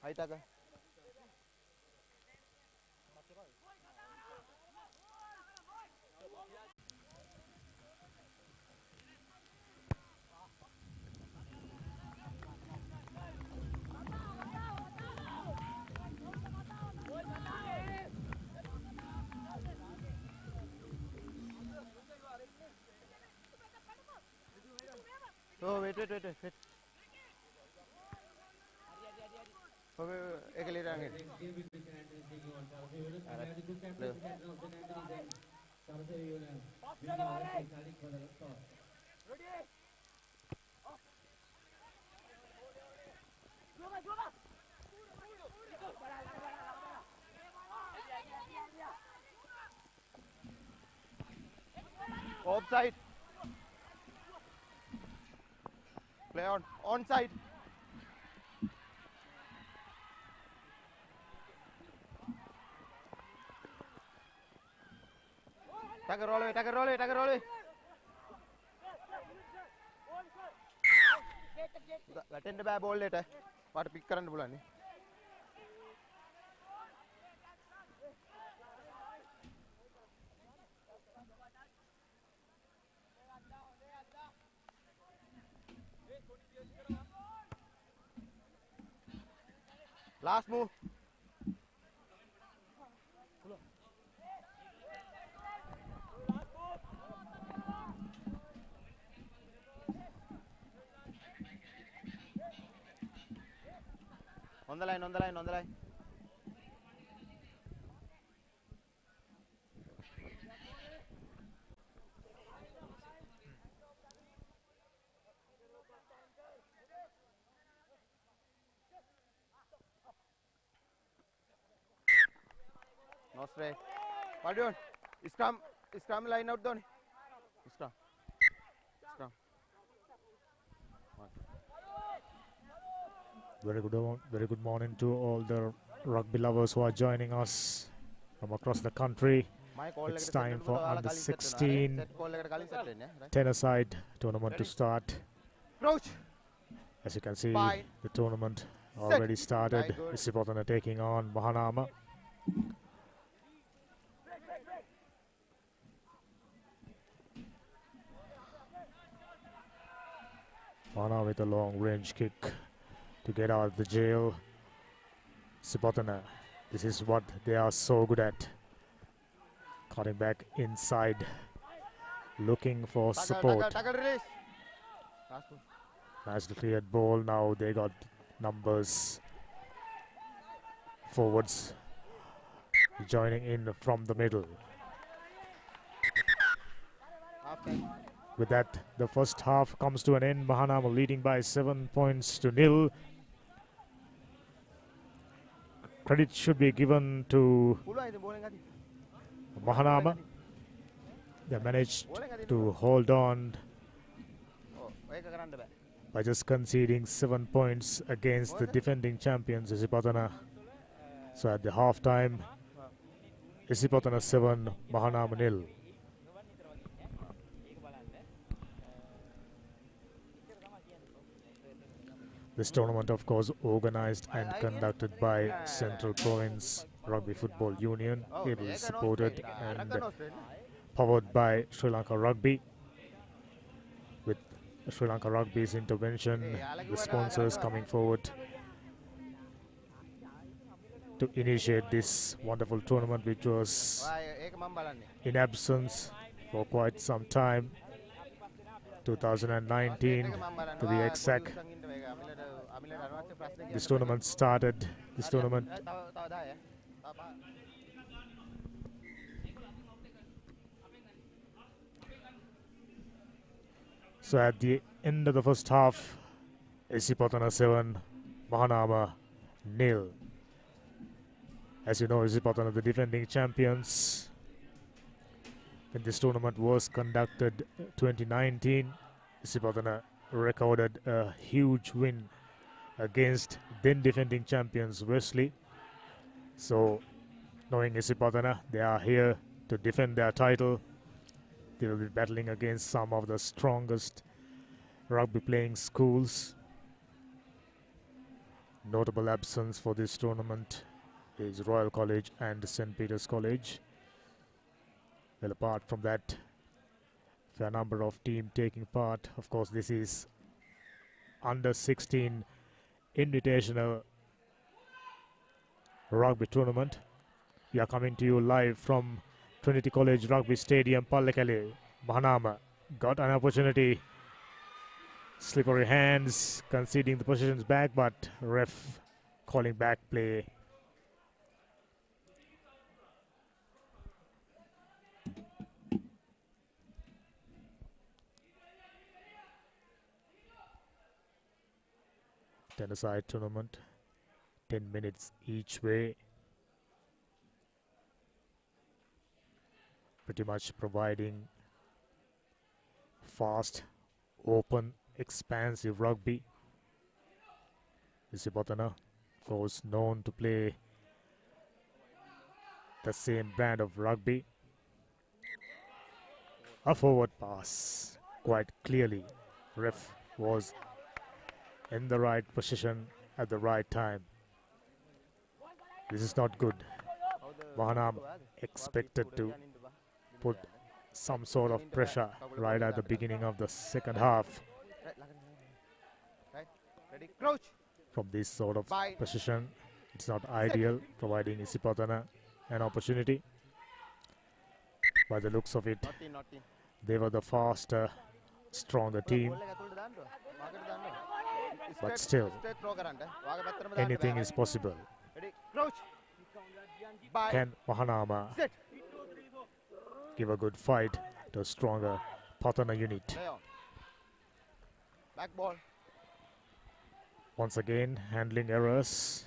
Aitaga. Oh, wait. Okay, ek le raange. Offside. Play on. Onside. Take a roll away. Attend the bad ball later. What pick current bulani? Last move. On the line. No straight. What do you want? Scrum line out down. Scrum. Very good morning to all the rugby lovers who are joining us from across the country. It's time for under 16 10-a-side tournament to start. As you can see, the tournament already started. Isipotana taking on Mahanama. Mana with a long range kick to get out of the jail. Isipotana, this is what they are so good at. Cutting back inside, looking for support. Nicely cleared ball. Now they got numbers forwards joining in from the middle. With that, the first half comes to an end. Mahanama leading by 7 points to 0. Credit should be given to Mahanama. They managed to hold on by just conceding 7 points against the defending champions Isipotana. So at the half time, Isipotana 7, Mahanama 0. This tournament, of course, organized and conducted by Central Province Rugby Football Union, ably supported and powered by Sri Lanka Rugby. With Sri Lanka Rugby's intervention, the sponsors coming forward to initiate this wonderful tournament, which was in absence for quite some time, 2019 to be exact. This tournament started. So at the end of the first half, Isipotana 7, Mahanama 0. As you know, Isipotana the defending champions. When this tournament was conducted 2019, Isipotana recorded a huge win against then defending champions Wesley. So knowing Isipotana, they are here to defend their title. They will be battling against some of the strongest rugby playing schools. Notable absence for this tournament is Royal College and St. Peter's College. Well, apart from that, fair number of teams taking part. Of course, this is under 16 Invitational rugby tournament. We are coming to you live from Trinity College Rugby Stadium, Pallekele. Mahanama got an opportunity. Slippery hands, conceding the positions back, but ref calling back play. Ten-a-side tournament, 10 minutes each way. Pretty much providing fast, open, expansive rugby. Isipatana, of course, known to play the same brand of rugby. A forward pass, quite clearly. Ref was in the right position at the right time. This is not good. Mahanam expected to put some sort of pressure right at the beginning of the second half. From this sort of position, it's not ideal, providing Isipatana an opportunity. By the looks of it, they were the faster, stronger team. But still, anything is possible. Can Mahanama give a good fight to a stronger Patana unit? Back ball. Once again, handling errors.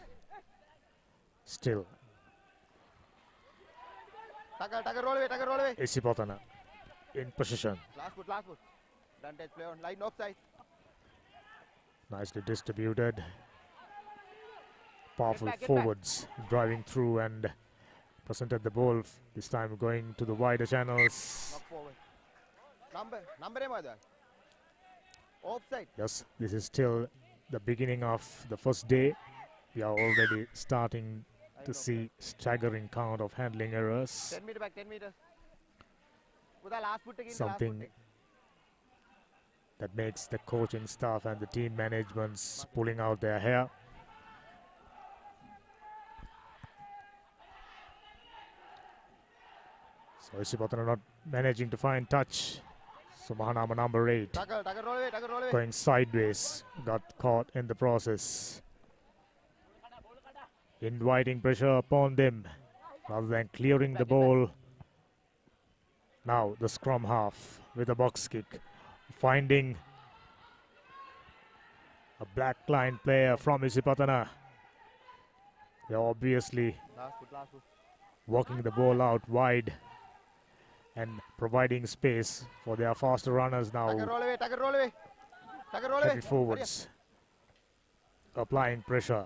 Still, Roll away. Isipatana in position. Last foot. Don't touch play on line offside. Nicely distributed. Powerful forwards driving through and presented the ball, this time going to the wider channels. Knock forward. Number offside. Yes, this is still the beginning of the first day. We are already starting to see staggering count of handling errors. 10 meter back, 10 meters. Last foot again. Something that makes the coaching staff and the team managements pulling out their hair. So Isipatana not managing to find touch. So Mahanama number 8 Roll away. going sideways, got caught in the process. Inviting pressure upon them rather than clearing the ball. Now the scrum half with a box kick, finding a black line player from Isipatana. They're obviously Last foot. walking the ball out wide and providing space for their faster runners now. Roll away. Heavy forwards applying pressure.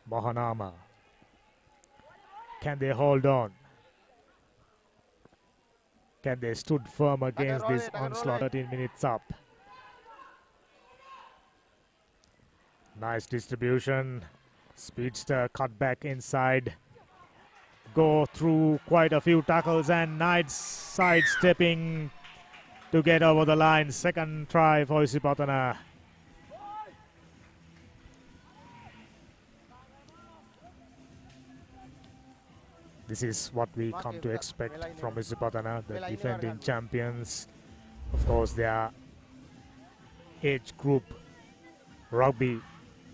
Mahanama, can they hold on? Can they stood firm against this onslaught? 13 minutes up. Nice distribution. Speedster cut back inside. Go through quite a few tackles and nice sidestepping to get over the line. Second try for Isipatana. This is what we come to expect from Isipatana, the defending champions. Of course, their age group rugby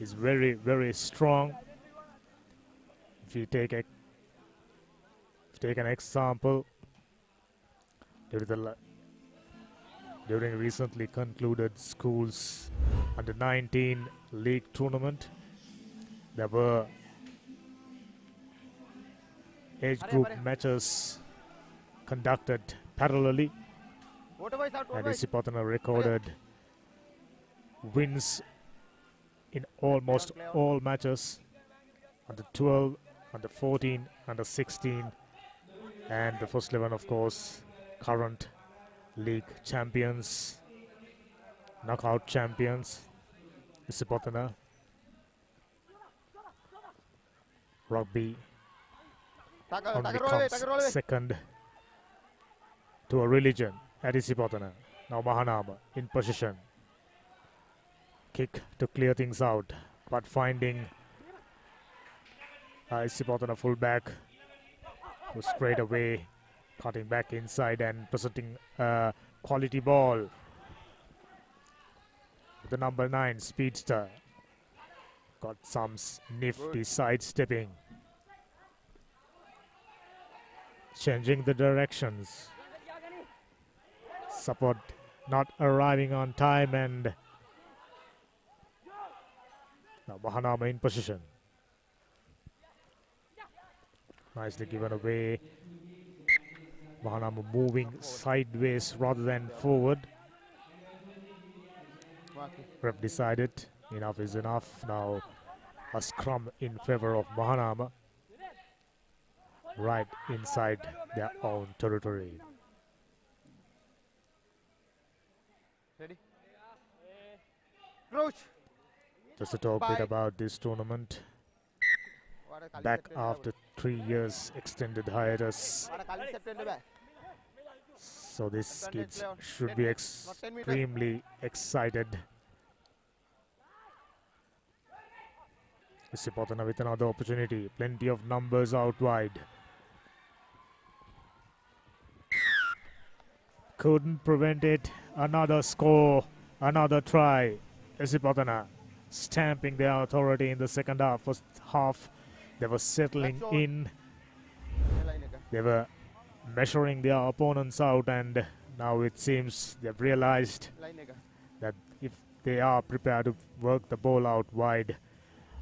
is very, very strong. If you take an example, during recently concluded schools under 19 league tournament, there were age group matches conducted parallelly, and Isipatana recorded wins in almost all matches, under 12, under 14, under 16, and the first 11, of course, current league champions, knockout champions, Isipatana. Rugby Tackle, only tackle roll away, comes tackle roll away. second to a religion at Isipotana. Now Mahanama in position. Kick to clear things out, but finding Isipotana fullback who straight away cutting back inside and presenting a quality ball. The number 9 speedster got some nifty sidestepping. Changing the directions. Support not arriving on time, and now Mahanama in position. Nicely given away. Mahanama moving sideways rather than forward. Ref decided enough is enough. Now a scrum in favor of Mahanama, right inside their own territory. Ready? Crouch. Just to talk a bit about this tournament. Back after 3 years extended hiatus. So these kids should be extremely excited. Isipotana with another opportunity. Plenty of numbers out wide. Couldn't prevent it. Another score. Another try. Isipotana stamping their authority in the second half. First half, they were settling in. They were measuring their opponents out, and now it seems they've realized that if they are prepared to work the ball out wide,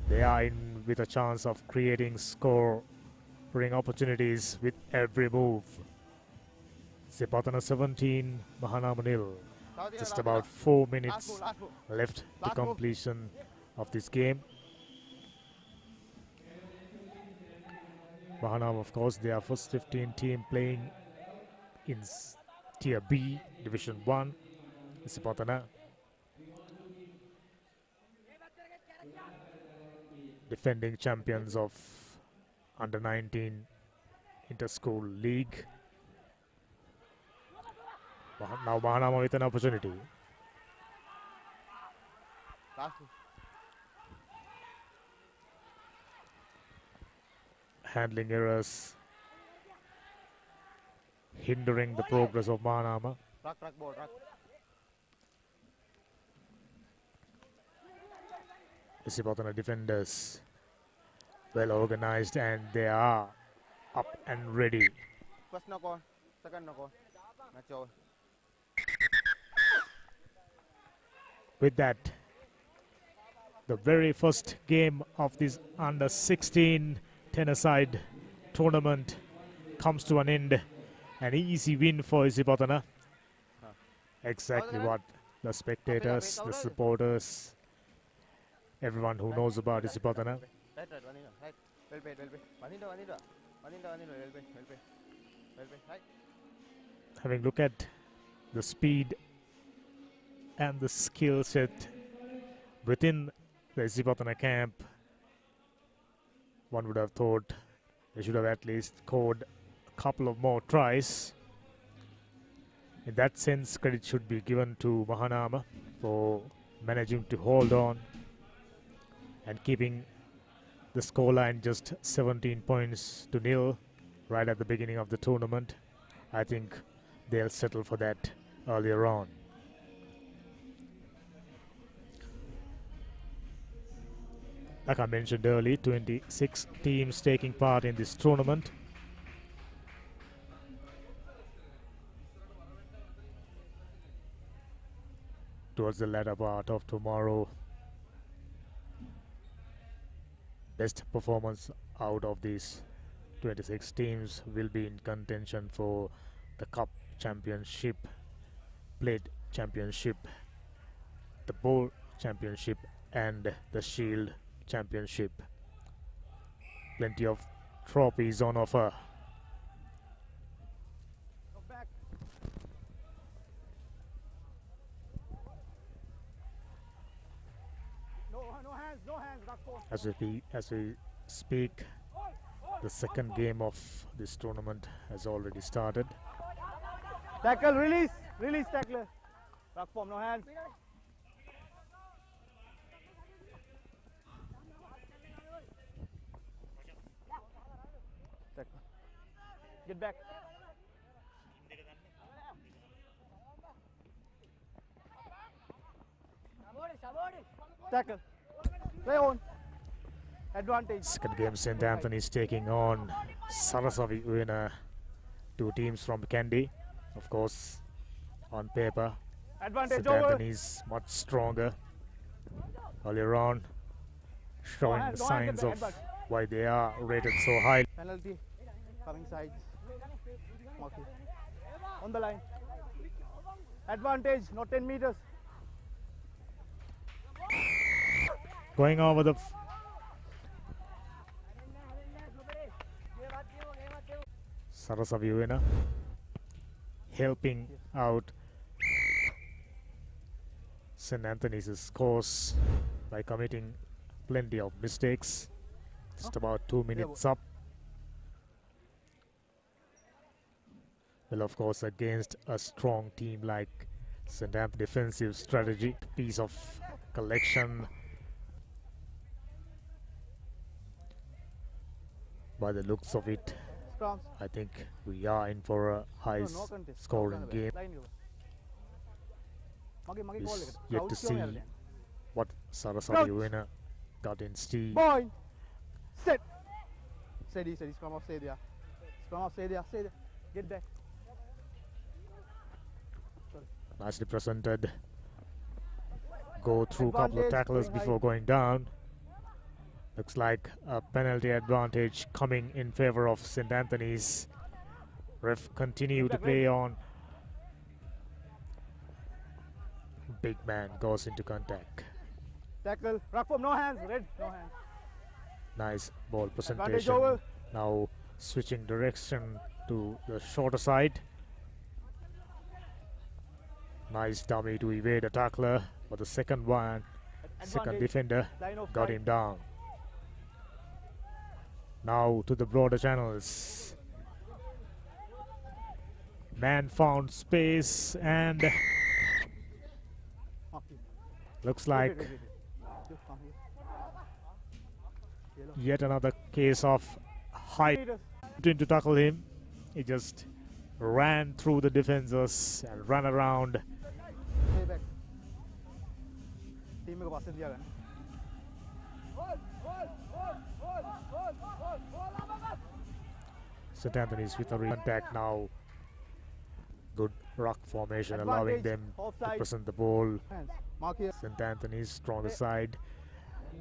they are in with a chance of creating scoring opportunities with every move. Isipotana 17, Mahanama nil. Just about 4 minutes left to completion of this game. Mahanama, of course, their first 15 team playing in Tier B, Division 1. Isipotana defending champions of Under 19 Inter-School League. Now Mahanama with an opportunity. Handling errors hindering the progress of Mahanama. Isipotana defenders well organized, and they are up and ready. First knock on, second knock on. Match over. With that, the very first game of this under 16 10-a-side tournament comes to an end. An easy win for Isipotana. Exactly what the spectators, the supporters, everyone who knows about Isipotana. Having looked at the speed and the skill set within the Isipotana camp, one would have thought they should have at least scored a couple of more tries. In that sense, credit should be given to Mahanama for managing to hold on and keeping the scoreline just 17 points to nil right at the beginning of the tournament. I think they'll settle for that earlier on. Like I mentioned earlier, 26 teams taking part in this tournament. Towards the latter part of tomorrow, best performance out of these 26 teams will be in contention for the Cup Championship, Plate Championship, the Bowl Championship, and the Shield Championship. Plenty of trophies on offer. As we speak, The second game of this tournament has already started. Tackle, release. Release, tackler. Rock form, no hands. Tackle. Get back. Tackle. Play on. Advantage. Second game, St. Anthony's taking on Sarasavi Uena, two teams from Kandy. Of course, on paper, Advantage St. over. Anthony's much stronger. Earlier on, showing hand, no hand, signs get of back, why they are rated so high. Penalty. Coming sides. Okay. On the line. Advantage, not 10 meters. Going over the Sarasavi Uena helping out St. Anthony's course by committing plenty of mistakes. Just about 2 minutes up. Well, of course, against a strong team like St. Anthony, defensive strategy, piece of collection. By the looks of it, Scrums. I think we are in for a high No contest. scoring game. Is yet to see what Sarasavi Uena got in steam. Point. Set. Steady, steady. Scrum off, stay there. Scrum off, stay there, stay there. Get back. Nicely presented. Go through a couple of Advantage, tacklers going high. before going down. Looks like a penalty advantage coming in favor of St. Anthony's. Ref continue to play on. Big man goes into contact. Tackle. Rock form, no hands. Red, no hands. Nice ball Advantage presentation. over. Now switching direction to the shorter side. Nice dummy to evade a tackler, but the second one, second Advantage. defender Line of got sight. him down. Now to the broader channels. Man found space and Okay. looks Wait, like wait, wait, wait. Just come here. Yellow. yet another case of height. Meters. To tackle him. He just ran through the defenders and ran around. Stay back. Team को पास से दिया गया ना. St. Anthony's with a contact now. Good rock formation, allowing Advantage. them to Offside. present the ball. Hands. Mark here. St. Anthony's stronger Okay. side,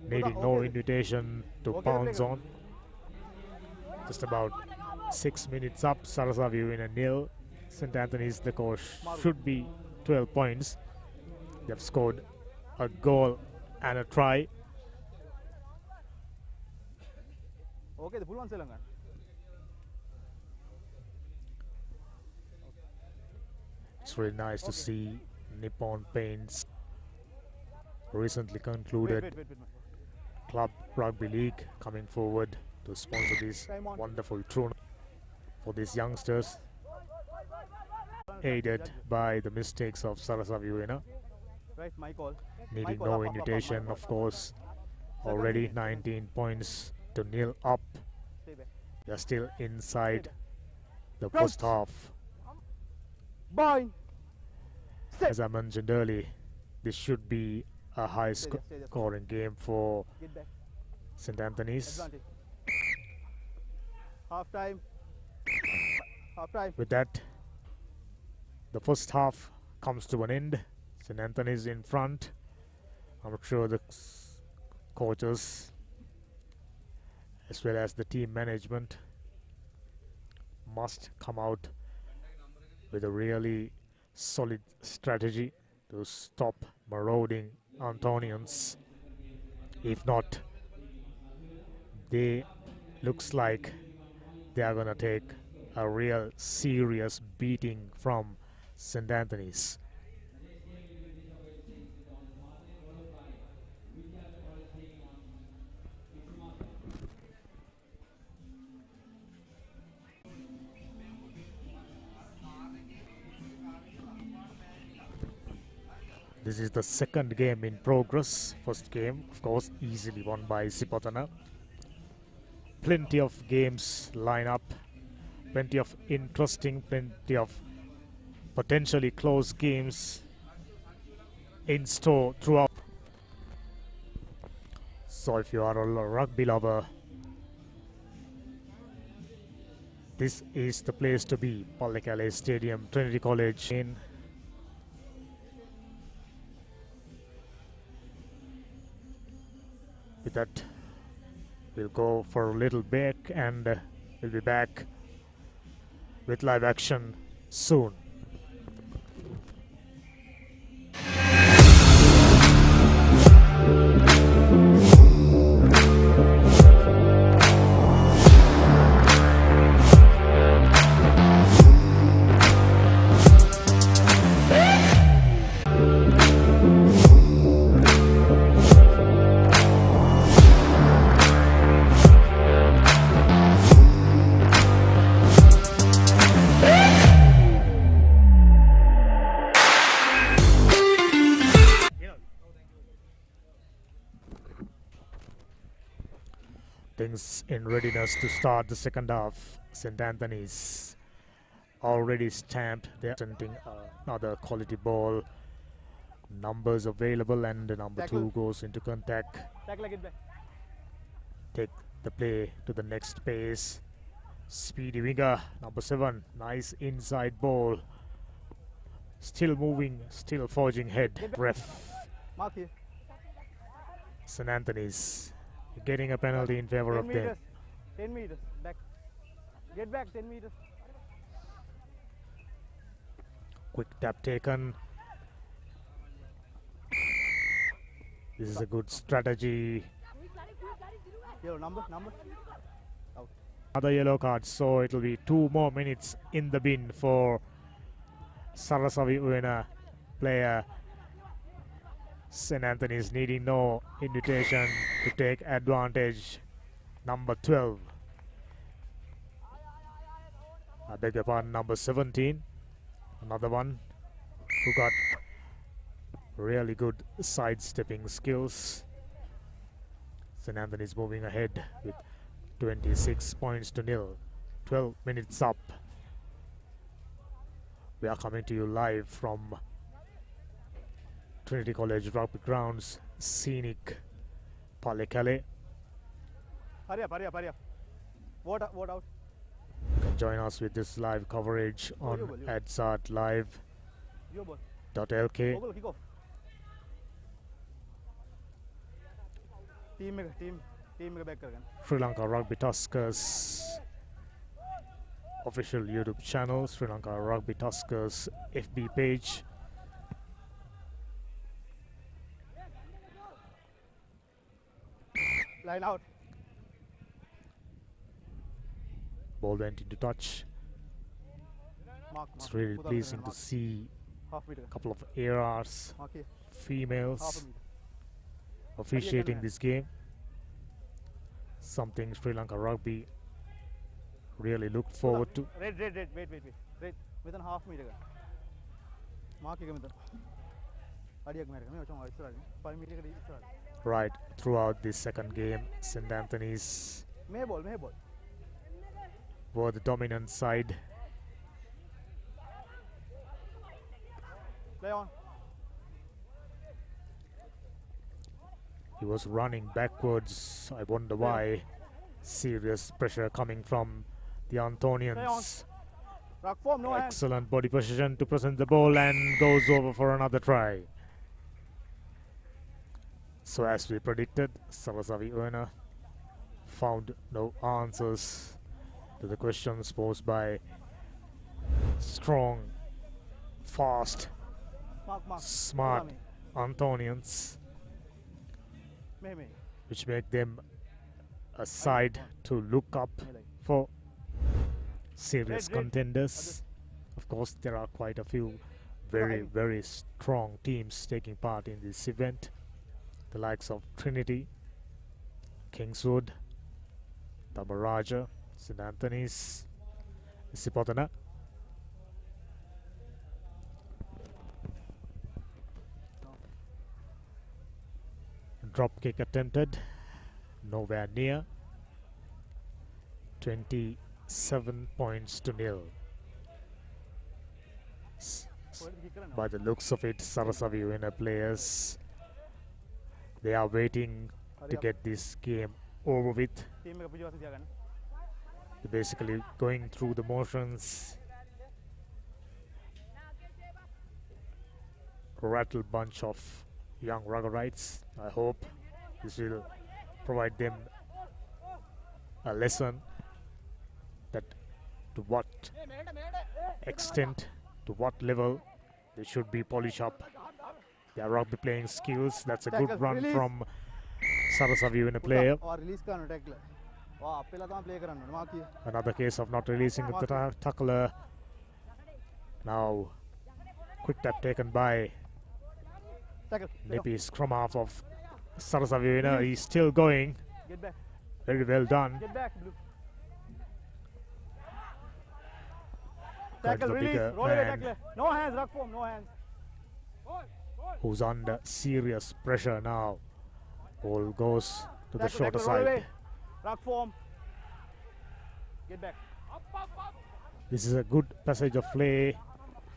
needing no okay. invitation to Okay, pounce okay. on. Just about 6 minutes up, Sarasavi in a nil. St. Anthony's, the coach, should be 12 points. They've scored a goal and a try. Okay, the full one Sri Lanka. It's really nice to Okay. see Nippon Paints recently Wait, concluded wait, wait, wait, wait. Club Rugby League coming forward to sponsor this Time on. wonderful tournament for these youngsters, aided by the mistakes of Sarasavi Uena, Right, my call. needing call, no up, up, up, invitation, up, of course. Already 19 points to nil up. Stay back. They're still inside the Crouch. first half. Bind. Set. As I mentioned earlier, this should be a high Stay there, stay there. scoring game for Get back. St. Anthony's. Advantage. Half time. Half time. With that, the first half comes to an end. St. Anthony's in front. I'm sure the coaches as well as the team management must come out with a really solid strategy to stop marauding Antonians. If not, they looks like they are gonna take a real serious beating from St. Anthony's. This is the second game in progress. First game, of course, easily won by Sipotana. Plenty of games line up, plenty of interesting, plenty of potentially close games in store throughout. So if you are a rugby lover, this is the place to be. Pallekele Stadium, Trinity College. With that, we'll go for a little break and we'll be back with live action soon. Things in readiness to start the second half. St. Anthony's already stamped. They're presenting another quality ball. Numbers available, and the number Tackle. 2 goes into contact. Tackle it back. Take the play to the next pace. Speedy winger, number 7. Nice inside ball. Still moving, still forging head. Ref. Mark here. St. Anthony's getting a penalty in favor 10 of them. meters. 10 meters. Back. Get back 10 meters. Quick tap taken. This is a good strategy. Yo, number. Another yellow card, so it'll be 2 more minutes in the bin for Sarasavi Uena player. St. Anthony's needing no invitation to take advantage. Number 12. I beg your pardon, number 17. Another one who got really good sidestepping skills. St. Anthony's moving ahead with 26 points to nil. 12 minutes up. We are coming to you live from Trinity College Rugby Grounds, scenic Pallekele. Hurry up. What out? You can join us with this live coverage on you ball. adsartlive.lk. Yo, ball. Ball, kick off. Team back again. Sri Lanka Rugby Tuskers official YouTube channel, Sri Lanka Rugby Tuskers FB page. Line out. Ball went into touch. Mark. It's really pleasing to see Half meter. a couple of ARs, Mark here. Half a females meter. officiating this game. Something Sri Lanka Rugby really looked forward to. Red. Wait. Red. Within half meter. Mark here. Adiak meter. Me ochong isra. 5 meter ka isra. Right throughout this second game, St. Anthony's May ball. were the dominant side. Play on. He was running backwards. I wonder why. Serious pressure coming from the Antonians. Rock form, no hands. Excellent body position to present the ball, and goes over for another try. So as we predicted, Sarasavi Uena found no answers to the questions posed by strong, fast, Mark. smart Antonians, Me. which make them a side to look up for serious Red. contenders. Of course, there are quite a few very strong teams taking part in this event. The likes of Trinity, Kingswood, Tabaraja, St. Anthony's, Sipotana. Drop kick attempted. Nowhere near. 27 points to nil. By the looks of it, Sarasavi winner players, they are waiting to get this game over with. They're basically going through the motions. Rattle bunch of young Ruggerites. I hope this will provide them a lesson that to what extent, to what level they should be polish up their rugby playing skills. That's a good run from Sarasavi in a player. Another case of not releasing the tackler. Now quick tap taken by Nippy, scrum half of Sarasavi. He's still going. Very well done. Tackle, release, roll away, tackle. No hands, ruck form, no hands. Who's under serious pressure now. Ball goes to the shorter side. Ruck form. Get back. This is a good passage of play.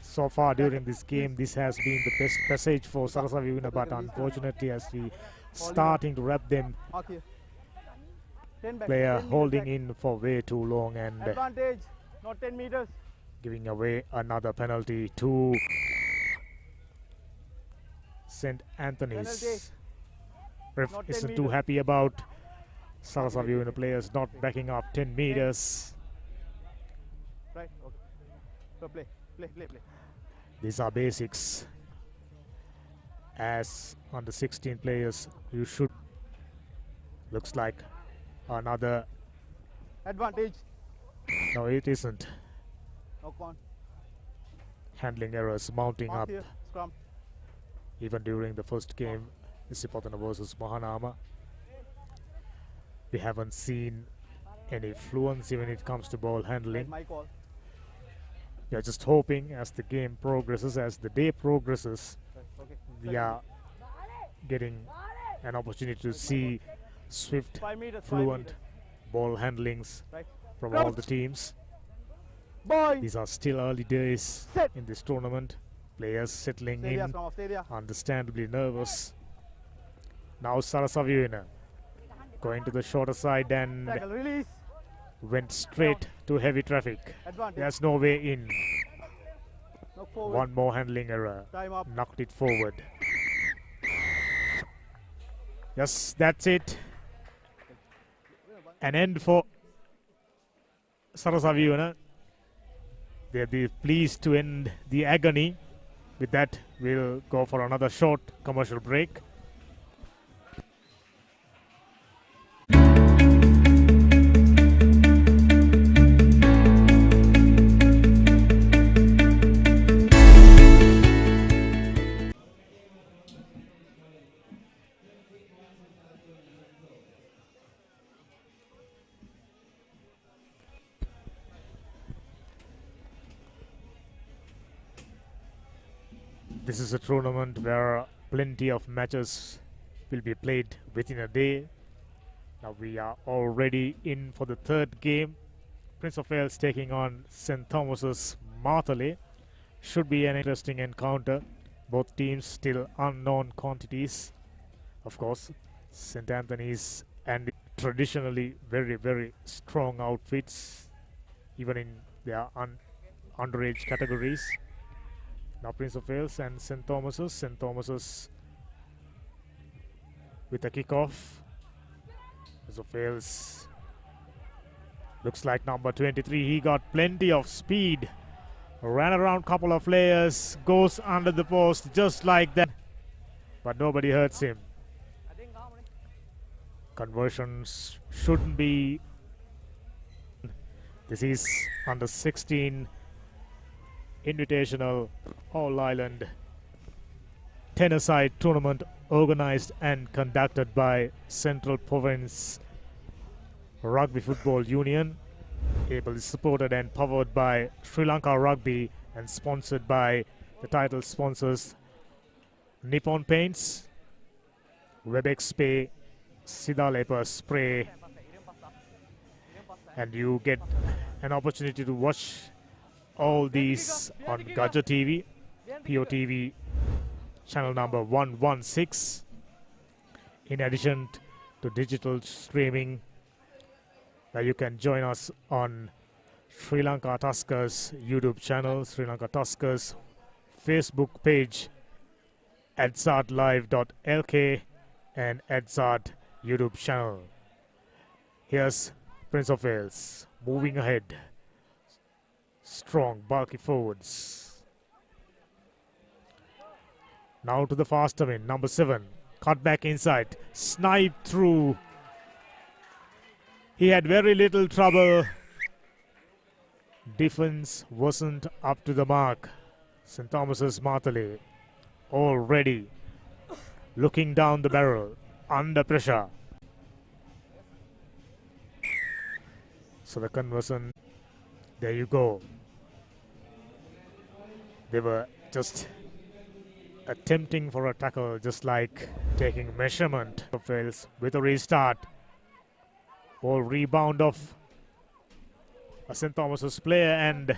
So far during this game, this has been the best passage for Sarasavi, but unfortunately as we starting to wrap them, player holding in for way too long and advantage, not 10 meters. Giving away another penalty to St. Anthony's. Ref isn't too happy about Sarasavi players not backing up 10 meters. Right, okay. So play. These are basics. As under 16 players, you should. Looks like another advantage. No, it isn't. Knock on. Handling errors mounting up. Here. Scrum. Even during the first game, Isipatana versus Mahanama, we haven't seen any fluency when it comes to ball handling. My call. We are just hoping as the game progresses, as the day progresses, we are getting an opportunity to see swift, fluent ball handlings from all the teams. These are still early days in this tournament. Players settling in, understandably nervous. Now Sarasavi going to the shorter side and went straight to heavy traffic. There's no way in. One more handling error. Knocked it forward. Yes, that's it. An end for Sarasavi. They'll be pleased to end the agony. With that, we'll go for another short commercial break. This is a tournament where plenty of matches will be played within a day. Now we are already in for the third game. Prince of Wales taking on St. Thomas's Marthalee. Should be an interesting encounter. Both teams still unknown quantities. Of course, St. Anthony's and traditionally very, very strong outfits, even in their underage categories. Now Prince of Wales and St. Thomas's. St. Thomas's with a kickoff. Prince of Wales looks like number 23. He got plenty of speed. Ran around couple of players. Goes under the post just like that. But nobody hurts him. Conversions shouldn't be. This is under 16 Invitational All-Island 10-a-side tournament organized and conducted by Central Province Rugby Football Union, ably supported and powered by Sri Lanka Rugby and sponsored by the title sponsors Nippon Paints, WebExP, Sidalepa Spray, and you get an opportunity to watch all these on Gaja TV, POTV channel number 116. In addition to digital streaming, where you can join us on Sri Lanka Tuskers YouTube channel, Sri Lanka Tuskers Facebook page, adzardlive.lk, and Adzard YouTube channel. Here's Prince of Wales moving ahead. Strong, bulky forwards. Now to the faster win, number 7. Cut back inside, sniped through. He had very little trouble. Defense wasn't up to the mark. St. Thomas's Martale already looking down the barrel, under pressure. So the conversion, there you go. They were just attempting for a tackle, just like taking measurement. Fails with a restart. Ball rebound of a St. Thomas's player, and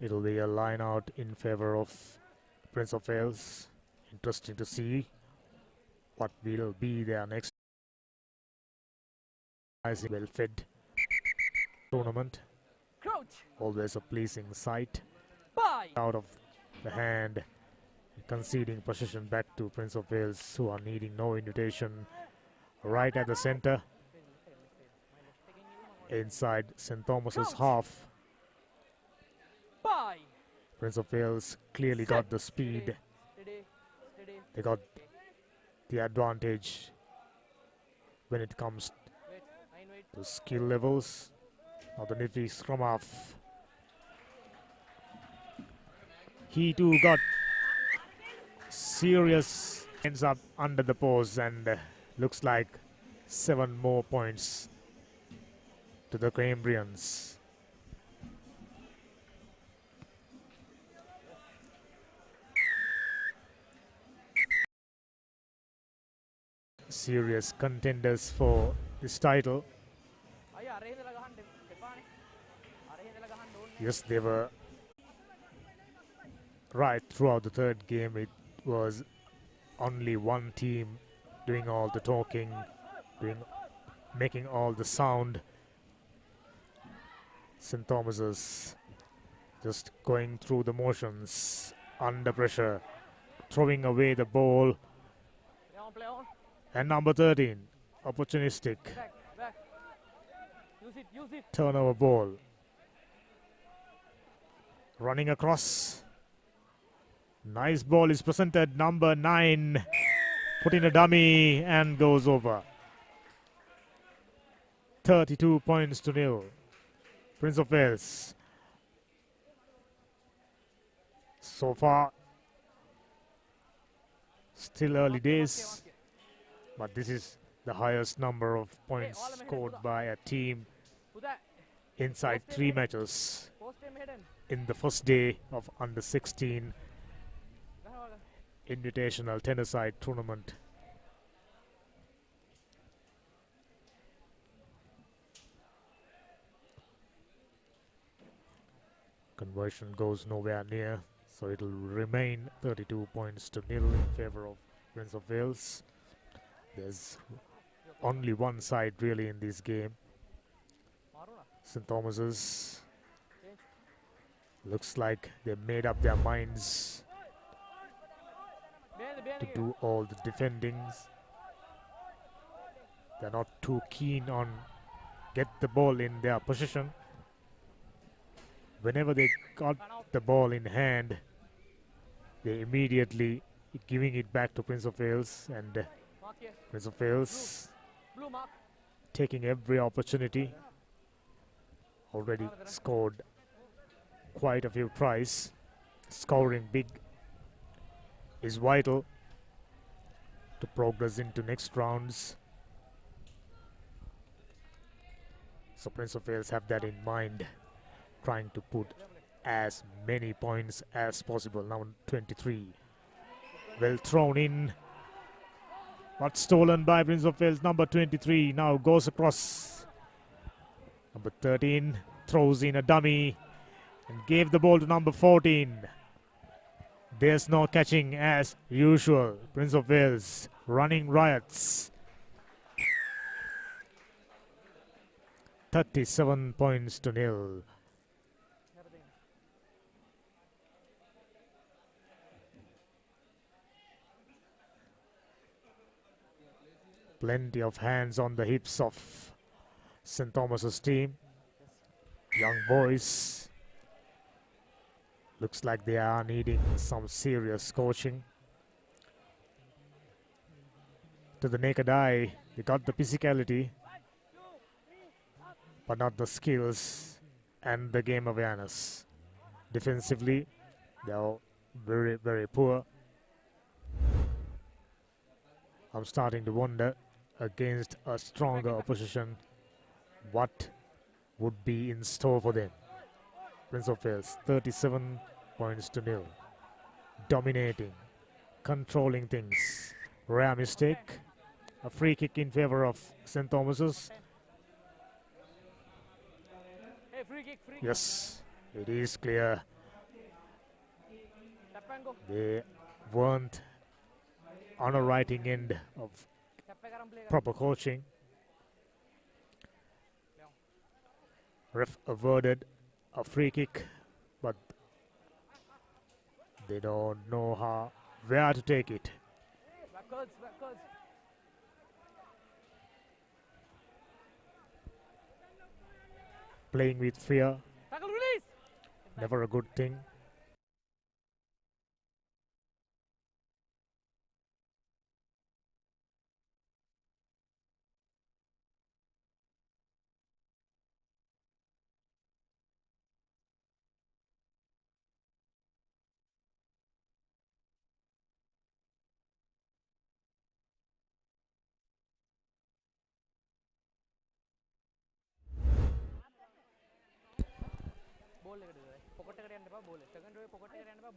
it'll be a line out in favor of Prince of Wales. Interesting to see what will be their next well-fed tournament. Always a pleasing sight. Out of the hand, conceding possession back to Prince of Wales, who are needing no invitation. Right at the center, inside St. Thomas's half. Prince of Wales clearly got the speed. They got the advantage when it comes to skill levels. Now the nifty scrum half. He too got serious, ends up under the post, and looks like 7 more points to the Cambrians. Serious contenders for this title. Yes, they were right throughout the third game. It was only one team doing all the talking, making all the sound. St. Thomas's just going through the motions, under pressure, throwing away the ball. And number 13, opportunistic. Turnover ball. Running across. Nice ball is presented. Number 9 put in a dummy and goes over. 32 points to nil. Prince of Wales. So far, still early days, but this is the highest number of points scored by a team inside 3 matches in the first day of under 16 Invitational tennis-side tournament. Conversion goes nowhere near, so it'll remain 32 points to nil in favor of Prince of Wales. There's only one side really in this game. St. Thomas's looks like they made up their minds to do all the defendings. They're not too keen on get the ball in their possession. Whenever they got the ball in hand, they immediately giving it back to Prince of Wales, and Prince of Wales taking every opportunity. Already scored quite a few tries. Scoring big is vital to progress into next rounds. So Prince of Wales have that in mind, trying to put as many points as possible. Now 23. Well thrown in. but stolen by Prince of Wales. Number 23 now goes across. Number 13 throws in a dummy and gave the ball to number 14. There's no catching as usual. Prince of Wales running riots. 37 points to nil. Plenty of hands on the hips of St. Thomas's team. Young boys. Looks like they are needing some serious coaching. To the naked eye, they got the physicality, but not the skills and the game awareness. Defensively, they are very, very poor. I'm starting to wonder, against a stronger opposition, what would be in store for them. Prince of Wales, 37 points to nil. Dominating, controlling things. Rare mistake. A free kick in favor of St. Thomas's. Yes, it is clear. They weren't on a writing end of proper coaching. Ref awarded a free kick, but they don't know where to take it. Playing with fear, never a good thing.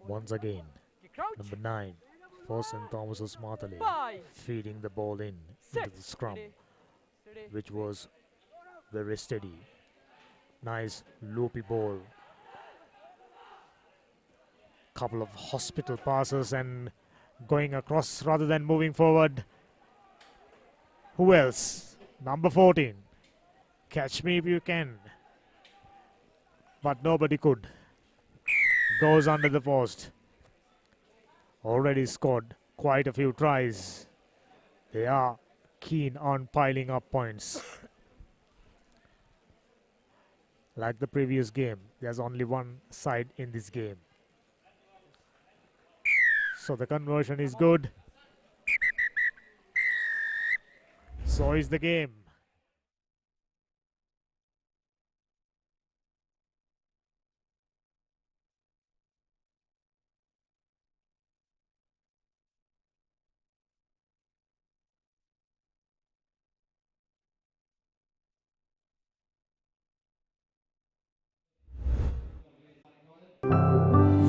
Once again, number 9 for St. Thomas's Marthalee, feeding the ball into the scrum, which was very steady. Nice loopy ball. Couple of hospital passes and going across rather than moving forward. Who else? Number 14. Catch me if you can. But nobody could. Goes under the post. Already scored quite a few tries. They are keen on piling up points. Like the previous game, there's only one side in this game. So the conversion is good. So is the game.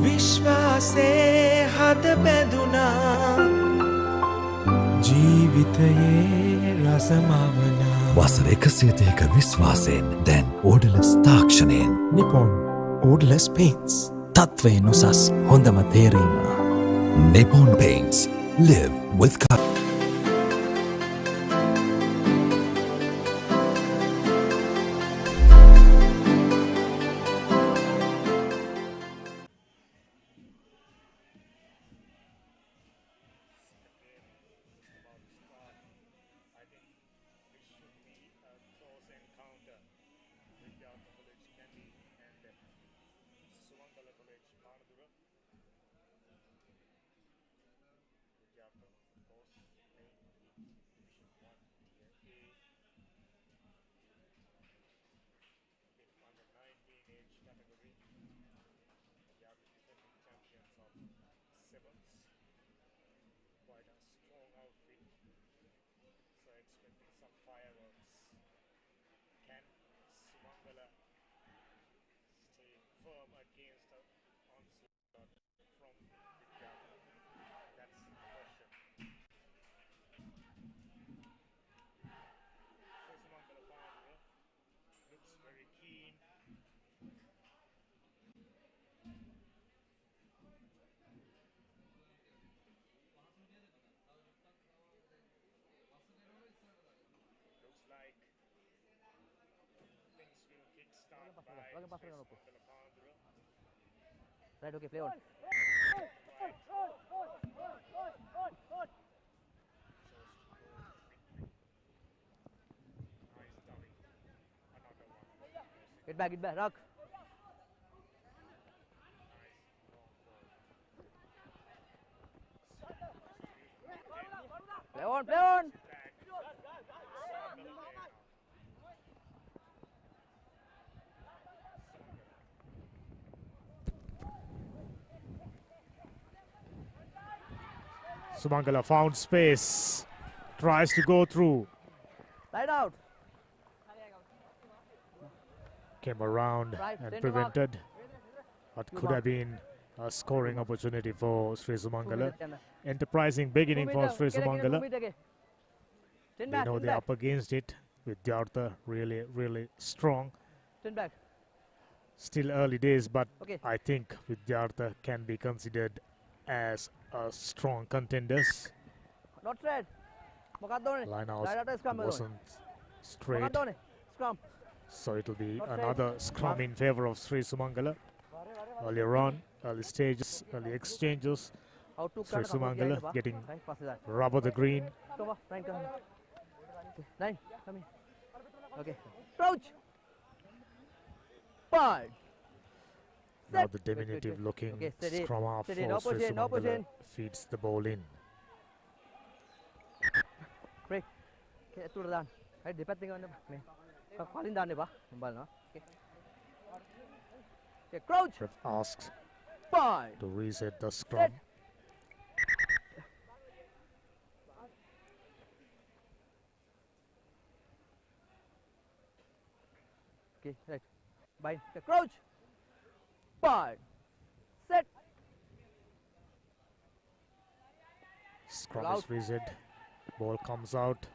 විශ්වාසේ හද බැඳුනා ජීවිතයේ රසමවනා වසර 130ක විශ්වාසයෙන් දැන් ඕඩලස් තාක්ෂණයෙන් Nippon ඕඩලස් paints තත්වයෙන් උසස් හොඳම තේරීම Nippon Paints. Live with color. Right, okay, play on. Get back, rock. Play on, play on. Sumangala found space, tries to go through, Side out. came around Right, and center mark. prevented what could have been a scoring opportunity for Sri Sumangala. Enterprising beginning for Sri Sumangala. They know they're up against it with Vidyartha really strong. 10 back. Still early days, but Okay. I think Vidyartha can be considered as a strong contenders. Not straight. Line out wasn't straight, Scrum. so it'll be Not another scrum in favor of Sri Sumangala. Earlier on, early stages, early exchanges. How to Sri Sumangala getting Right, pass that. rubber the green. Come on, 9 come here. Okay, 9, come here. Okay. Crouch. 5. Now Set. the diminutive looking Okay, steady. scrum half Steady, for no Sri pushing, no Sumangala pushing. feeds the ball in. Break. Okay, to the down. Right, depending on the play. Falling down the ball, no? Okay. Okay, crouch. Ref asks 5. to reset the scrum. Set. Okay, right. Bind. Okay, crouch. 5. Set. Scrum Out. is reset. Ball comes out.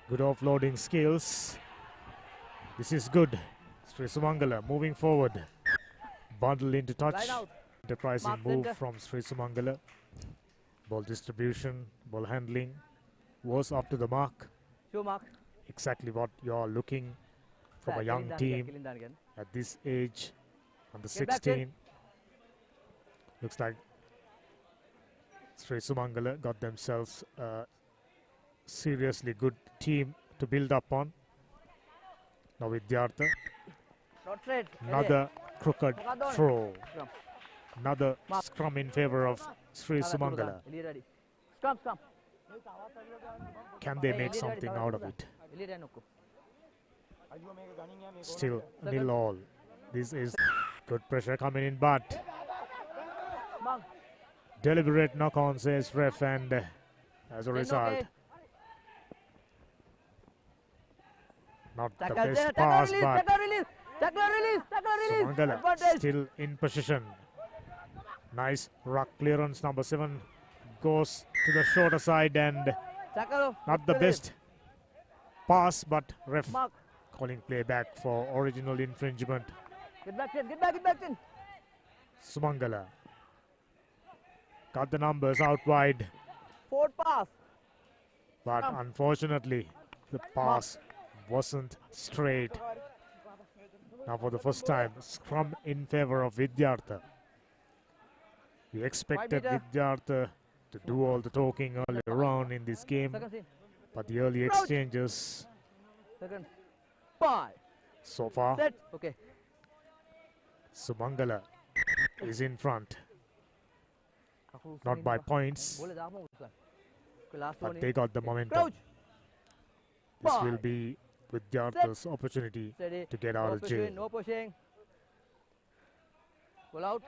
Good offloading skills. This is good. Sri Sumangala moving forward. Bundle into touch. Line out. Enterprising Mark move center. from Sri Sumangala. Ball distribution, ball handling was up to the mark. Show mark. Exactly what you're looking from a Killing young down team again. at this age, under Get back in. 16. Looks like Sri Sumangala got themselves a seriously good team to build up on. Now Vidyartha, Not straight. another crooked Mukadon. throw. Scrum. Another Mark. scrum in favor of Sri Ala, Sumangala. Ili ready. Scrum. Can they Hey, make Ili something ready, out of Tawar it? Ili ready nokku. Still nil all. This is good pressure coming in, but Mark. deliberate knock-on, says ref, and as a Ten result, okay. not the Tackle best there. pass, Tackle but release. Sumangala Advantage. still in position. Nice ruck clearance. Number 7 goes to the shorter side, and Tackle. not the best pass, but ref Mark. calling play back for original infringement. Get back in. Sumangala got the numbers out wide, Forward pass. but Scrum. unfortunately the pass wasn't straight. Now for the first time, scrum in favor of Vidyartha. We expected meter. Vidyartha to do all the talking earlier on in this game, Second scene. but the early Crouch. exchanges Second. 5. so far, Set. Okay. Sumangala is in front, not by points, Boleh dah mau bukan. Okay, last one but ni. they got the momentum. Crouch. This Five. will be Vidyartha's opportunity Steady. to get out No of pushing, jail. no pushing. Ball out.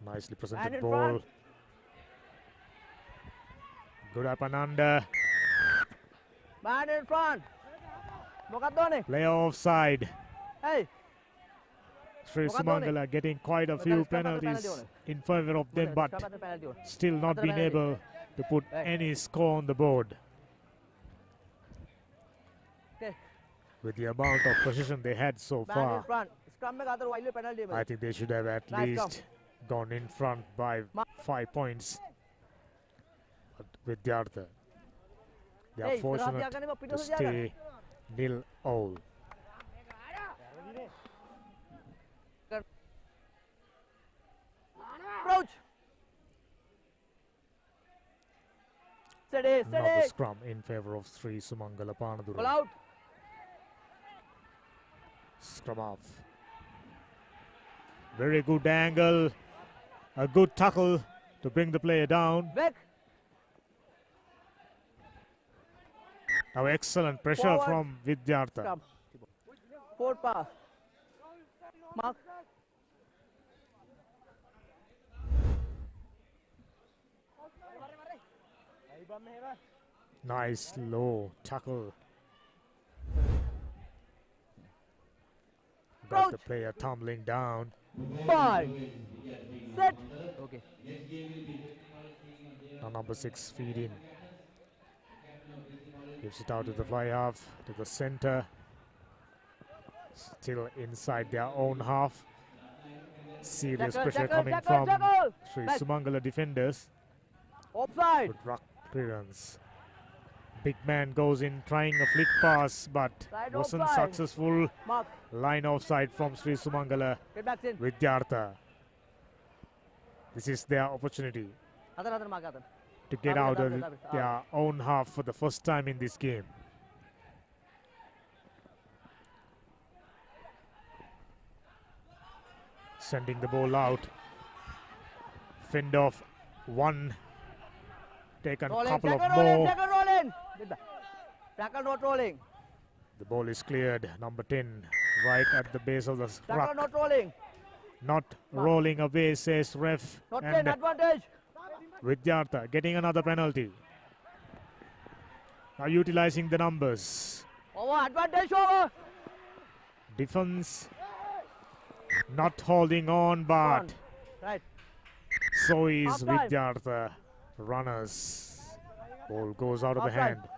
Nicely And presented in ball. front. Good up and under. Man in front. Mukadon ni. Player offside. Hey. Sri Mukadon Sumangala getting quite a Mukadon few scrum atau penalties penalty in favor of them, but Scrum atau penalty one. still not Atau been penalty. able to put Hey. any score on the board. Okay. With the amount of possession they had so Man in far, front. Scrum में kata wild penalty. I think they should have at Nice least gone in front by Ma- 5 points. But Vidyartha, They are fortunate to stay nil all. Approach. Steady, Another steady. scrum in favor of Sri Sumangala Pull Panaduru. out. Scrum off. Very good angle. A good tackle to bring the player down. Back. Now excellent pressure Forward. from Vidyartha. Scrum. Forward pass. Mark. Nice low tackle. Got the Crouch. player tumbling down. 5. Set. Okay. Now number 6 feed in. Gives it out to the fly half, to the center. Still inside their own half. Serious Tackle, pressure tackle, coming tackle, from tackle. Sri Back. Sumangala defenders. Offside. Good ruck clearance. Big man goes in trying a flick pass, but Side wasn't offside. successful. Mark. Line offside from Sri Sumangala Get back in. Vidyartha. This is their opportunity Other mark. Other. to get Double, out double, of double. their own half for the first time in this game. Sending the ball out. Fend off one. Taken a Rolling. couple of Tackle rolling. more. Tackle rolling. Get back. Tackle not rolling. The ball is cleared. Number 10 right at the base of the Tackle ruck. not rolling. Not rolling away, says ref. Not 10. And Advantage. Vidyartha getting another penalty. Now utilizing the numbers. Over. Advantage over. Defense not holding on, but On. Right. so is Half time. Vidyartha. Runners. Ball goes out of the Half time. hand.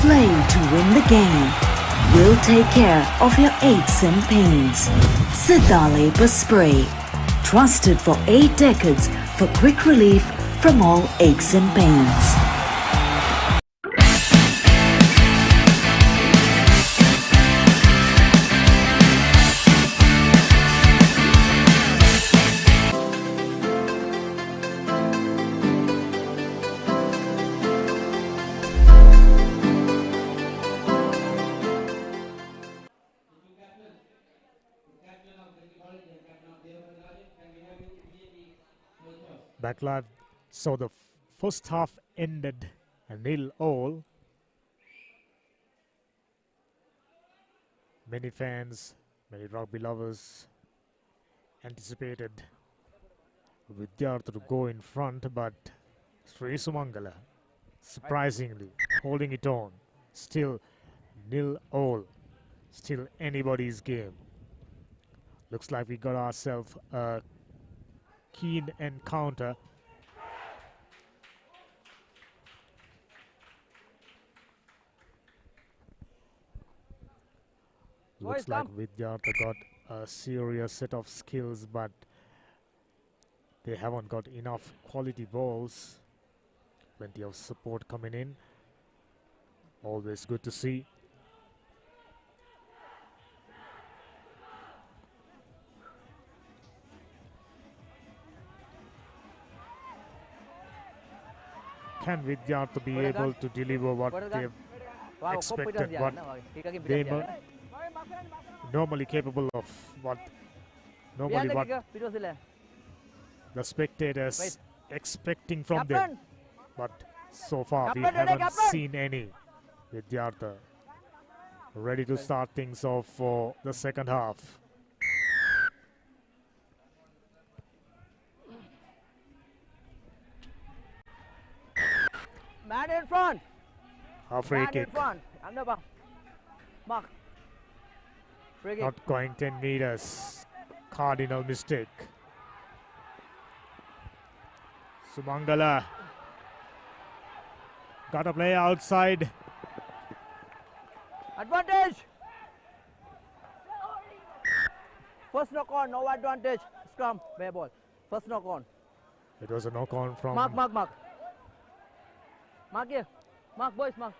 Play to win the game. We'll take care of your aches and pains. Siddhale Spray. Trusted for 8 decades for quick relief from all aches and pains. Back live. So the first half ended a 0-all. Many fans, many rugby lovers anticipated Vidyartha to go in front, but Sri Sumangala surprisingly holding it on. Still 0-all. Still anybody's game. Looks like we got ourselves a keen encounter. Looks like Vidyartha got a serious set of skills, but they haven't got enough quality balls. Plenty of support coming in. Always good to see. Can Vidyartha be able to deliver what they've expected, what they normally capable of, what normally what the spectators expecting from them? But so far we haven't seen any. Vidyartha ready to start things off for the second half. Man in front. A free Man kick. in front. Under mark. Mark. Free kick. Not going 10 meters. Cardinal mistake. Sumangala got a play outside. Advantage. First knock on, no advantage. Scrum, bare ball. First knock on. It was a knock on from Mark, mark, mark. Mark here. Mark, boys, mark.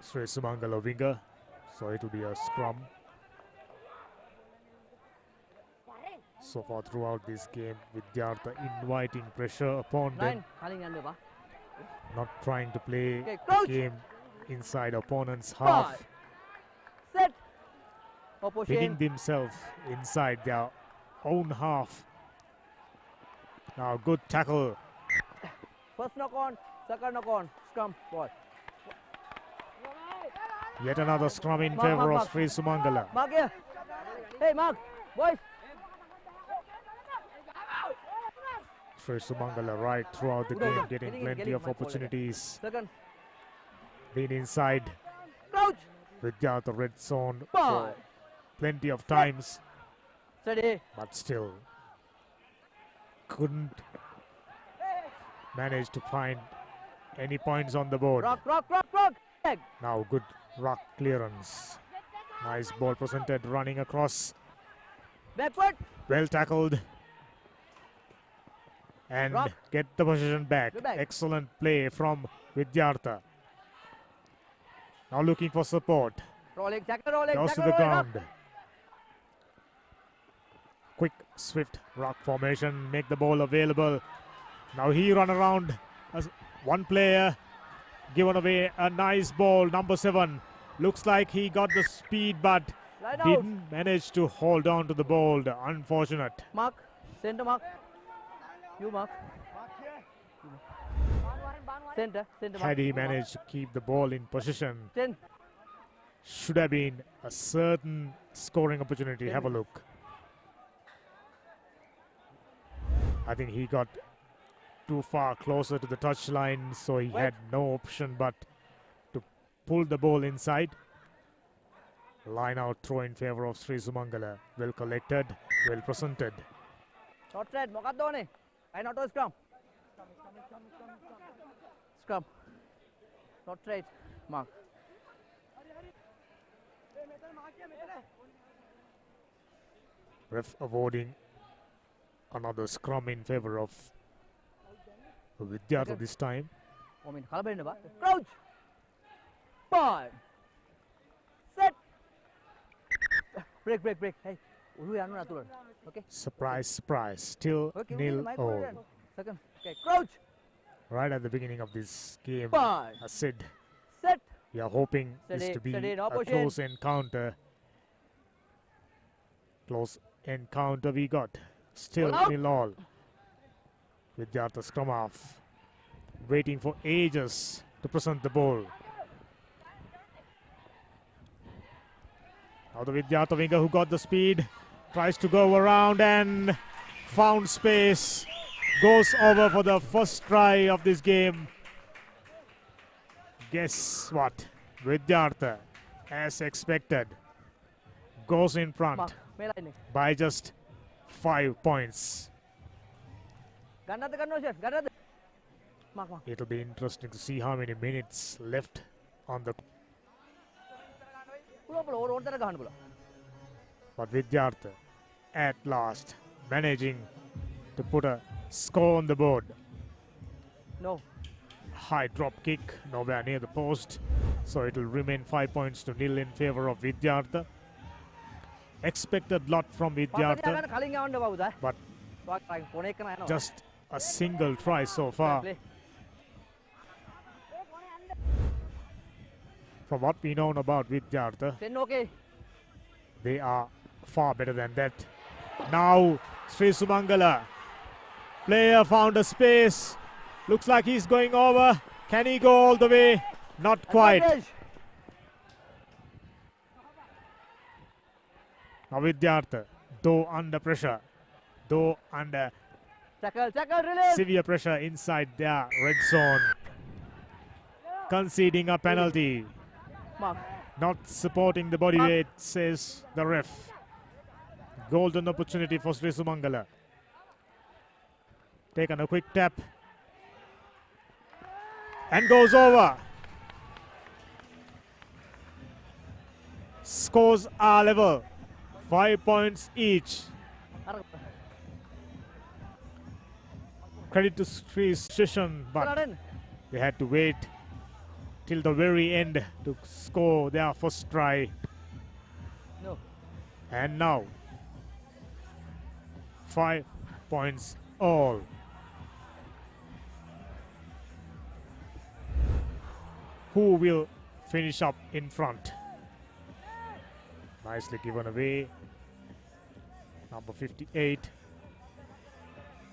Sri Sumangala winger. So it will be a scrum. So far throughout this game, Vidyartha inviting pressure upon them, 9. Kaling under ba? not trying to play Okay, the coach. game inside opponent's 5. half, Set. pinning Opposition. themselves inside their own half. Now good tackle. First knock on. Second knock on. Scrum. Ball. Yet another scrum in Mark, favor mark, of mark. Sri Sumangala. Mark here. Hey, Mark. Boys. Sri Sumangala right throughout the Good, game, good. getting Getting- plenty getting of my fault opportunities. Second. Being inside Crouch. Vidyartha red zone for Ball. plenty of times, Steady. but still couldn't manage to find any points on the board. Rock, rock, rock, rock. Leg. Now good rock clearance. Nice ball presented, running across. Backward. Well tackled. And Rock. get the position back. Go back. Excellent play from Vidyartha. Now looking for support. Rolling. Tackle, rolling. Goes to tackle, the rolling. Rock. ground. Quick, swift rock formation. Make the ball available. Now he run around as one player. Given away a nice ball. Number 7. Looks like he got the speed, but Line out. didn't manage to hold on to the ball. Unfortunate. Mark. Center mark. You mark. Center. Center mark. Had he managed to keep the ball in possession, 10. should have been a certain scoring opportunity. Ten Have a look. I think he got too far closer to the touchline, so he Wait. had no option but to pull the ball inside. Line out throw in favor of Sri Sumangala. Well collected, well presented. Short thread. Mokaddo ni. I not to scrum. Scrum. Short thread. Mark. Ref awarding another scrum in favor of Vidyartha Okay. this time. Oh, min. Kala berin ba? Crouch. Ball. Set. Break, break, break. Hey. Ulu yanu na turun. Okay. Surprise, surprise. Still Okay. nil Mike all. Warren. Second. Okay. Crouch. Right at the beginning of this game, Ball. I said Set. we are hoping this Steady, to be steady, a no pushing. close encounter. Close encounter we got. Still Ball out. nil all. Vidyartha scrum half. Waiting for ages to present the ball. Now the Vidyartha winger who got the speed tries to go around and found space. Goes over for the first try of this game. Guess what? Vidyartha, as expected, goes in front Mark. May line ni. by just 5 points. Ganda te conversion. Ganda te. Mark, mark. It'll be interesting to see how many minutes left on the. Pulau pulau. Orang tera gahan pulau. But Vidyartha, at last, managing to put a score on the board. No. High drop kick, nowhere near the post. So it'll remain 5 points to nil in favor of Vidyartha. Expected lot from Pakatnya Vidyartha, kan kaling yang anda bawa dah. but Wah, kaling pone kena ano. just a single try so far. Play. From what we know about Vidyartha, 10 okay. they are far better than that. Now, Sri Sumangala. Player found a space. Looks like he's going over. Can he go all the way? Not quite. Advantage. Now Vidyartha, though under pressure, though under Tackle, tackle, release. severe pressure inside their red zone, conceding a penalty. Mark. Not supporting the body weight, says the ref. Golden opportunity for Sri Sumangala. Taken a quick tap. And goes over. Scores are level. 5 points each. credit to Sri's session, but Raden. they had to wait till the very end to score their first try. No. And now 5 points all. Who will finish up in front? Nicely given away. Number 58.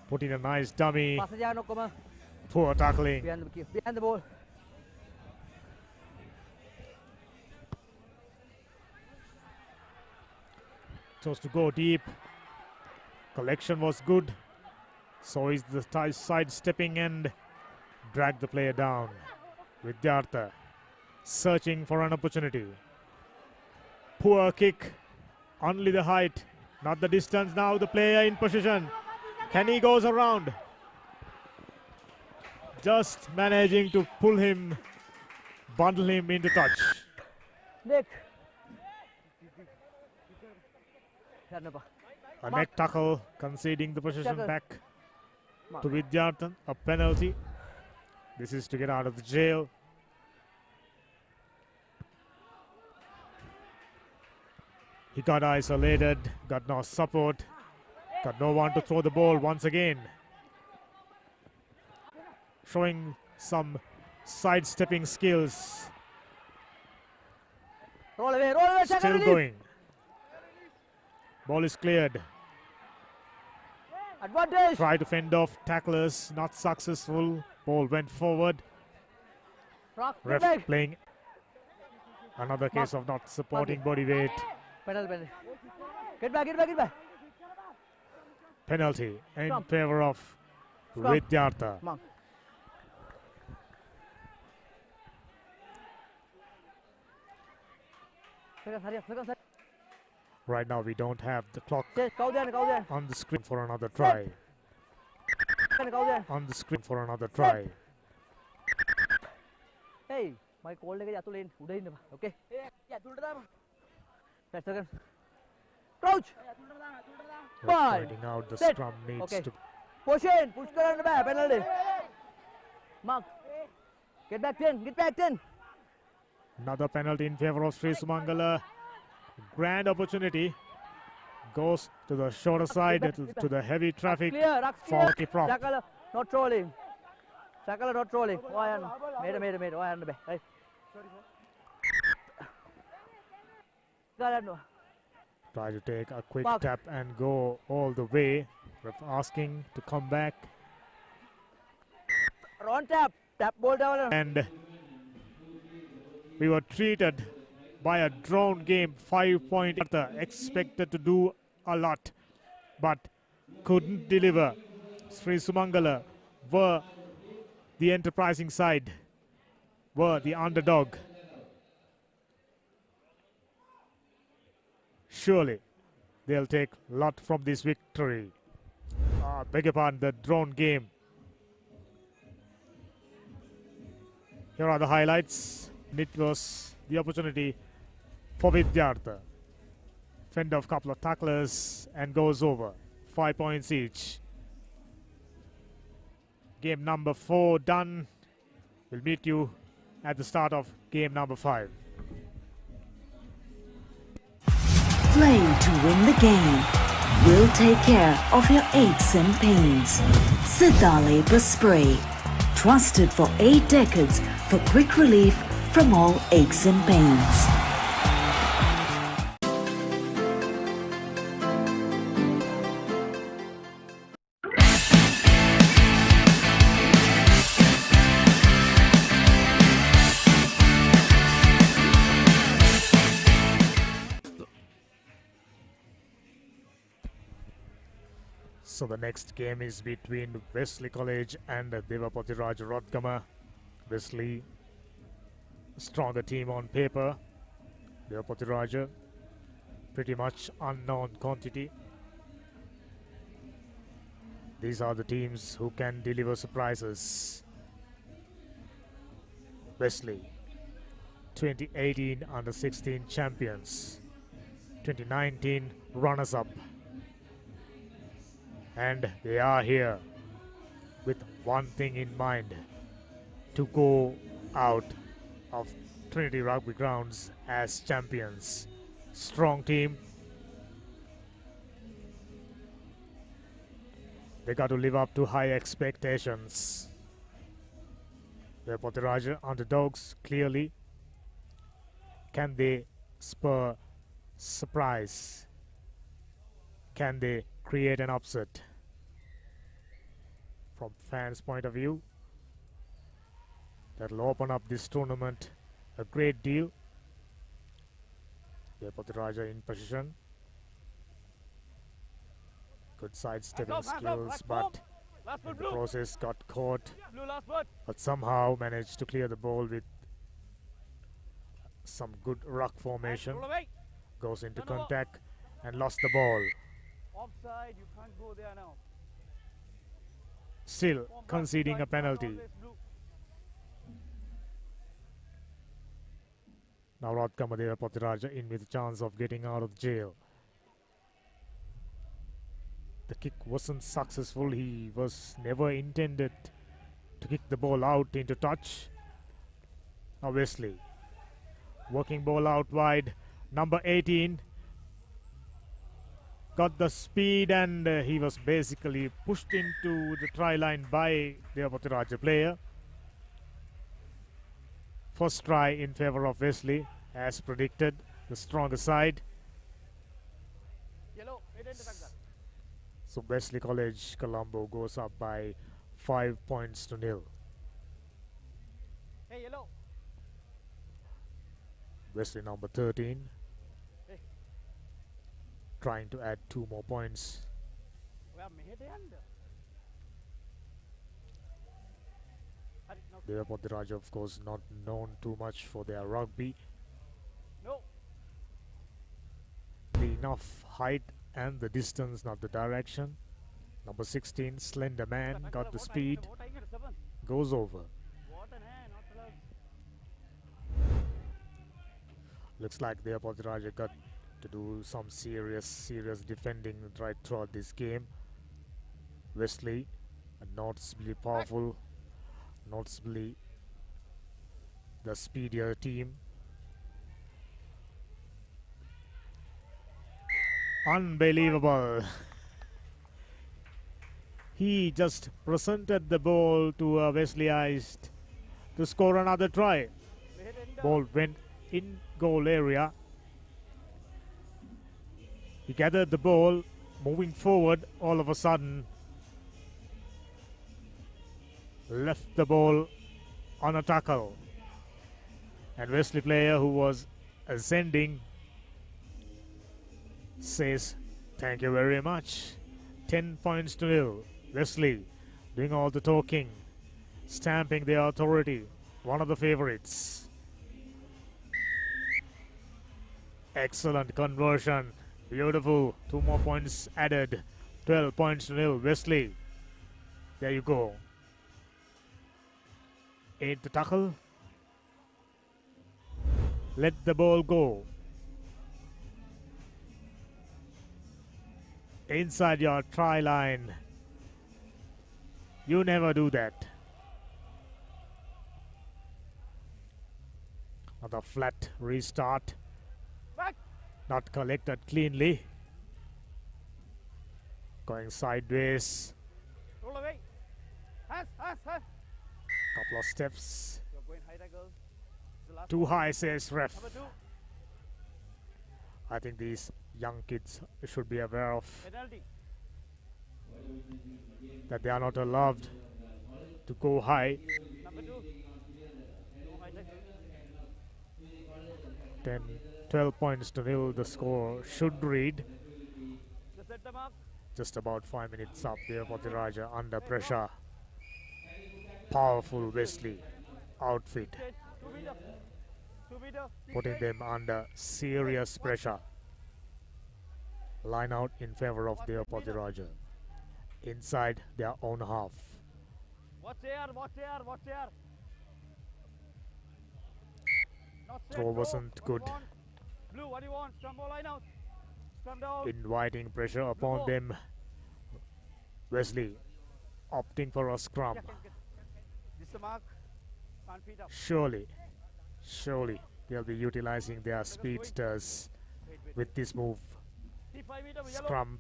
Put in a nice dummy. Pass saja no koma. Poor tackling. Behind the ball. Chose to go deep. Collection was good. So is the side stepping and drag the player down. Vidyartha searching for an opportunity. Poor kick. Only the height, not the distance. Now the player in position. Can he goes around? Just managing to pull him, bundle him into touch. Nick. A neck tackle, conceding the possession Tackle. back to Vidyarthan. A penalty. This is to get out of the jail. He got isolated, got no support, got no one to throw the ball once again. Showing some sidestepping skills. Roll away, Still tackle going. Ball is cleared. Advantage. Try to fend off tacklers, not successful. Ball went forward. Rock, Ref back. playing another case of not supporting body weight. Penalty. Get back. Penalty in Scrum. favor of Scrum. Vidyartha. Come on. Second. Right now we don't have the clock Kau there. on the screen for another try. Kau there. On the screen for another try. Hey, my call lagi jatuh lane. Udah ini, okay? Jatuh dah. 10 seconds. Crouch. Ref Fine. pointing out the Set. scrum needs Okay. to Push in. Push kau back. Penalty. Mark. Get back 10. another penalty in favor of Sri Sumangala. Grand opportunity. Goes to the shorter side, to the heavy traffic. Clear. Rucks For clear. kick off. Tackle not trolling. Not trolling. Why on? Made. Why on the back? Right. Got Try to take a quick Mark. tap and go all the way. Ref asking to come back. On tap ball down. And we were treated by a drone game. 5 point. Expected to do a lot, but couldn't deliver. Sri Sumangala were the enterprising side, were the underdog. Surely they'll take a lot from this victory. Beg your pardon, the drone game. Here are the highlights. It was the opportunity for Vidyartha. Fend off couple of tacklers and goes over. 5 points each. Game number 4 done. We'll meet you at the start of game number 5. Play to win the game. We'll take care of your aches and pains. Sidale Spray. Trusted for 8 decades for quick relief from all aches and pains. So the next game is between Wesley College and Devapati Raj Rodgama. Wesley, stronger team on paper. Devapati Raja, pretty much unknown quantity. These are the teams who can deliver surprises. Wesley, 2018 under-16 champions, 2019 runners-up. And they are here with one thing in mind: to go out of Trinity Rugby Grounds as champions. Strong team. They got to live up to high expectations. The Potiraja underdogs clearly. Can they spur surprise? Can they create an upset? From fans' point of view, that'll open up this tournament a great deal. The Potiraja in position. Good sidestepping skills, but in the process got caught, but somehow managed to clear the ball with some good ruck formation. Goes into contact and lost the ball. Offside, you can't go there now. Still conceding a penalty. Now Ratkamadeva Potiraja in with a chance of getting out of jail. The kick wasn't successful. He was never intended to kick the ball out into touch. Now Wesley working ball out wide. Number 18 got the speed, and he was basically pushed into the try line by the Potiraja player. First try in favor of Wesley, as predicted, the stronger side. Yellow. So Wesley College Colombo goes up by 5 points to nil. Hey, yellow. Wesley number 13 Hey. trying to add 2 more points. The Potiraja, of course, not known too much for their rugby. No. Enough height and the distance, not the direction. Number 16, slender man, got the speed, goes over. Looks like the Potiraja got to do some serious defending right throughout this game. Wesley, a noticeably powerful, noticeably the speedier team. Unbelievable. He just presented the ball to Wesley Eist to score another try. Ball went in goal area. He gathered the ball, moving forward, all of a sudden left the ball on a tackle. And Wesley player who was ascending says, "Thank you very much." 10 points to nil. Wesley doing all the talking, stamping their authority. One of the favorites. Excellent conversion. Beautiful. 2 more points added. 12 points to nil. Wesley. There you go. 8 to tackle. Let the ball go. Inside your try line. You never do that. Another flat restart. Back. Not collected cleanly. Going sideways. Roll away. Has. Couple of steps. You're going high tackle. Too high, says ref. Number 2. I think these young kids should be aware of Penalty. that they are not allowed to go high. Number 2. No high tackle. 10, 12 points to nil. The score should read. Just set them up. Just about 5 minutes up there for the Raja under pressure. Powerful Wesley outfit, 2 meter. 2 meter. putting them under serious pressure. Line out in favor of their Potiraja. Inside their own half. Watch here. Not set, Throw go. wasn't What good. do you want? Blue, what do you want? Scrum ball line out. Scrum down. Inviting pressure upon them. Wesley opting for a scrum. This is the mark. Can't feed up. Surely they'll be utilizing their speedsters with this move. 5 meter yellow. Scrum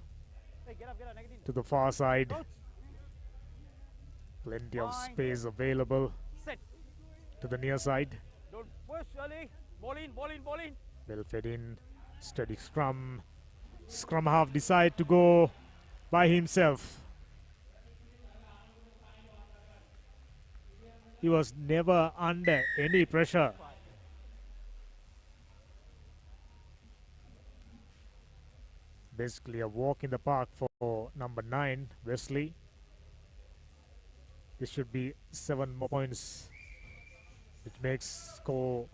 Hey, get up, negative. to the far side. Out. Plenty of Fine. space available Set. to the near side. Don't push, early. Ball in. Well fed in. Steady scrum. Scrum half decide to go by himself. He was never under any pressure. Basically a walk in the park for number 9, Wesley. This should be 7 more points, which makes score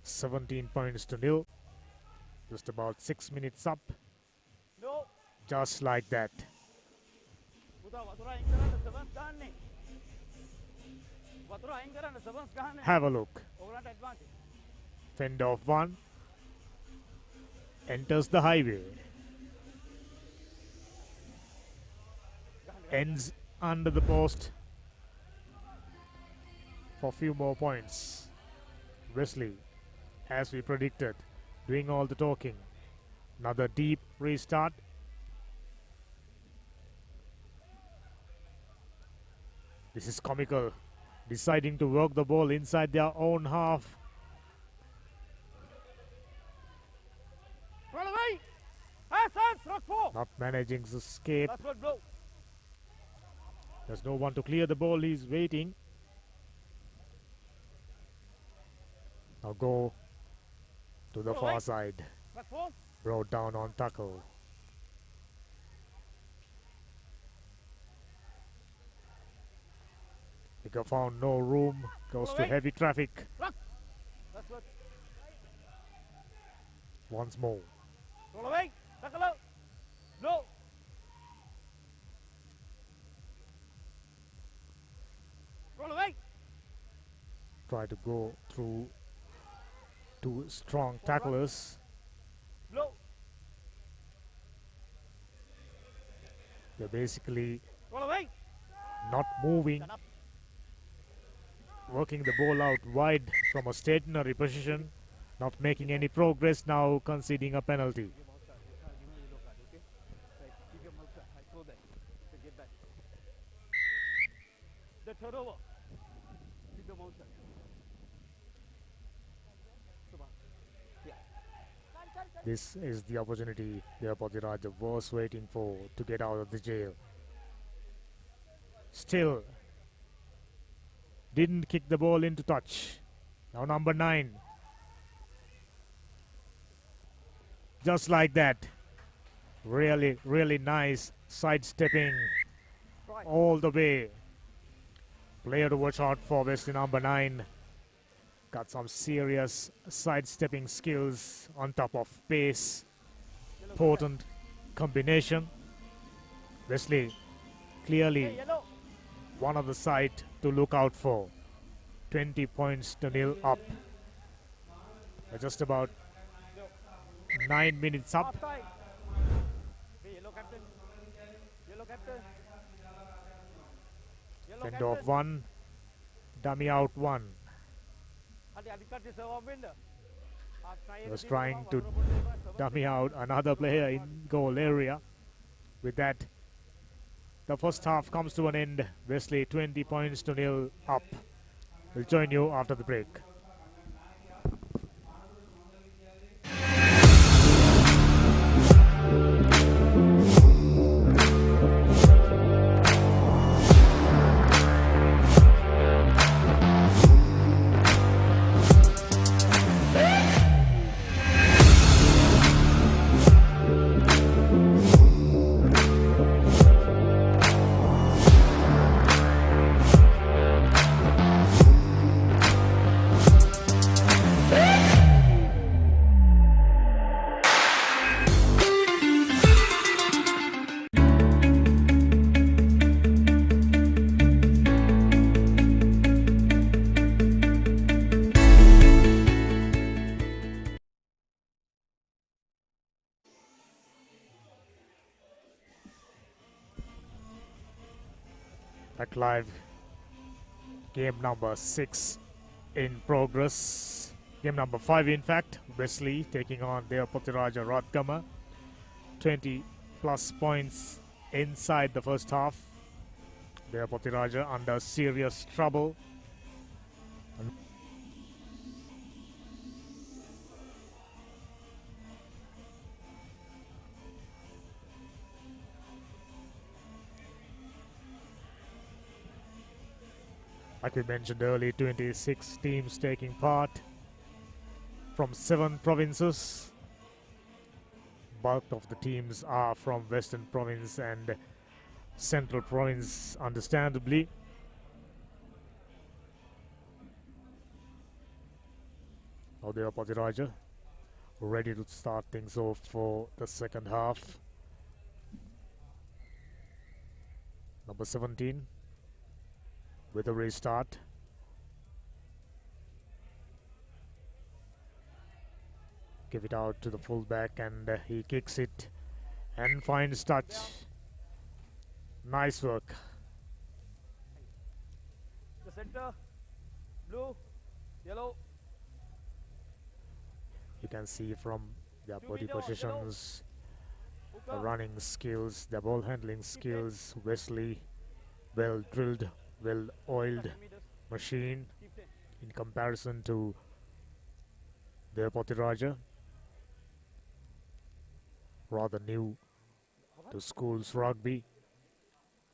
17 points to nil. Just about 6 minutes up. No. Just like that. Have a look. Fend off one. Enters the highway. Ends under the post for a few more points. Wesley, as we predicted, doing all the talking. Another deep restart. This is comical. Deciding to work the ball inside their own half. Run away. Rock 4. Not managing to escape. That's what blow. There's no one to clear the ball. He's waiting. Now go to the far side. Rock 4. Brought down on tackle. Picker found no room. Goes to heavy traffic. That's what. Once more. Roll away. Tackle out. No. Roll away. Try to go through two strong tacklers. No. They're basically Roll away. not moving. Stand up. Working the ball out wide from a stationary position. Not making any progress, now conceding a penalty. The turnover. Keep the mouth shut. This is the opportunity Devapati Raja was waiting for to get out of the jail. Still didn't kick the ball into touch. Now number 9. Just like that. Really, really nice sidestepping all the way. Player to watch out for, Wesley number 9. Got some serious sidestepping skills on top of pace. Potent combination. Wesley clearly one of the side to look out for. 20 points to nil up. We're just about 9 minutes up. Offside. Yellow captain. Yellow captain. Yellow Fend captain. off one. Dummy out one. He was trying to dummy out another player in goal area. With that, the first half comes to an end. Wesley 20 points to nil up. We'll join you after the break. Back live. Game number 6 in progress. Game number 5, in fact. Wesley taking on their Potiraja Radgama. 20 plus points inside the first half. Their Potiraja under serious trouble. Like we mentioned earlier, 26 teams taking part from 7 provinces. Bulk of the teams are from Western Province and Central Province, understandably. Now they are Potiraja, ready to start things off for the second half. Number 17 with a restart. Give it out to the fullback and he kicks it and finds touch. Nice work. The center, blue, yellow. You can see from their body Yellow. positions, the Hooker. running skills, the ball handling skills. Wesley, well drilled, well oiled 10 meters. machine Keep 10. in comparison to their Potiraja. Rather new to schools rugby.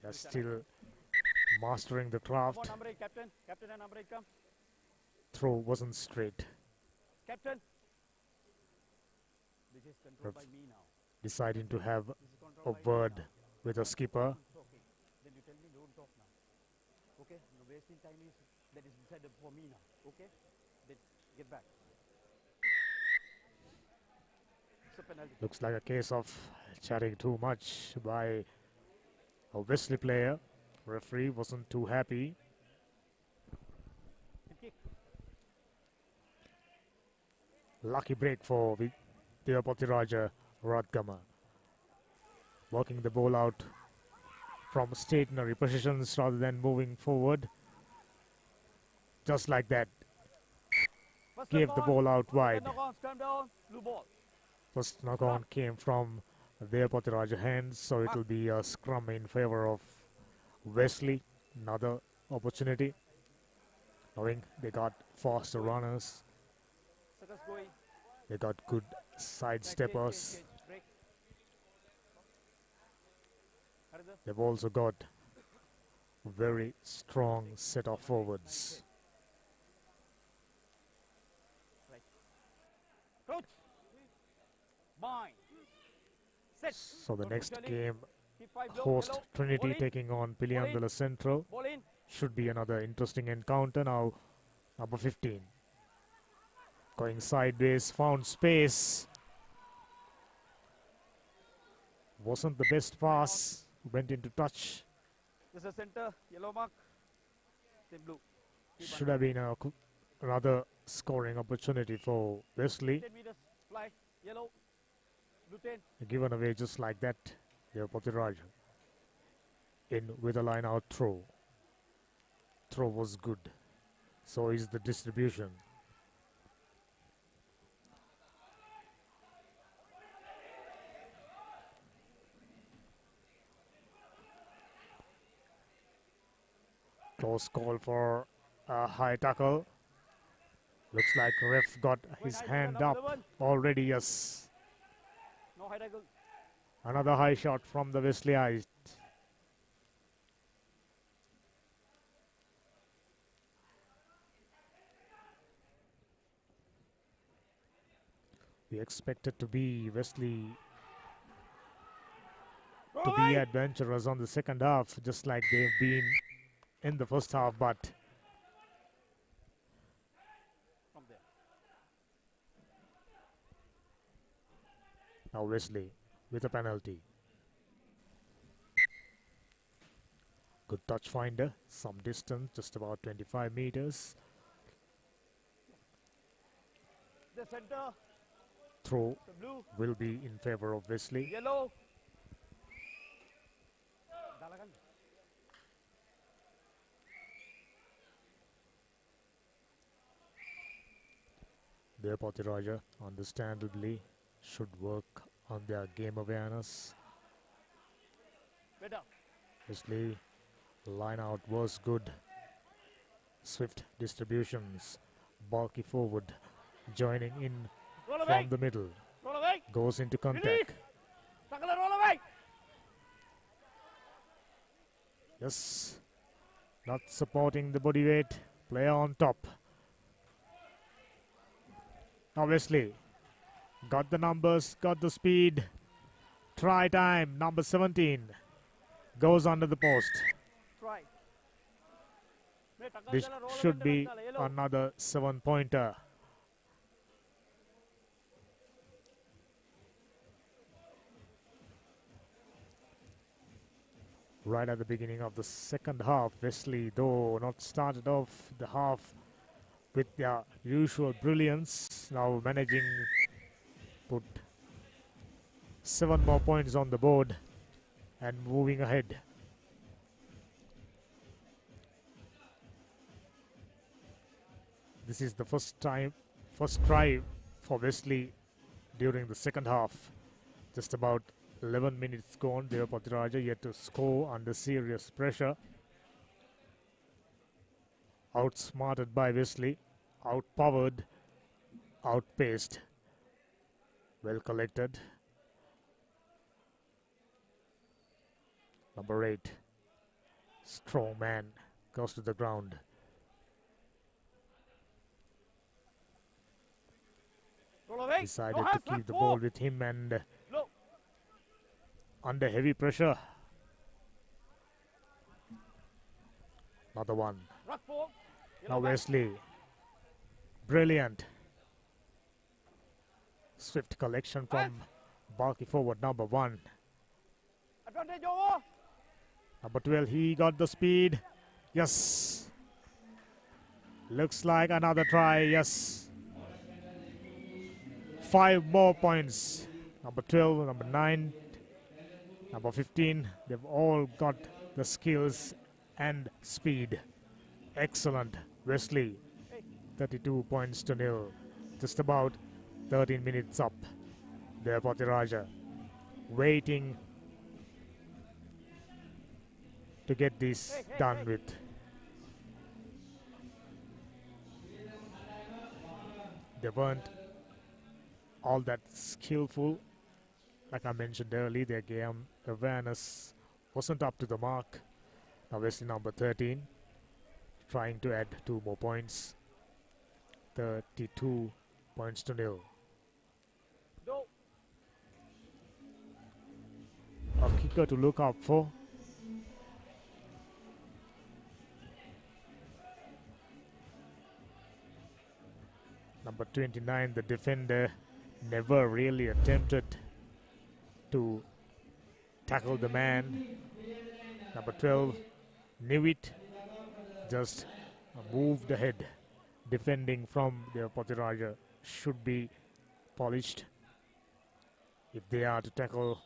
They're still mastering the Come on, craft. number 8, captain. Captain and number 8 come. Throw wasn't straight. Captain. This is controlled Ref. by me now. Deciding to have This is a controlled by me word now. with a skipper. Okay. Then you tell me don't talk now. Okay? The wasting time is that is decided for me now. Okay? Then get back. It's a penalty. Looks like a case of chatting too much by a Wesley player. Referee wasn't too happy. Kick. Lucky break for the Potiraja Radgama. Working the ball out from stationary positions rather than moving forward. Just like that. First Gave knock the on. ball out Second wide. knock on, stand down, blue ball. First knock on came from their Potiraja hands, so it will be a scrum in favor of Wesley. Another opportunity. Knowing they got faster runners, Circus going. they got good side steppers. Change. Break. Harada. They've also got very strong set of forwards. Coach. Mine. Set. So the Don't next push early. game, Keep 5 low. host Yellow. Trinity Ball in. taking on Piliandala Central. Ball in. Should be another interesting encounter. Now number 15 going sideways, found space. Wasn't the best pass, went into touch. This is center. Yellow mark. Then blue. Keep Should have been another scoring opportunity for Wesley. 10 meters. Fly. Yellow. Blue 10. Given away just like that. They're Potiraja in with a line out throw. Throw was good. So is the distribution. Close call for a high tackle. Looks like ref got his high, hand number up 11. already. Yes. No high tackle. Another high shot from the Wesleyite. We expected to be Wesley to be adventurous on the second half, just like they've been in the first half, but From there. now Wesley with a penalty. Good touch finder, some distance, just about 25 meters. The center. Throw The blue. will be in favor of Wesley. Yellow. Dalagan. Their Raja, understandably, should work on their game awareness. Better. Obviously, line out was good. Swift distributions. Bulky forward, joining in Roll from away. the middle. Roll away. Goes into Release. contact. Tackle and roll away. Yes, not supporting the body weight. Player on top. Obviously, got the numbers, got the speed. Try time, number 17. Goes under the post. Try. May tackle This jala roll should away be tackle, yellow. another 7-pointer. Right at the beginning of the second half, Wesley, though not started off the half with their usual brilliance, now managing put 7 more points on the board and moving ahead. This is the first try for Wesley during the second half. Just about 11 minutes gone. Devapati Raja yet to score under serious pressure. Outsmarted by Wesley, outpowered, outpaced. Well collected. Number 8, strong man, goes to the ground. Roll away. Decided No to hands, keep left the four. ball with him and Low. under heavy pressure. Another one. Ruck four. Now Yellow back. Wesley. Brilliant. Swift collection from bulky forward number 1. Advantage over. Number 12, he got the speed. Yes. Looks like another try. Yes. 5 more points. Number 12, number 9, number 15. They've all got the skills and speed. Excellent. Wesley, 32 points to nil. Just about 13 minutes up. Devapati Raja waiting to get this done with. They weren't all that skillful. Like I mentioned earlier, their game awareness wasn't up to the mark. Now Wesley number 13 trying to add 2 more points. 32 points to nil. Go. A kicker to look out for. Number 29, the defender, never really attempted to tackle the man. Number 12, knew it, just moved ahead. Defending from the Raja should be polished if they are to tackle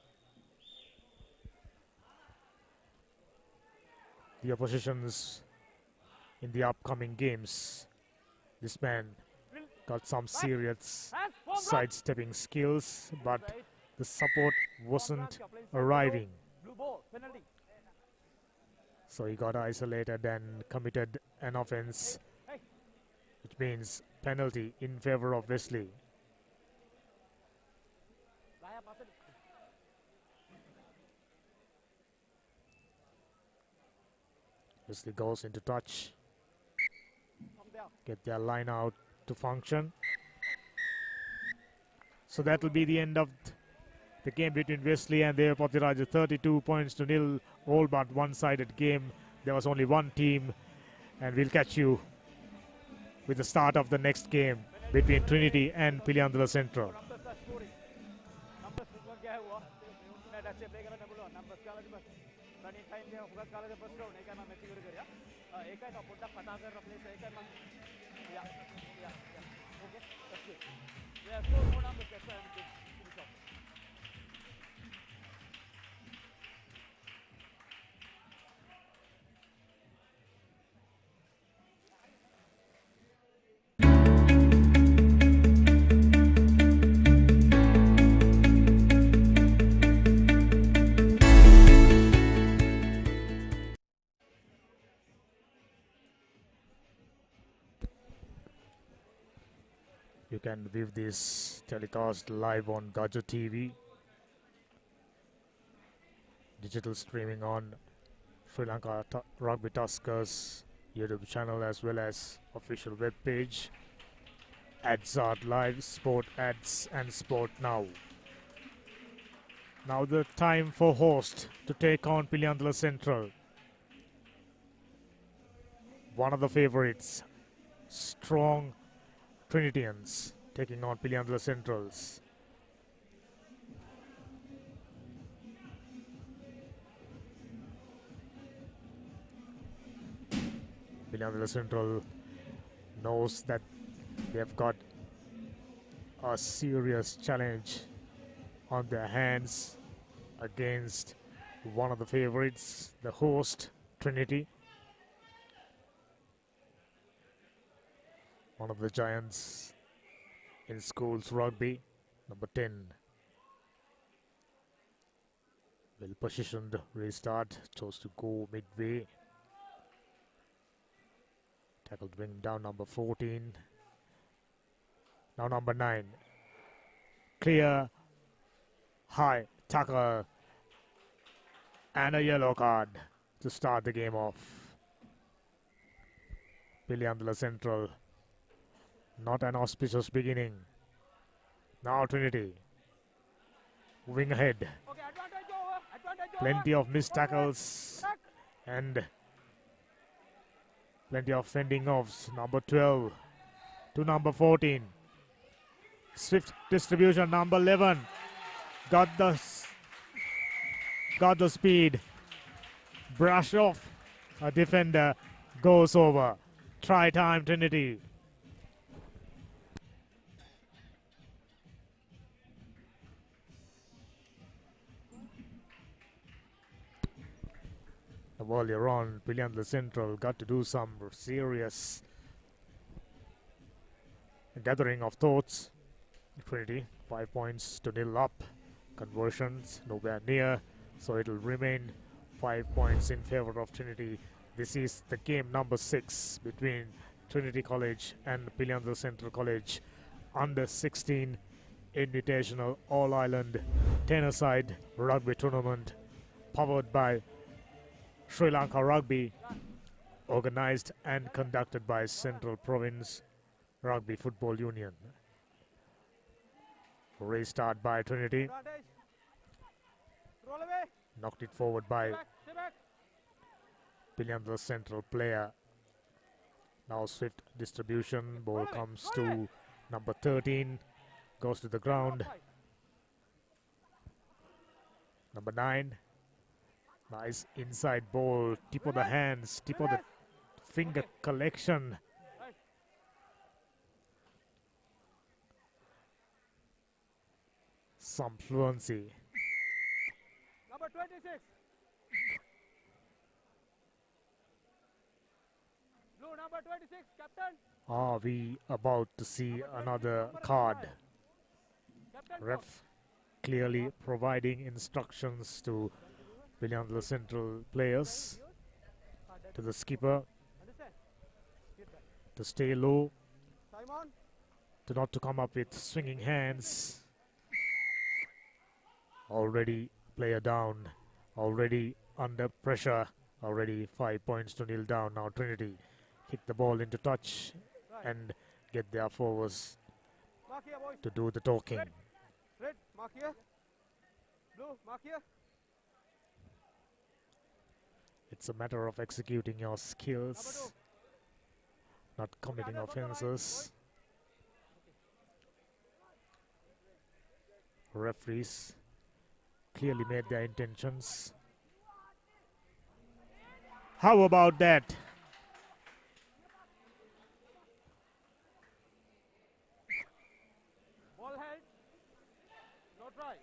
the oppositions in the upcoming games. This man got some serious Hands, form, ruck. sidestepping skills, but Right. the support wasn't arriving. Blue ball. Penalty. So he got isolated and committed an offense, Hey. which means penalty in favor of Wesley. Raya, pass it. Wesley goes into touch, Come there. get their line out to function. So that will be the end of the game between Wesley and Devapati Raja. 32 points to nil, all but one-sided game. There was only one team, and we'll catch you with the start of the next game between Trinity and Piliandala Central. Numbers are scoring. Numbers हुआ क्या है हुआ? मैं Dutch से play करना बोलो. Numbers का वाला बस. Running time के हुआ काला जो first round एक है मैं मैच कर गया. एक है तो पुट्टा पता कर replace एक है मैं. Yeah. Okay. That's good. Yeah. So more numbers. That's why I'm good. Finish off. can view this telecast live on Gaja TV. Digital streaming on Sri Lanka Rugby Tuskers YouTube channel as well as official web page. Adsart Live, Sport Ads and Sport Now. Now the time for host to take on Piliyandala Central. One of the favorites, strong Trinitians taking on Piliyandala Centrals. Piliyandala Central knows that they've got a serious challenge on their hands against one of the favorites, the host, Trinity. One of the giants in schools rugby, number 10. Well positioned restart, chose to go midway. Tackled wing down number 14. Now number 9. Clear, high, tackle, and a yellow card to start the game off. Piliyandala Central, not an auspicious beginning. Now Trinity, moving ahead. Plenty of missed tackles and plenty of fending offs. Number 12 to number 14. Swift distribution, number 11. Got the speed. Brush off. A defender goes over. Try time, Trinity. Earlier on, Piliyandala Central got to do some serious gathering of thoughts. Trinity, 5 points to 0 up. Conversions nowhere near, so it'll remain 5 points in favor of Trinity. This is the game number 6 between Trinity College and Piliyandala Central College. Under 16 Invitational All Island 10-a-side rugby tournament powered by Sri Lanka Rugby, organized and conducted by Central Province Rugby Football Union. Restart by Trinity. Knocked it forward by Piliyandala Central player. Now swift distribution. Ball comes to number 13. Goes to the ground. Number 9. Nice inside ball. Tip of the hands. Tip of the finger collection. Some fluency. Number 26. Blue number 26, captain. Are we about to see another card? Captain, Ref clearly providing instructions to Piliyandala Central players, to the skipper, understand? to stay low, Simon. to not to come up with swinging hands. Already player down, already under pressure, already 5 points to 0 down. Now Trinity hit the ball into touch and get their forwards Mark here, boys. to do the talking. Red, mark here. Blue, mark here. It's a matter of executing your skills, not committing offenses. Referees clearly made their intentions. How about that? Ball held. No try.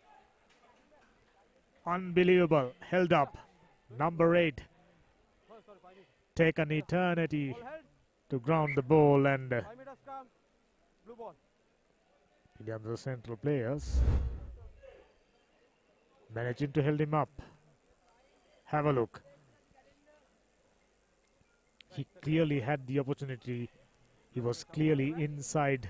Unbelievable. Held up. Number 8. Oh, sorry, 5 meters. Take an eternity Ball held. to ground the ball, and 5 meters come. Blue ball. the other central players managing to hold him up. Have a look. He clearly had the opportunity. He was clearly inside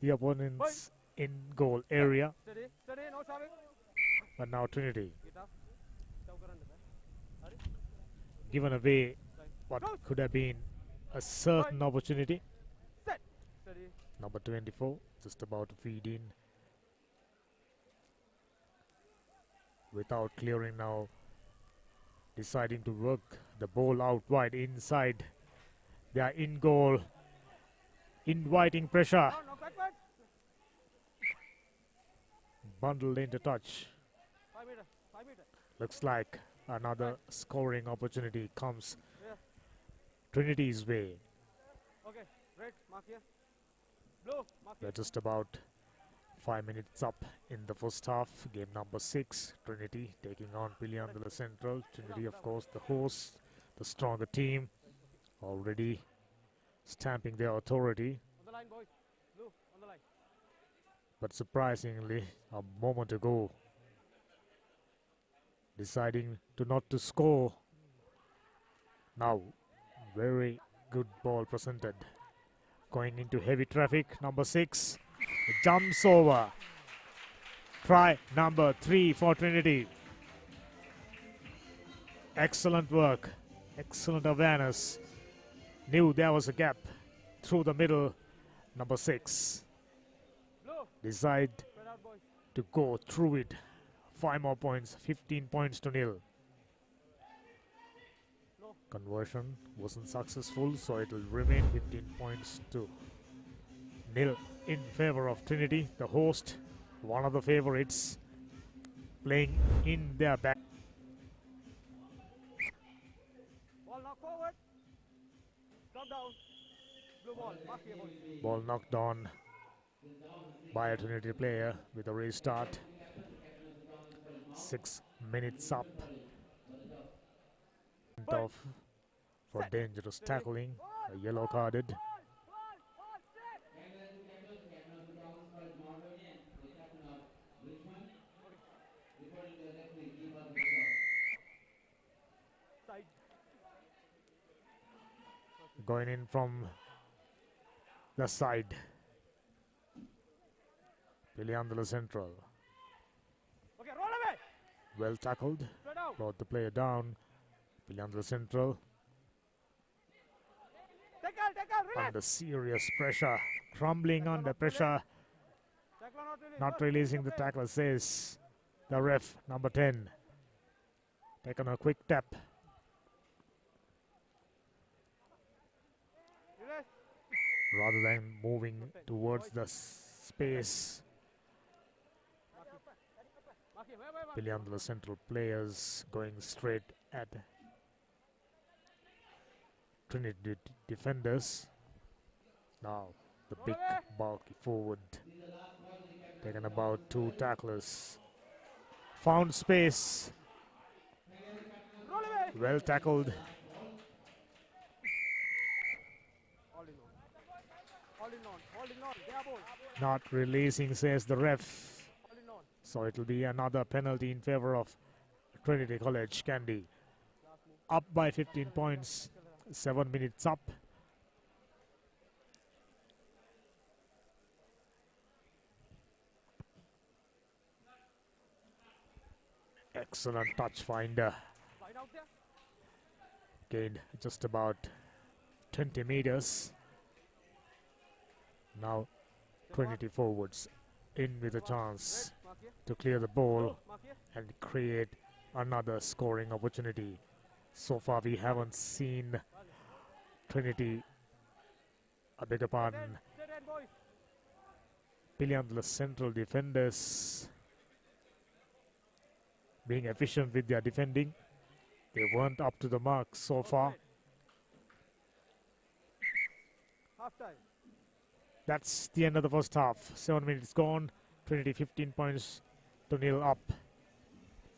the opponent's in goal area. Steady, steady, no shoving. But now Trinity Guitar. Shove करने दे. Hurry. given away Right. what Close. could have been a certain opportunity. Set. Steady. Number 24 just about to feed in without clearing now, deciding to work the ball out wide inside. They are in goal, inviting pressure, No, no, cut. bundled into touch. 5 meter. 5 meter. Looks like another scoring opportunity comes Yeah. Trinity's way. Okay. Red. Mark here. Blue. Mark here. We're just about 5 minutes up in the first half. Game number 6, Trinity taking on Piliandala Central. Trinity, of course, the host, the stronger team, already stamping their authority. On the line, boys. Blue. On the line. But surprisingly, a moment ago, deciding to not to score. Now, very good ball presented. Going into heavy traffic, number 6 jumps over. Try number 3 for Trinity. Excellent work, excellent awareness. Knew there was a gap through the middle. Number 6 Blue. decide Spread out, boys. to go through it. 5 more points, 15 points to nil. No. Conversion wasn't successful, so it will remain 15 points to nil in favor of Trinity, the host, one of the favorites, playing in their back. Ball knock forward. Drop down. Blue ball. Mark here, boys. Ball knocked on by a Trinity player with a restart. 6 minutes up. Off for dangerous tackling, a yellow carded. Side. Going in from the side. Piliandala Central. Okay, roll away. Well tackled. Spread out. Brought the player down. Piliandala Central Take out, relax. under serious pressure. Crumbling under pressure. Tackle or not release. Not releasing the tackler, says the ref, number 10. Taken a quick tap. Relax. Rather than moving towards the space. Mark here. Where? Piliandala Central players going straight at Trinity defenders. Now the big bulky forward taken about 2 tacklers. Found space. Roll away. Well tackled. Holding on. They are ball. Not releasing, says the ref. Holding on. So it will be another penalty in favor of Trinity College Kandy. Up by 15 points. 7 minutes up. Excellent touch finder. Slide out there. Gained just about 20 meters. Now Trinity forwards in with a chance Mark here. to clear the ball Mark here. and create another scoring opportunity. So far we haven't seen Trinity, I beg your pardon, Dead end, boys. Piliandala Central defenders being efficient with their defending. They weren't up to the mark so far. Half time. That's the end of the first half. 7 minutes gone. Trinity 15 points to nil up.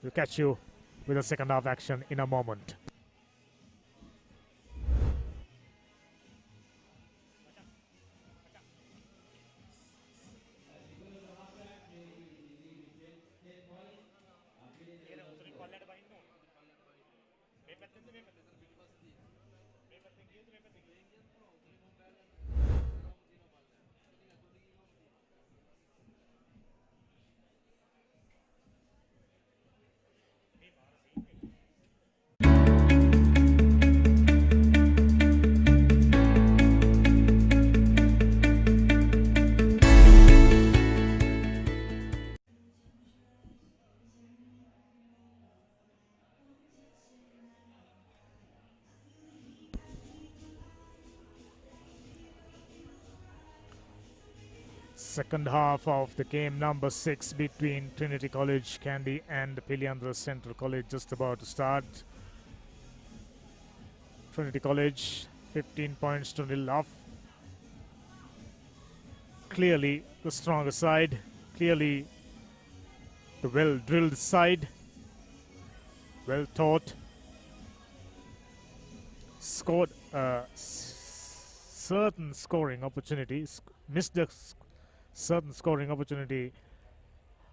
We'll catch you with the second half action in a moment. Second half of the game number 6 between Trinity College Kandy and Piliandra Central College just about to start. Trinity College 15 points to nil off. Clearly the stronger side, clearly the well-drilled side, well-taught. Scored certain scoring opportunities, missed a certain scoring opportunity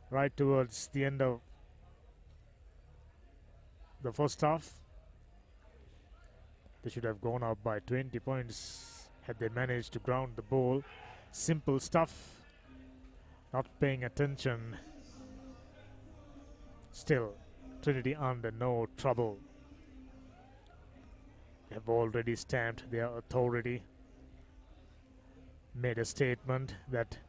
right towards the end of the first half. They should have gone up by 20 points had they managed to ground the ball. Simple stuff, not paying attention. Still, Trinity under no trouble. They have already stamped their authority, made a statement that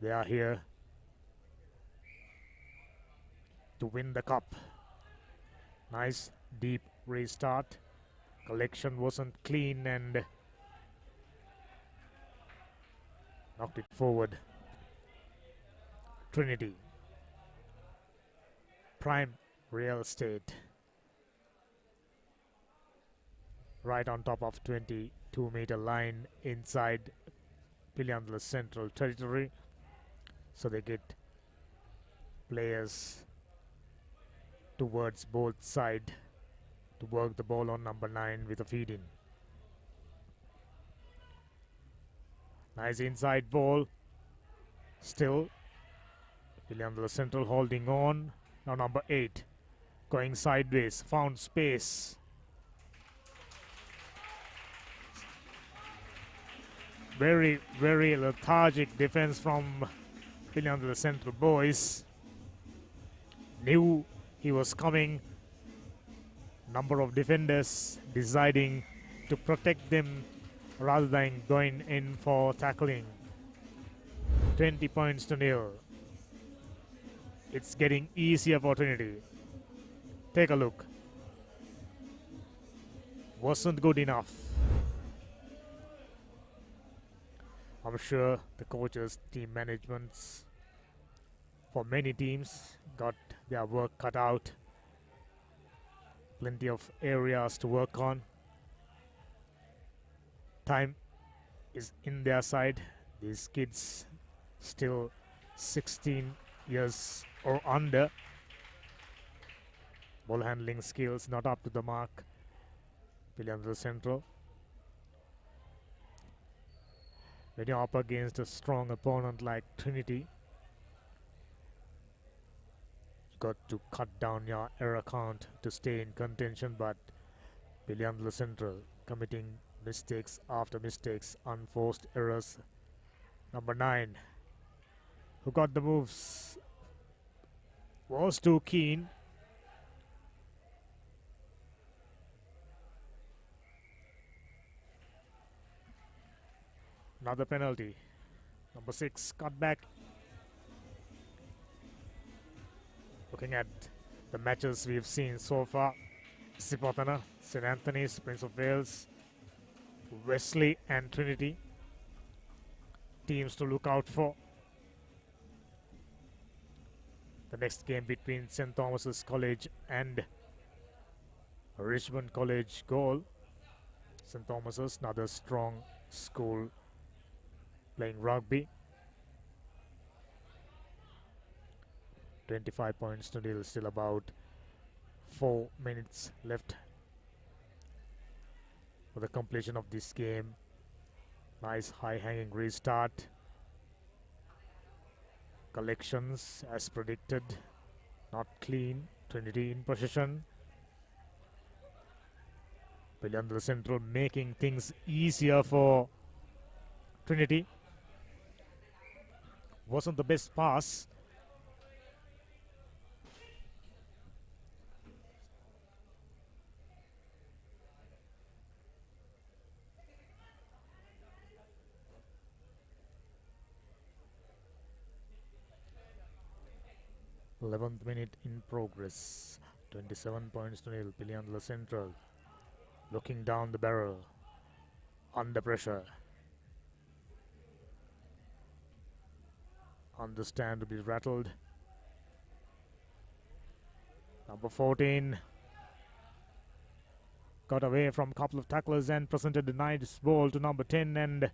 they are here to win the cup. Nice deep restart. Collection wasn't clean and knocked it forward. Trinity. Prime real estate. Right on top of 22-meter line inside Piliandra Central territory. So they get players towards both sides to work the ball on number 9 with a feed-in. Nice inside ball. Still, Piliandra Central holding on. Now number 8 going sideways, found space. Very, very lethargic defense from Piliandra Central boys. Knew he was coming. Number of defenders deciding to protect them rather than going in for tackling. 20 points to nil. It's getting easier for Trinity. Take a look. Wasn't good enough. I'm sure the coaches, team managements for many teams got their work cut out. Plenty of areas to work on. Time is in their side. These kids still 16 years or under. Ball handling skills not up to the mark. Piliandra Central. When you're up against a strong opponent like Trinity, you got to cut down your error count to stay in contention, but Piliandra Central committing mistakes after mistakes, unforced errors. Number 9, who got the moves, was too keen. Another penalty. Number 6, cut back. Looking at the matches we've seen so far, Sipotana, St. Anthony's, Prince of Wales, Wesley and Trinity, teams to look out for. The next game between St. Thomas's College and Richmond College goal. St. Thomas's, another strong school playing rugby. 25 points to nil, still about 4 minutes left for the completion of this game. Nice high-hanging restart. Collections as predicted, not clean. Trinity in possession. Piliandra Central making things easier for Trinity. Wasn't the best pass. Eleventh minute in progress. 27 points to nil. Piliandra Central looking down the barrel, under pressure. understand to be rattled. Number 14 got away from a couple of tacklers and presented the nice ball to number 10, and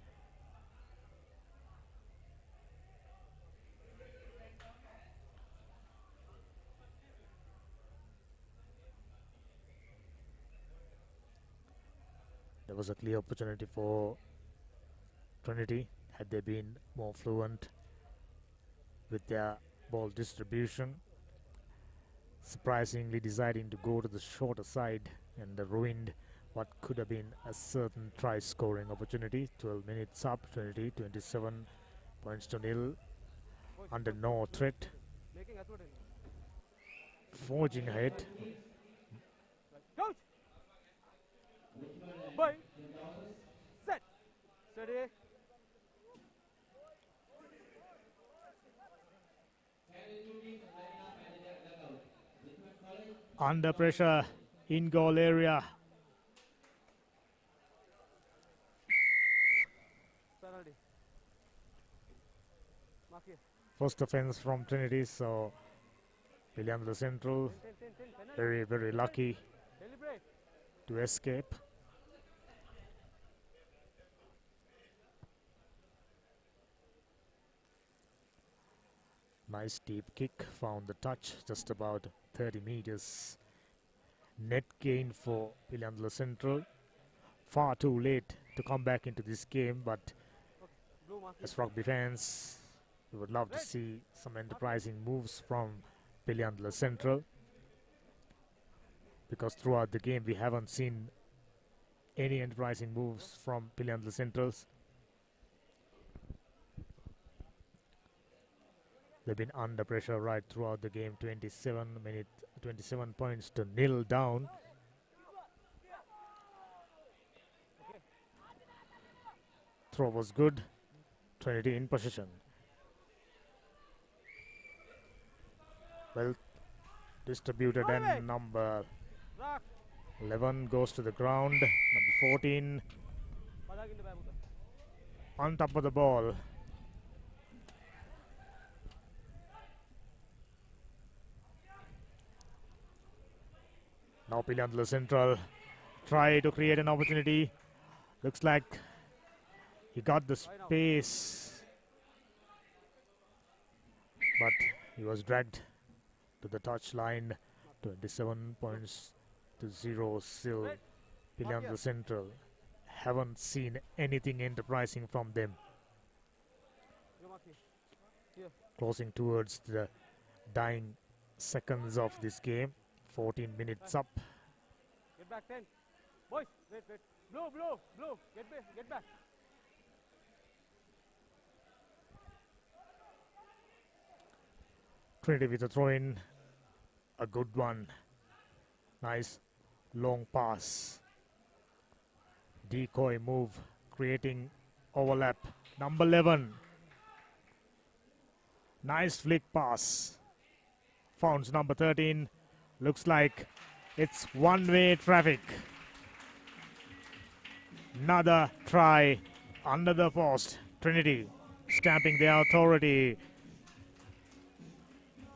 there was a clear opportunity for Trinity had they been more fluent with their ball distribution. Surprisingly deciding to go to the shorter side and ruined what could have been a certain try scoring opportunity. 12 minutes up, 27 points to nil, under no threat, forging ahead. Coach! Bye! Set! Steady! Under pressure in goal area. Penalty. Mark here. First offense from Trinity, so William the Central 10. very, very lucky Deliberate. to escape. Nice deep kick, found the touch just about 30 meters. Net gain for William Central. Far too late to come back into this game, but Blue mark. as rugby fans, we would love to see some enterprising moves from Pilliandla Central, because throughout the game we haven't seen any enterprising moves from Pilliandla Centrals. They've been under pressure right throughout the game. 27 points to nil down. Throw was good. Trinity in possession. Well distributed, and number 11 goes to the ground. Number 14 on top of the ball. Now Pilliandla Central try to create an opportunity. Looks like he got the space, but he was dragged to the touchline. 27 points to 0 still. Pilliandla Central haven't seen anything enterprising from them. Closing towards the dying seconds of this game. 14 minutes up. Get back 10. Boys, wait. Blue. Get back. Trinity with a throw in. A good one. Nice long pass. Decoy move, creating overlap. Number 11. Nice flick pass. Founds number 13. Looks like it's one-way traffic. Another try under the post. Trinity stamping their authority.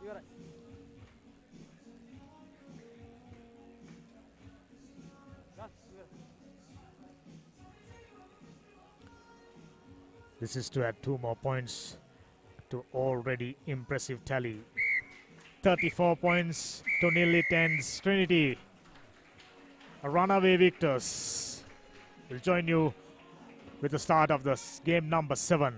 You're right. This is to add 2 more points to already impressive tally. 34 points to nil it ends. Trinity, a runaway victors. We'll join you with the start of this game number 7.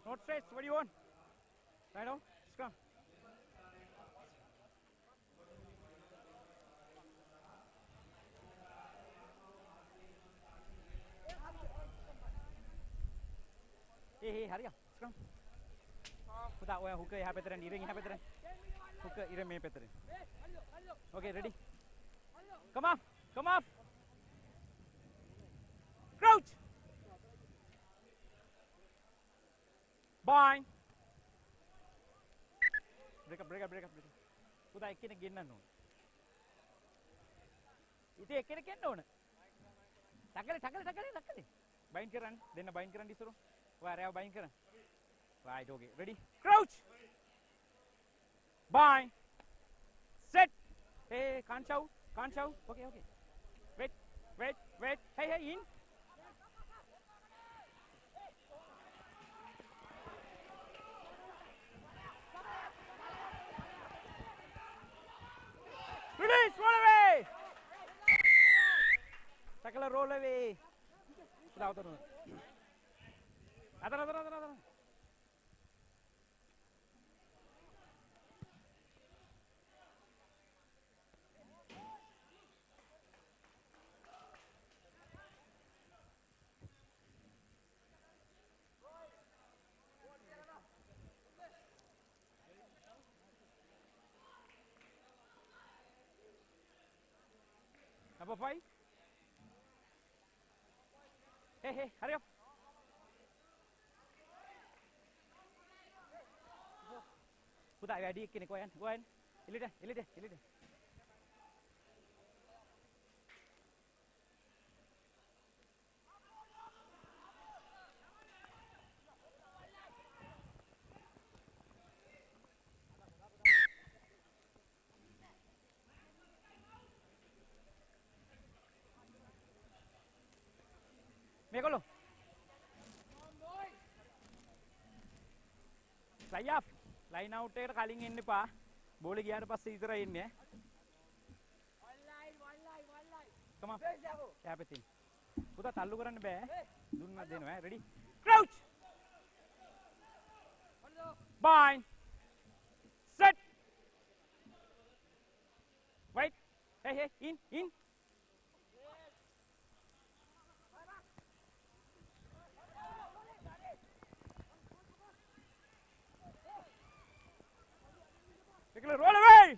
Not straight. What do you want? Right now? Scrum. Hey, hurry up. Scrum. Without where hooker happening, earring happening. Hooker earring may happening. Okay, ready? Come up. Come up. Crouch. Bye. Break up, break up, break up, break up. Kuda ekkene gennan ඕන. ඉතින් ekkene ගෙන්න ඕන. ටකලේ. Bind කරන්න. දෙන්න bind කරන්න ඉස්සරෝ. ඔයා රෑව bind කරන්න. Right, okay. Ready? Crouch. Bind. Set. Hey, can't shout. Can't shout. Okay, okay. Wait. Hey, in. Release, roll away. Tackle, roll away. Atara. Number 5. Hey, hurry up. Put that ready. Go ahead. Elite. මේගොල්ලෝ fly up line out එකට කලින් එන්න එපා බෝලේ ගියාට පස්සේ විතරයි එන්නේ come on එහා පැත්තේ පුතා තල්ලු කරන්න බෑ දුන්නා දෙනවා ready crouch bind set wait hey in roll away.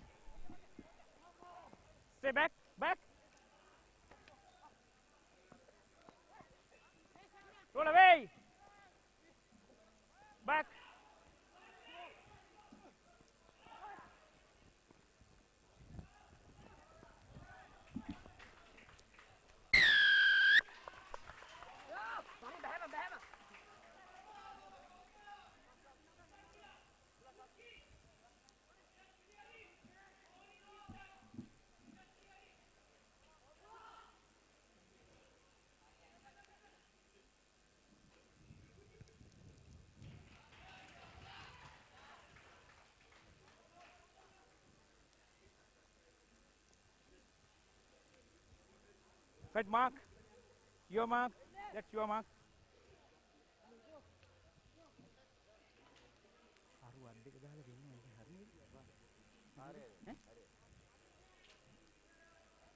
Stay back. Roll away. Back. Right, mark. Your mark. That's your mark.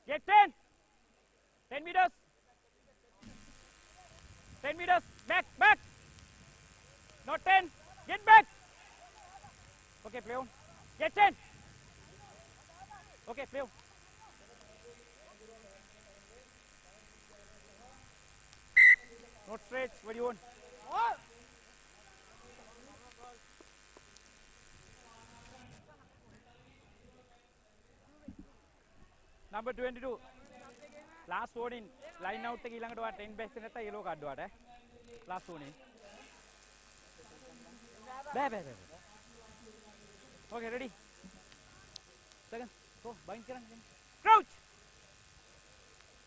Get 10. 10 meters. 10 meters. Back, back. Not 10. Get back. Okay, play on. Get 10. Okay, play on. Not straight. What do you want? Number 22. Last warning. Line out එක ඊළඟට වා 10 backs නැත්නම් yellow card වාට. Last warning. බෑ. Okay, ready. Second. Go. Bind කරන්න. Crouch.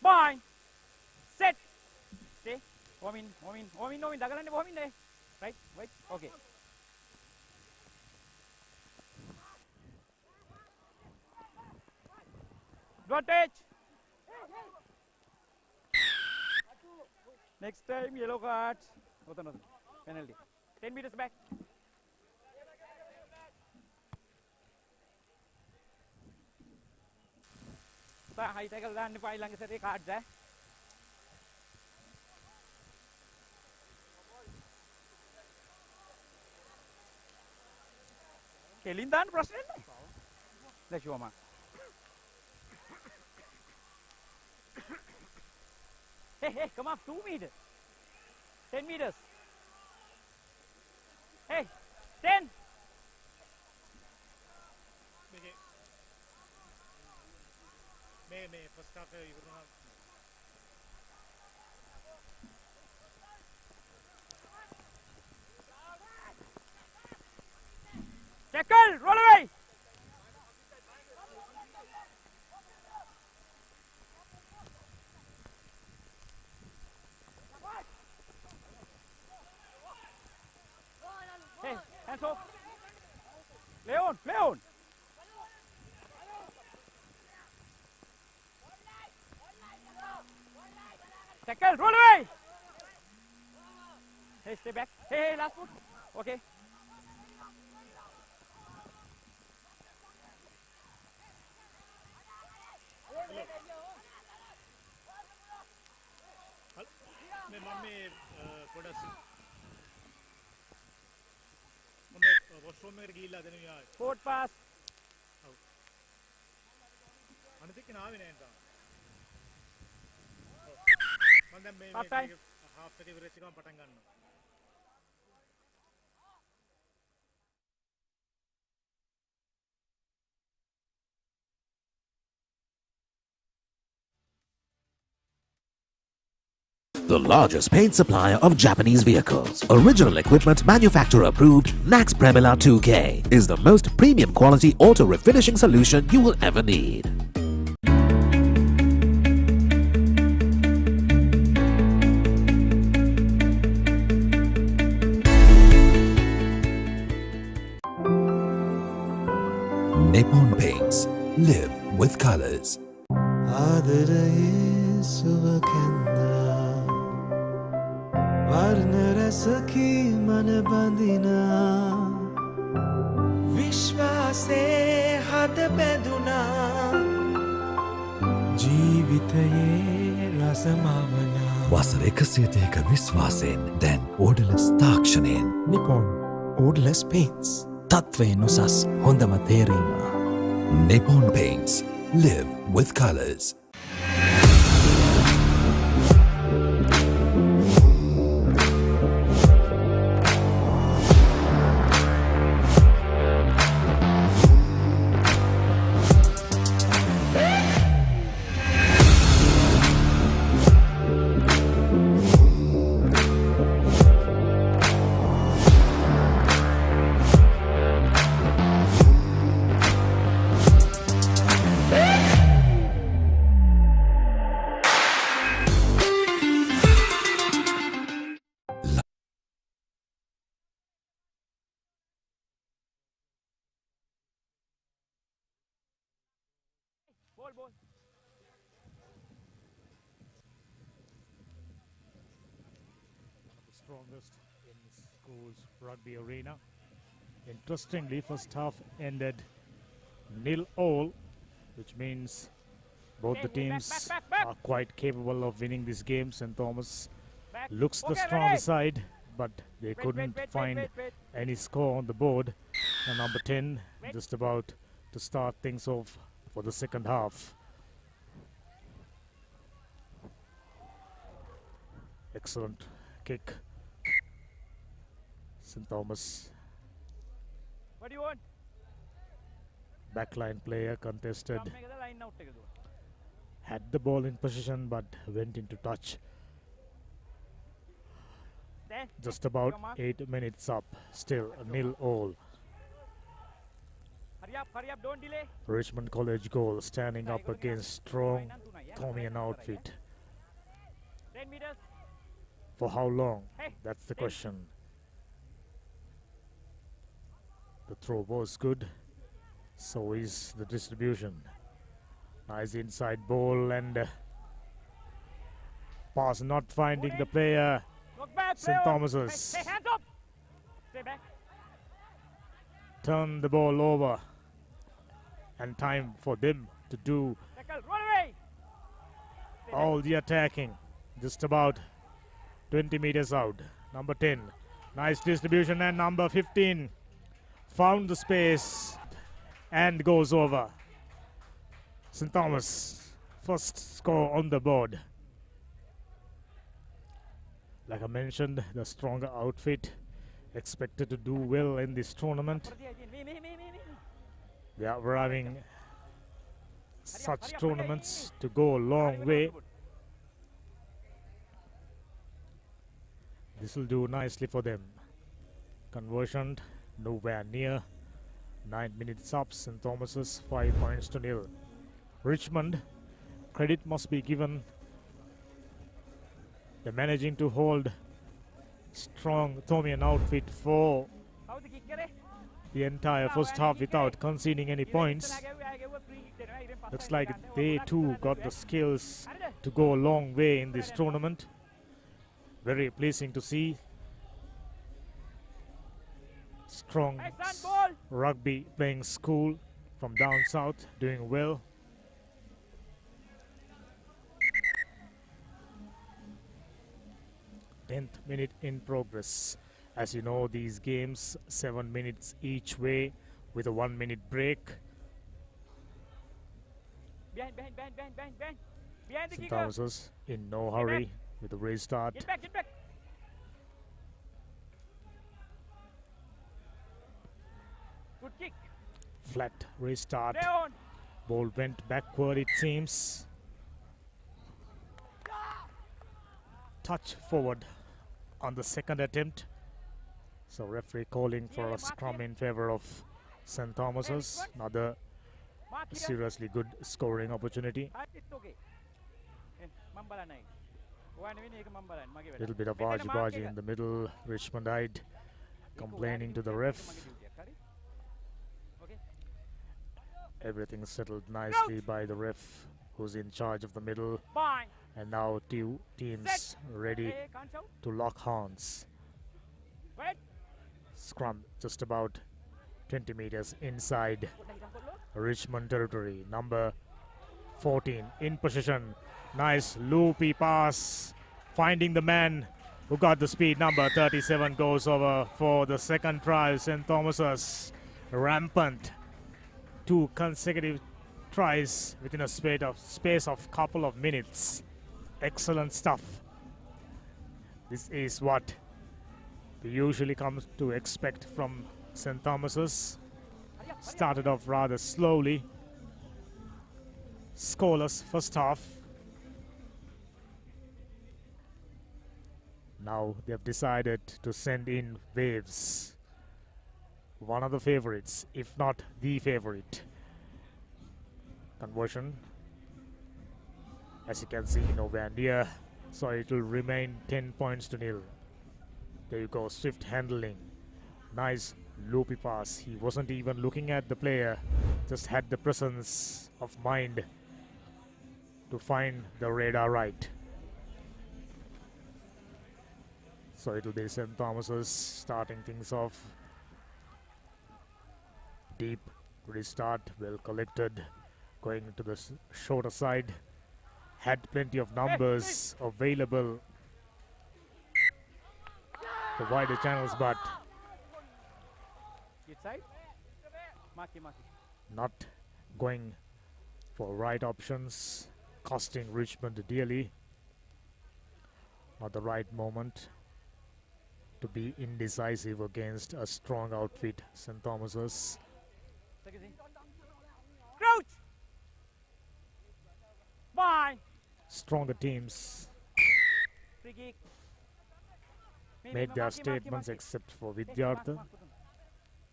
Bind. Set. Stay. Warm in. දගලන්නේ warm in නේ. Right. Wait. Okay. Advantage. Next time yellow cards. Nothing. Penalty. 10 meters back. High tackle දාන්න එපා ඊළඟ සැරේ cards ඈ. කෙලින් දාන්න ප්‍රශ්නේ නැහැ. Let's show mark. Hey, come up 2 meters. 10 meters. Hey, 10. මේ first half එක ඉවරනවා. Tackle, roll away. Hey, hands off. Play on. Tackle, roll away. Hey, stay back. Hey, last foot. Okay. මම පොඩක් වොෂ්රූම් එකට ගිහිල්ලා දෙනවා යාළුවා. Forward pass. අනිත් එක්ක නාවේ නෑ තාම. මම දැන් මේ half එක ඉවරෙච්ච ගමන් පටන් ගන්නවා. The largest paint supplier of Japanese vehicles. Original equipment manufacturer approved Nax Premila 2K is the most premium quality auto refinishing solution you will ever need. Nippon Paints. Live with colors. सखी मन बंदिना विश्वासे हाथ बेदुना ජීවිතයේ රසමවනා වසර 102ක විශ්වාසයෙන් දැන් ඕඩලස් තාක්ෂණයෙන් Nippon ඕඩලස් paints තත්වයෙන් උසස් හොඳම තේරීම Nippon Paints. Live with colors. strongest in school's rugby arena. Interestingly, first half ended 0-all, which means both the teams are quite capable of winning this game. St. Thomas looks the stronger side, but they couldn't find any score on the board. And number 10 just about to start things off for the second half. Excellent kick. St. Thomas What do you want? backline player contested, මේකද line out එකද? had the ball in position but went into touch. දැන් Just about 8 minutes up, still 0-all. hurry up, don't delay. Richmond College goal standing up against strong Thomian outfit. 10 meters. For how long? Hey, That's the hey. question. The throw was good, so is the distribution. Nice inside ball and pass not finding the player. Look back, St. play on. Thomas's. Hey, hands up. Stay back. Turn the ball over, and time for them to do Tackle, run away. Stay back. all the attacking. Just about 20 meters out. Number 10, nice distribution, and number 15 found the space and goes over. St. Thomas, first score on the board. Like I mentioned, the stronger outfit expected to do well in this tournament. Me. They are arriving such tournaments to go a long way. This will do nicely for them. Conversion nowhere near. 9 minutes up, St. Thomas's 5 points to 0. Richmond, credit must be given. They're managing to hold strong Thomian outfit for How the kick करे? the entire first half without conceding any points. Looks like they too got the skills to go a long way in this tournament. Very pleasing to see. Strong Hey, son, ball. rugby playing school from down south doing well. Tenth minute in progress. As you know, these games 7 minutes each way with a 1 minute break. Behind. Behind the St. kicker. Thomas's in no hurry with the restart. Get back. Good kick. Flat restart. Play on. Ball went backward, it seems. Touch forward on the second attempt. So referee calling for a scrum in favor of St. Thomas's. Another Mark here. seriously good scoring opportunity. It's okay. මම බලන්නයි. ඔයා නෙවෙයි මේක මම බලන්න. මගේ වැඩ. Little bit of මෙතන mark argy-bargy එක. in the middle. Richmondite complaining to the ref. මගේ duty එක. හරි? Okay. Everything settled nicely by the ref, who's in charge of the middle. Fine. And now two teams ready Hey, can't shout. to lock horns. Wait. Scrum just about 20 meters inside Richmond territory. Number 14 in position. Nice loopy pass. Finding the man who got the speed. Number 37 goes over for the second try. St. Thomas's rampant. 2 consecutive tries within a space of couple of minutes. Excellent stuff. This is what we usually come to expect from St. Thomas's. Started off rather slowly. Scoreless first half. Now they've decided to send in Waves. One of the favorites, if not the favorite. Conversion, as you can see, nowhere near. So it will remain 10 points to 0. There you go, swift handling. Nice loopy pass. He wasn't even looking at the player, just had the presence of mind to find the radar right. So it'll be St. Thomas's starting things off. Deep restart, well collected, going to the shorter side. Had plenty of numbers available, the wider channels, but Inside. Maki. not going for right options, costing Richmond dearly. Not the right moment to be indecisive against a strong outfit, St. Thomas's. Crouch. Bye. Stronger teams Free kick. made their statements except for Vidyartha.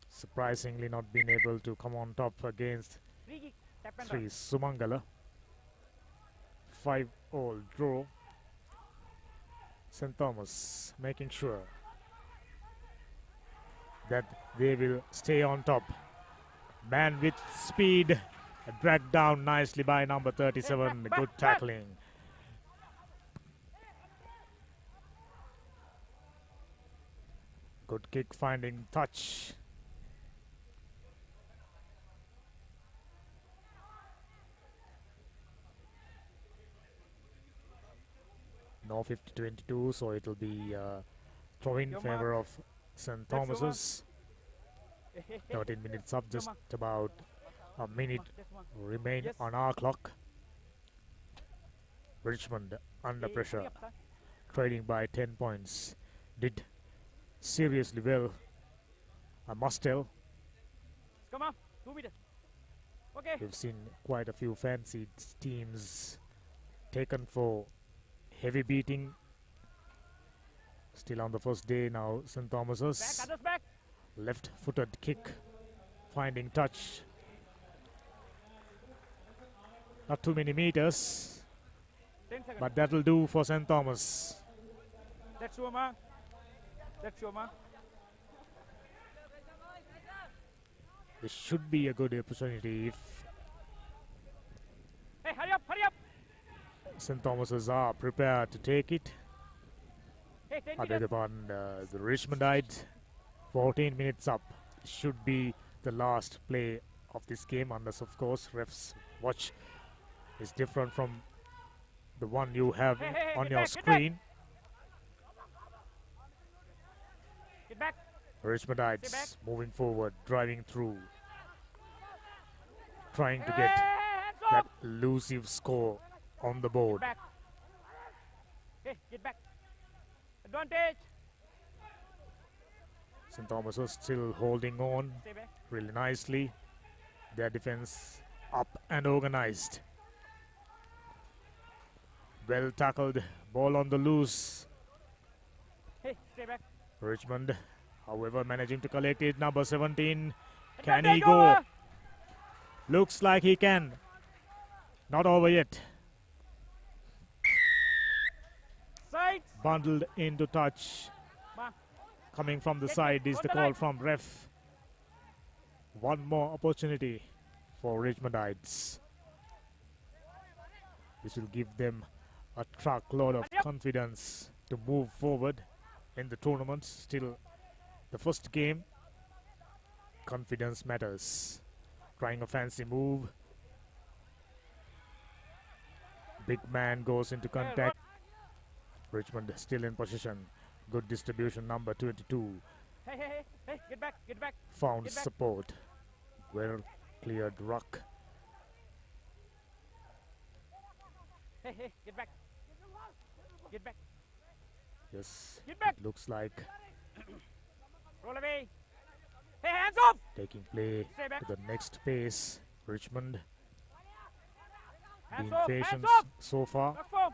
Surprisingly not being able to come on top against Free kick. Tap and Sri Sumangala. 5-all draw. St. Thomas making sure that they will stay on top. Man with speed, dragged down nicely by number 37. Good tackling. Good kick finding touch. No 50-22, so it'll be throw in favor of St. Thomas's. 13 minutes up, just about a minute remain on our clock. Richmond under pressure, trailing by 10 points. Did seriously well, I must tell. Come on. 2 meters. Okay. We've seen quite a few fancy teams taken for heavy beating. Still on the first day now, St. Thomas's. Back. Others back. Left-footed kick, finding touch. Not too many meters, 10 seconds. but that'll do for St. Thomas. That's Shoma. This should be a good opportunity if Hey, hurry up. St. Thomas's are prepared to take it. Hey, 10 I beg meters. your pardon, the Richmondite. 14 minutes up. Should be the last play of this game, unless of course refs watch is different from the one you have Hey, on get your back, get back. screen. Get back. Richmondites moving forward, driving through, trying to Hey, get hands that off. elusive score on the board. Back. Hey, get back. Advantage. St. Thomas is still holding on Stay back. really nicely. Their defense up and organized. Well tackled, ball on the loose. Hey, stay back. Richmond, however, managing to collect it. Number 17. Can he Advantage go? over. Looks like he can. Not over yet. Sides. Bundled into touch. Ma. Coming from the Get side back is on the the call line. from ref. One more opportunity for Richmondites. This will give them a truckload of Yep. confidence to move forward in the tournament. Still the first game. Confidence matters. Trying a fancy move. Big man goes into contact. Richmond still in possession. Good distribution, number 22. Hey, get back. Found Get back. support. Well cleared ruck. Hey, get back. Get back. Yes, Get back. it looks like Roll away. Hey, hands off. taking play Stay back. to the next pace. Richmond Hands being off. patient Hands off. so far. Back form.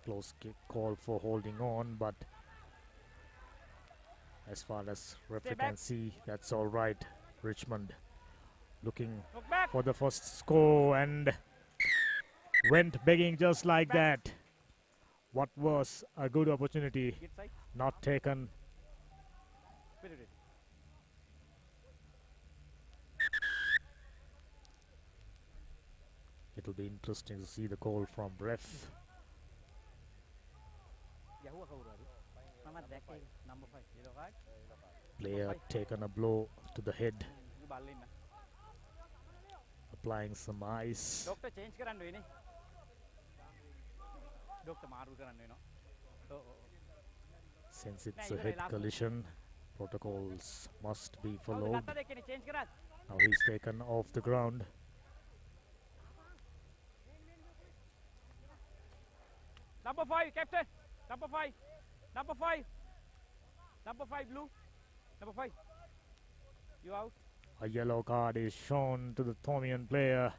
Close kick call for holding on, but as far as referee back. can see, that's all right. Richmond looking Look back. for the first score and went begging just like Back. that. What was a good opportunity Get side. not taken. Spirit it. It'll be interesting to see the call from ref. Yeah, who are මමත් දැක්කේ Number 5. Yellow card. Player taken a blow to the head, You ball in. applying some ice. Doctor change කරන්න වෙන්නේ. Doctor මාරු කරන්න වෙනවා. Since it's a head collision, protocols must be followed. ගත්ත දෙකනේ change කරත්. Now he's taken off the ground. Number 5, captain. Number 5. Number 5. Number 5, blue. Number 5. You out. A yellow card is shown to the Tomian player.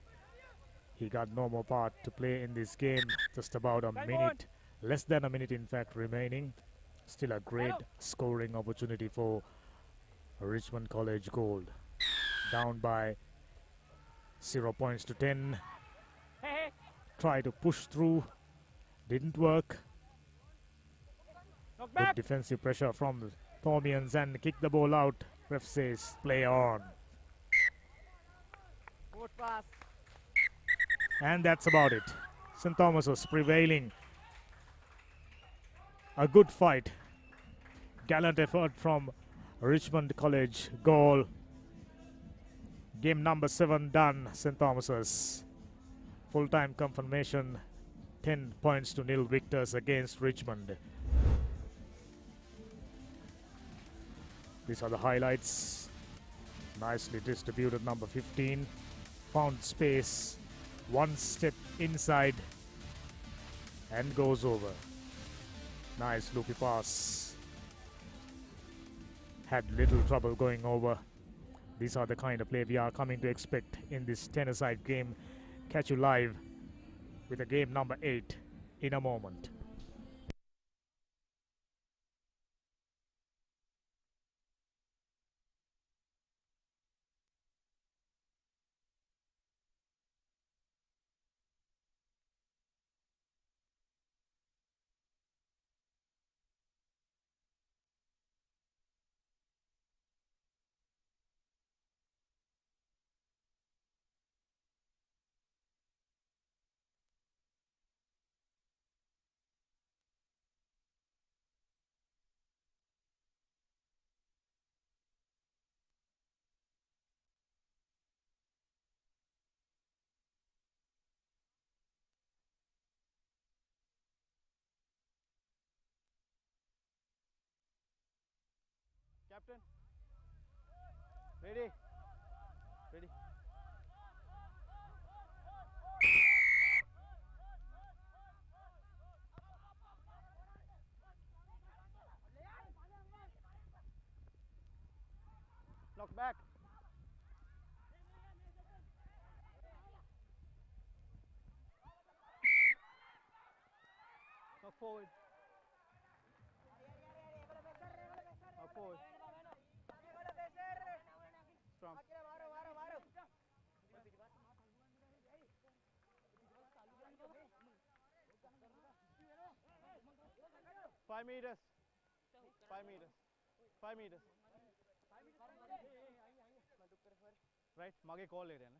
He got no more part to play in this game. Just about a minute, less than a minute in fact remaining. Still a great scoring opportunity for Richmond College Gold. Down by 0 points to 10. Hey. Try to push through. Didn't work. Knock Good back. defensive pressure from the Tomians and kick the ball out. Ref says play on. Good pass. And that's about it. St. Thomas was prevailing. A good fight. Gallant effort from Richmond College. Goal. Game number 7 done. St. Thomas's. Full-time confirmation. 10 points to nil victors against Richmond. These are the highlights. Nicely distributed, number 15. Found space. One step inside and goes over. Nice loopy pass. Had little trouble going over. These are the kind of play we are coming to expect in this tennis-side game. Catch you live with a game number 8 in a moment. Captain. Ready. Ready. Knock back. Knock forward. Knock forward. Strong. 5 meters. 5 meters. 5 meters. Right, මගේ call එකට යන්න.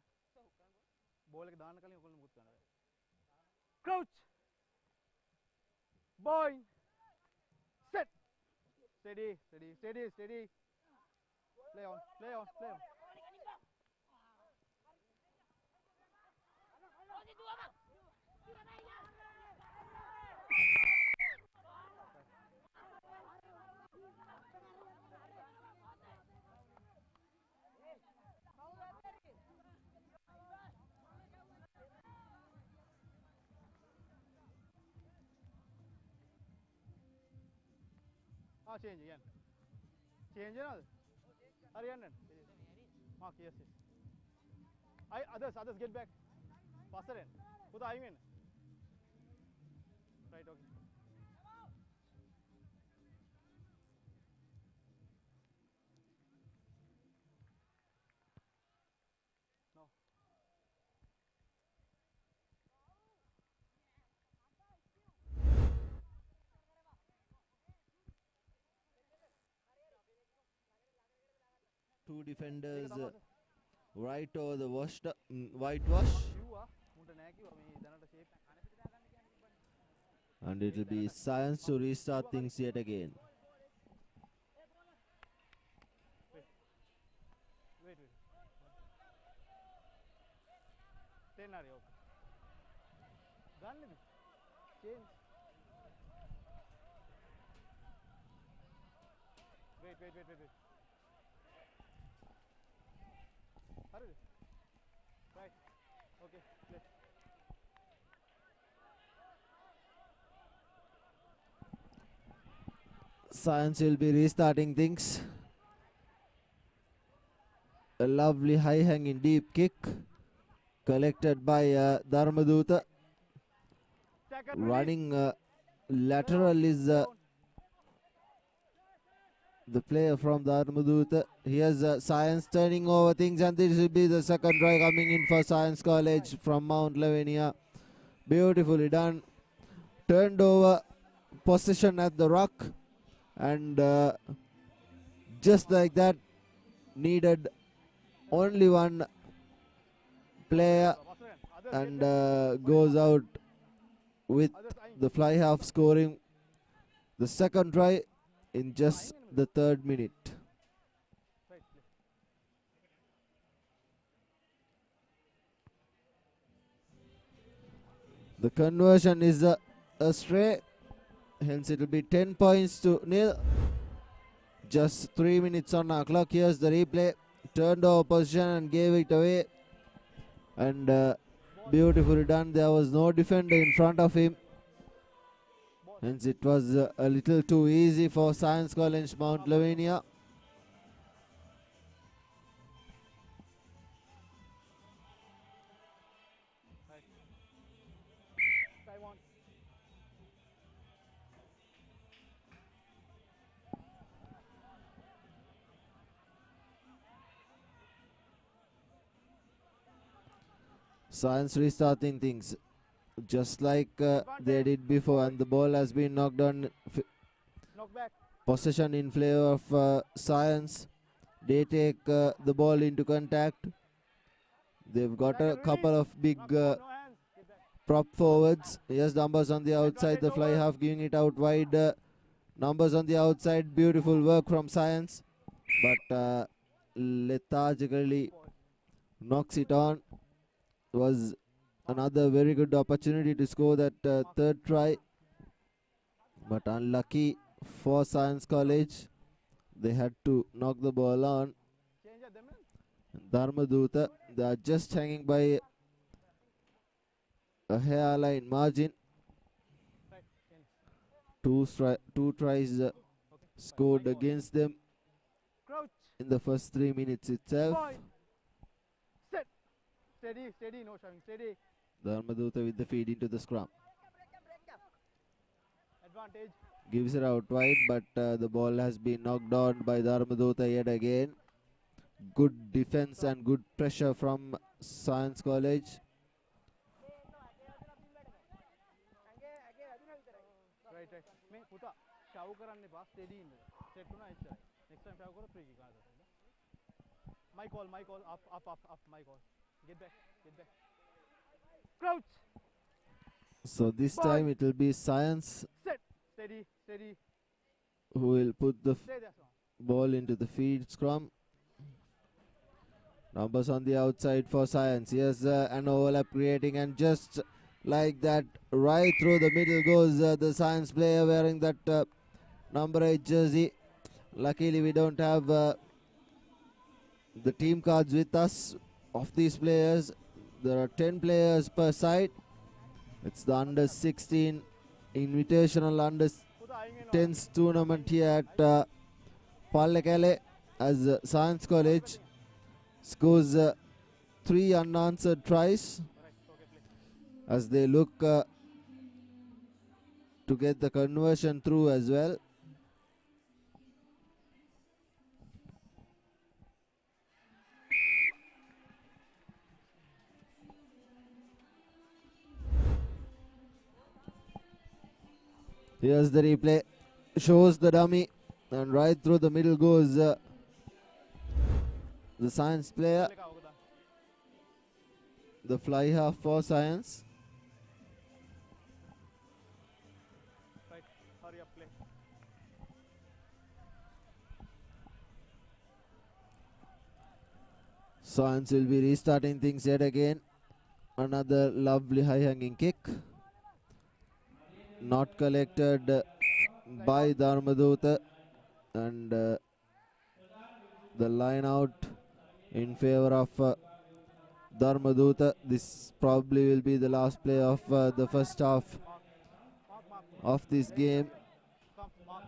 Ball එක දාන්න කලින් ඔයගොල්ලෝ මුකුත් කරන්න. Crouch. Boing. Set. Steady, steady, steady, steady. Play on, play on, play on. Change again. Change another. Arianan. Mark, yes, yes. Others get back. Faster in. Put the in. Right, okay. No. Two defenders right over the whitewash, and it will be science to restart things yet again. Wait, wait, wait, wait, wait. Hurry. Right. Okay, play. Science will be restarting things. A lovely high hanging deep kick collected by Dharmaduta. Second release. Running lateral is the player from Dharmaduta. Here's Science turning over things, and this will be the second try coming in for Science College from Mount Lavinia. Beautifully done. Turned over possession at the ruck, and just like that, needed only one player, and goes out with the fly half, scoring the second try in just the 3rd minute. The conversion is astray, hence it will be 10 points to nil. Just 3 minutes on our clock. Here's the replay. Turned over position and gave it away, and beautifully done. There was no defender in front of him, hence it was a little too easy for Science College Mount Lavinia. Science restarting things just like they did before, and the ball has been knocked on. Knock back. Possession in favor of Science. They take the ball into contact. They've got a couple of big No hands. Get back. prop forwards. Yes, numbers on the outside. The fly half giving it out wide. Numbers on the outside. Beautiful work from Science, but lethargically knocks it on. Was another very good opportunity to score that 3rd try, but unlucky for Science College. They had to knock the ball on. Change at them. Dharmaduta, they are just hanging by a hairline margin. Right. Change. Two tries scored against them Crouch. in the first 3 minutes itself. Point. Set. Steady, steady, no shoving. Steady. Dharmaduta with the feed into the scrum. Advantage. Gives it out wide, but the ball has been knocked down by Dharmaduta yet again. Good defense and good pressure from Science College. Right, right. Me puta shavu karanne ba steady in set to na ichcha. Next time shavu karo free kick aata. My call, up, my call. Get back, get back. Crouch. So this time it will be Science Set. Steady, steady. who will put the Stay there, son. ball into the feed scrum. Numbers on the outside for Science. Here's an overlap creating, and just like that, right through the middle goes the Science player wearing that number 8 jersey. Luckily we don't have the team cards with us of these players. There are 10 players per side. It's the under 16 Invitational under 10s tournament here at Pallekele, as Science College scores 3 unanswered tries as they look to get the conversion through as well. Here's the replay. Shows the dummy, and right through the middle goes the Science player. The fly half for Science. Right, hurry up, play. Science will be restarting things yet again. Another lovely high hanging kick. Not collected by Dharmaduta, and the line out in favor of Dharmaduta. This probably will be the last play of the first half of this game. Come, mark.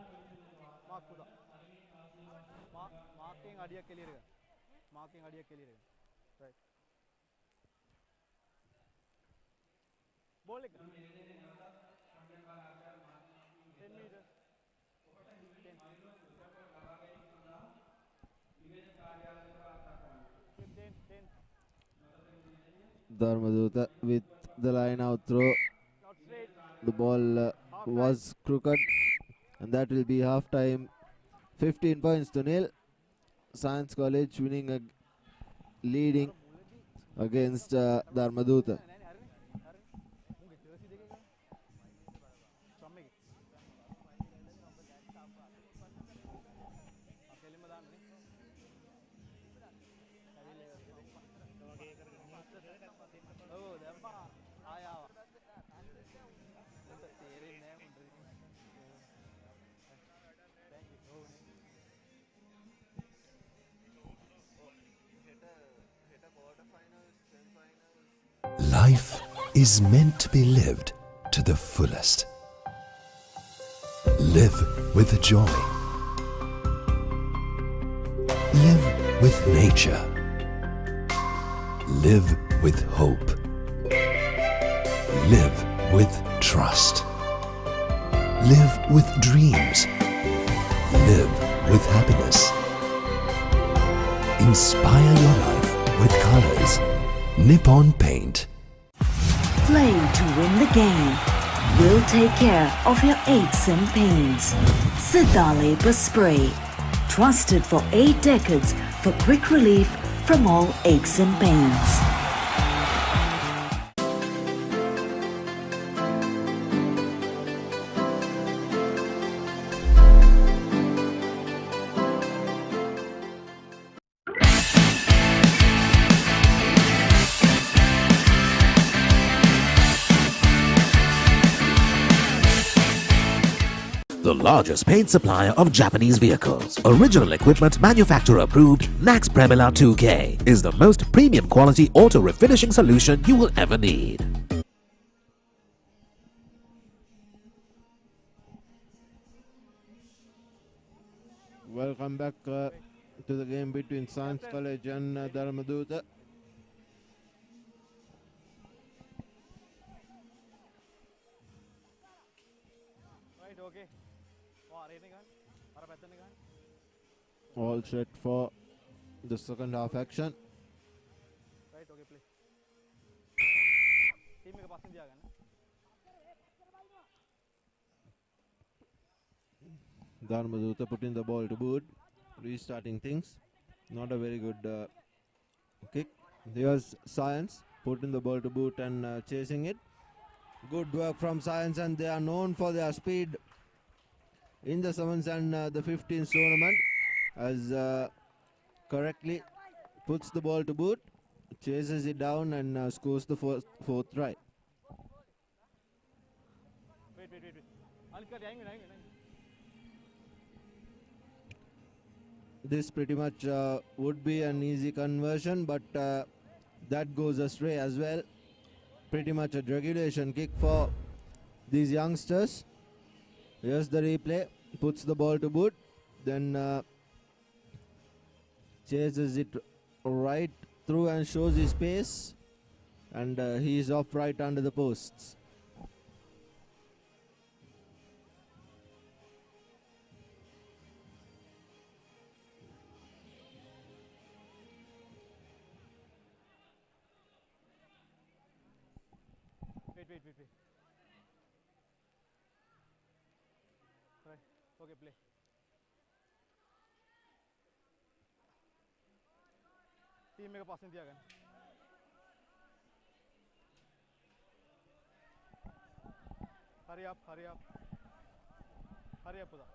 Mark Puda. Marking idea के लिए रहेगा. Marking idea के लिए रहेगा. Right. बोलेगा. 10 meters. 10. 10. Dharmaduta with the line out throw. Not straight. The ball was crooked, and that will be half time. 15 points to nil. Science College winning leading against Dharmaduta. Life is meant to be lived to the fullest. Live with joy. Live with nature. Live with hope. Live with trust. Live with dreams. Live with happiness. Inspire your life with colors. Nippon Paint. Play to win the game. We'll take care of your aches and pains. Sidale Spray. Trusted for 8 decades for quick relief from all aches and pains. The largest paint supplier of Japanese vehicles. Original equipment manufacturer approved, Nax Premila 2K is the most premium quality auto refinishing solution you will ever need. Welcome back to the game between Science College and Dharmaduta. Right, okay. All set for the second half action. Right, okay, play. Team के पास नहीं दिया गया ना. Dharmaduta putting the ball to boot, restarting things. Not a very good kick. Here's Science putting the ball to boot and chasing it. Good work from Science, and they are known for their speed in the 7s and the 15s tournament, as correctly puts the ball to boot, chases it down and scores the fourth try. Wait. Uncle, आएंगे. This pretty much would be an easy conversion, but that goes astray as well. Pretty much a regulation kick for these youngsters. Here's the replay. Puts the ball to boot, then chases it right through and shows his pace, and he is off right under the posts. Wait. Right, okay, play. Team में का पास नहीं दिया गया. Hurry up. Puda.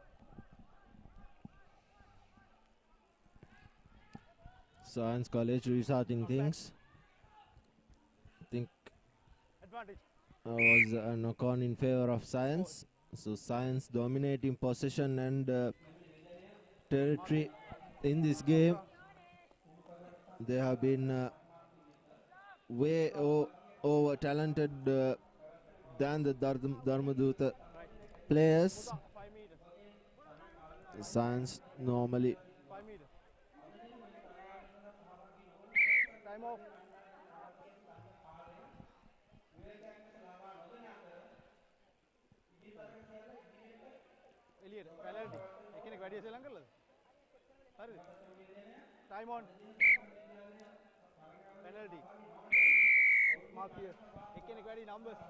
Science College restarting things. I think Advantage. was a knock-on in favor of Science. So Science dominating possession and territory in this game, they have been way over talented than the Dharmaduta players. 5 meters. Science normally 5 meters. Time off. Elliot, penalty. එකෙනෙක් වැඩි ශ්‍රී ලංකල්ලද? හරිද? Time on. Penalty. Mark here. එකෙනෙක් වැඩි numbers.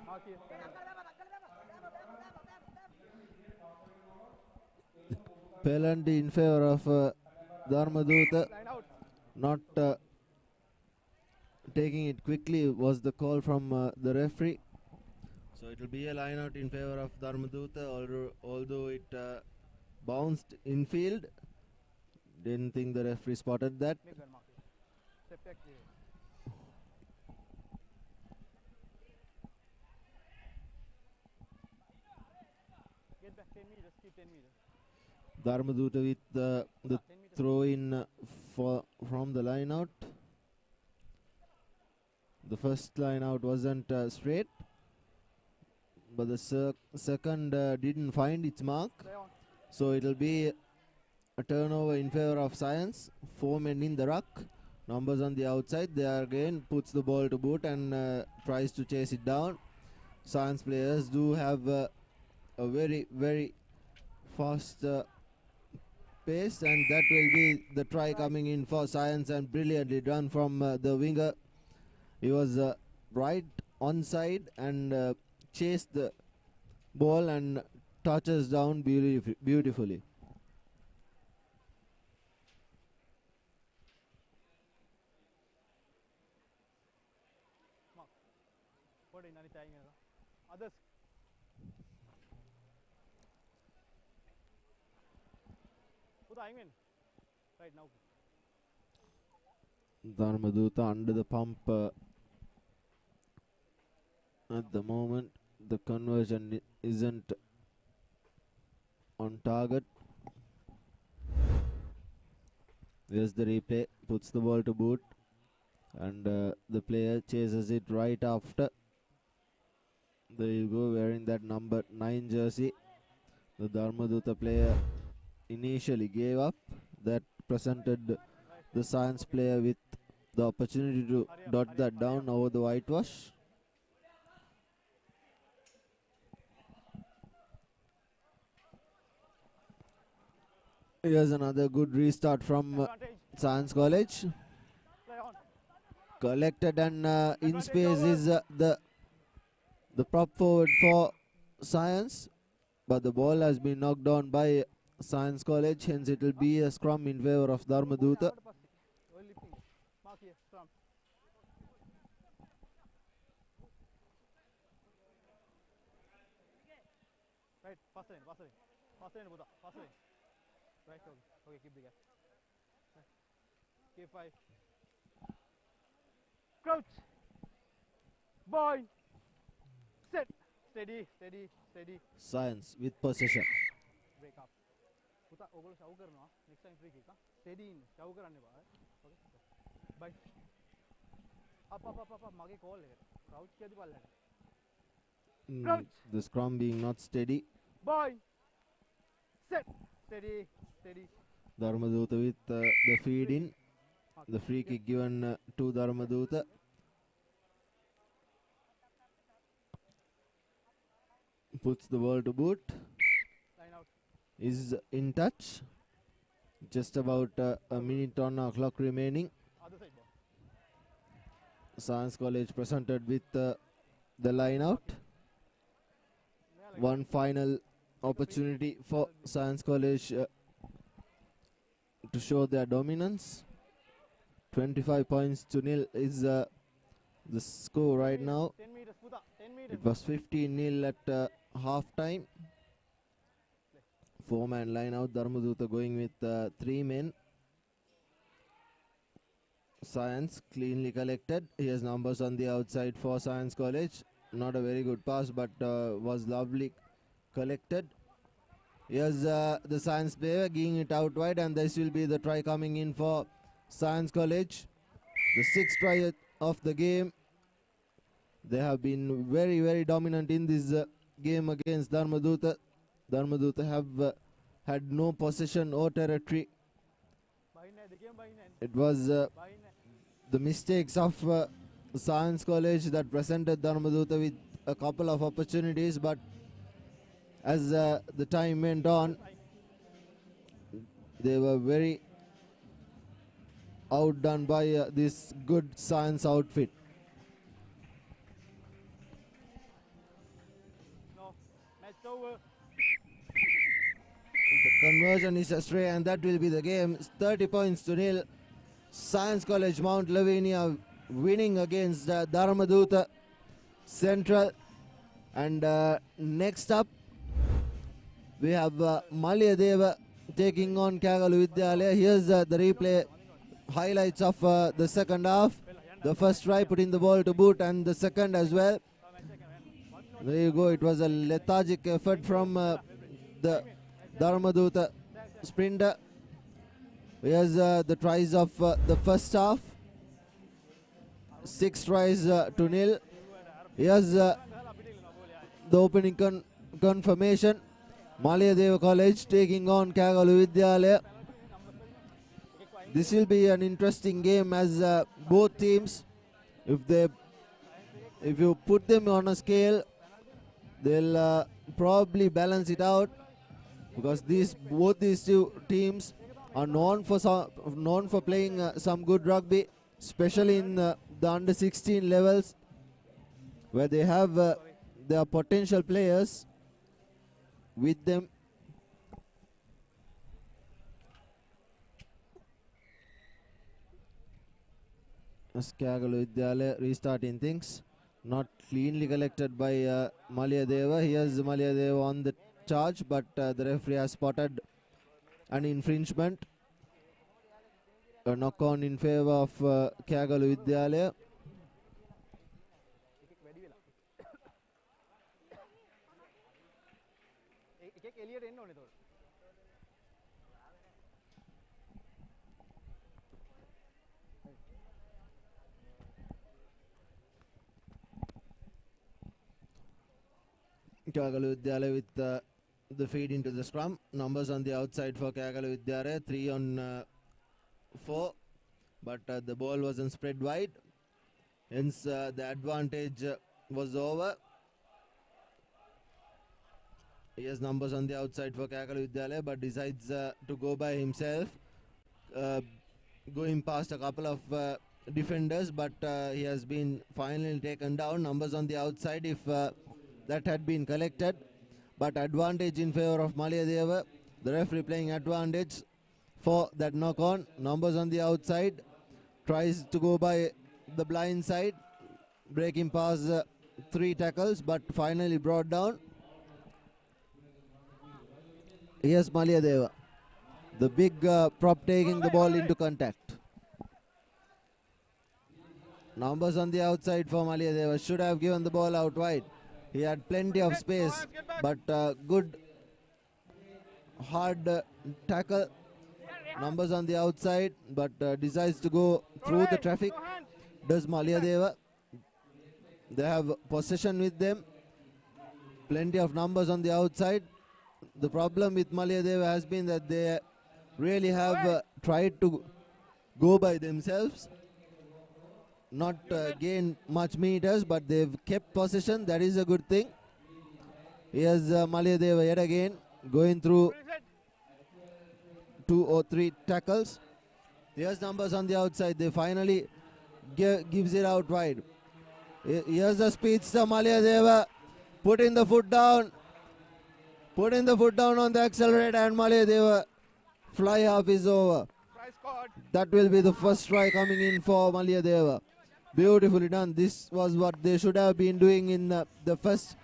Mark here. penalty in favor of Dharmaduta. Line out. Not taking it quickly was the call from the referee. So it will be a line out in favor of Dharmaduta, although it bounced infield. Didn't think the referee spotted that. Make that mark here. Step back here. Get back 10 meters. Keep 10 meters. Dharmaduta with the 10 meters. throw in from the line out. The first line out wasn't straight, but the second didn't find its mark. Stay on. So it will be a turnover in favor of Science. 4 men in the ruck. Numbers on the outside. There again puts the ball to boot and tries to chase it down. Science players do have a very, very fast pace, and that will be the try coming in for Science, and brilliantly done from the winger. He was right onside and chased the ball and touches down beautifully. Put in anything. Others. Put the in. Right now. Dharmaduta under the pump at the moment. The conversion isn't on target. There's the replay. Puts the ball to boot, and the player chases it right after. There you go, wearing that number 9 jersey. The Dharmaduta player initially gave up. That presented the Science player with the opportunity to dot that down over the whitewash. Here's another good restart from Advantage. Science College. Play on. Collected and in space is the prop forward for Science, but the ball has been knocked down by Science College, hence it will be a scrum in favor of Dharmaduta. Only thing. Mark here. Scrum. Right. Pass it in. Pass it in. Pass it in, Buddha. Pass it in. Right. Okay. Okay. Keep the gap. Right. Keep 5. Crouch. Boy. Set. Steady. Steady. Steady. Science with possession. Break up. Buddha. Ogolo show karna. Next time free kick. Steady in. Show karanne ba. Okay. Bye. Up. Mage call hai. Crouch kiya di ball hai. Crouch. The scrum being not steady. Boy. Set. Steady. Steady. Dharmaduta with the feed in. The free kick given to Dharmaduta. Puts the ball to boot. Line out. Is in touch. Just about a minute on our clock remaining. Other side ball. Science College presented with the line out. One final opportunity for Science College to show their dominance. 25 points to nil is the score right now. 10 meters, Buddha. 10 meters. It was 15-0 at half time. 4-man line out. Dharmaduta going with 3 men. Science cleanly collected. He has numbers on the outside for Science College. Not a very good pass, but was lovely collected. Here's the Science player giving it out wide, and this will be the try coming in for Science College. The sixth try of the game. They have been very, very dominant in this game against Dharmaduta. Dharmaduta have had no possession or territory. It was the mistakes of Science College that presented Dharmaduta with a couple of opportunities, but as the time went on, they were very outdone by this good Science outfit. The conversion is astray, and that will be the game. 30 points to nil. Science College Mount Lavinia winning against Dharmaduta Central. And next up, we have Malyadeva taking on Kagalu Vidyalaya. Here's the replay highlights of the second half. The first try putting the ball to boot, and the second as well. There you go. It was a lethargic effort from the Dharmaduta sprinter. Here's the tries of the first half. 6 tries to nil. Here's the opening confirmation. Malyadeva College taking on Kagalu Vidyalaya. This will be an interesting game, as both teams, if you put them on a scale, they'll probably balance it out, because both these two teams are known for playing some good rugby, especially in the under 16 levels, where they have their potential players with them. Kagalu Vidyalaya restarting things. Not cleanly collected by Malyadeva. Here's Malyadeva on the charge, but the referee has spotted an infringement. A knock on in favor of Kagalu Vidyalaya. Kagalu Vidyalaya with the feed into the scrum. Numbers on the outside for Kagalu Vidyalaya, 3 on 4, but the ball wasn't spread wide, hence the advantage was over. He has numbers on the outside for Kagalu Vidyalaya, but decides to go by himself, going past a couple of defenders, but he has been finally taken down. Numbers on the outside if that had been collected, but advantage in favor of Malyadeva. The referee playing advantage for that knock on. Numbers on the outside, tries to go by the blind side, breaking past 3 tackles, but finally brought down. Here's Malyadeva, the big prop taking the ball into contact. Numbers on the outside for Malyadeva, should have given the ball out wide. He had plenty of space, but good hard tackle. Numbers on the outside, but decides to go through the traffic. Does Malyadeva. They have possession with them. Plenty of numbers on the outside. The problem with Malyadeva has been that they really have tried to go by themselves. Not gain much meters, but they've kept possession. That is a good thing. Here's Malyadeva yet again, going through 2 or 3 tackles. Here's numbers on the outside. They finally gives it out wide. Here's the speedster Malyadeva, putting the foot down. Putting the foot down on the accelerator, and Malyadeva fly half is over. That will be the first try coming in for Malyadeva. Beautifully done. This was what they should have been doing in the first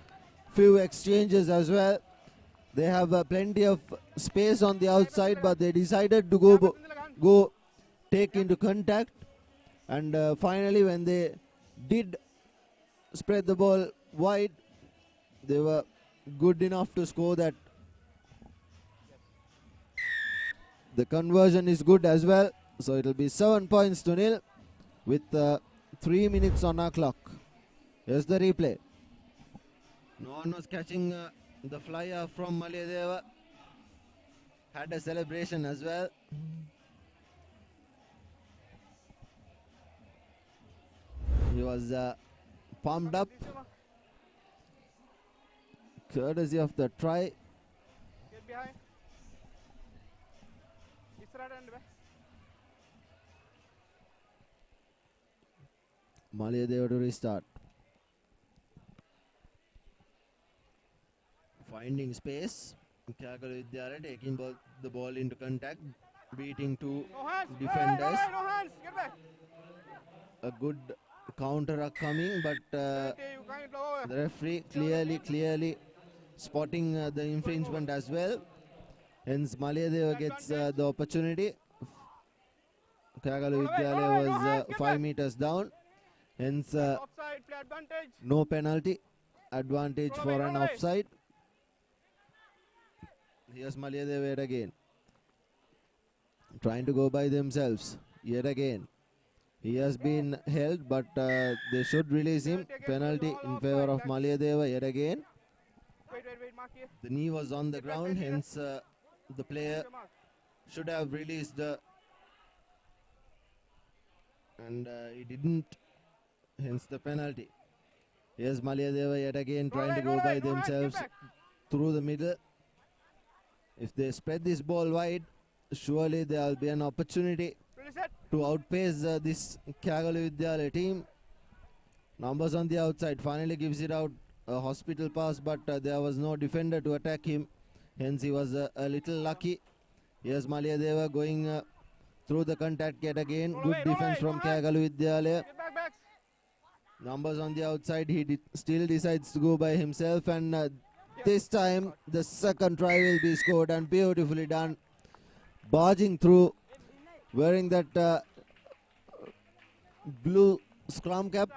few exchanges as well. They have plenty of space on the outside, but they decided to go take into contact. And finally, when they did spread the ball wide, they were good enough to score that The conversion is good as well. So it will be 7 points to nil with 3 minutes on our clock. Here's the replay. No one was catching the flyer from Malayadeva. Had a celebration as well. He was pumped up, courtesy of the try. Get behind. Malayadeva to restart. Finding space. Kyagalu Vidyalaya taking the ball into contact, beating two defenders. No hands. Get back. A good counter are coming, but the referee clearly spotting the infringement as well. Hence Malayadeva gets the opportunity. Kyagalu Vidyalaya was 5 meters down. Hence Offside, play advantage. no penalty. Advantage for an offside. Here's Malayadeva yet again. Trying to go by themselves. Yet again. He has been held, but they should release him. Penalty in favor of Malayadeva yet again. Wait, mark here. The knee was on the ground, hence the player should have released. And he didn't, hence the penalty. Here's Malayadeva yet again trying to go by themselves through the middle. If they spread this ball wide, surely there will be an opportunity to outpace this Kyagalu Vidyalaya team. Numbers on the outside, finally gives it out, a hospital pass, but there was no defender to attack him. Hence he was a little lucky. Here's Malayadeva going through the contact yet again. Good defense from Kyagalu Vidyalaya. Numbers on the outside, he still decides to go by himself, and this time the second try will be scored, and beautifully done. Barging through, wearing that blue scrum cap.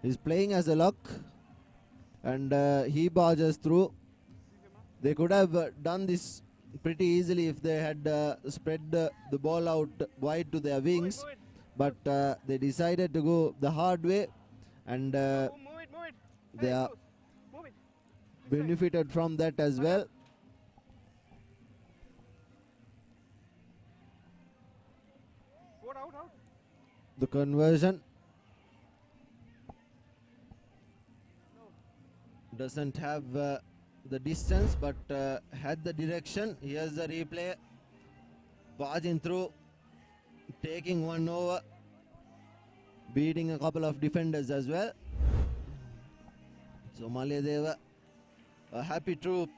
He's playing as a lock, and he barges through. They could have done this pretty easily if they had spread the ball out wide to their wings, but they decided to go the hard way, and they are benefited from that as well. The conversion doesn't have the distance, but had the direction. Here's the replay. Barging through, taking one over, beating a couple of defenders as well. So Malayadeva, a happy troop.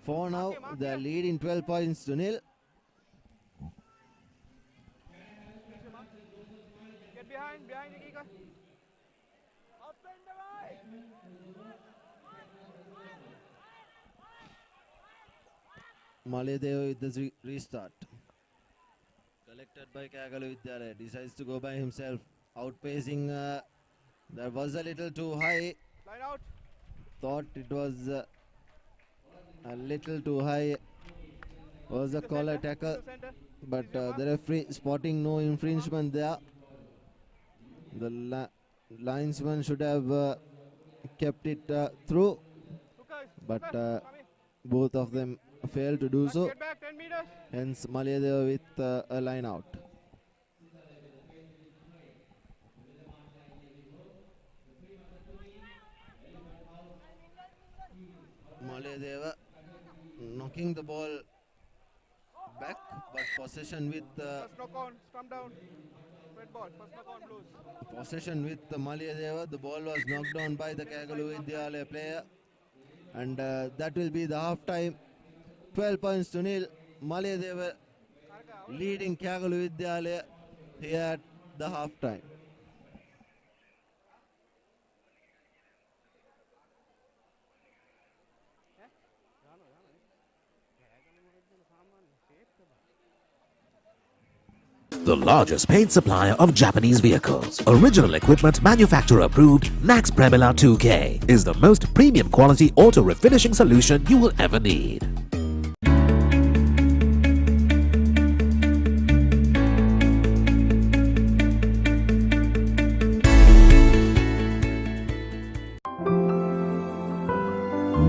For now, they're leading 12 points to nil. Get behind the keeper. Up and away. Malayadeva with the restart. Collected by Kyagalu Vidyalaya. Decides to go by himself. Outpacing. That was a little too high. Line out. Thought it was a little too high. Was a collar tackle. But the referee spotting no infringement there. The linesman should have kept it through. But both of them failed to do so. Get back 10 meters. Hence Malayadeva with a line out. Malayadeva knocking the ball back, but possession with First knock on, scrum down. Red ball, first knock on blues. possession with Malayadeva. The ball was knocked down by the Kyagalu Vidyalaya player, and that will be the half time. 12 points to nil. Malayadeva leading Kyagalu Vidyalaya here at the half time. The largest paint supplier of Japanese vehicles, original equipment manufacturer approved, Nax Premila 2K is the most premium quality auto refinishing solution you will ever need.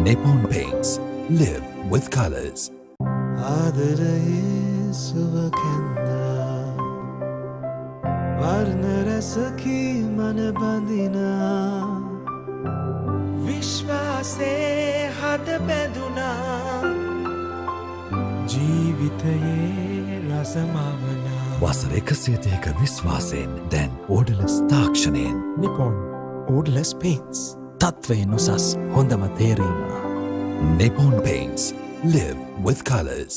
Nippon Paints. Live with colors. ආදරයේ සුවකැන්දා වර්ණ රසකී මන බඳිනා විශ්වාසේ හද බැඳුනා ජීවිතයේ රසමවනා වසර 102ක විශ්වාසයෙන් දැන් ඕඩලස් තාක්ෂණයෙන් Nippon Odorless Paints. තත්වයෙන් උසස් හොඳම තේරීම. Nippon Paints. Live with colors.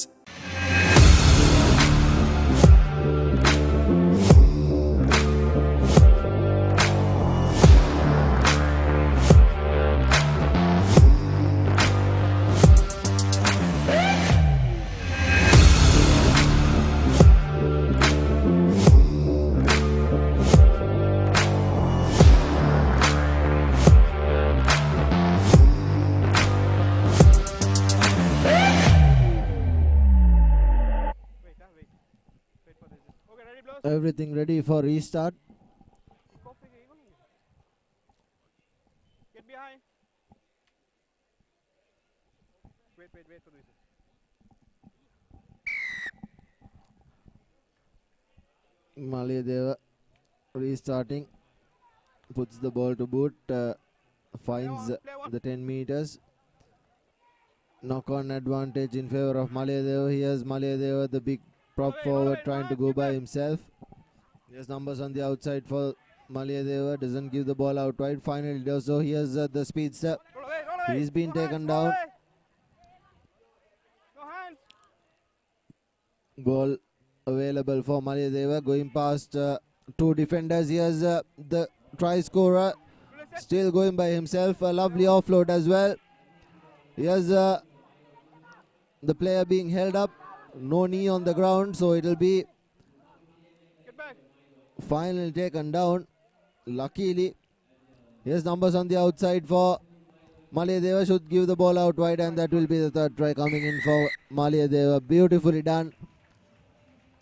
Everything ready for restart. Get behind. Wait for this. Malayadeva restarting, puts the ball to boot, finds the 10 meters. Knock on advantage in favor of Malayadeva. Here's Malayadeva, the big prop forward, trying to go by himself. There's numbers on the outside for Malayadeva, doesn't give the ball out wide. Finally does so. Here's the speedster. He's been taken down. Ball available for Malayadeva, going past two defenders. Here's the try scorer, still going by himself. A lovely offload as well. Here's the player being held up. No knee on the ground, so it'll be finally taken down. Luckily, here's numbers on the outside for Malayadeva. Should give the ball out wide, and that will be the third try coming in for Malayadeva. Beautifully done.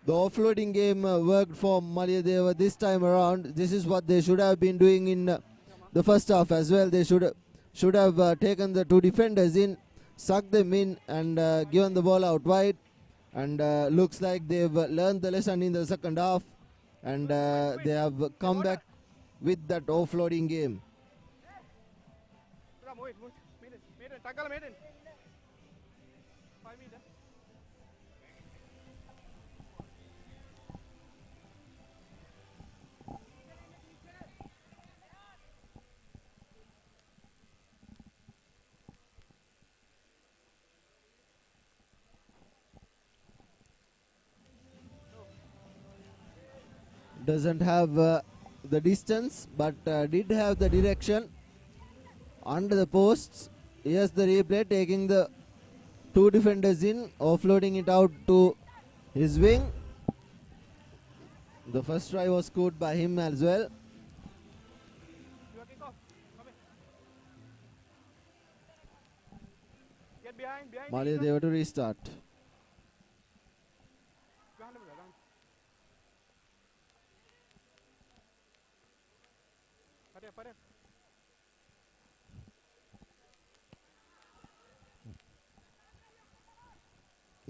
The offloading game worked for Malayadeva this time around. This is what they should have been doing in the first half as well. They should have taken the two defenders in, sucked them in, and given the ball out wide. And looks like they've learned the lesson in the second half, and they have come back with that offloading game. Doesn't have the distance, but did have the direction under the posts. Here's the replay, taking the two defenders in, offloading it out to his wing. The first try was scored by him as well. Malayadeva to restart.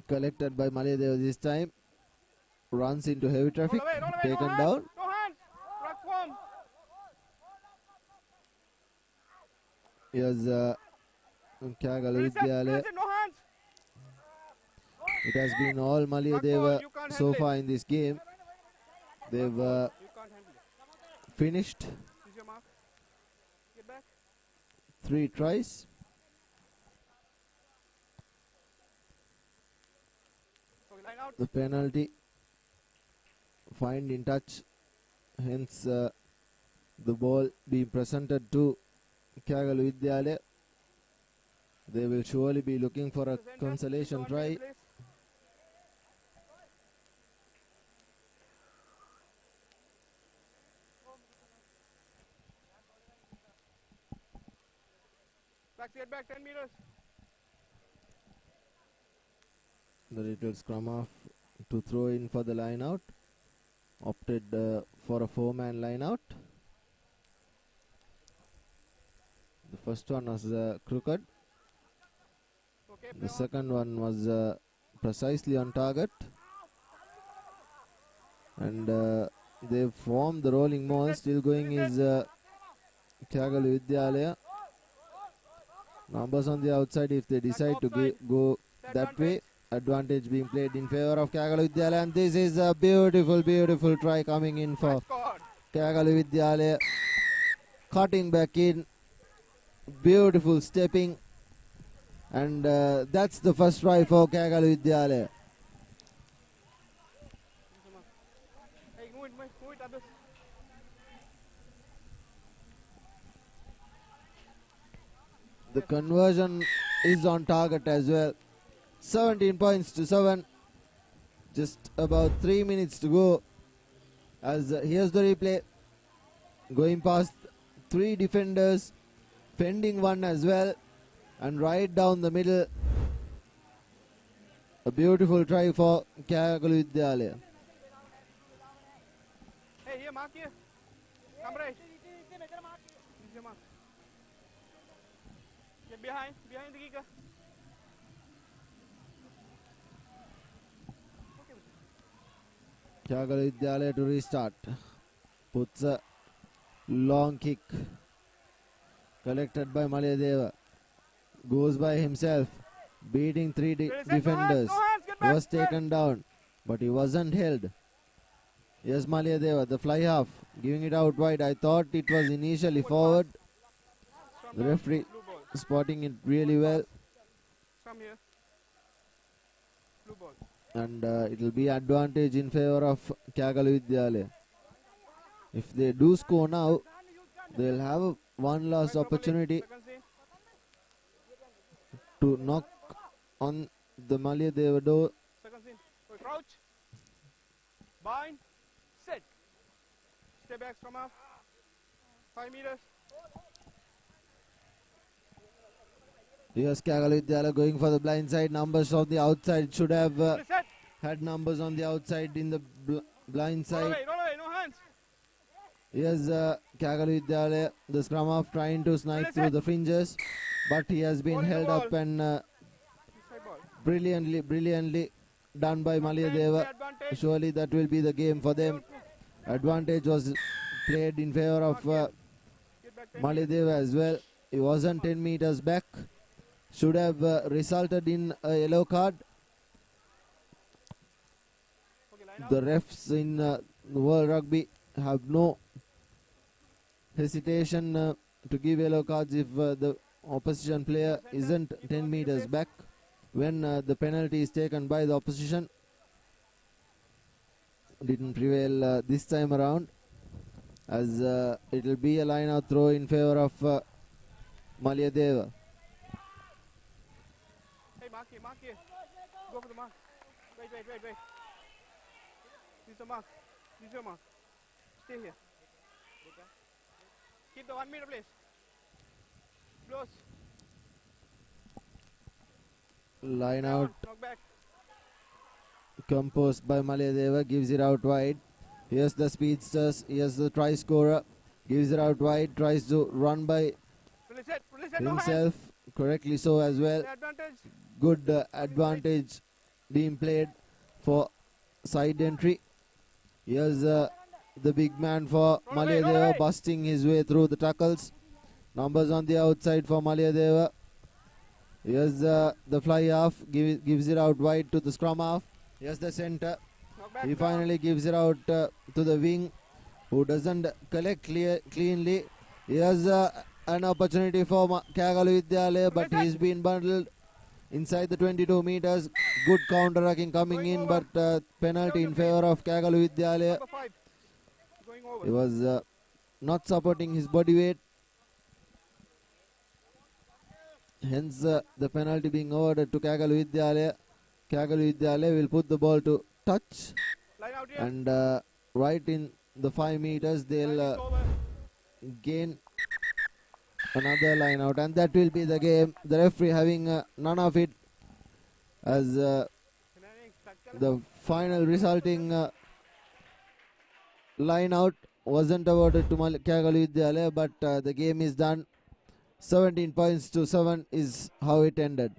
Collected by Malayadeva this time. Runs into heavy traffic. Taken down. Here's Kyagalu Vidyalaya. It has been all Malayadeva so far in this game. They've finished 3 tries. The penalty, find in touch, hence the ball being presented to Kyagalu Vidyalaya. They will surely be looking for a consolation try. Get back 10 meters. The little scrum off to throw in for the line out. Opted for a 4-man line out. The first one was crooked. The second one was precisely on target. And they formed the rolling maul. Still going is Kyagalu Vidyalaya. Numbers on the outside if they decide to go that way. Advantage being played in favor of Kyagalu Vidyalaya. And this is a beautiful, beautiful try coming in for Kyagalu Vidyalaya. Cutting back in. Beautiful stepping. And that's the first try for Kyagalu Vidyalaya. The conversion is on target as well. 17 points to 7. Just about 3 minutes to go. As here's the replay. Going past 3 defenders. Fending one as well. And right down the middle. A beautiful try for Kyagalu Vidyalaya. Hey, here, mark here. Come right. Get behind the kicker. Kyagalu Vidyalaya to restart. Puts a long kick. Collected by Malayadeva. Goes by himself. Beating 3 defenders. He was taken down. But he wasn't held. Yes, Malayadeva, the fly half. Giving it out wide. I thought it was initially forward. The referee spotting it really well. From here. Blue ball. And it will be advantage in favor of Kyagalu Vidyalaya. If they do score now, they will have one last opportunity to knock on the Malayadeva door. Second scene. Crouch. Bind. Set. Step back from half. 5 meters. Here's Kyagalu Vidyalaya going for the blind side. Numbers on the outside. Should have had numbers on the outside in the blind side. Roll away, no hands. Here's Kyagalu Vidyalaya, the scrum half, trying to snipe through the fringes. But he has been held up and brilliantly done by Malayadeva. Surely that will be the game for them. Advantage was played in favor of Malayadeva as well. He wasn't 10 meters back. Should have resulted in a yellow card. The refs in World Rugby have no hesitation to give yellow cards if the opposition player isn't 10 meters back when the penalty is taken by the opposition. Didn't prevail this time around, as it will be a line out throw in favor of Malayadeva. Hey, mark here. Go for the mark. Wait. Use the mark. Use your mark. Stay here. Keep the 1 meter place. Close. Line out. Knock back. Composed by Malayadeva, gives it out wide. Here's the speedsters. Here's the try scorer. Gives it out wide. Tries to run by Release it, himself. Correctly so as well. Advantage. Good advantage being played for side entry. Here's the big man for Malayadeva, busting his way through the tackles. Numbers on the outside for Malayadeva. Here's the fly half, gives it out wide to the scrum half. Here's the center. He finally gives it out to the wing, who doesn't collect cleanly. Here's an opportunity for Kyagalu Vidyalaya, but he's been bundled inside the 22 meters. Good counter-attacking coming in, but penalty in favor of Kyagalu Vidyalaya. He was not supporting his body weight. Hence the penalty being awarded to Kyagalu Vidyalaya. Kyagalu Vidyalaya will put the ball to touch. And right in the 5 meters, they'll gain another line out. And that will be the game. The referee having none of it, as the final resulting line out wasn't awarded to Kyagalu Vidyalaya, but the game is done. 17 points to 7 is how it ended.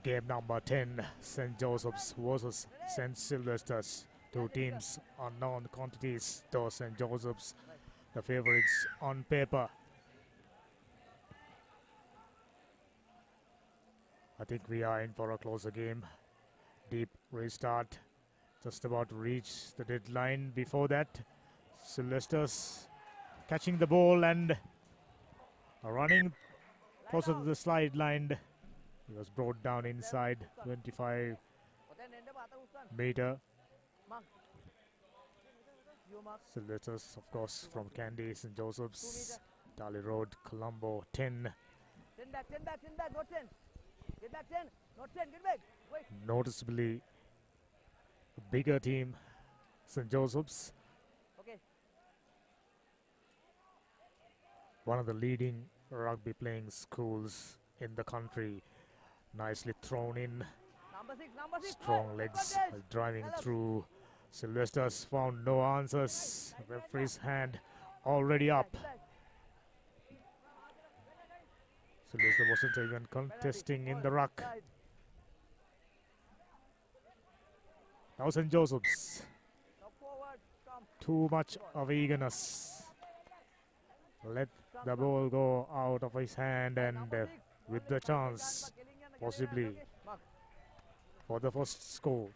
Game number 10, St. Joseph's versus St. Sylvester's. Two teams, unknown quantities, though St. Joseph's the favorites on paper. I think we are in for a closer game. Deep restart, just about to reach the deadline. Before that, Sylvester's catching the ball and running closer to the slide line. He was brought down inside 25 meter. Sylvester's, of course, from Kandy, St. Joseph's, Dali Road, Colombo, 10. 10 back, 10 back, 10 back, not 10. Get back 10, not 10, get back. Wait. Noticeably a bigger team, St. Joseph's. Okay. One of the leading rugby playing schools in the country. Nicely thrown in. Number 6, number 6. Strong legs driving through. Sylvester's found no answers. Referee's hand already up. Sylvester wasn't even contesting in the ruck. Now St. Joseph's. Too much of eagerness. Let the ball go out of his hand and with the chance possibly for the first score.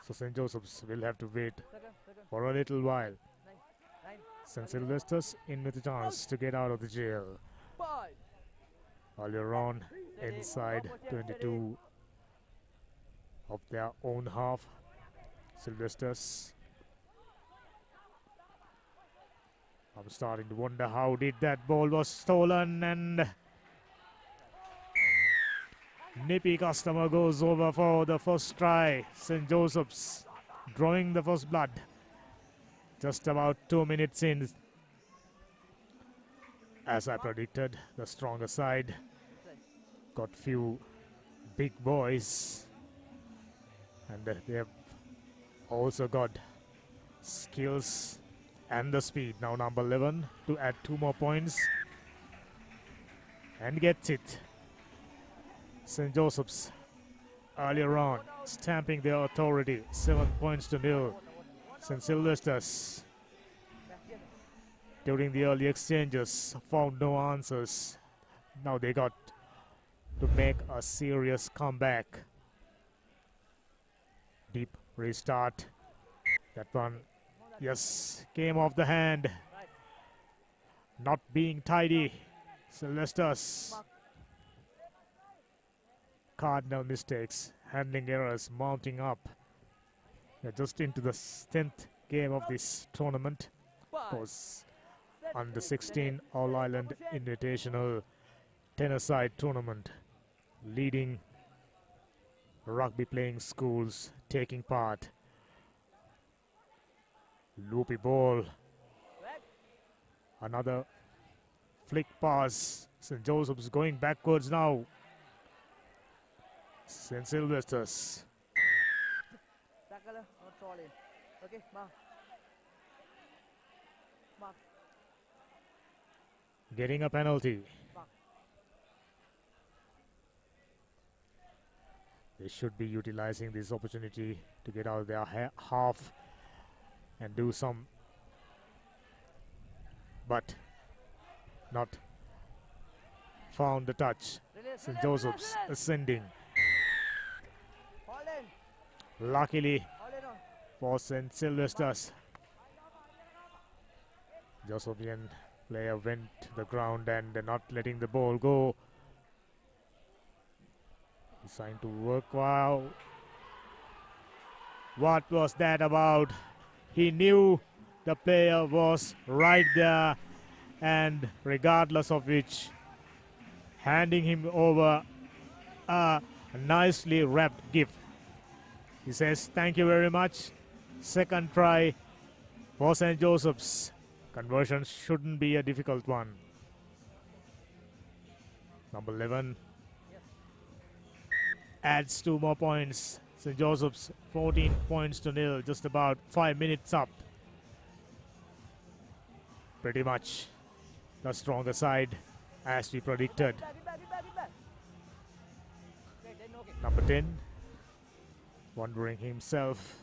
So St. Joseph's will have to wait for a little while. St. Sylvester's in with a chance to get out of the jail. Earlier on, inside 22 of their own half, Sylvester's. I'm starting to wonder how did that ball was stolen, and nippy customer goes over for the first try. St. Joseph's drawing the first blood. Just about 2 minutes in. As I predicted, the stronger side got few big boys, and they have also got skills and the speed. Now number 11 to add 2 more points and gets it. St. Joseph's earlier on stamping their authority, 7 points to 0. St. Sylvester's during the early exchanges found no answers. Now they got to make a serious comeback. Deep restart. That one, yes, came off the hand. Not being tidy. Sylvester's. Cardinal mistakes, handling errors mounting up. They're just into the 10th game of this tournament. Of course, under 16 All Ireland Invitational 10-a-side tournament. Leading rugby playing schools taking part. Loopy ball. Another flick pass. St. Joseph's going backwards now. St. Sylvester's. Tackle, not solid. Okay, mark. Mark. Getting a penalty. Mark. They should be utilizing this opportunity to get out of their half and do some, but not found the touch. St. Joseph's ascending. Luckily for St. Sylvester's, Josephian player went to the ground and not letting the ball go. He's trying to work. Wow. What was that about? He knew the player was right there, and regardless of which, handing him over a nicely wrapped gift. He says, thank you very much. Second try for St. Joseph's. Conversion shouldn't be a difficult one. Number 11 adds 2 more points. St. Joseph's 14 points to 0, just about 5 minutes up. Pretty much the stronger side as we predicted. Number 10, wondering himself,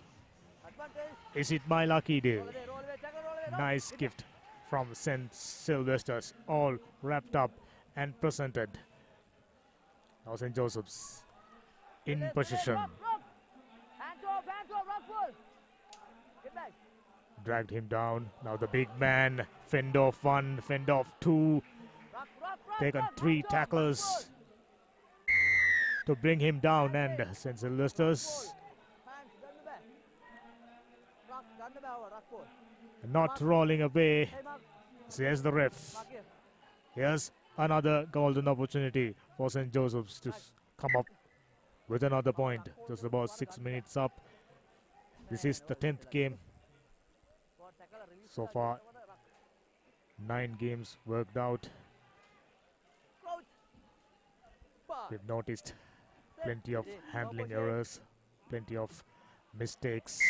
is it my lucky day? Nice gift from St. Sylvester's, all wrapped up and presented. Now St. Joseph's in position. Dragged him down. Now the big man, fend off one, fend off two. Taken 3 tacklers to bring him down, and St. Sylvester's not rolling away, says the ref. Here's another golden opportunity for St. Joseph's to come up with another point. Just about 6 minutes up. This is the 10th game. So far, 9 games worked out. We've noticed plenty of handling errors, plenty of mistakes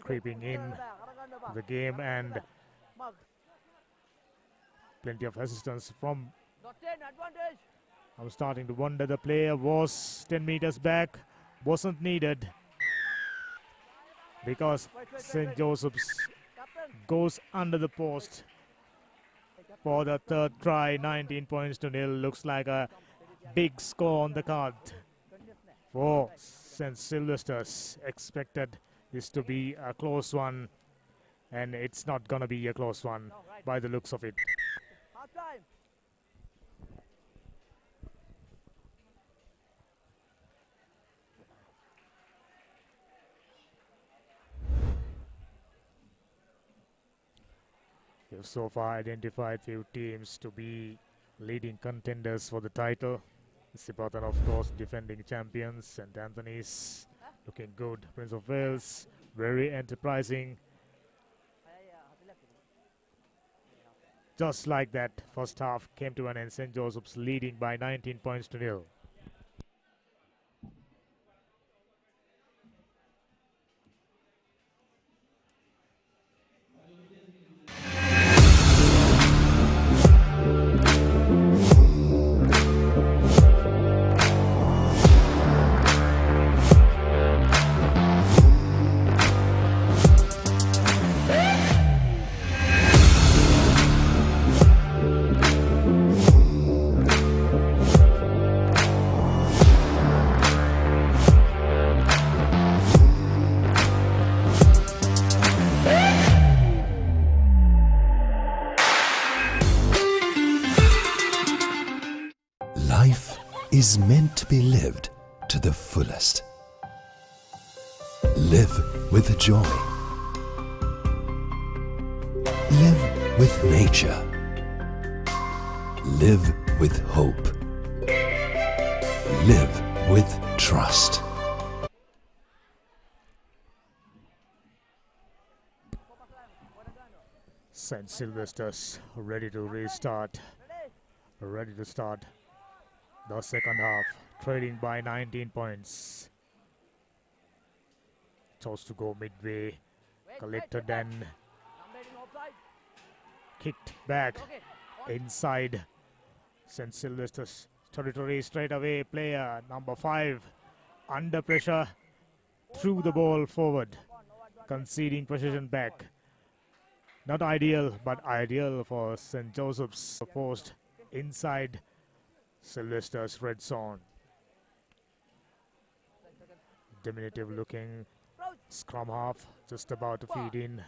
creeping in the game, and plenty of assistance from. I'm starting to wonder, the player was 10 meters back, wasn't needed, because St. Joseph's goes under the post for the 3rd try. 19 points to nil. Looks like a big score on the card for St. Sylvester's. Expected this to be a close one, and it's not gonna be a close one by the looks of it. We've so far identified few teams to be leading contenders for the title. Sipatan, of course, defending champions. St. Anthony's looking good. Prince of Wales, very enterprising. Just like that, first half came to an end. St. Joseph's leading by 19 points to nil. Life is meant to be lived to the fullest. Live with joy. Live with nature. Live with hope. Live with trust. St. Sylvester's ready to restart. Ready to start the second half, trailing by 19 points. Chose to go midway, collected and kicked back inside St. Sylvester's territory straight away. Player number 5 under pressure, threw the ball forward, conceding possession back. Not ideal, but ideal for St. Joseph's. Post inside Sylvester's red zone. Diminutive looking scrum half, just about to feed in.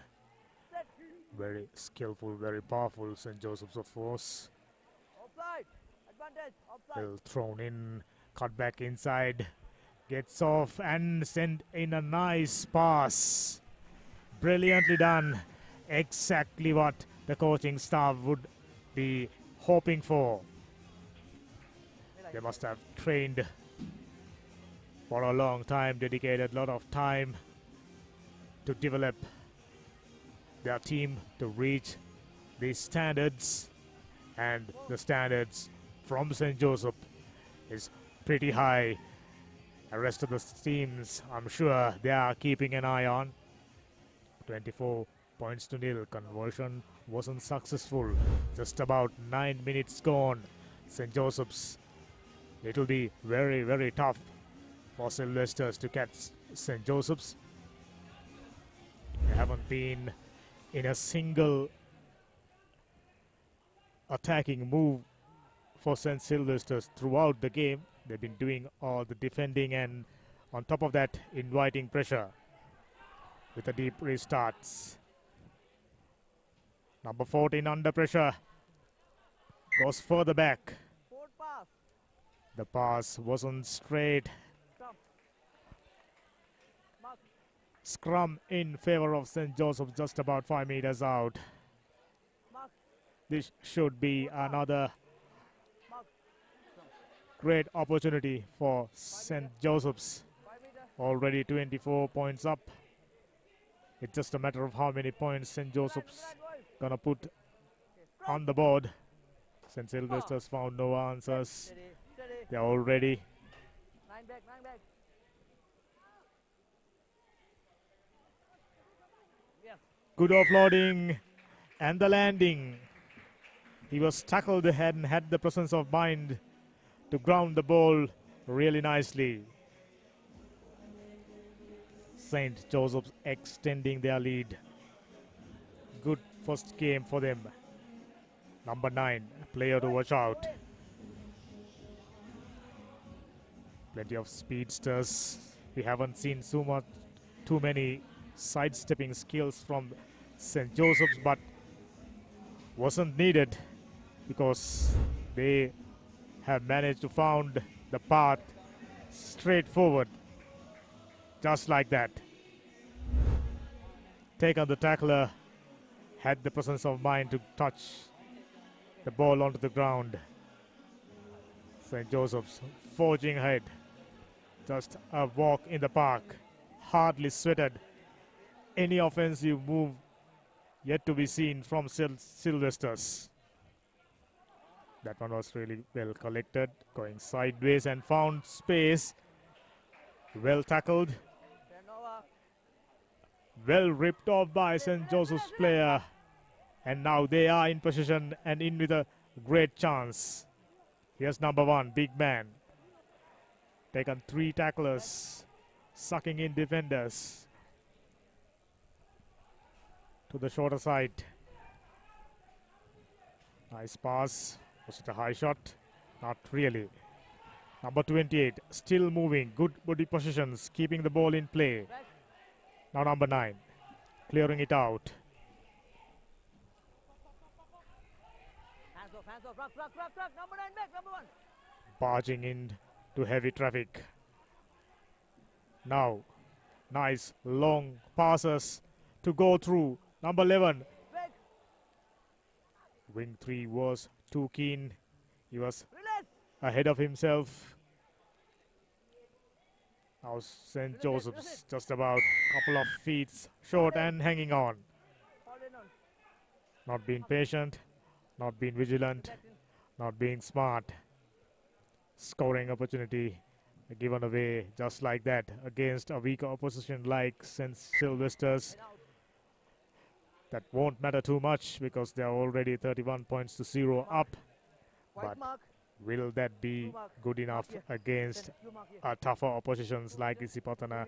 Very skillful, very powerful St. Joseph's, of course. Well thrown in, cut back inside, gets off and sent in a nice pass. Brilliantly done. Exactly what the coaching staff would be hoping for. They must have trained for a long time, dedicated a lot of time to develop their team to reach these standards, and the standards from St. Joseph is pretty high. The rest of the teams, I'm sure they are keeping an eye on. 24 points to nil. Conversion wasn't successful. Just about 9 minutes gone. St. Joseph's It will be very, very tough for Sylvesters to catch St. Joseph's. They haven't been in a single attacking move for St. Sylvester's throughout the game. They've been doing all the defending and on top of that inviting pressure with the deep restarts. Number 14 under pressure, goes further back. Forward pass. The pass wasn't straight. Stop. Mark. Scrum in favor of St. Joseph, just about 5 meters out. Mark. This should be another Mark. great opportunity for St. Joseph's. 5 meter. Already 24 points up. It's just a matter of how many points St. Joseph's gonna put on the board. St. Sylvester's found no answers. Steady. Steady. They're already 9 back. 9 back. Yes. good offloading and the landing. He was tackled ahead and had the presence of mind to ground the ball really nicely. St. Joseph's extending their lead. Good first game for them. Number 9, player to watch out. Plenty of speedsters. We haven't seen too many sidestepping skills from St. Joseph's, but wasn't needed because they have managed to found the path straight forward, just like that. Take on the tackler, had the presence of mind to touch the ball onto the ground. St. Joseph's forging ahead. Just a walk in the park, hardly sweated. Any offensive move yet to be seen from Sylvester's. That one was really well collected, going sideways and found space. Well tackled. Turnover. Well ripped off by St. Joseph's player. And now they are in position and in with a great chance. Here's number 1, big man. Taken 3 tacklers, sucking in defenders. To the shorter side. Nice pass. Was it a high shot? Not really. Number 28, still moving. Good body positions, keeping the ball in play. Now number 9, clearing it out. Hands off. Hands off. Rock. Number 9 back. Number 1. Barging in to heavy traffic. Now, nice long passes to go through. Number 11. Back. Wing 3 was too keen. He was Release. ahead of himself. Now St. Joseph's just about a couple of feet short and hanging on. Hold in on. Not being patient, not being vigilant, not being smart. Scoring opportunity given away just like that against a weaker opposition like St. Sylvester's. That won't matter too much because they are already 31 points to 0 up. White But mark. will that be good enough against You mark here. tougher oppositions like Isipatana,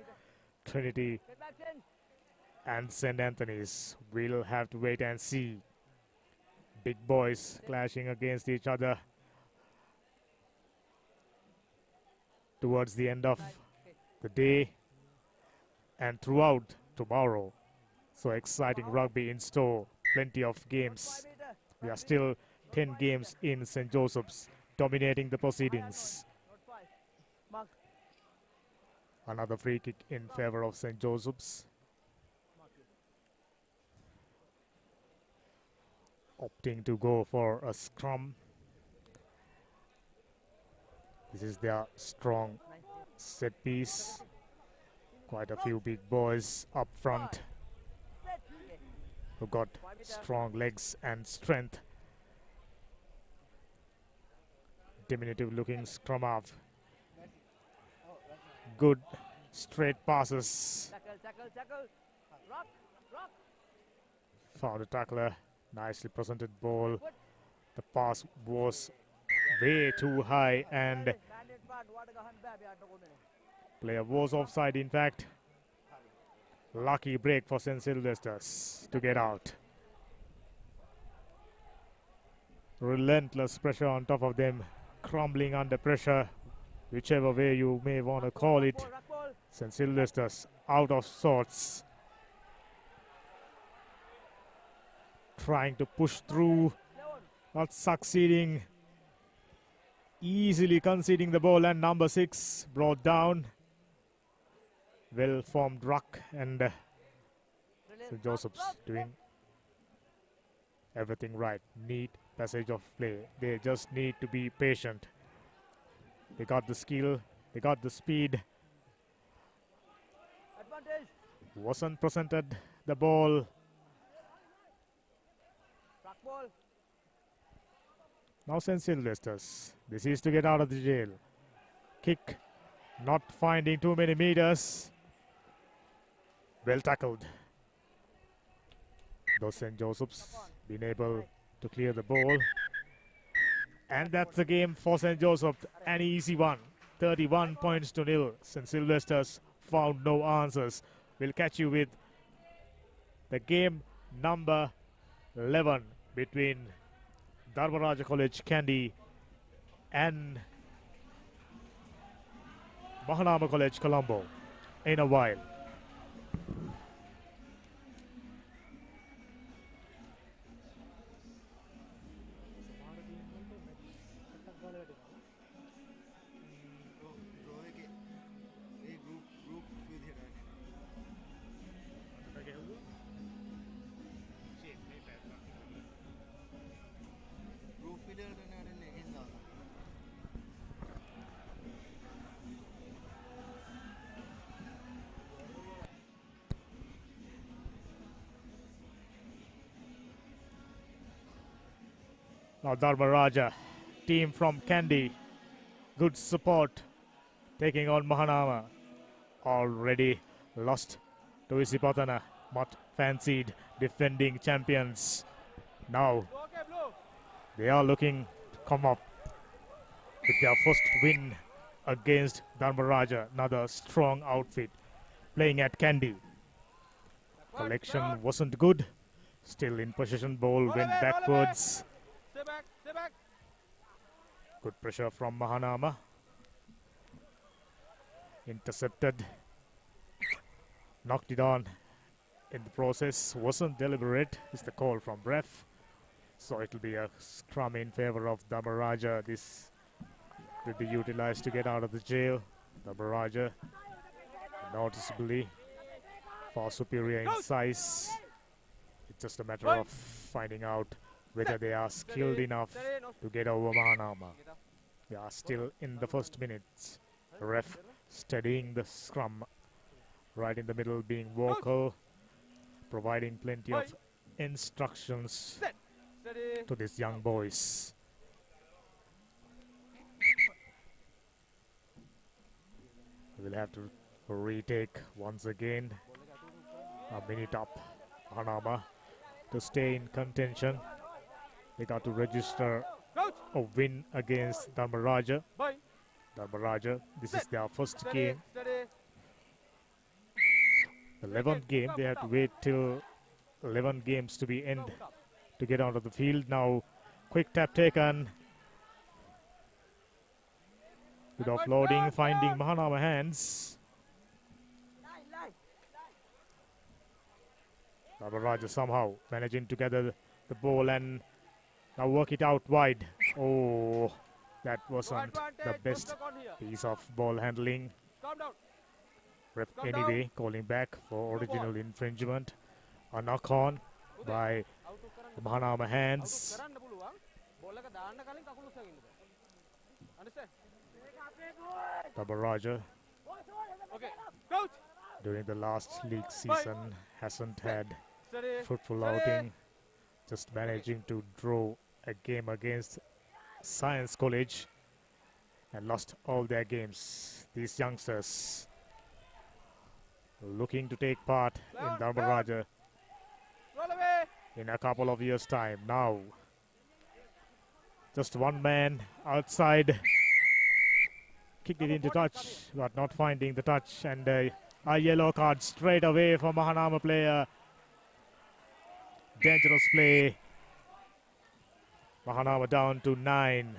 Trinity Get back 10. and St. Anthony's? We'll have to wait and see. Big boys clashing against each other towards the end of the day and throughout tomorrow. So exciting rugby in store. Plenty of 5 games. meter. We are still 10 games in St. Joseph's, dominating the proceedings. Not 5. Mark. Another free kick in favor of St. Joseph's. Opting to go for a scrum. This is their strong set piece. Quite a few big boys up front Set. who got strong legs and strength. Diminutive looking scrum half. Good straight passes. Tackle. Rock. Found a tackler. Nicely presented ball. The pass was way too high and Bandit. Player was offside, in fact. Lucky break for St. Sylvester's to get out. Relentless pressure on top of them, crumbling under pressure, whichever way you may want to call it. St. Sylvester's out of sorts. Trying to push through, not succeeding. Easily conceding the ball, and number 6 brought down. Well-formed ruck, and St. Joseph's doing everything right. Neat passage of play. They just need to be patient. They got the skill, they got the speed. Wasn't presented the ball. Now St. Sylvester's. This is to get out of the jail. Kick, not finding too many meters. Well tackled. Though St. Joseph's been able to clear the ball. And that's the game for St. Joseph. An easy one. 31 points to nil. St. Sylvester's found no answers. We'll catch you with the game number 11 between Dharmaraja College Kandy and Mahanama College Colombo in a while. Now Dharmaraja, team from Kandy, good support, taking on Mahanama. Already lost to Isipatana, but fancied defending champions. Now they are looking to come up with their first win against Dharmaraja, another strong outfit playing at Kandy. Collection wasn't good, still in possession, ball went backwards. Good pressure from Mahanama. Intercepted. Knocked it on in the process. Wasn't deliberate, is the call from ref. So it'll be a scrum in favor of Dharmaraja. This will be utilized to get out of the jail. Dharmaraja noticeably far superior in size. It's just a matter of finding out whether they are skilled enough to get over Mahanama. They are still in the first minutes. Ref studying the scrum right in the middle, being vocal, providing plenty of instructions to these young boys. We'll have to retake once again. A minute up, Mahanama, to stay in contention. They got to register a win against Dharmaraja. Dharmaraja, this is their first game. The 11th game, they have to wait till 11 games to be end to get onto the field. Now, quick tap taken. Good offloading, finding Mahanama hands. Dharmaraja somehow managing to gather the ball and now work it out wide. Oh, that wasn't the best piece of ball handling. Ref anyway calling back for original infringement. A knock on by the Mahanama hands. Dharmaraja during the last league season hasn't had fruitful outing, just managing to draw a game against Science College and lost all their games. These youngsters looking to take part in Dharmaraja in a couple of years' time. Now, just one man outside. kicked it into touch, but not finding the touch, and a yellow card straight away for Mahanama player. Dangerous play. Mahanama down to 9.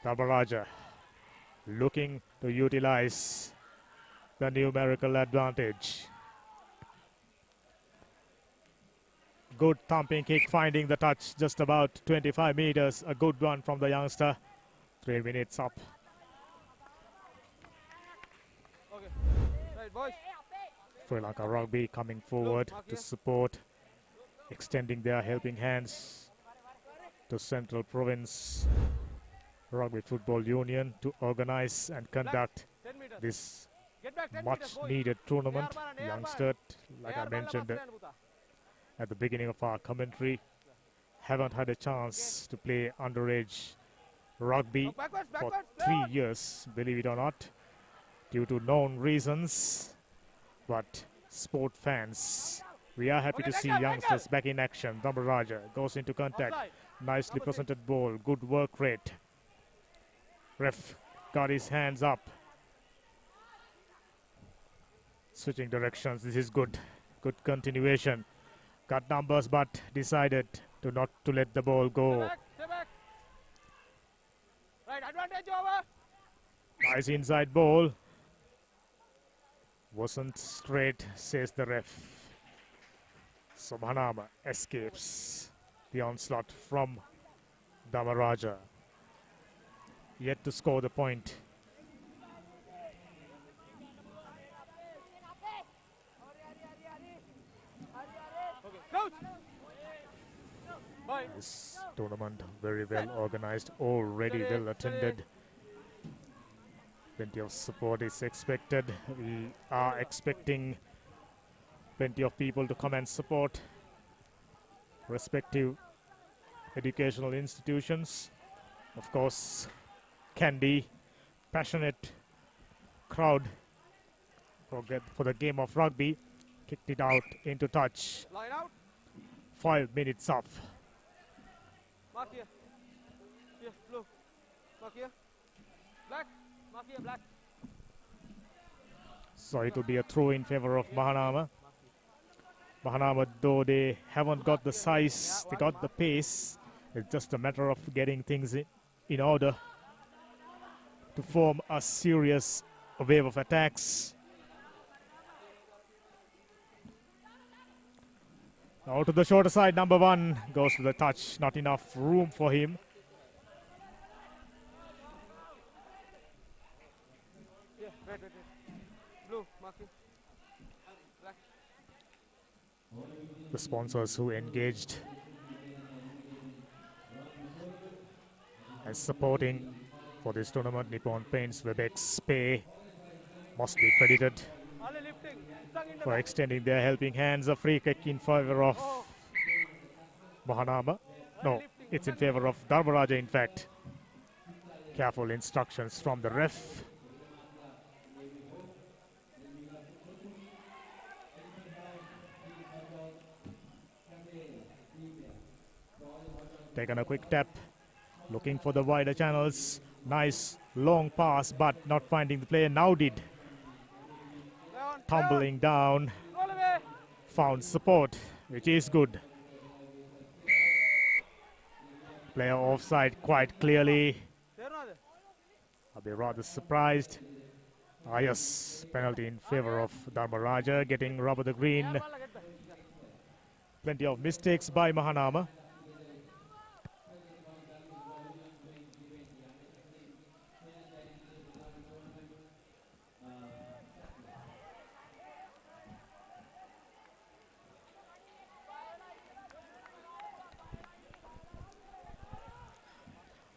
Dharmaraja looking to utilize the numerical advantage. Good thumping kick, finding the touch just about 25 meters. A good one from the youngster. 3 minutes up. Okay. Right, boys. Sri Lanka Rugby coming forward to support, extending their helping hands to Central Province Rugby Football Union to organize and conduct 10 meters. this Get back 10 much meters, boys. needed tournament. Nearby, Youngster, like I mentioned at the beginning of our commentary, haven't had a chance to play underage rugby Backwards, for backwards, 3 years, believe it or not, due to known reasons. But sport fans, we are happy to see youngsters back in action. Dharmaraja goes into contact. Offside. Nicely presented ball. Good work rate. Ref got his hands up. Switching directions. This is good. Good continuation. Got numbers but decided to not to let the ball go. Stay back. Right, advantage over. Nice inside ball. Wasn't straight, says the ref. So Mahanama escapes the onslaught from Dharmaraja. Yet to score the point. Okay, crouch. Bye. This tournament very well organized, already well attended. Plenty of support is expected. We are expecting plenty of people to come and support respective educational institutions. Of course, Kandy, passionate crowd for the game of rugby, kicked it out into touch. Line out. 5 minutes up. Mark here. Here, blue. Mark here. Black. Mark here, black. So it will be a throw in favor of Mahanama. Mahanama, though they haven't got the size, they got the pace. It's just a matter of getting things in order to form a serious wave of attacks. Now to the shorter side, number 1 goes to the touch. Not enough room for him. Yeah, right. Blue, mark here. Black. The sponsors who engaged and supporting for this tournament, Nippon Paints, Webex, Pay, must be credited Ali lifting. Sung in the for back. extending their helping hands. A free kick in favor of Mahanama. No, it's in favor of Dharmaraja, in fact. Careful instructions from the ref. Taken a quick tap, looking for the wider channels. Nice long pass, but not finding the player. Now did. Tumbling down, Roll away. found support, which is good. Player offside quite clearly. There no there. I'll be rather surprised. Yes, penalty in favor of Dharmaraja, getting rubber the green. Ball, get back. Plenty of mistakes by Mahanama.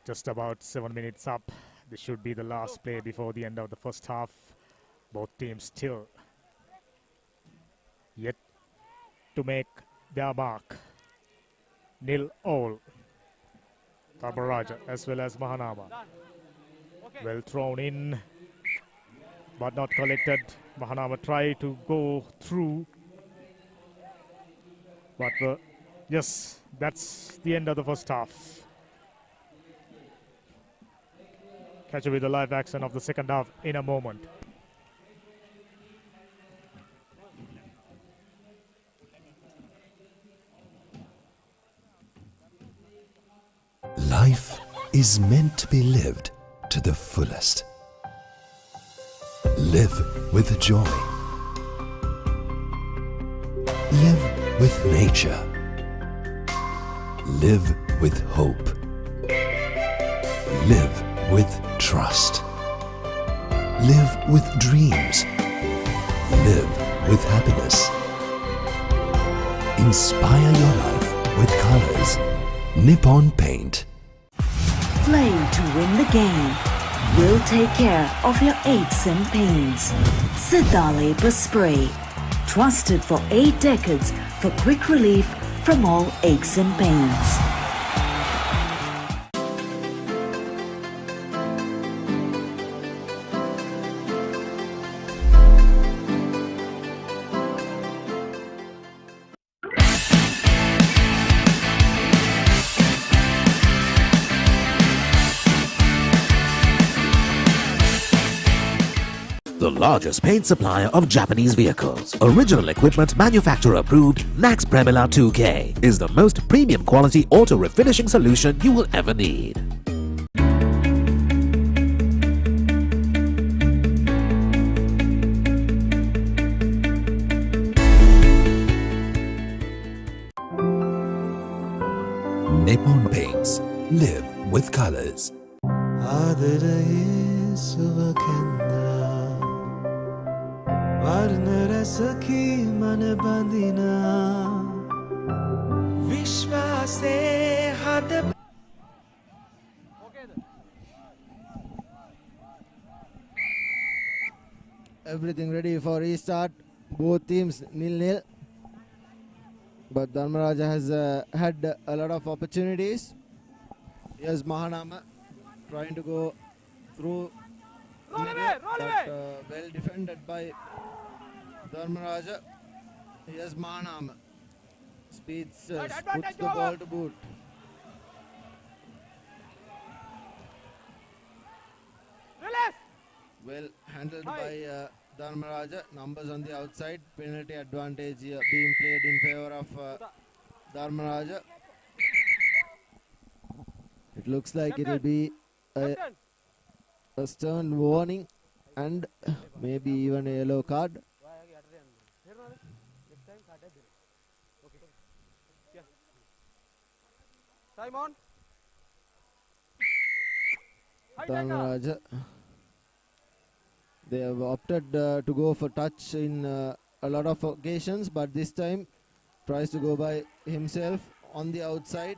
Just about 7 minutes up. This should be the last play before the end of the first half. Both teams still yet to make their mark. 0-all. Dharmaraja as well as Mahanama. Done. Okay. Well thrown in, but not collected. Mahanama tried to go through. But yes, that's the end of the first half. Catch you with the live action of the second half in a moment. Life is meant to be lived to the fullest. Live with joy. Live with nature. Live with hope. Live with trust. Live with dreams. Live with happiness. Inspire your life with colors. Nippon Paint. Play to win the game. We'll take care of your aches and pains. Siddha Spray. Trusted for 8 decades for quick relief from all aches and pains. The largest paint supplier of Japanese vehicles. Original equipment manufacturer approved Nax Premila 2K is the most premium quality auto refinishing solution you will ever need. Nippon Paints. Live with colors. ආදරයේ සුවකෙන්දා වර්ණ රසකී මන බඳිනා විශ්වාසේ හද Everything ready for restart. Both teams nil-nil. But Dharmaraja has had a lot of opportunities. Here's Mahanama trying to go through. Well defended by Dharmaraja. Here's Mahanama. Speeds, puts the ball to boot. Well handled by Dharmaraja. Numbers on the outside. Penalty advantage being played in favor of Dharmaraja. It looks like it will be a stern warning and maybe even a yellow card. Simon. Dharmaraja. They have opted to go for touch in a lot of occasions, but this time tries to go by himself on the outside.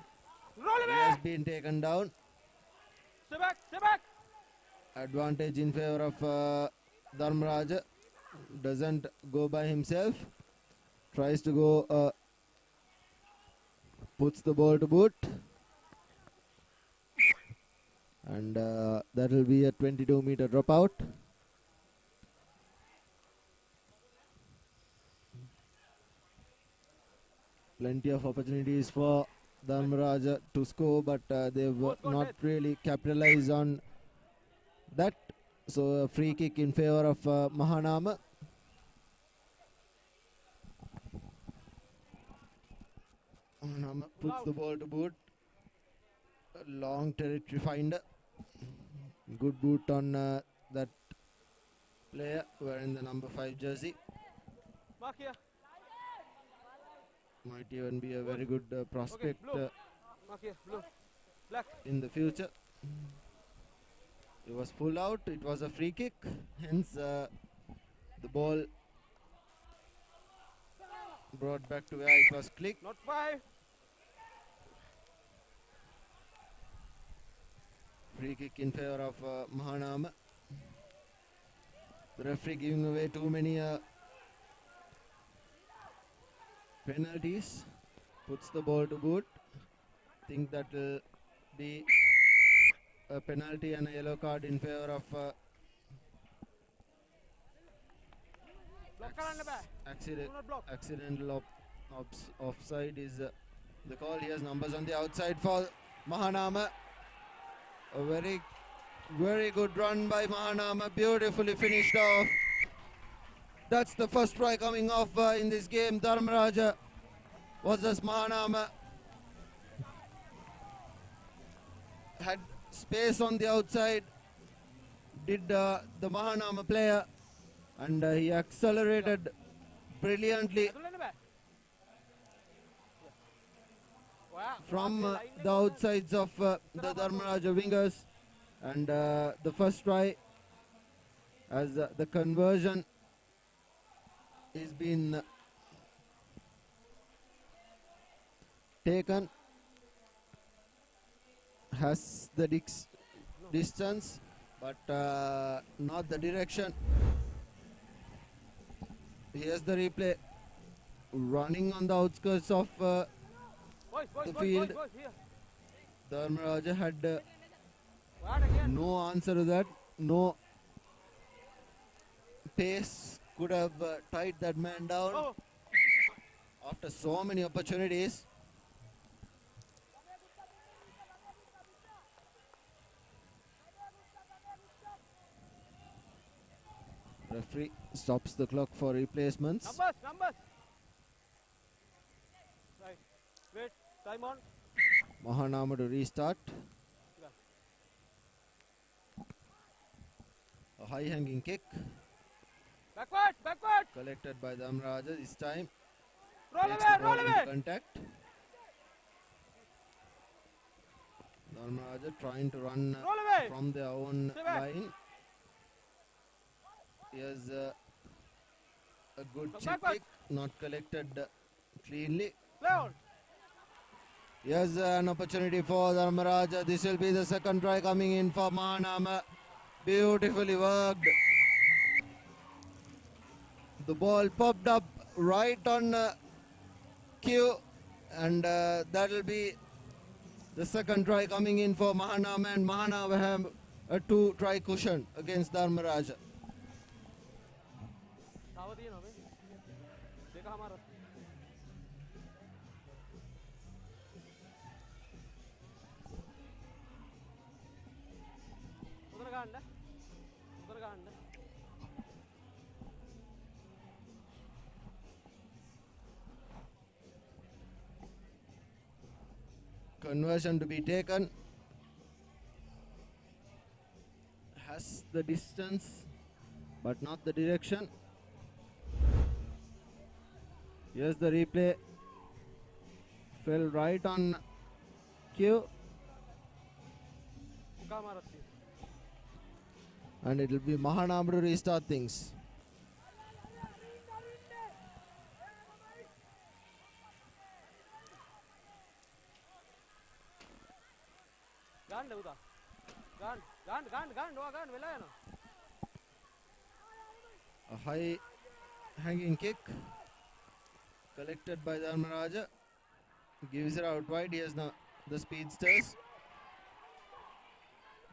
He has been taken down. Stay back, stay back. Advantage in favor of Dharmaraja. Doesn't go by himself. Tries to go, puts the ball to boot. And that will be a 22-meter dropout. Plenty of opportunities for Dharmaraja to score, but they've not really capitalized on that. So a free kick in favor of Mahanama. Mahanama puts the ball to boot. A long territory finder. Good boot on that player wearing the number 5 jersey. Mark here. Might even be a very good prospect Mark here, blue. Black. in the future. It was pulled out. It was a free kick. Hence, the ball brought back to where it was clicked. Not 5. Free kick in favor of Mahanama. The referee giving away too many penalties. Puts the ball to boot. Think that will be a penalty and a yellow card in favor of accidental offside is the call. He has numbers on the outside for Mahanama. A very Very good run by Mahanama, beautifully finished off. That's the first try coming off in this game. Dharmaraja versus Mahanama. Had space on the outside, did the Mahanama player, and he accelerated brilliantly from the outsides of the Dharmaraja wingers. And the first try, as the conversion is been taken, has the distance but not the direction. Here's the replay, running on the outskirts of the field. Dharmaraja had no answer to that, no pace could have tied that man down after so many opportunities. Referee stops the clock for replacements. Numbers. Right. Wait. Time on. Mahanama to restart. A high hanging kick. Backward. Collected by Dharmaraja this time. Roll Takes the ball away. into contact. Dharmaraja trying to run Roll away. from their own Stay back. line. Here's a good Come chip backward. kick, not collected cleanly. Play on. Here's an opportunity for Dharmaraja. This will be the second try coming in for Mahanama. Beautifully worked. The ball popped up right on cue, and that will be the second try coming in for Mahanama, and Mahanama have a 2-try cushion against Dharmaraja. देखा हमारा उधर का अंडा Conversion to be taken. Has the distance but not the direction. Here's the replay. Fell right on cue. And it will be Mahanama to restart things. A high hanging kick collected by Dharmaraja. Gives it out wide. He has the speedsters.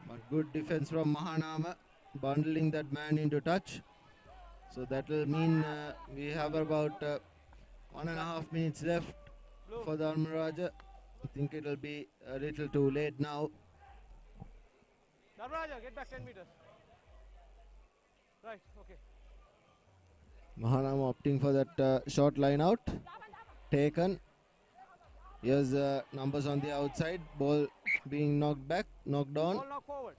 But good defense from Mahanama, bundling that man into touch. So that will mean we have about 1.5 minutes left for Dharmaraja. I think it will be a little too late now. Dharmaraja, get back 10 meters. Right, okay. Mahanama opting for that short line out. Taken. Here's numbers on the outside. Ball being knocked back, knocked on. Ball knock forward.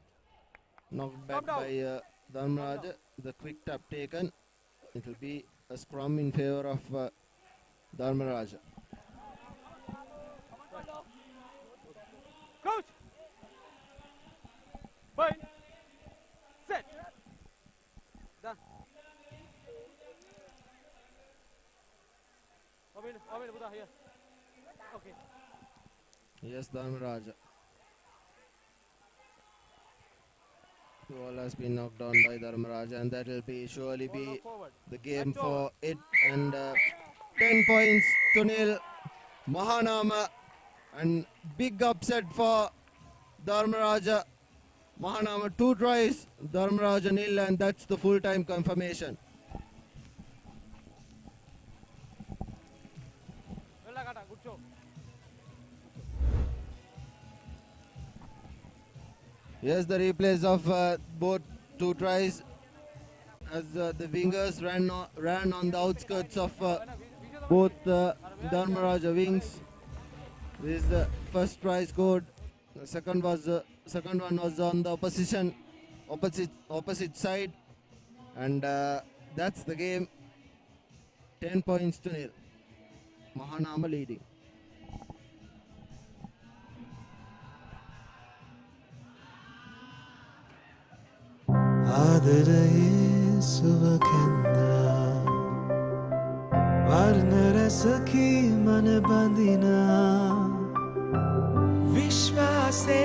Knocked back by Dharmaraja. The quick tap taken. It will be a scrum in favor of Dharmaraja. Coach! Fine. Set. Done. Omin, Buddha, here. Okay. Yes, Dharmaraja. The ball has been knocked down by Dharmaraja, and that will be surely be the game for it. And 10 points to nil. Mahanama, and big upset for Dharmaraja. Mahanama 2 tries, Dharmaraja nil, and that's the full-time confirmation. Good show. Here's the replays of both two tries as the wingers ran on the outskirts of both Dharmaraja wings. This is the first try scored. The second one was on the opposite side, and that's the game. 10 points to nil. Mahanama leading. ආදරයේ සුවකැන්දා වර්ණ රැසකි මන බඳිනා විශ්වාසේ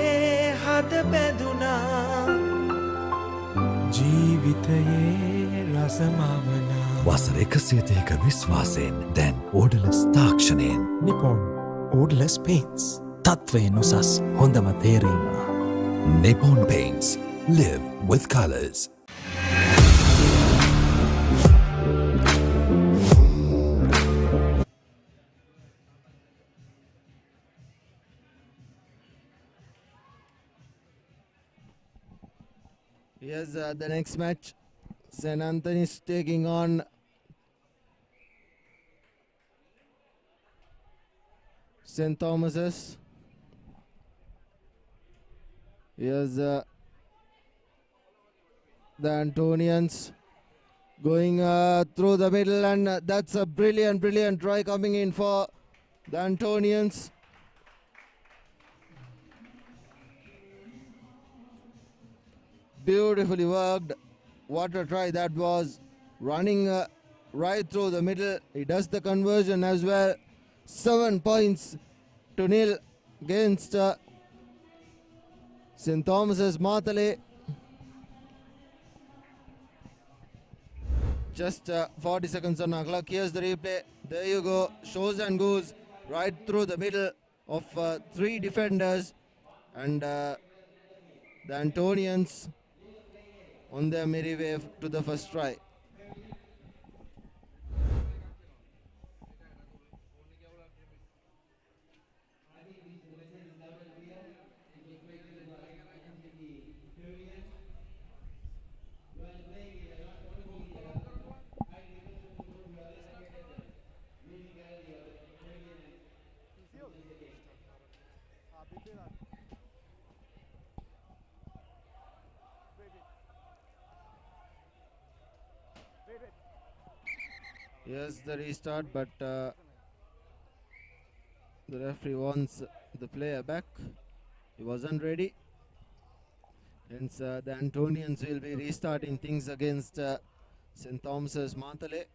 හද බැඳුනා ජීවිතයේ රසමවනා වසර 130ක විශ්වාසයෙන් දැන් ඕඩලස් තාක්ෂණයෙන් Nippon ඕඩලස් paints තත්වයෙන් උසස් හොඳම තේරීම Nippon Paints. Live with colors. Here's the next match. St. Anthony's taking on St. Thomas's. Here's the Antonians going through the middle, and that's a brilliant try coming in for the Antonians. Beautifully worked. What a try that was. Running right through the middle. He does the conversion as well. 7 points to nil against St. Thomas's Matale. Just 40 seconds on our clock. Here's the replay. There you go. Shows and goes right through the middle of 3 defenders. And the Antonians on their merry way to the first try. Here's the restart, but the referee wants the player back. He wasn't ready. Hence, the Antonians will be restarting things against St. Thomas's Matale.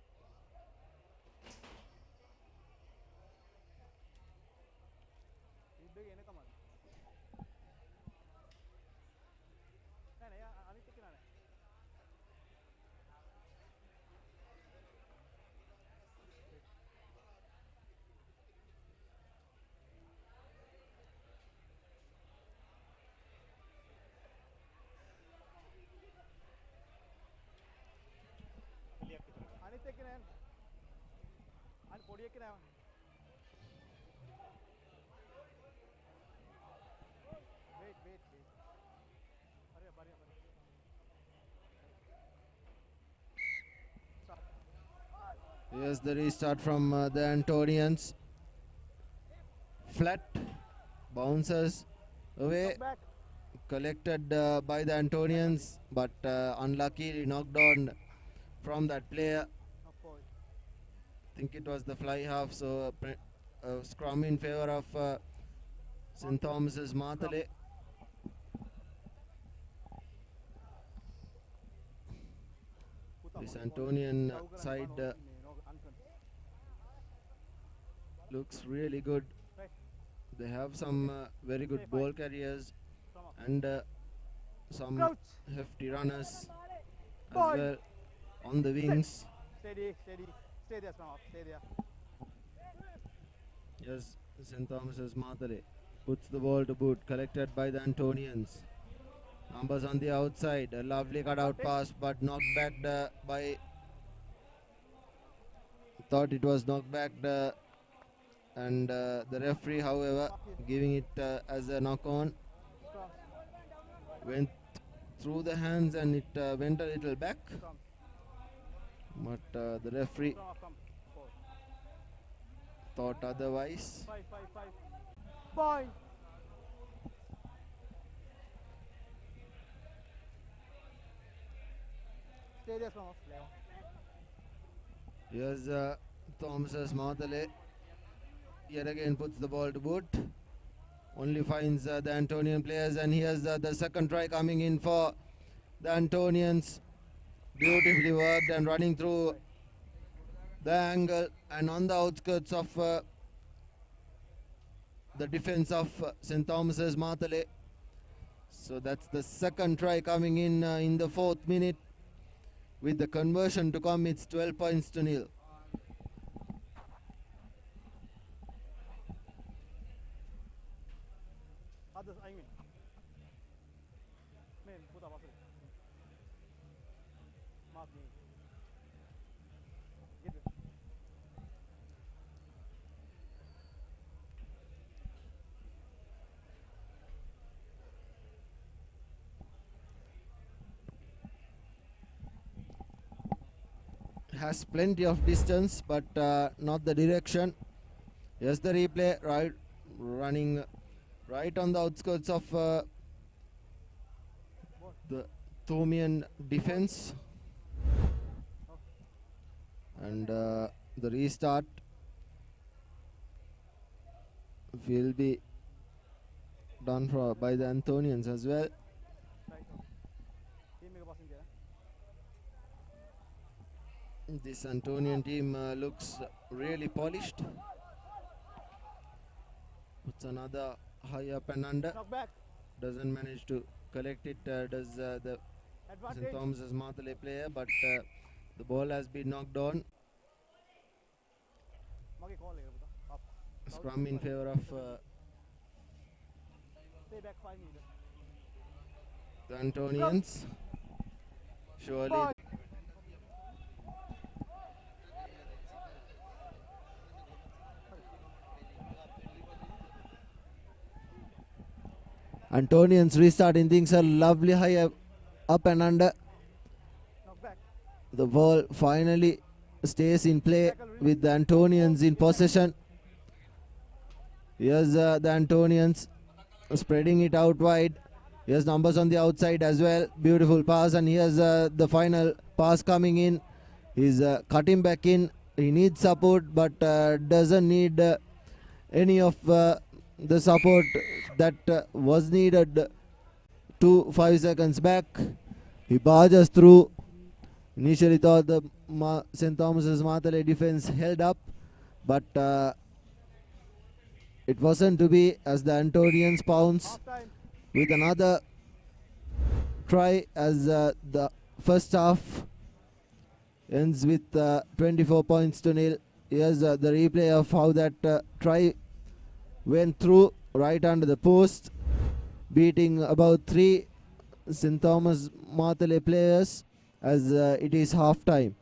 Here's the restart from the Antonians. Flat bounces away, collected by the Antonians, but unluckily knocked on from that player. I think it was the fly half, so a scrum in favor of St. Thomas's Matale. This Antonian side looks really good. They have some very good ball carriers and some hefty runners as well on the wings. Steady. Stay there, Smart. Stay there. Yes, St. Thomas's Matale puts the ball to boot, collected by the Antonians. Numbers on the outside, a lovely cutout pass, but knocked back by. Thought it was knocked back, and the referee, however, giving it as a knock on. went through the hands and it went a little back. But the referee thought otherwise. 5. Point. Stay there from off. Here's Thomas's Matale. Yet again puts the ball to boot. Only finds the Antonian players, and here's the second try coming in for the Antonians. Beautifully worked and running through the angle and on the outskirts of the defense of St. Thomas's Matale. So that's the second try coming in the 4th minute. With the conversion to come, it's 12 points to nil. Others, I mean. Man, put up. Mark me. Get it. Has plenty of distance, but not the direction. Here's the replay, running right on the outskirts of the Thomian defense. And the restart will be done by the Antonians as well. This Antonian team looks really polished. Puts another high up and under. Doesn't manage to collect it, does the St. Thomas's Matale player, but the ball has been knocked on. Scrum in favor of the Antonians. Surely. Antonians restarting things are lovely high up and under. The ball finally stays in play with the Antonians in possession. Here's the Antonians spreading it out wide. Here's numbers on the outside as well. Beautiful pass, and here's the final pass coming in. He's cutting back in. He needs support, but doesn't need any of the support that was needed 5 seconds back. He barges through. Initially thought the St. Thomas's Matale defense held up, but it wasn't to be, as the Antonians pounce with another try as the first half ends with 24 points to nil. Here's the replay of how that try went through right under the post, beating about 3 St. Thomas Matale players as it is half time.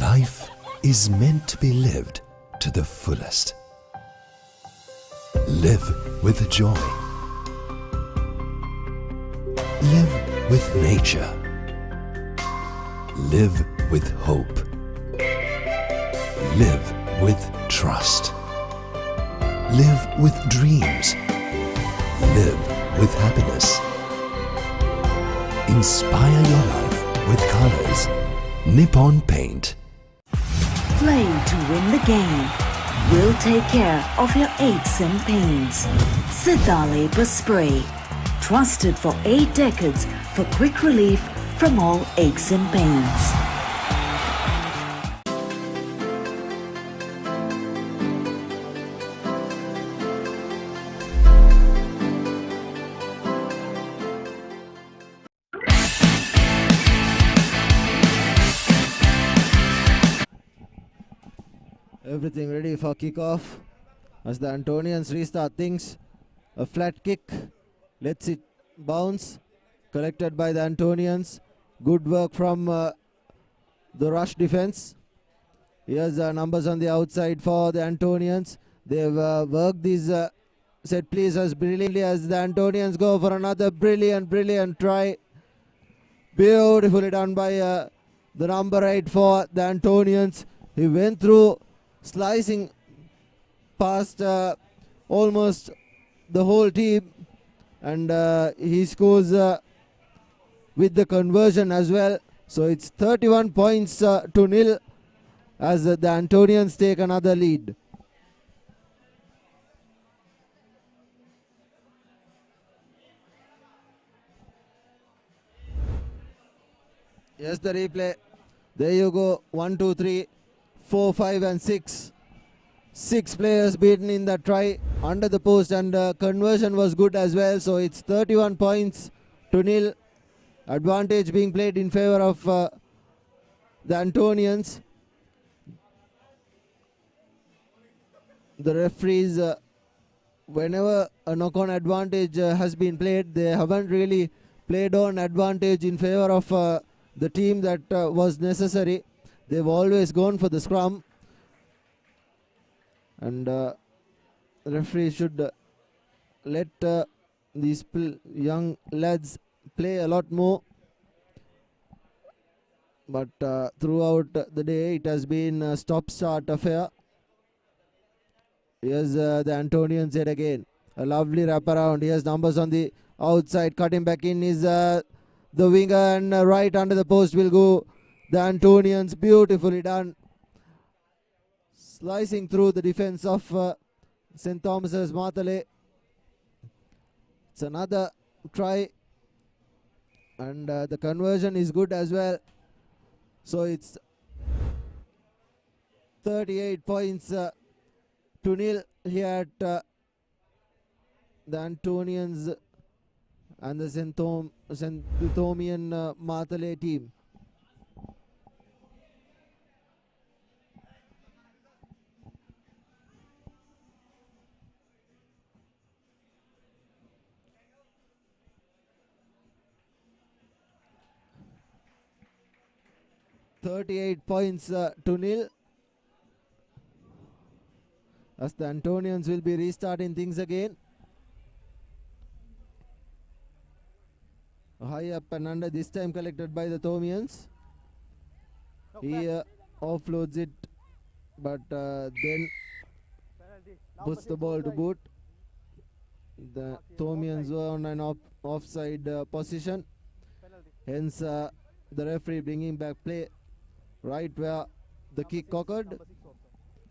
Life is meant to be lived to the fullest. Live with joy. Live with nature. Live with hope. Live with trust. Live with dreams. Live with happiness. Inspire your life with colors. Nippon Paint. Play to win the game. will take care of your aches and pains. Siddhale Spray. Trusted for 8 decades for quick relief from all aches and pains. Everything ready for kickoff as the Antonians restart things. A flat kick, lets it bounce, collected by the Antonians. Good work from the rush defense. Here's numbers on the outside for the Antonians. They've worked these set pieces brilliantly as the Antonians go for another brilliant try. Beautifully done by the number 8 for the Antonians. He went through, slicing past almost the whole team, and he scores with the conversion as well. So it's 31 points to nil as the Antonians take another lead. Yes, the replay. There you go. 1, 2, 3, 4, 5 and 6. 6 players beaten in that try under the post, and conversion was good as well. So it's 31 points to nil. Advantage being played in favor of the Antonians. The referees, whenever a knock-on advantage has been played, they haven't really played on advantage in favor of the team that was necessary. They've always gone for the scrum, and the referee should let these young lads play a lot more. But throughout the day it has been a stop-start affair. Here's the Antonians yet again. A lovely wraparound. Here's numbers on the outside. Cutting back in is the winger, and right under the post will go the Antonians. Beautifully done. Slicing through the defense of St. Thomas's Matale. It's another try, and the conversion is good as well. So it's 38 points to nil here at the Antonians and the St. Thomian Matale team. $38 to nil. As the Antonians will be restarting things again. High up and under, this time collected by the Thomians. He offloads it, but then puts the ball to boot. The Thomians were on an offside position. Hence the referee bringing back play right where the kick occurred,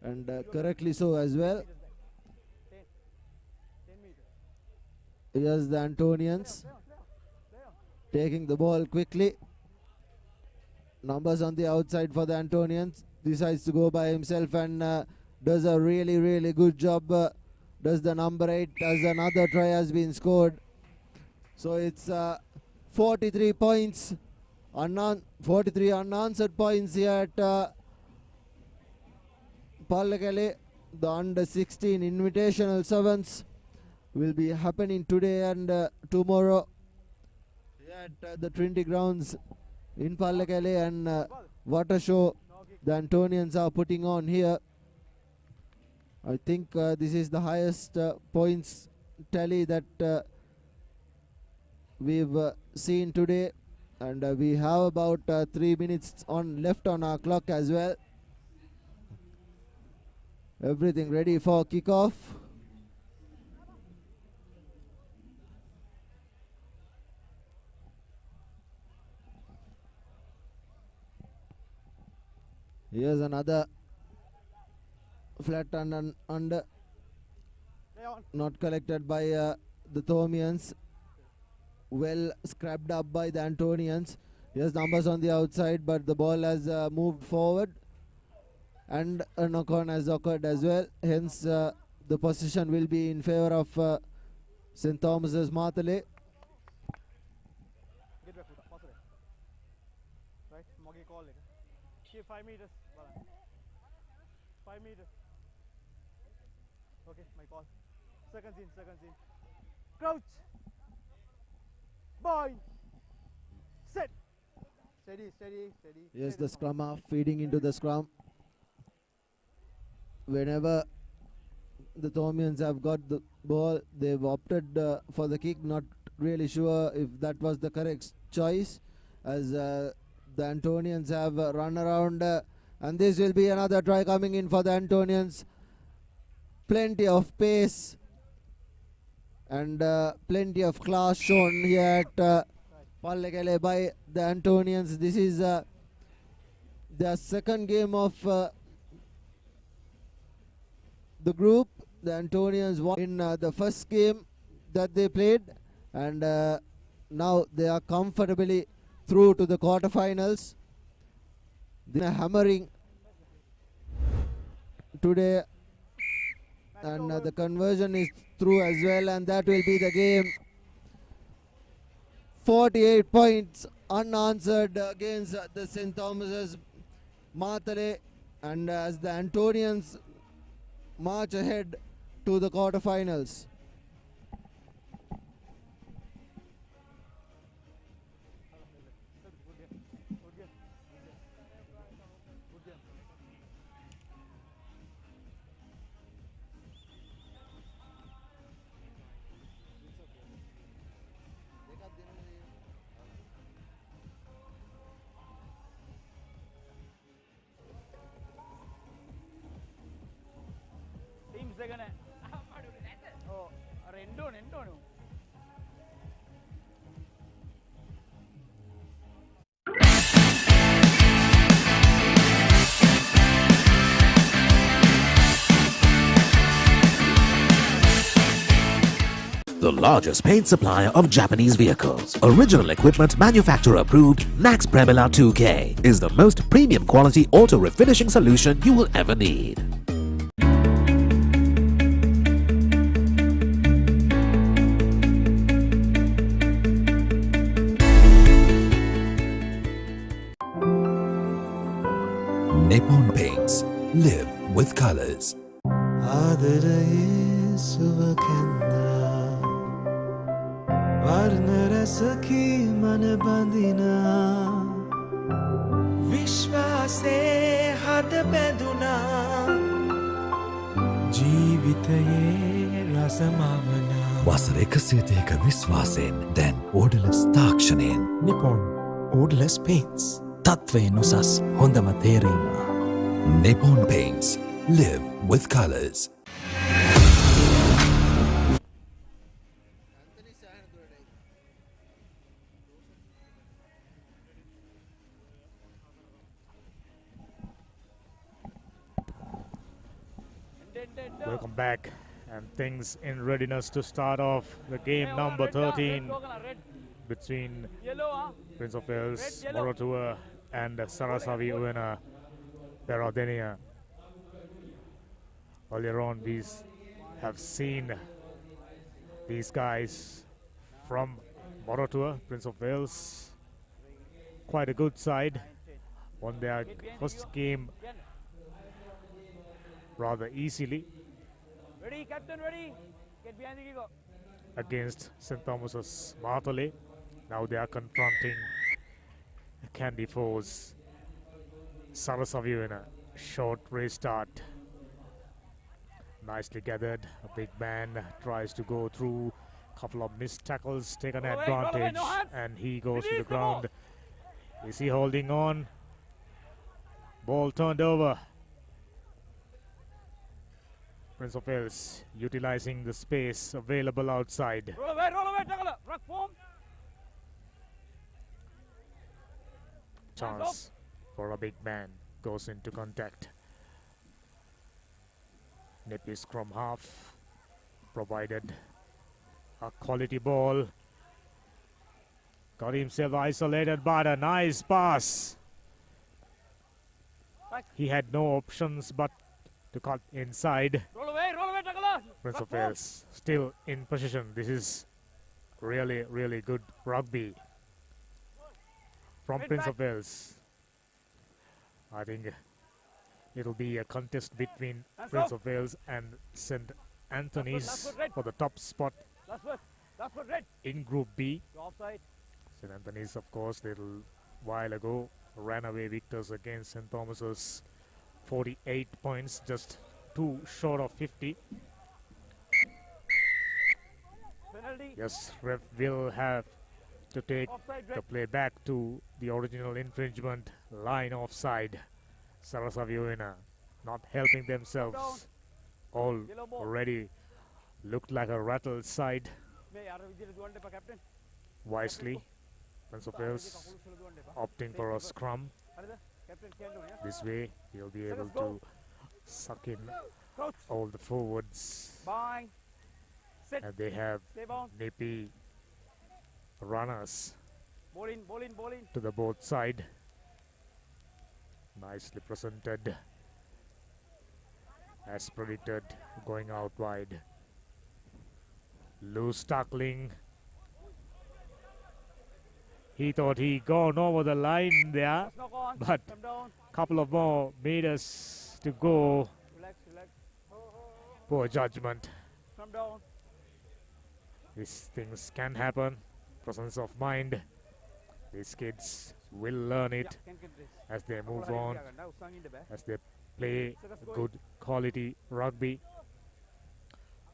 and correctly so as well. Here's the Antonians taking the ball quickly. Numbers on the outside for the Antonians. Decides to go by himself and does a really good job. Does the number 8 as another try has been scored. So it's 43 points. 43 unanswered points here at Pallekele. The under 16 invitational sevens will be happening today and tomorrow at the Trinity grounds in Pallekele, and what a show the Antonians are putting on here. I think this is the highest points tally that we've seen today, and we have about 3 minutes left on our clock as well. Everything ready for kickoff. Here's another flat and under, Play on. not collected by the Thomians. Well scrapped up by the Antonians. Yes, numbers on the outside, but the ball has moved forward, and a knock-on has occurred as well. Hence, the possession will be in favor of St. Thomas's Matale. Get back, Futa. Pass away. Right? Moggy call. Keep 5 meters. 5 meters. Okay, my call. Seconds in. Crouch. Boy. Set. Steady. Yes, Steady. the scrum half feeding into the scrum. Whenever the Thomians have got the ball, they've opted for the kick. Not really sure if that was the correct choice, as the Antonians have run around, and this will be another try coming in for the Antonians. Plenty of pace and plenty of class shown here at Pallekele by the Antonians. This is their second game of the group. The Antonians won in the first game that they played, and now they are comfortably through to the quarterfinals. They are hammering today, and the conversion is through as well, and that will be the game. 48 points unanswered against the St. Thomas's Matale, and as the Antonians march ahead to the quarterfinals. Teams are gonna. Oh, Rendonu. The largest paint supplier of Japanese vehicles, original equipment manufacturer approved, Nax Premila 2K is the most premium quality auto refinishing solution you will ever need. Nippon Paints. Live with colors. ආදරයේ සුවකැන්දා වර්ණ රසකි මන බඳිනා විශ්වාසේ හද බැඳුනා ජීවිතයේ රසමවනා වසර 100ක විශ්වාසයෙන් දැන් ඕඩලස් තාක්ෂණයෙන් Nippon Odorless Paints. තත්වයෙන් උසස් හොඳම තේරීම. Nippon Paints. Live with colors. Welcome back, and things in readiness to start off the game number 13 between Yellow, Prince of Wales, Red, yellow. Morotua, and Sarasavi Uena Perodenia. Earlier on, we have seen these guys from Morotua, Prince of Wales. Quite a good side. Won their first game rather easily Ready, captain, ready. Get behind the kick. against St. Thomas's Matale. Now they are confronting Candy Force Sarasavi in a short race start. Nicely gathered. A big man tries to go through. Couple of missed tackles, taken Roll away, advantage, no hands. and he goes to Release the the ball. ground. Is he holding on? Ball turned over. Prince of Wales utilizing the space available outside. Roll away, tackle. Ruck form. Chance for a big man. Goes into contact. Nippy scrum half provided a quality ball. Got himself isolated, but a nice pass. He had no options but to cut inside. Roll away, tackler. Prince of Wales still in position. This is really, really good rugby from Prince of Wales. I think it'll be a contest between Prince of Wales and St. Anthony's for the top spot Last foot, red. in Group B. Offside. St. Anthony's, of course, little while ago ran away victors against St. Thomas's. 48 points, just 2 short of 50. Penalty. Yes, ref will have to take Offside, the red. play back to the original infringement line offside. Sarasaviuina not helping themselves. All Yellow ball. already looked like a rattled side. මේ අර විදිහට දුවන්න එපා captain. Wisely, Prince of Wales opting for a scrum. හරිද? Captain කියන්න ඕනේ. This way, he'll be able to suck in Crouch. all the forwards. Bind. Set. And they have Stay bound. nippy runners Ball in, ball in, ball in. to the both side. Nicely presented. As predicted, going out wide. Loose tackling. He thought he gone over the line there, Let's knock on. but Come down. couple of more meters to go. Relax, relax. Poor judgment. Come down. These things can happen. Presence of mind. These kids will learn it Can this. as they move on, Now sung in the back. as they play Let's go. good quality rugby.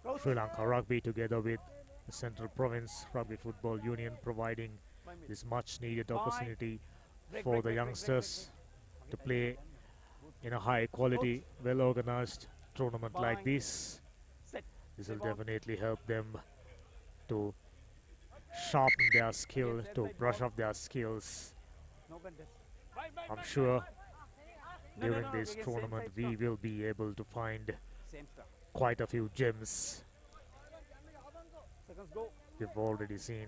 Crouch. Sri Lanka Rugby together with the Central Province Rugby Football Union providing 5 minutes. this much needed Fine. opportunity Break, for break, the break, youngsters break, to break, play in a high quality, well organized tournament like Fine. this. Set. This will Stay bound. definitely help them to sharpen their skill, Yes, to right, brush bound. up their skills. No contest. I'm sure No, during no, this we can tournament same we side will be able to find Same stuff. quite a few gems. Seconds go. We've already seen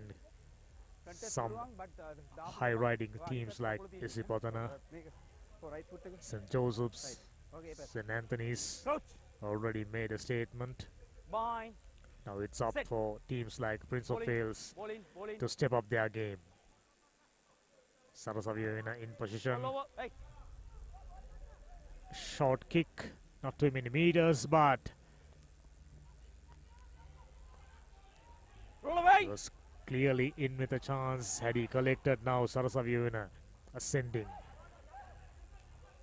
Contest some පුළුවන්, but, දාපු high ගමන් riding වා teams ඉස්සරහට like පොළ තියෙන්නේ. Isipatana, මේක for right foot එක. St. Joseph's, Okay, pass. St. Anthony's Crouch. already made a statement. Bind. Now it's up Set. for teams like Prince of Bowling. Wales Ball in, ball in. to step up their game. Sarasaviuina in position. Ball over. Hey. Short kick, not too many meters, but Roll he away. was clearly in with a chance had he collected. Now Sarasaviuina ascending,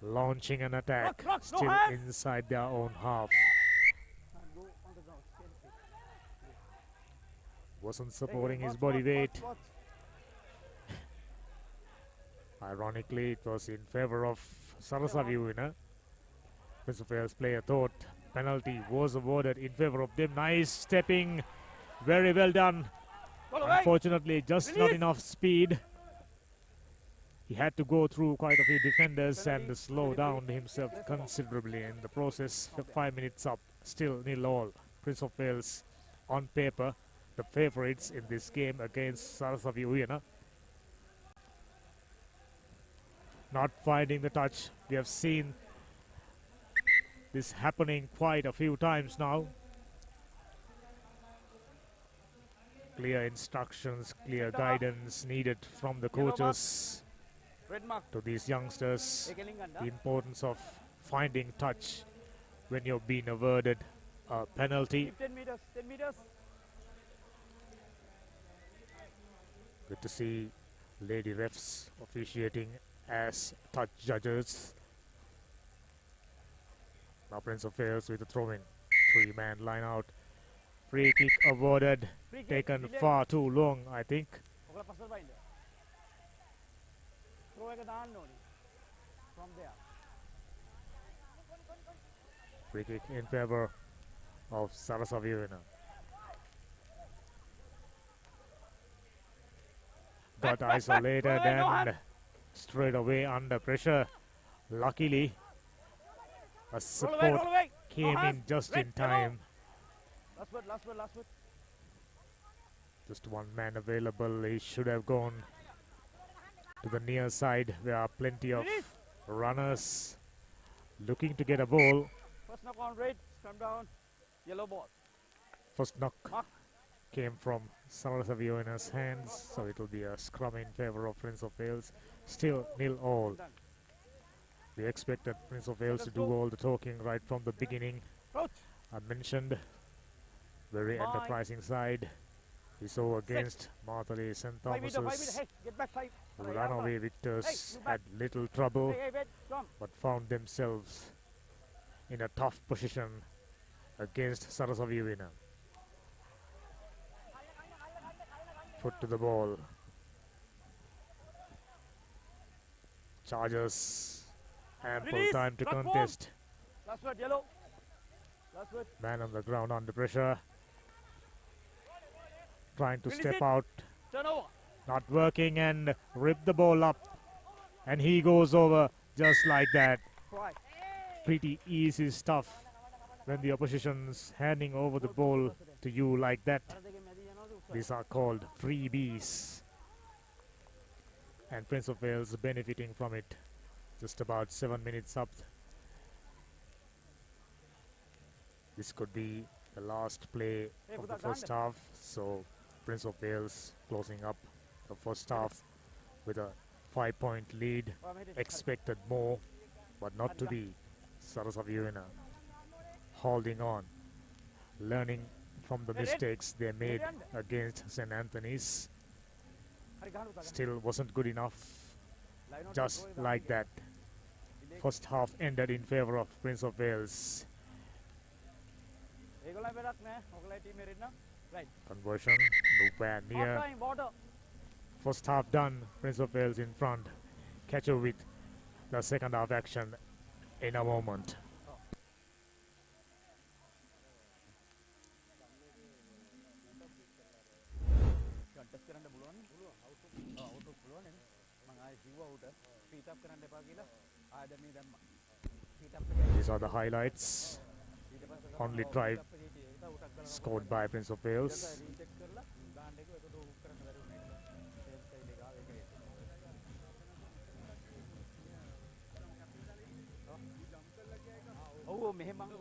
launching an attack, Rock, rock, no still hands. inside their own half. And go on the ground. Same thing. Wasn't Hey, supporting his watch, body watch, weight. watch, watch. Ironically, it was in favor of Sarasaviuina. Prince of Wales player thought penalty was awarded in favor of them. Nice stepping, very well done. Ball away. Unfortunately, just not Release. enough speed. He had to go through quite a few defenders Penalty, and slow penalty. down himself considerably in the process. 5 minutes up, still nil all. Prince of Wales, on paper, the favourites in this game against Sarasaviuina. Not finding the touch. We have seen this happening quite a few times now. Clear instructions, clear guidance needed from the Yellow mark. coaches Red mark. to these youngsters. Ekeling The ganda. importance of finding touch when you're being awarded a penalty. Keep 10 meters. 10 meters. Good to see lady refs officiating as touch judges. Now Prince of Wales with a throw-in. 3-man line out. Free kick awarded. Free kick. Taken delay. far too long, I think. ඔකලා පස්සට බයින්ද. Throw එක දාන්න ඕනේ. From there. Free kick in favor of Sarasaviuina. Got back, isolated back. No and hand. straight away under pressure. Luckily, a Roll away, support roll away. came in just in time. Last word, last word, last word. Just one man available. He should have gone to the near side. There are plenty of runners looking to get a ball. First knock on red, come down, yellow ball. First knock Mark. came from Sarasavioina's hands, so it will be a scrum in favor of Prince of Wales. Still 0-all. Done. We expected Prince of Wales to do all the talking right from the beginning. Approach. I mentioned very Fine. enterprising side. We saw against Martha St. 5 meter, 5 meter. Thomas's Hey, get back 5. runaway victors Hey, you had little trouble, Hey, wait, come. but found themselves in a tough position against Sarasavioina. Foot to the ball. Chargers ample Release, time to drop ball. contest. Last word, yellow. Last word. Man on the ground under pressure. Trying to Release step it. out. Turnover. Not working and rip the ball up. And he goes over just like that. Try. Pretty easy stuff when the opposition's handing over the ball to you like that. These are called freebies. And Prince of Wales benefiting from it. Just about 7 minutes up. This could be the last play of the first half. So Prince of Wales closing up the first half with a 5-point lead. Expected more, but not to be. Sarasavioina holding on, learning from the mistakes they made against St. Anthony's. Still wasn't good enough. Just like that, first half ended in favor of Prince of Wales. Conversion nowhere near. First half done, Prince of Wales in front. Catch up with the second half action in a moment. These are the highlights. Only try scored by Prince of Wales.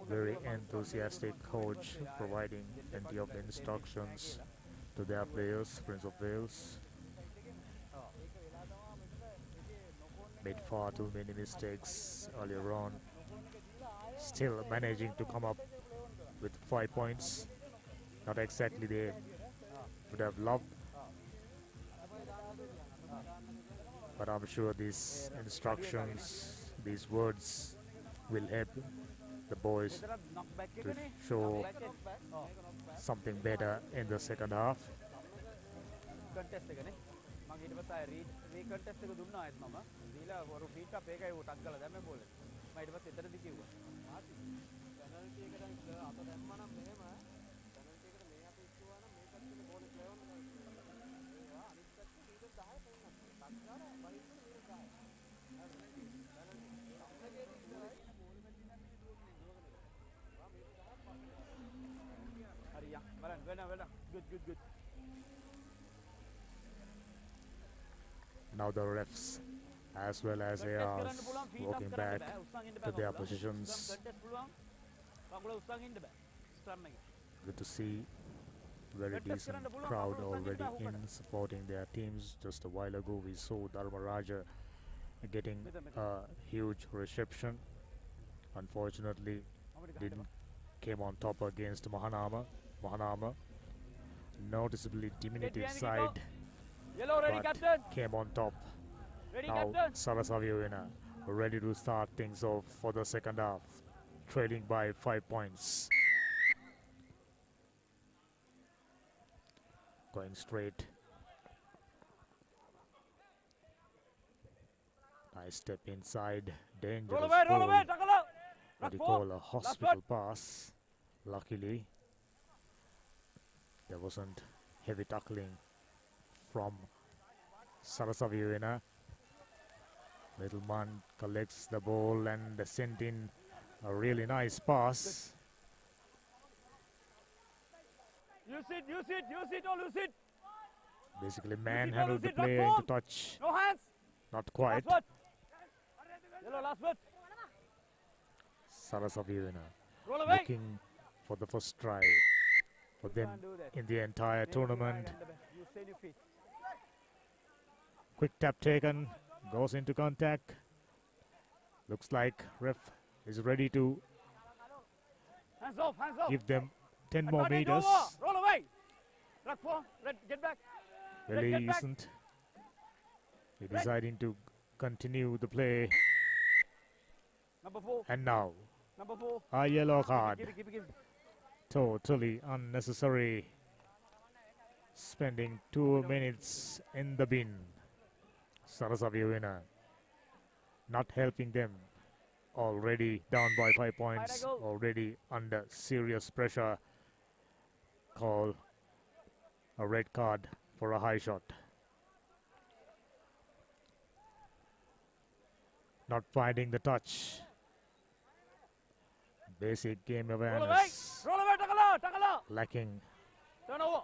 Very enthusiastic coach providing plenty of instructions to their players. Prince of Wales made far too many mistakes earlier on. Still managing to come up with 5 points. Not exactly they would have loved, but I'm sure these instructions, these words will help the boys to show something better in the second half. Good. Now the refs as well as ARs walking back to their positions. Good to see very decent crowd already in supporting their teams. Just a while ago we saw Dharmaraja getting a huge reception. Unfortunately didn't came on top against Mahanama. Mahanama noticeably diminutive side, but came on top. Now Sarasavioina ready to start things off for the second half, trailing by 5 points. Going straight. Nice step inside. Dangerous Roll away, what you call a hospital pass. Luckily, there wasn't heavy tackling from Sarasavioina. Middleman collects the ball and sent in A really nice pass. Use it, use it, use it, or lose it. Basically Use it or manhandled lose the it, run player into form. touch. No hands. Not quite. Last word. Yellow, last word. Sarasavina Roll away. looking for the first try for You them can't do that. in the entire Stay tournament. behind and you stay on your feet. Quick tap taken, goes into contact. Looks like ref is ready to Hands off, hands off. give them 10 more Advantage meters. over. Roll away. Ruck form. Red, get back. Well, Red, he get back. isn't. He deciding to continue the play. Number 4. And now, Number 4. a yellow Give card. it, give it, give it. Totally unnecessary. Spending 2 minutes in the bin. Sarasavina not helping them. Already down by 5 points. go. Already under serious pressure. Call a red card for a high shot. Not finding the touch. Basic game Roll away. awareness Roll away. Takala. lacking Turn over.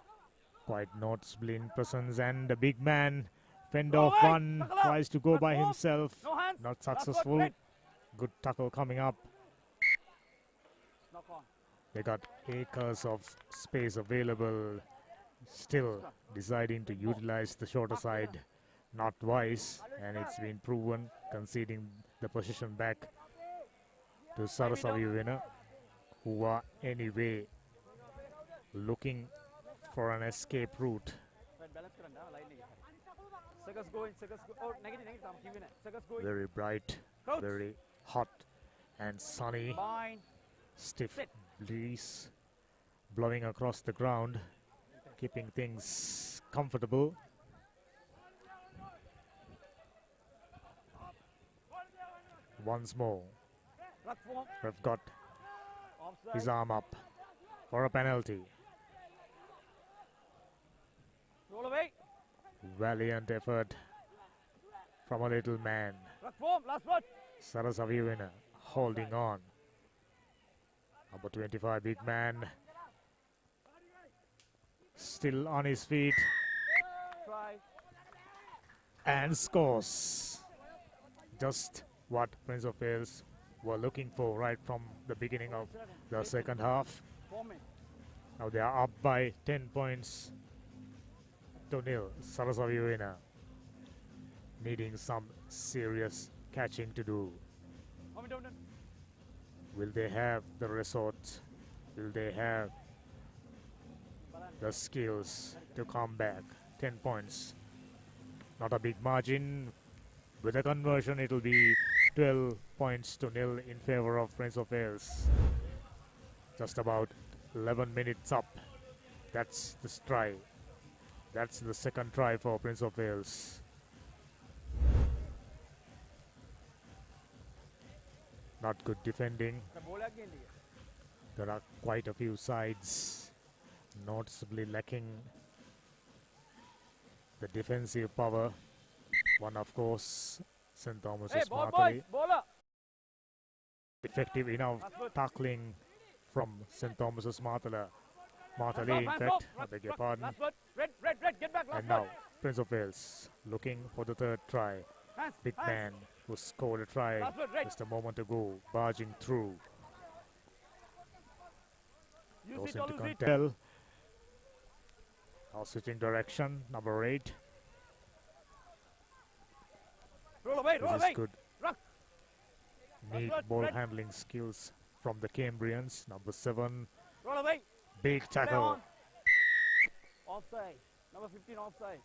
quite noticeably in presence, and the big man fend Roll off away. one, Takala. tries to go Run by form. himself, No hands. not Last word, successful. red. Good tackle coming up. Knock on. They got acres of space available, still deciding to utilize the shorter side. Not wise, and it's been proven, conceding the position back to Sarasavina, who are anyway looking for an escape route. Right, balance करना line नहीं है. Seconds going, seconds go. Oh, negative. I'm giving it. Seconds going. Very bright, Crouch. very hot and sunny. Bind. Stiff Sit. breeze blowing across the ground, keeping things comfortable. Once more, Ruck form. we've got Offside. his arm up for a penalty. Roll away. Valiant effort from a little man. Ruck form. Last word. Sarasavina holding on. Number 25, big man, still on his feet Try. and scores. Just what Prince of Wales were looking for right from the beginning of the second half. 4 minutes. Now they are up by 10 points to nil. Sarasavina needing some serious catching to do. Down. Will they have the resort? Will they have the skills to come back? 10 points. Not a big margin. With a conversion, it will be 12 points to nil in favor of Prince of Wales. Just about 11 minutes up. That's the try. That's the second try for Prince of Wales. Not good defending. The ball again. There are quite a few sides noticeably lacking the defensive power. One, of course, St. Thomas's Hey, ball Martali. boys. Baller. Effective enough That's good. tackling from St. Thomas's Martali, Hands in off, hands fact, off. I Ruck, beg your ruck. pardon. Last word. Red. Get back. Last And word. now, Prince of Wales looking for the third try. Hands. Big hands. man who scored a try Last word, red. just a moment ago, barging through. Use Goes it or into lose it. contact. Now switching direction, number 8. Roll away. This Roll is away. good. Ruck. Neat That's good, ball red. handling skills from the Cambrians. Number 7, Roll away. big Play tackle. on. Offside. Number 15 offside.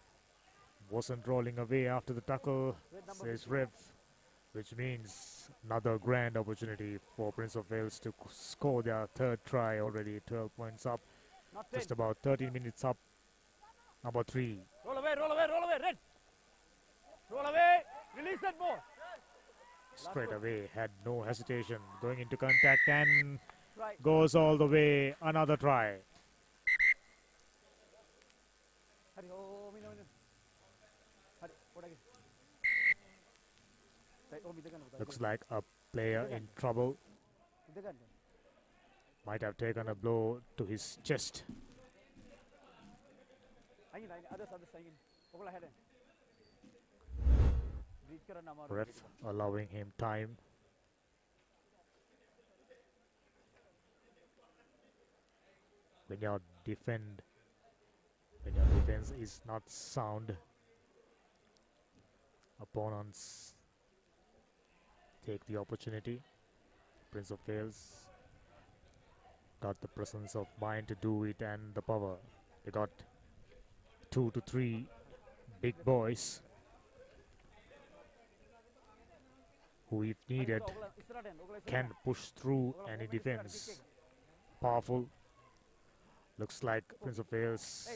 Wasn't rolling away after the tackle, Red number says 15. ref, which means another grand opportunity for Prince of Wales to score their third try already. 12 points up, Not 10. just about 13 minutes up. Number 3, Roll away. Red. Roll away. Release that ball. straight one. away, had no hesitation, going into contact and Right. goes all the way. Another try. Hurry. Oh, me no. Hurry. What again? Right. Oh, me the gun. Looks like a player in trouble. Might have taken a blow to his chest. Ref allowing him time. When your defense is not sound, opponents take the opportunity. Prince of Wales got the presence of mind to do it and the power. They got 2 to 3 big boys who, if needed, can push through any defense. Powerful. Looks like Prince of Wales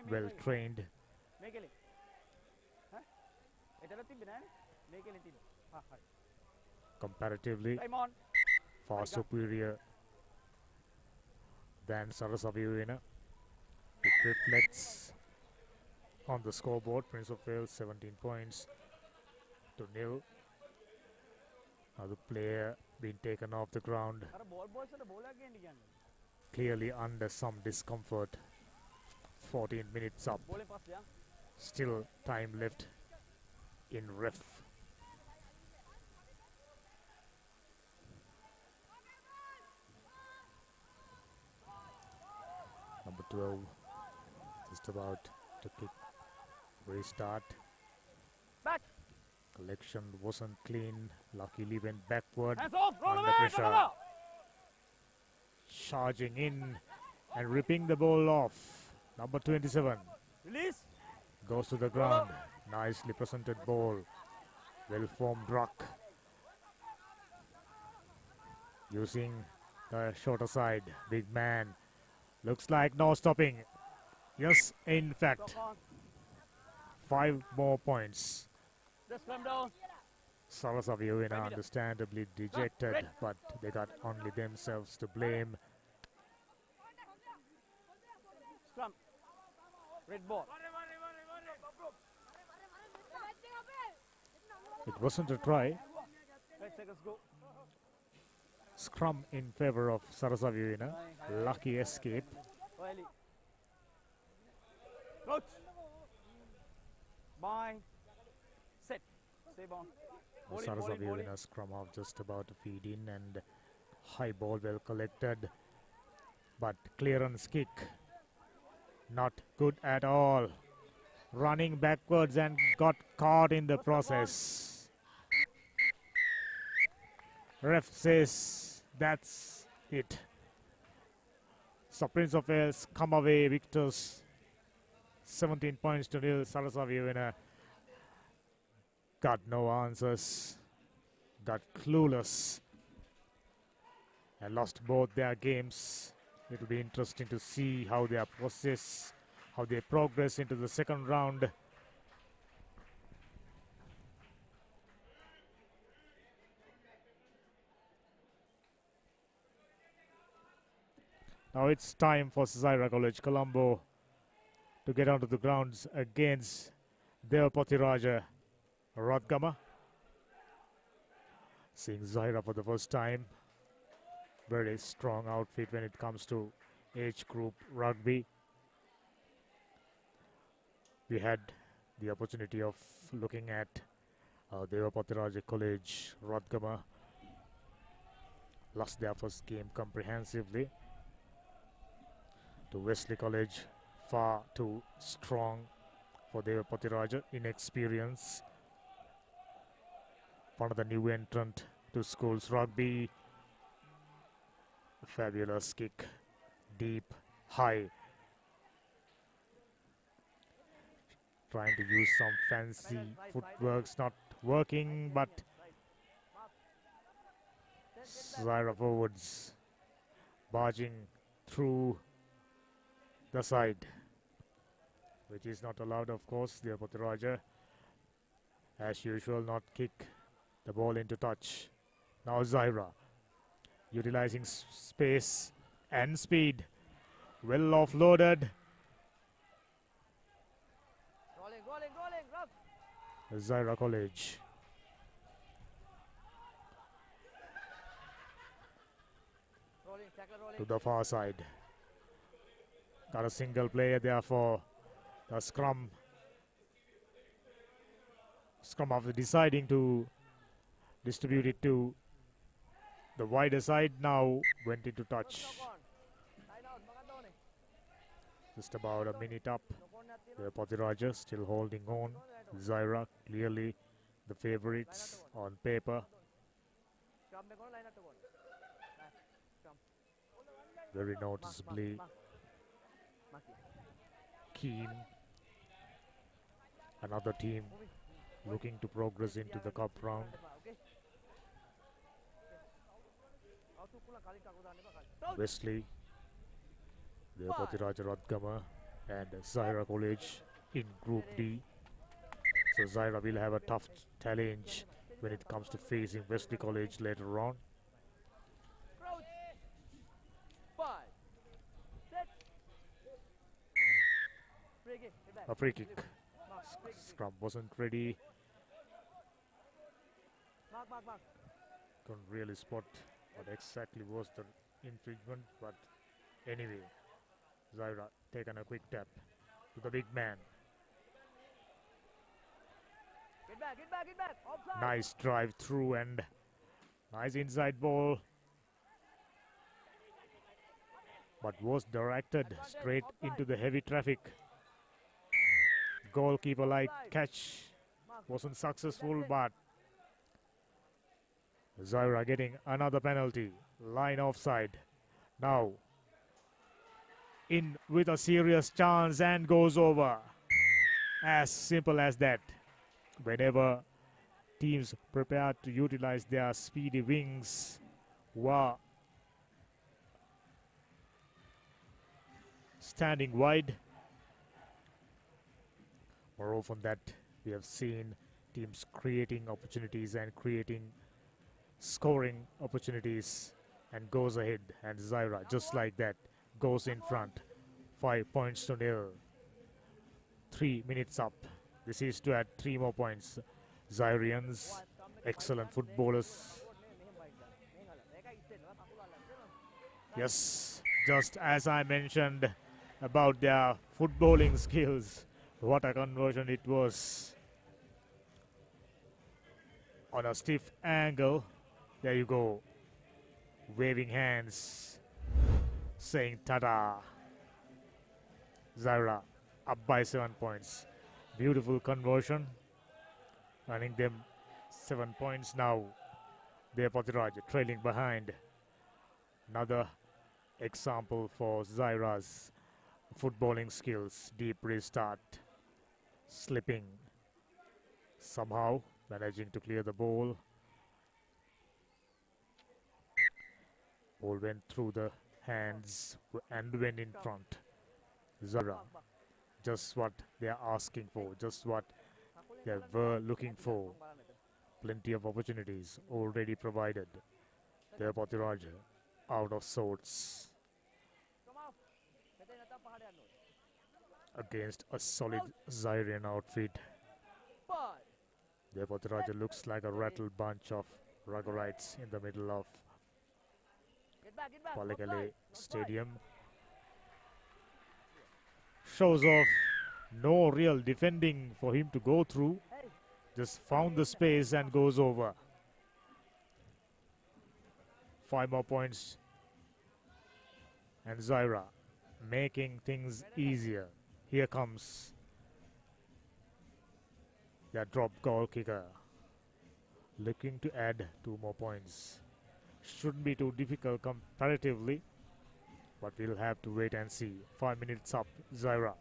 well trained. Comparatively far superior than Sarasaviyuina. It reflects on the scoreboard. Prince of Wales 17 points to nil. Another player being taken off the ground, clearly under some discomfort. 14 minutes up. Still time left in ref. Number 12 just about to kick restart. Back. Collection wasn't clean. Luckily went backward Hands off. Roll under away. pressure. Charging in and ripping the ball off. Number 27 Release. goes to the ground. Nicely presented ball. Well formed ruck. Using the shorter side. Big man. Looks like no stopping. Yes, in fact. 5 more points. Just come down. Sarasaviyuina understandably dejected, but they got only themselves to blame. Scrum. Red ball. It wasn't a try. 5 seconds go. Scrum in favor of Sarasaviyuina. Lucky escape. Wiley. Coach. Bind. Set. Stay bound. Bowling, bowling, bowling. Sarasaviyuina scrum half just about to feed in, and high ball well collected, but clearance kick not good at all. Running backwards and got caught in the process. Ref says that's it. So Prince of Wales come away victors. 17 points to nil. Sarasaviyuina got no answers, got clueless, and lost both their games. It will be interesting to see how they process, how they progress into the second round. Now it's time for Zaira College Colombo to get onto the grounds against Devapati Raja Radgama. Seeing Zaira for the first time. Very strong outfit when it comes to age group rugby. We had the opportunity of looking at Devapati Raja College Radgama. Lost their first game comprehensively to Wesley College. Far too strong for Devapati Raja, inexperience. One of the new entrant to schools rugby. A fabulous kick, deep, high. Trying to use some fancy footworks, not working, but Zaira forwards barging through the side, which is not allowed, of course. Devapati Raja, as usual, not kick the ball into touch. Now Zaira utilizing space and speed, well offloaded. Zaira College to the far side. Got a single player there for the scrum. Scrum after deciding to distribute it to the wider side, now went into touch. Just about a minute up. The Pothiraja still holding on. Zaira clearly the favorites on paper. Very noticeably keen. Another team looking to progress into the cup round. Wesley, the Pothiraja Radgama and Zaira College in Group D. So Zaira will have a tough challenge when it comes to facing Wesley College later on. A free kick. Scrum wasn't ready. Couldn't really spot what exactly was the infringement, but anyway, Zaira taken a quick tap to the big man. Get back. Offside. Nice drive through and nice inside ball, but was directed straight into the heavy traffic. Goalkeeper like catch wasn't successful, but Zaira getting another penalty. Line offside. Now in with a serious chance and goes over. As simple as that. Whenever teams prepare to utilize their speedy wings, were standing wide. More often that we have seen teams creating opportunities and creating scoring opportunities and goes ahead, and Zaira just like that goes in front. 5 points to nil. 3 minutes up. This is to add 3 more points. Zairians, excellent footballers. Yes, just as I mentioned about their footballing skills, what a conversion it was. On a stiff angle, there you go. Waving hands, saying ta-da. Zaira up by 7 points. Beautiful conversion, earning them 7 points now. There Pothiraja trailing behind. Another example for Zaira's footballing skills. Deep restart, slipping, somehow managing to clear the ball. Ball went through the hands and went in front. Zaira, just what they are asking for, just what they were looking for. Plenty of opportunities already provided. There Pothiraja out of sorts against a solid Zairian outfit. There Pothiraja looks like a rattled bunch of Rugurites in the middle of Palekele Stadium. Shows off no real defending for him to go through. Just found the space and goes over. 5 more points. And Zaira making things easier. Here comes their drop goal kicker. Looking to add 2 more points. Shouldn't be too difficult comparatively, but we'll have to wait and see. 5 minutes up. Zaira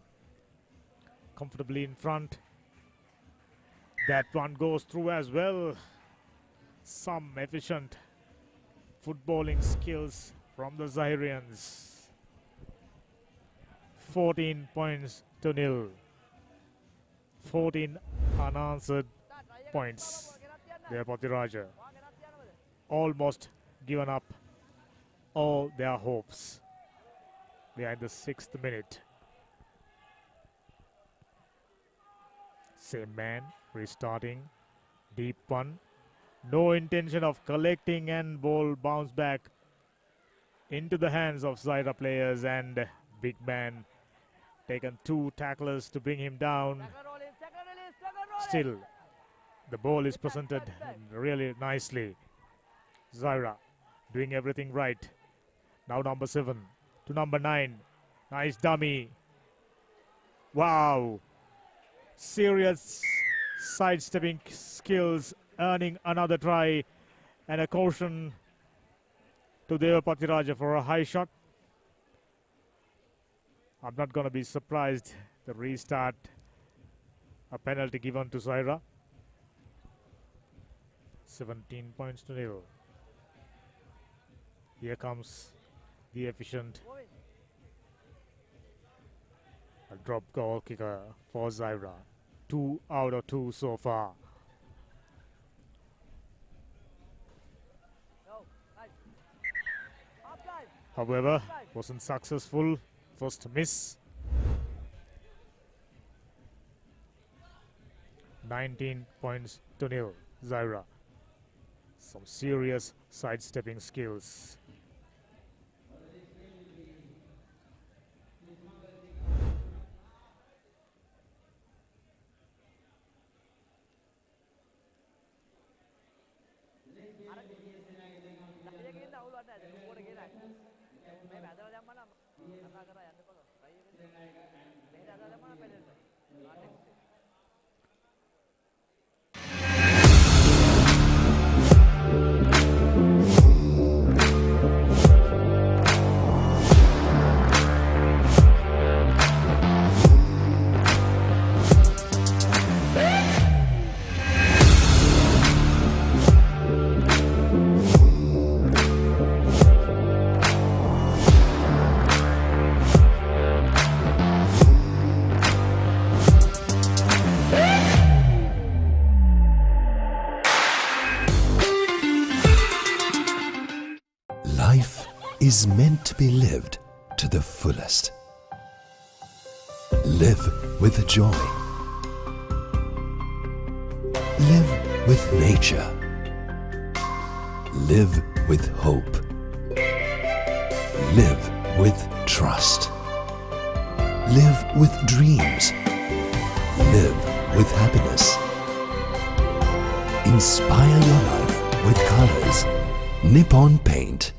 comfortably in front. That one goes through as well. Some efficient footballing skills from the Zairians. 14 points to nil. 14 unanswered points. There Pothiraja almost given up all their hopes. Behind the 6th minute. Same man restarting. Deep one. No intention of collecting and ball bounce back into the hands of Zaira players, and big man taken 2 tacklers to bring him down. Still, the ball is presented really nicely. Zaira doing everything right. Now number 7 to number 9. Nice dummy. Wow. Serious sidestepping skills, earning another try and a caution to Deva Patiraja for a high shot. I'm not going to be surprised. The restart, a penalty given to Zaira. 17 points to 0. Here comes the efficient a drop goal kicker for Zaira. 2 out of 2 so far. However, wasn't successful. First miss. 19 points to 0. Zaira. Some serious sidestepping skills. Life is meant to be lived to the fullest. Live with joy. Live with nature. Live with hope. Live with trust. Live with dreams. Live with happiness. Inspire your life with colors. Nippon Paint.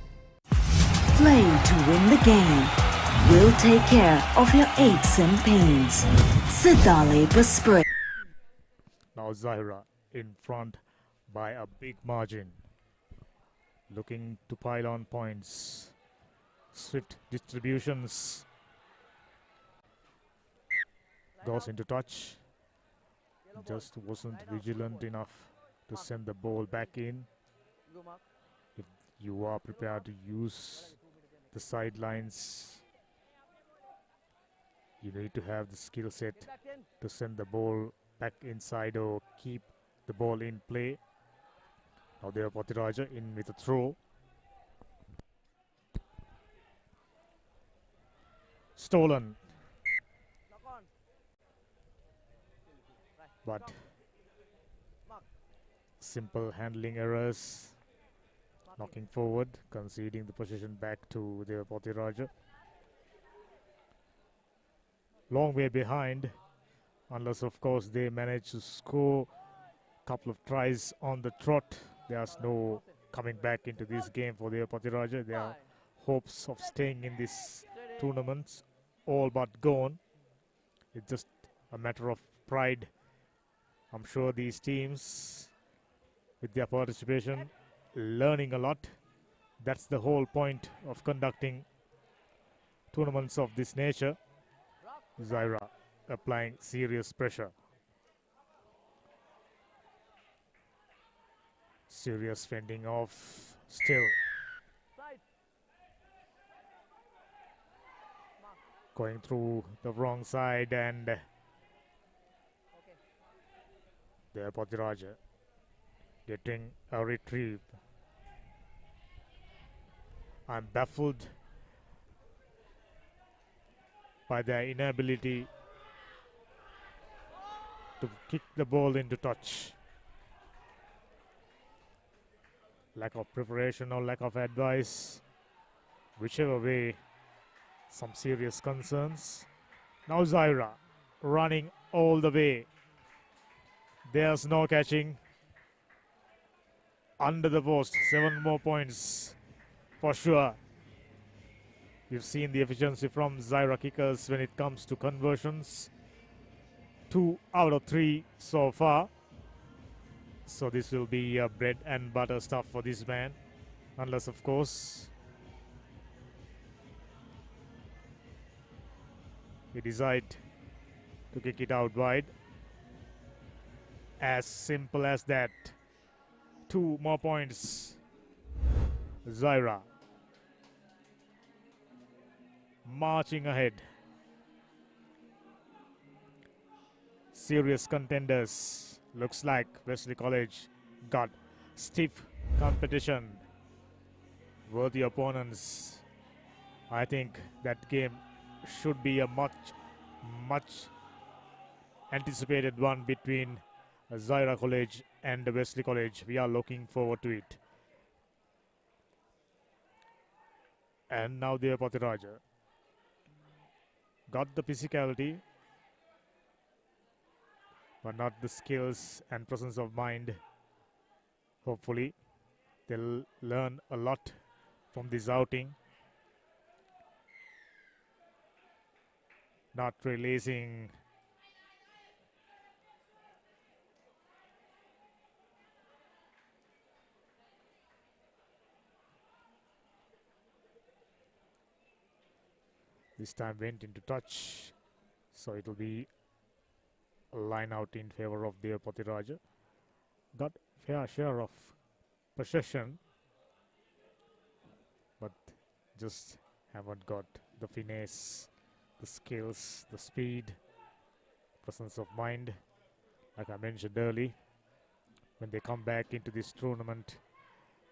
Play to win the game. We'll take care of your aches and pains. Sidale Spray. Now Zaira in front by a big margin. Looking to pile on points. Swift distributions. Goes into touch. Just wasn't vigilant enough to send the ball back in. If you are prepared to use the sidelines, you need to have the skill set to send the ball back inside or keep the ball in play. Now there Patiraja in with a throw. Stolen. But simple handling errors. Knocking forward, conceding the possession back to the Patiraja. Long way behind, unless of course they manage to score a couple of tries on the trot. There's no coming back into this game for the Patiraja. Their hopes of staying in this tournament all but gone. It's just a matter of pride. I'm sure these teams, with their participation, learning a lot. That's the whole point of conducting tournaments of this nature. Zaira applying serious pressure. Serious fending off still. Going through the wrong side, and there Patiraja getting a retrieve. I'm baffled by their inability to kick the ball into touch. Lack of preparation or lack of advice. whichever way, some serious concerns. Now Zaira running all the way. There's no catching. Under the post, 7 more points for sure. We've seen the efficiency from Zaira kickers when it comes to conversions. 2 out of 3 so far. So this will be bread and butter stuff for this man. Unless, of course, he decide to kick it out wide. As simple as that. 2 more points. Zaira marching ahead. Serious contenders. Looks like Wesley College got stiff competition. Worthy opponents. I think that game should be a much anticipated one between Zaira College and Wesley College. We are looking forward to it. And now the Patiraja got the physicality, but not the skills and presence of mind. Hopefully, they'll learn a lot from this outing. Not releasing this time went into touch, so it will be a line out in favor of the Patiraja. Got fair share of possession, but just haven't got the finesse, the skills, the speed, presence of mind. Like I mentioned earlier, when they come back into this tournament,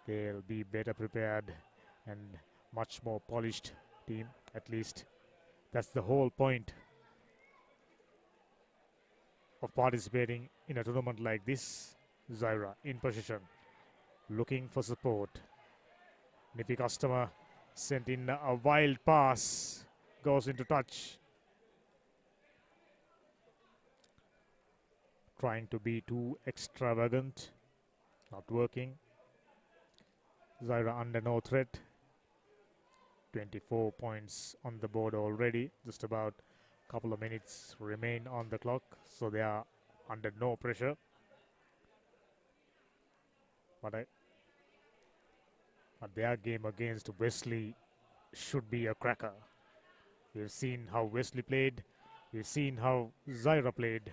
they'll be better prepared and much more polished team. At least that's the whole point of participating in a tournament like this. Zaira in position, looking for support. Nippy customer sent in a wild pass, goes into touch. Trying to be too extravagant, not working. Zaira under no threat. 24 points on the board already. Just about a couple of minutes remain on the clock, so they are under no pressure. But their game against Wesley should be a cracker. We've seen how Wesley played. We've seen how Zaira played.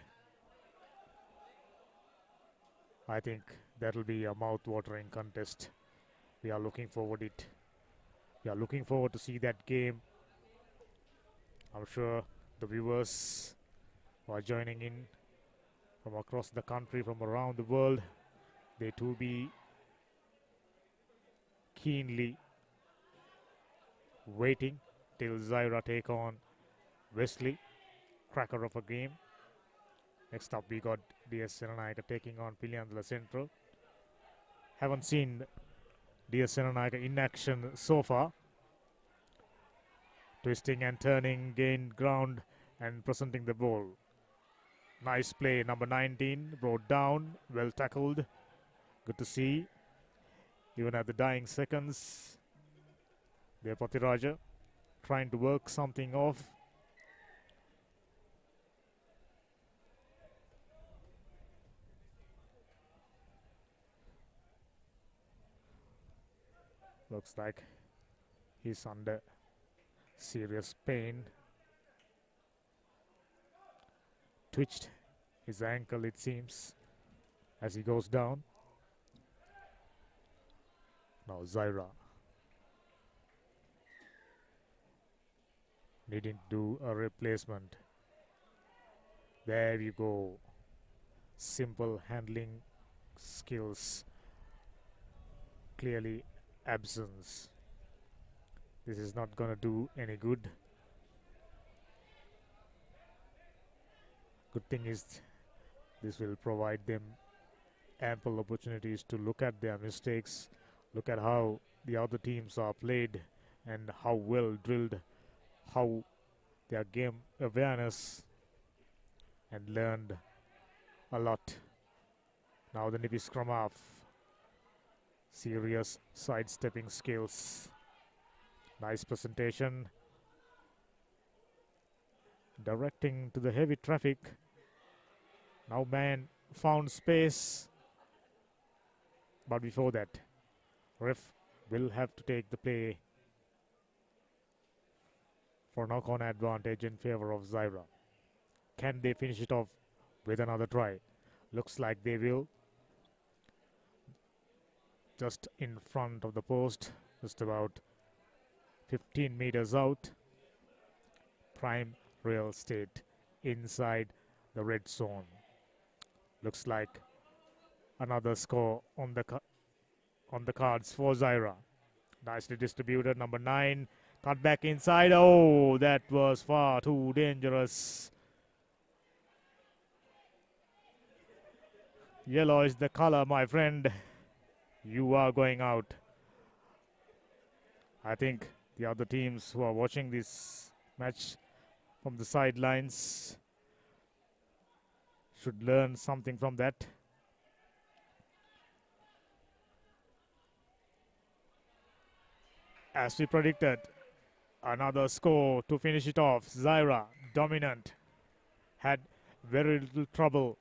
I think that'll be a mouth-watering contest. We are looking forward to it. We are looking forward to see that game. I'm sure the viewers who are joining in from across the country, from around the world, they too be keenly waiting till Zaira take on Wesley. Cracker of a game. Next up we got DS Senanayaka taking on Piliandala Central. Haven't seen DS Senanayaka in action so far. Twisting and turning, gained ground and presenting the ball. Nice play, number 19, brought down, well tackled. Good to see. Even at the dying seconds, the Patiraja trying to work something off. Looks like he's under serious pain. Twitched his ankle, it seems, as he goes down. Now Zaira needing to do a replacement. There you go. Simple handling skills clearly absence. This is not gonna do any good. Good thing is this will provide them ample opportunities to look at their mistakes, look at how the other teams are played, and how well drilled, how their game awareness, and learned a lot. Now the nippy scrum half. Serious sidestepping skills. Nice presentation. Directing to the heavy traffic. Now man found space. But before that, ref will have to take the play for knock-on advantage in favor of Zaira. Can they finish it off with another try? Looks like they will. Just in front of the post, just about 15 meters out. Prime real estate inside the red zone. Looks like another score on the cards for Zaira. Nicely distributed, number 9. Cut back inside. Oh, that was far too dangerous. Yellow is the color, my friend. You are going out. I think the other teams who are watching this match from the sidelines should learn something from that. As we predicted, another score to finish it off. Zaira, dominant, had very little trouble.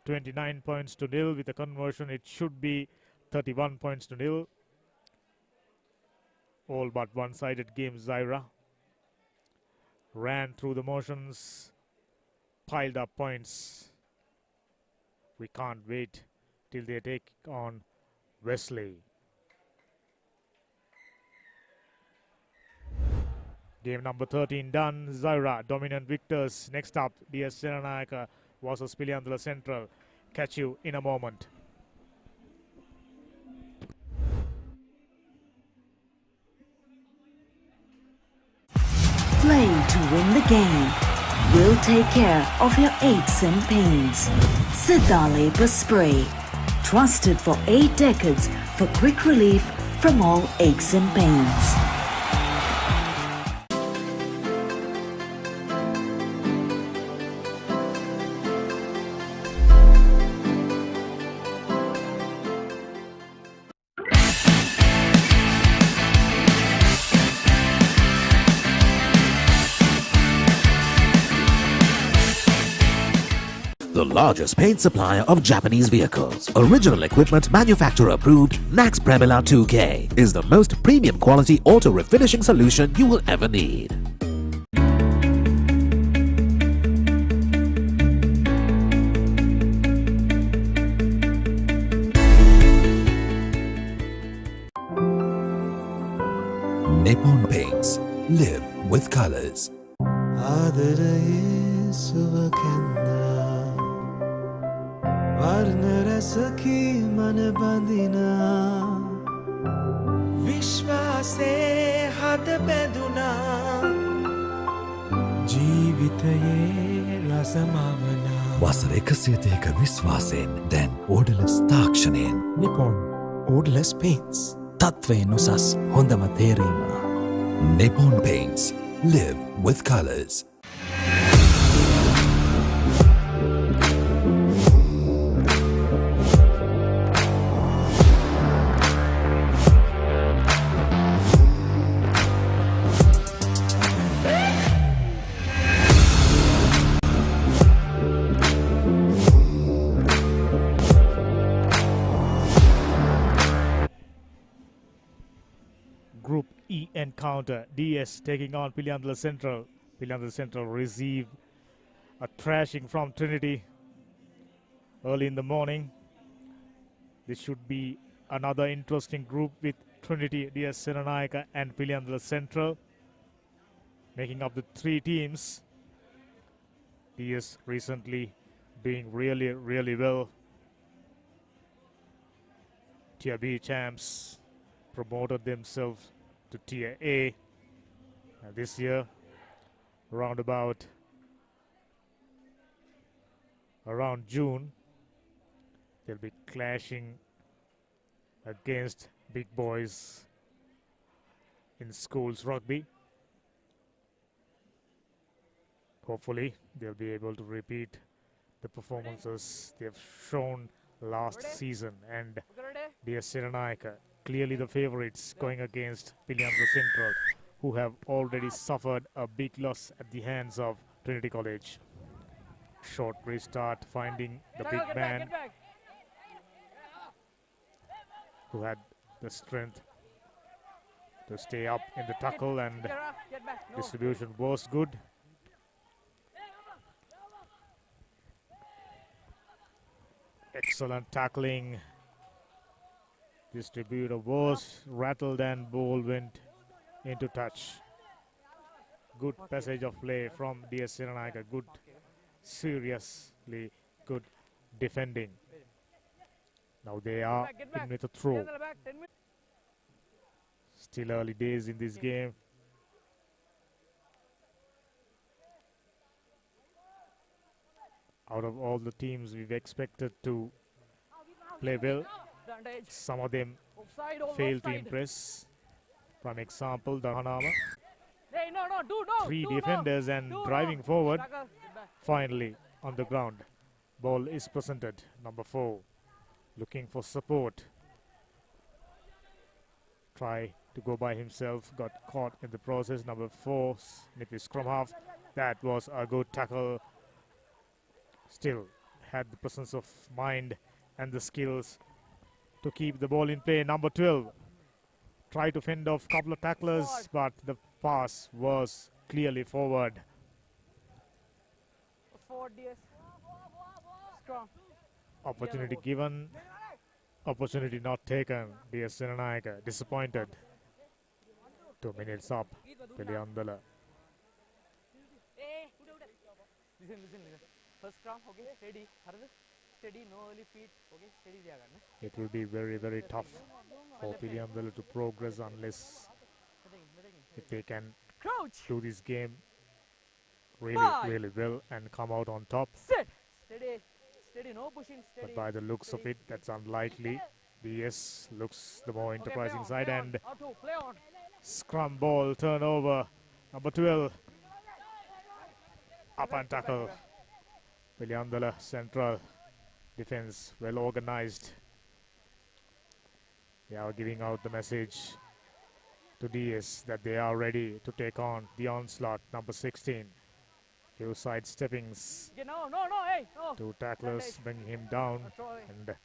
29 points to nil. With a conversion, it should be 31 points to nil. All but one-sided game. Zaira ran through the motions, piled up points. We can't wait till they take on Wesley. Game number 13 done. Zaira dominant victors. Next up, DS Seranayaka versus Piliandula Central. Catch you in a moment. Play to win the game. We'll take care of your aches and pains. Sidale Spray. Trusted for 8 decades for quick relief from all aches and pains. The largest paint supplier of Japanese vehicles. Original equipment manufacturer approved, Nax Premila 2K is the most premium quality auto refinishing solution you will ever need. Nippon Paints. Live with colors. ආදරයේ සුවකෙන්දා වර්ණ රසකි මන බඳිනා විශ්වාසේ හද බැඳුනා ජීවිතයේ රසමවනා වසර 102ක විශ්වාසයෙන් දැන් ඕඩලස් තාක්ෂණයෙන් Nippon Odorless Paints. තත්වයෙන් උසස් හොඳම තේරීම. Nippon Paints. Live with colors. Group E encounter. DS taking on Piliandula Central. Piliandula Central receive a thrashing from Trinity early in the morning. This should be another interesting group with Trinity, DS Seranayaka and Piliandula Central making up the 3 teams. DS recently doing really well. Tier B champs promoted themselves to Tier A. And this year, around June, they'll be clashing against big boys in schools rugby. Hopefully, they'll be able to repeat the performances they've shown last season. And DS Sirenayaka, clearly the favorites going against Piliandra Central, who have already suffered a big loss at the hands of Trinity College. Short restart, finding the big man who had the strength to stay up in the tackle, and distribution was good. Excellent tackling. Distributor was rattled and ball went into touch. Good passage of play from DS Sirenayaka. Good, seriously good defending. Now they are in with a throw. Still early days in this game. Out of all the teams we've expected to play well, some of them failed to impress. Prime example, Dahanama. Three defenders and driving forward. Finally on the ground. Ball is presented. Number 4 looking for support. Try to go by himself. Got caught in the process. Number 4, nippy scrum half. That was a good tackle. Still had the presence of mind and the skills to keep the ball in play. Number 12 tried to fend off a couple of tacklers, but the pass was clearly forward. Opportunity given, opportunity not taken. DS Sirenayaka disappointed. 2 minutes up. Piliandala. Listen. First scrum, okay, steady. Steady, no early feet, okay, steady. It will be very, very tough for Piliandala to progress unless if they can do this game really well and come out on top. Sit. Steady, no pushing, steady. But by the looks of it, that's unlikely. DS looks the more enterprising side, and scrum ball turnover. Number 12 up and tackle. Piliandala Central defense well organized. They are giving out the message to DS that they are ready to take on the onslaught. Number 16. Few side steppings. Hey, no. 2 tacklers bringing him down, and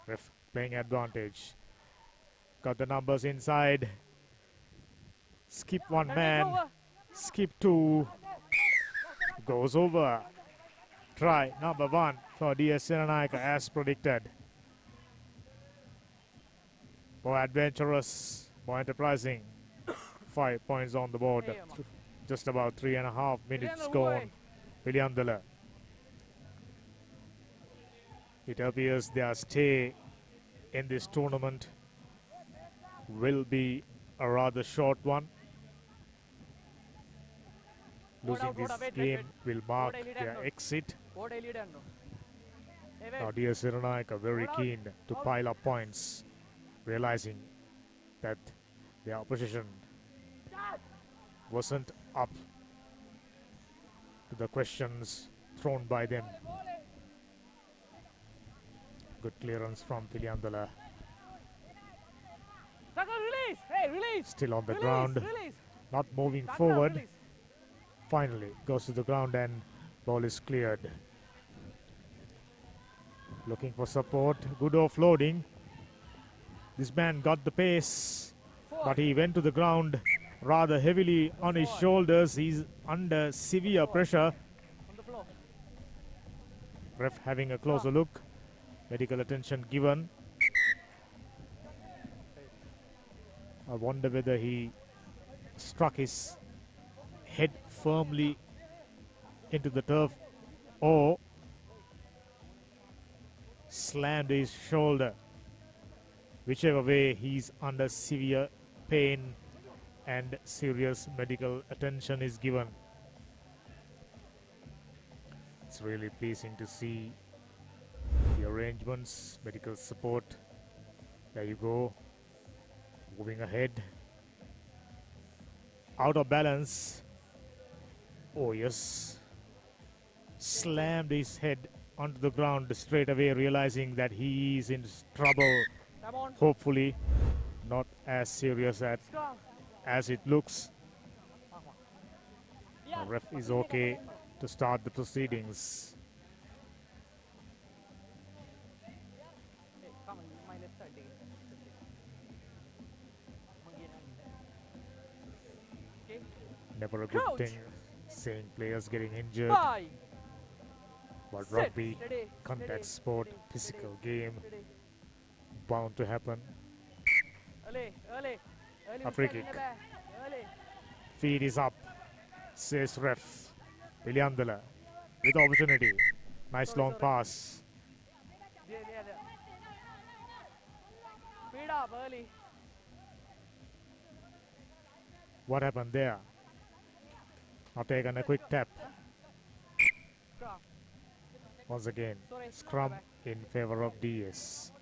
ref playing advantage. Got the numbers inside. Skip 1 man. Skip 2. Goes over. Try number 1 for DS Sirenayaka as predicted. More adventurous, more enterprising. 5 points on the board. Just about 3.5 minutes gone. Piliandala. It appears their stay in this tournament will be a rather short one. Losing this game will mark their exit. Now DS Sirenayaka very keen to pile up points, realizing that their opposition wasn't up to the questions thrown by them. Good clearance from Piliandala. Still on the ground, not moving forward. Finally goes to the ground and ball is cleared. Looking for support. Good offloading. This man got the pace, but he went to the ground rather heavily on his shoulders. He's under severe pressure. Ref having a closer look. Medical attention given. I wonder whether he struck his head firmly into the turf or slammed his shoulder. Whichever way, he's under severe pain and serious medical attention is given. It's really pleasing to see the arrangements, medical support. There you go. Moving ahead. out of balance. Oh yes. Slammed his head onto the ground straight away, realizing that he is in trouble. Come on. Hopefully, not as serious Scrum. as it looks. The ref is okay to start the proceedings. Hey, come on, my left side. Okay. Never a good Crouch. thing seeing players getting injured. 5. But Sit. rugby, Steady. contact Steady. sport, Steady. physical Steady. game, Steady. bound to happen. Early. A free kick. Early. Feed is up, says ref. Pilyandala with opportunity. Nice long pass. There. Speed up early. What happened there? Now taken a quick tap. Scrum. Once again, Sorry. scrum in favor of DS.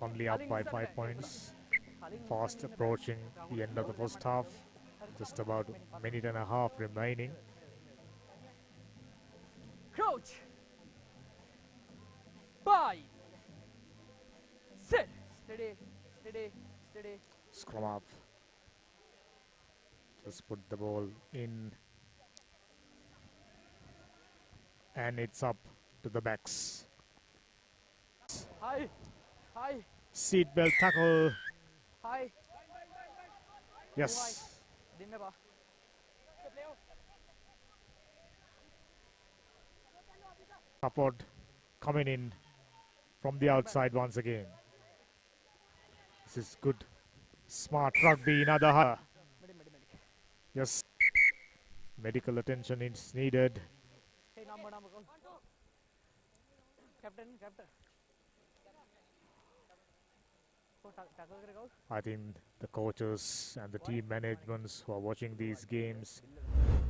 Only up by 5 points. Fast approaching the end of the first half. Just about a minute and a half remaining. Crouch. 5. Sit. Steady. Scrum up. Just put the ball in. And it's up to the backs. High. Seatbelt tackle. High. Yes. Didn't ba? Support coming in from the outside once again. This is good. Smart rugby in other half. Yes. Medical attention is needed. Hey, number go. Captain. Tackle go. I think the coaches and the team managements who are watching these games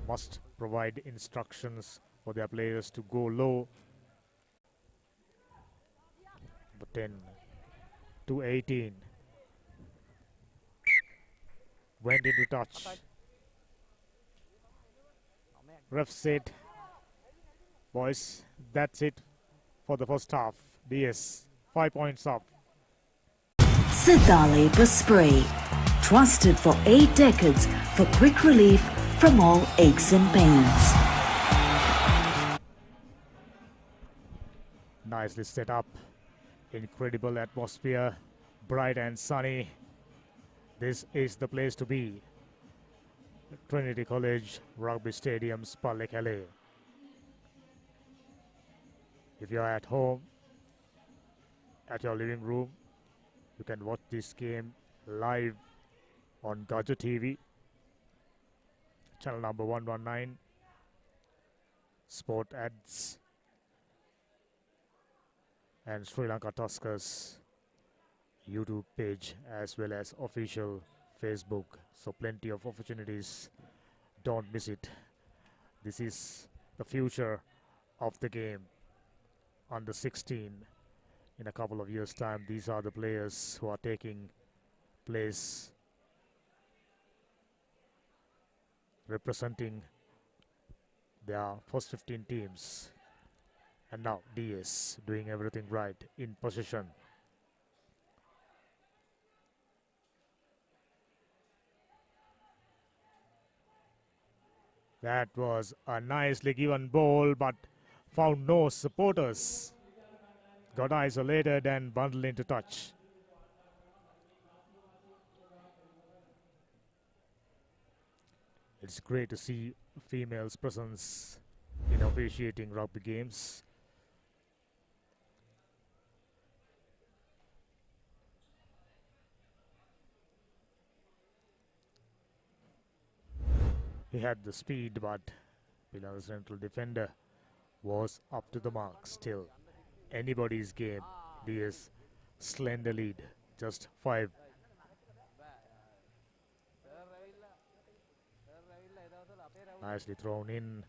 must provide instructions for their players to go low. But 10 to 18. Went into touch. Ref said, boys, that's it for the first half. DS, 5 points up. Sidale Spray. Trusted for 8 decades for quick relief from all aches and pains. Nicely set up. Incredible atmosphere. Bright and sunny. This is the place to be. Trinity College Rugby Stadium, Spalding. If you're at home, at your living room, you can watch this game live on Gajah TV, channel number 119, Sport Ads, and Sri Lanka Tuskers YouTube page as well as official Facebook. So plenty of opportunities. Don't miss it. This is the future of the game. Under 16. In a couple of years' time, these are the players who are taking place representing their first 15 teams. And now DS doing everything right in possession. That was a nicely given ball, but found no supporters. Got isolated and bundled into touch. It's great to see females' presence in officiating rugby games. He had the speed, but Pilar's central defender was up to the mark. Still, anybody's game. DS slender lead, just 5. Nicely thrown in.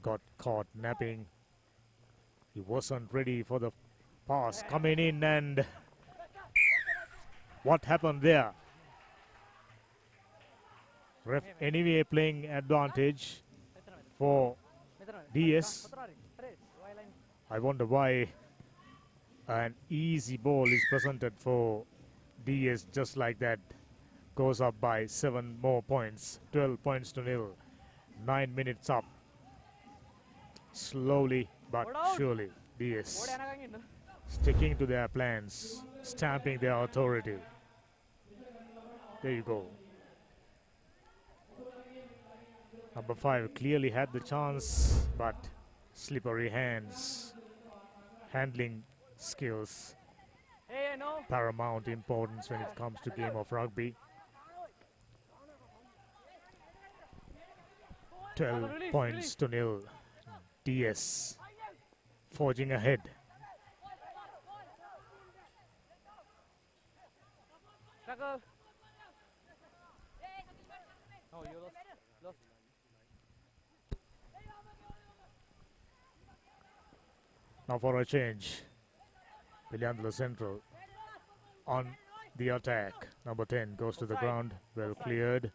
Got caught napping. He wasn't ready for the pass coming in, and what happened there? Ref anyway playing advantage for DS. I wonder why an easy ball is presented for DS just like that. Goes up by 7 more points, 12 points to nil. 9 minutes up. Slowly but surely, DS sticking to their plans, stamping their authority. There you go. Number 5 clearly had the chance, but slippery hands, handling skills, paramount importance when it comes to game of rugby. 12 points to nil. DS forging ahead. Tackle. Oh, you lost. Now for a change. Piliandala Central on the attack. Number 10 goes to the ground. Well cleared.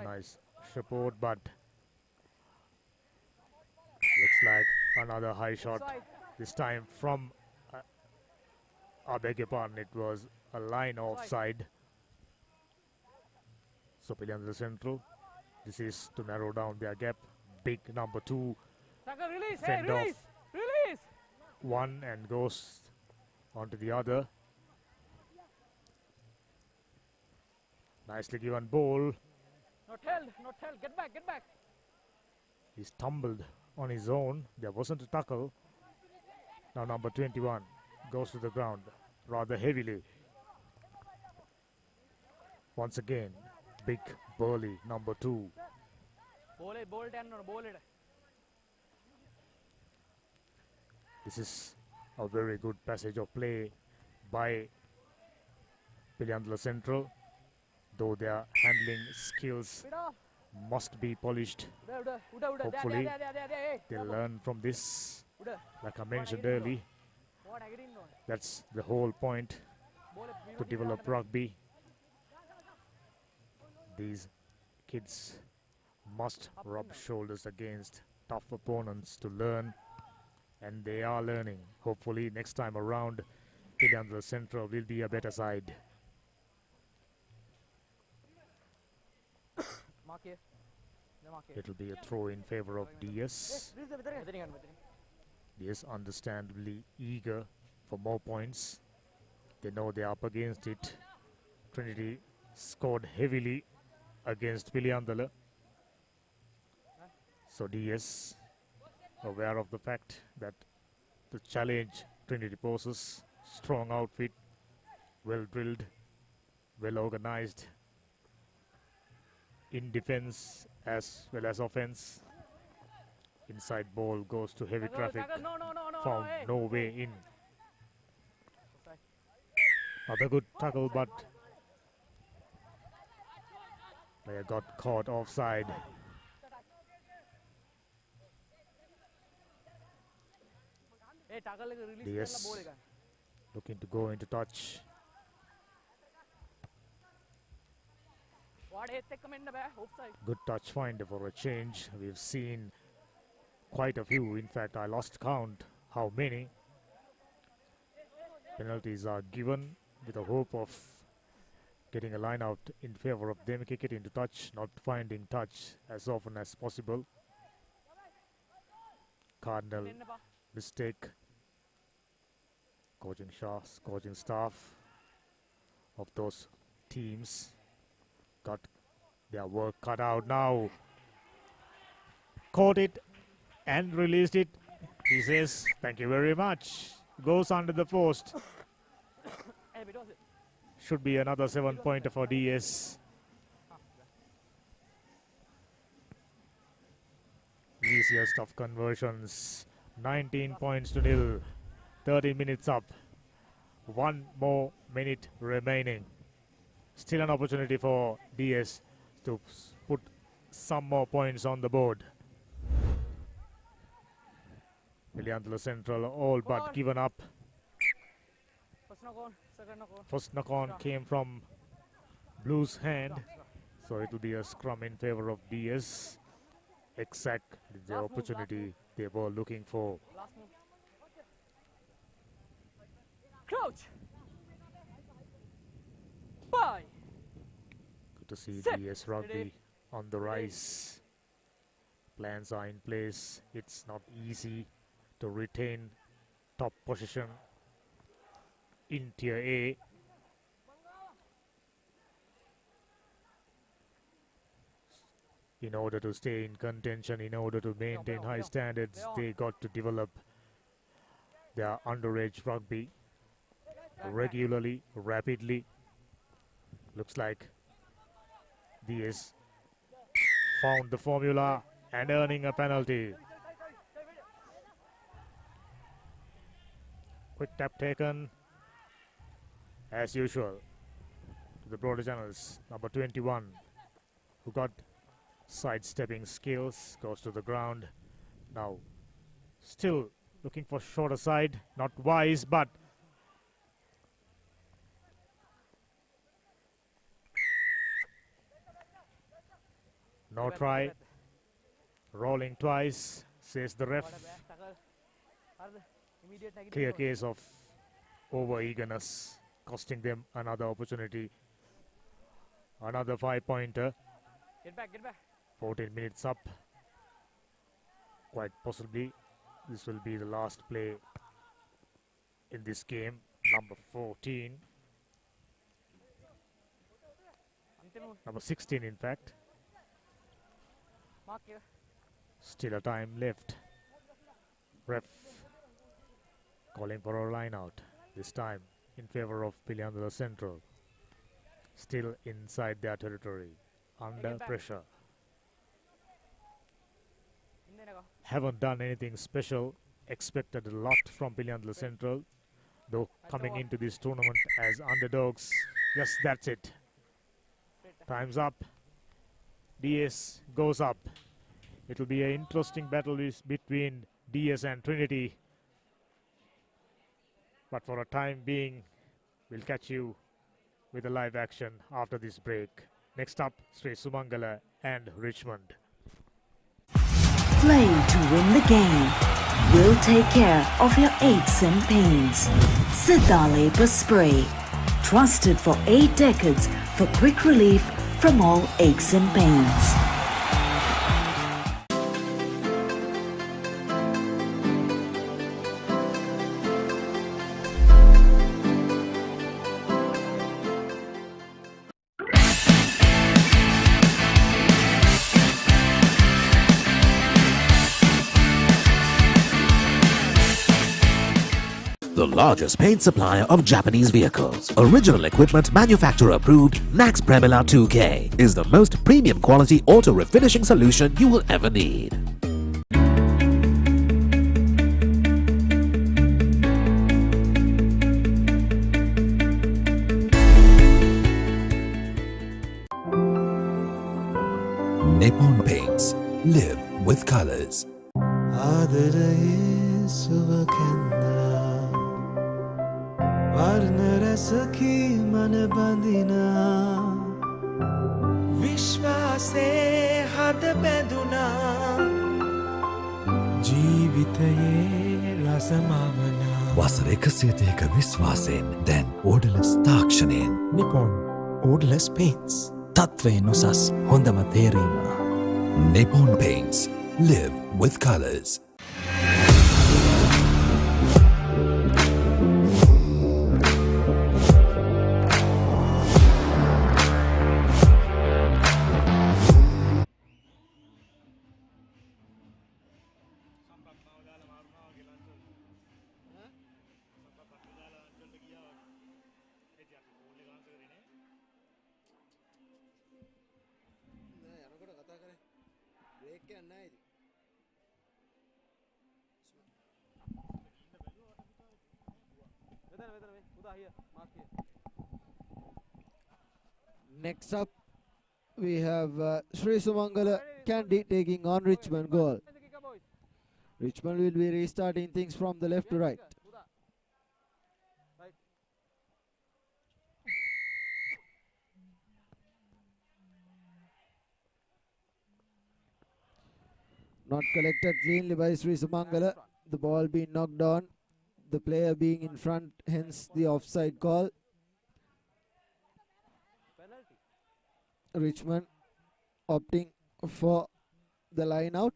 Nice support, but looks like another high shot. This time from, I beg your pardon, it was a line offside. So Piliandala Central, this is to narrow down their gap. Big number 2. Fend off one and goes onto the other. Nicely given ball. Not held, get back. He's tumbled on his own. There wasn't a tackle. Now number 21 goes to the ground rather heavily. Once again, big burly number 2. This is a very good passage of play by Piliandala Central, though their handling skills must be polished. Hopefully they'll learn from this. Like I mentioned earlier, that's the whole point, to develop rugby. These kids must rub shoulders against tough opponents to learn, and they are learning. Hopefully next time around Piliandala Central will be a better side. It'll be a throw in favor of DS. DS understandably eager for more points. They know they're up against it. Trinity scored heavily against Piliandala. So DS, aware of the fact that the challenge Trinity poses, strong outfit, well drilled, well organized in defense as well as offense. Inside ball goes to heavy traffic, found no way in. Another good tackle, but player got caught offside. DS looking to go into touch. Good touch finder for a change. We've seen quite a few. In fact, I lost count how many. Penalties are given with the hope of getting a line out in favor of them. Kick it into touch, not finding touch as often as possible. Cardinal mistake. Coaching staff of those teams got their work cut out now. Caught it and released it. He says, thank you very much. Goes under the post. Should be another 7-pointer for DS. Easiest of conversions. 19 points to nil. 30 minutes up. 1 more minute remaining. Still an opportunity for DS to put some more points on the board. Piliandala Central all but given up. First knock on, second knock on. First knock on came from Blue's hand, so it will be a scrum in favor of DS. Exact the opportunity they were looking for. Last move. Crouch. Bye. Good to see Set. DS Rugby on the rise. Plans are in place. It's not easy to retain top position in Tier A. In order to stay in contention, in order to maintain high standards, they got to develop their underage rugby regularly, rapidly. Looks like DS found the formula and earning a penalty. Quick tap taken as usual to the broader channels. Number 21, who got sidestepping skills, goes to the ground. Now still looking for shorter side, not wise, but no try. Rolling twice, says the ref. Clear case of over eagerness, costing them another opportunity. Another 5-pointer. Get back, get back. 14 minutes up. Quite possibly this will be the last play in this game. Number 14. Number 16 in fact. Mark here. Still a time left. Ref calling for a line out. This time in favor of Piliandala Central. Still inside their territory. Under pressure. Haven't done anything special. Expected a lot from Piliandala Central. Though coming into this tournament as underdogs. Yes, that's it. Time's up. DS goes up. It will be an interesting battle between DS and Trinity. But for a time being, we'll catch you with a live action after this break. Next up, Sri Sumangala and Richmond. Play to win the game. We'll take care of your aches and pains. Siddha Spray. Trusted for 8 decades for quick relief from all aches and pains. The largest paint supplier of Japanese vehicles. Original equipment manufacturer approved, Nax Premila 2K is the most premium quality auto refinishing solution you will ever need. Nippon Paints. Live with colors. ආදරයේ සුවකෙන්දා වර්ණ රැසකී මන බඳිනා විශ්වාසේ හද බැඳුනා ජීවිතයේ රසමවනා වසර 102ක විශ්වාසයෙන් දැන් ඕඩලස් තාක්ෂණයෙන් Nippon Odorless Paints. තත්වයෙන් උසස් හොඳම තේරීම. Nippon Paints. Live with colors. Next up, we have Sri Sumangala Candy taking on Richmond goal. Richmond will be restarting things from the left to right. Right. Not collected cleanly by Sri Sumangala. The ball being knocked on. The player being in front, hence the offside call. Penalty. Richmond opting for the line out.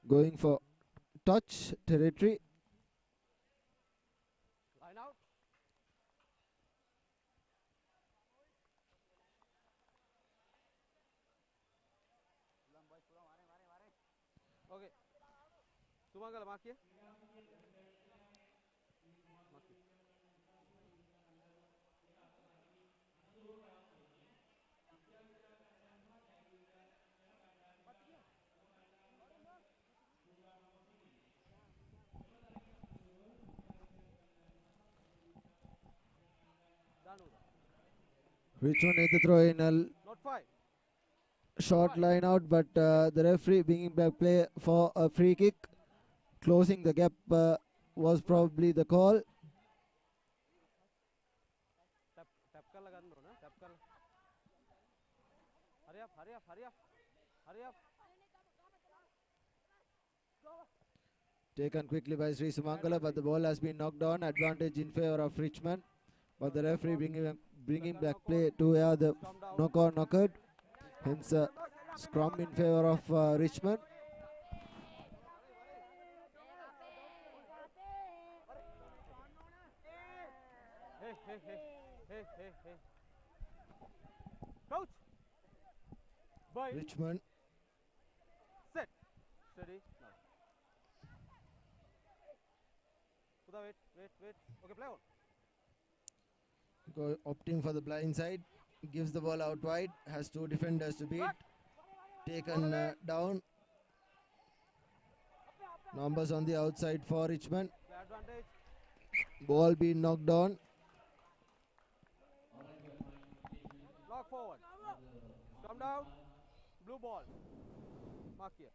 Going for touch territory. Line out. Okay. Sumangala, mark here. Richmond need to throw in a Not 5. short line out, but the referee bringing back play for a free kick. Closing the gap was probably the call. Tap कर लगा दो ना. Tap कर. Hurry up, hurry up, hurry up, hurry up. Taken quickly by Sri Sumangala, but the ball has been knocked on. Advantage in favor of Richmond, but the referee bringing back play to where the knock on occurred. Hence scrum in favor of Richmond. Hey. Coach. Bye. Richmond. Set. Steady. Now. Kuda, wait. Okay, play on. Opting for the blind side. Gives the ball out wide. Has two defenders to beat. Taken down. Numbers on the outside for Richmond. Advantage. Ball being knocked on. Lock forward. Come down. Blue ball. Mark here.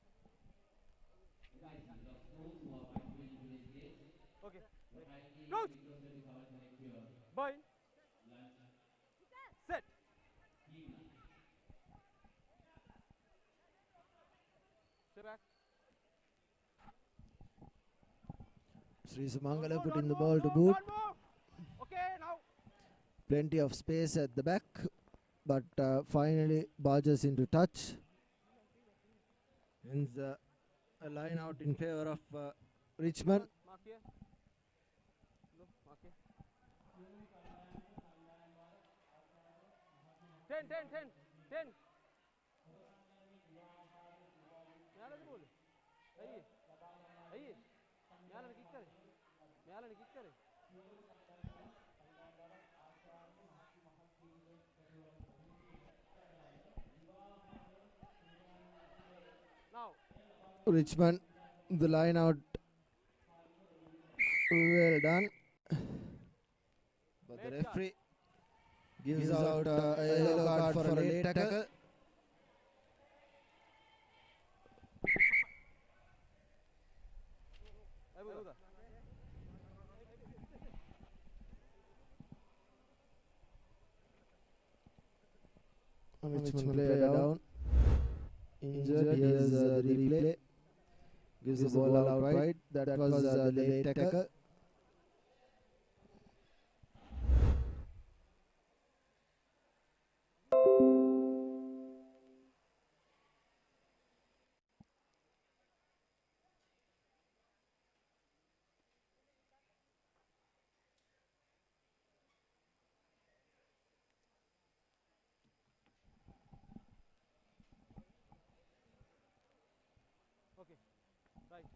Okay. Coach. Bind. Set. Stay back. Sri Sumangala putting the ball to boot. Okay, now. Plenty of space at the back, but finally barges into touch. Hence a line out in favor of Richmond. Mark here. No, mark here. 10. Nyala de bolu. Aye. Nyala ne kick kare. Now. Richmond, the line out. Well done. But the referee gives out a yellow card for a late tackle. Richmond player down. Injured. Here's the replay. Gives the ball out wide. That was the late tackle. Okay. Right.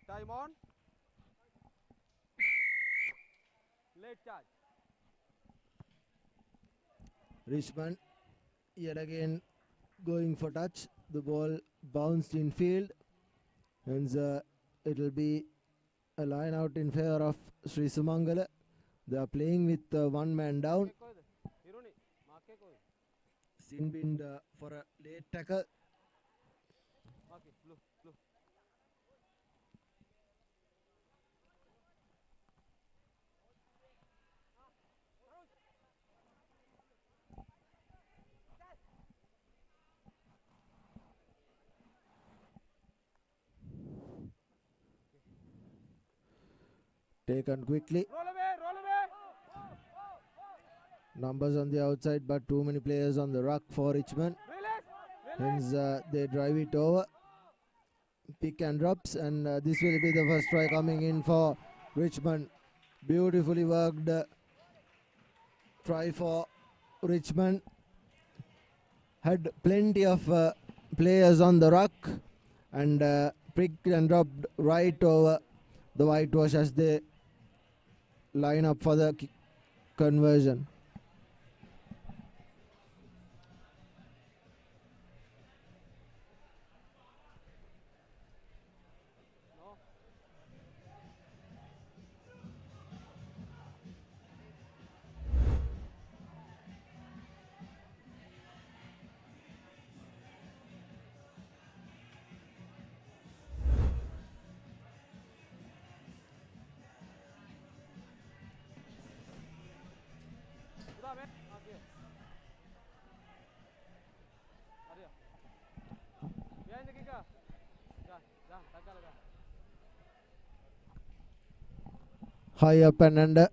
Time on. Late charge. Richmond yet again going for touch. The ball bounced in field. Hence it will be a line out in favor of Sri Sumangala. They are playing with one man down. Sin binned for a late tackle. Okay, blue. Taken quickly. Roll away. Numbers on the outside, but too many players on the ruck for Richmond. Release. Hence, they drive it over. Pick and drops, and this will be the first try coming in for Richmond. Beautifully worked try for Richmond. Had plenty of players on the ruck, and picked and dropped right over the whitewash as they line up for the conversion. Behind the kicker. High up and under,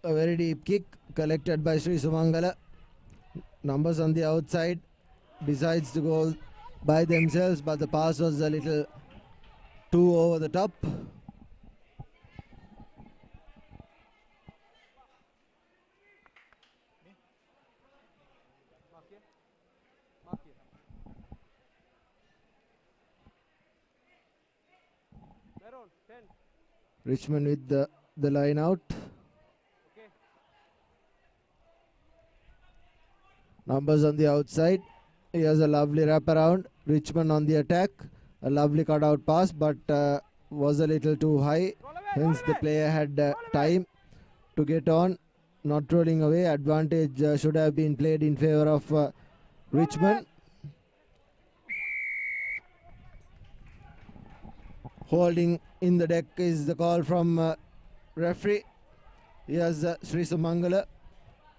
a very deep kick collected by Sri Sumangala. Numbers on the outside, decides to go by themselves, but the pass was a little too over the top. Richmond with the line out. Numbers on the outside. Here's a lovely wraparound. Richmond on the attack. A lovely cutout pass, but was a little too high. Hence the player had time to get on. Not rolling away. Advantage should have been played in favor of Richmond. Holding in the deck is the call from referee. Here's Sri Sumangala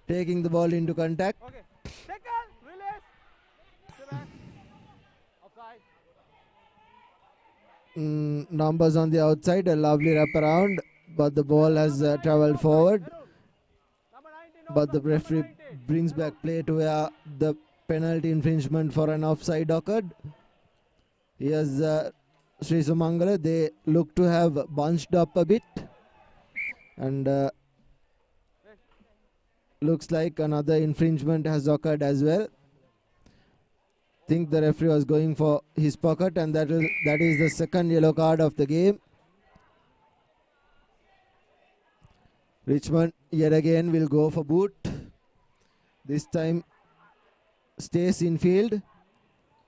taking the ball into contact. Okay. Tackle. Release. Stay back. Offside. Numbers on the outside. A lovely wraparound, but the ball has travelled forward. Number 19. But the referee brings back play to where the penalty infringement for an offside occurred. Here's Sri Sumangala. They look to have bunched up a bit, and looks like another infringement has occurred as well. Think the referee was going for his pocket, and that is the second yellow card of the game. Richmond yet again will go for boot. This time stays in field,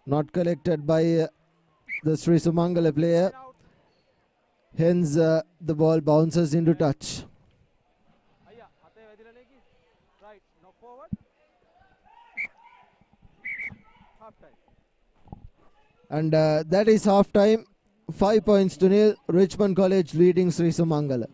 not collected by the Sri Sumangala player. Hence the ball bounces into touch. Right. Now forward. Half time. And that is half time. 5 points to nil. Richmond College leading Sri Sumangala.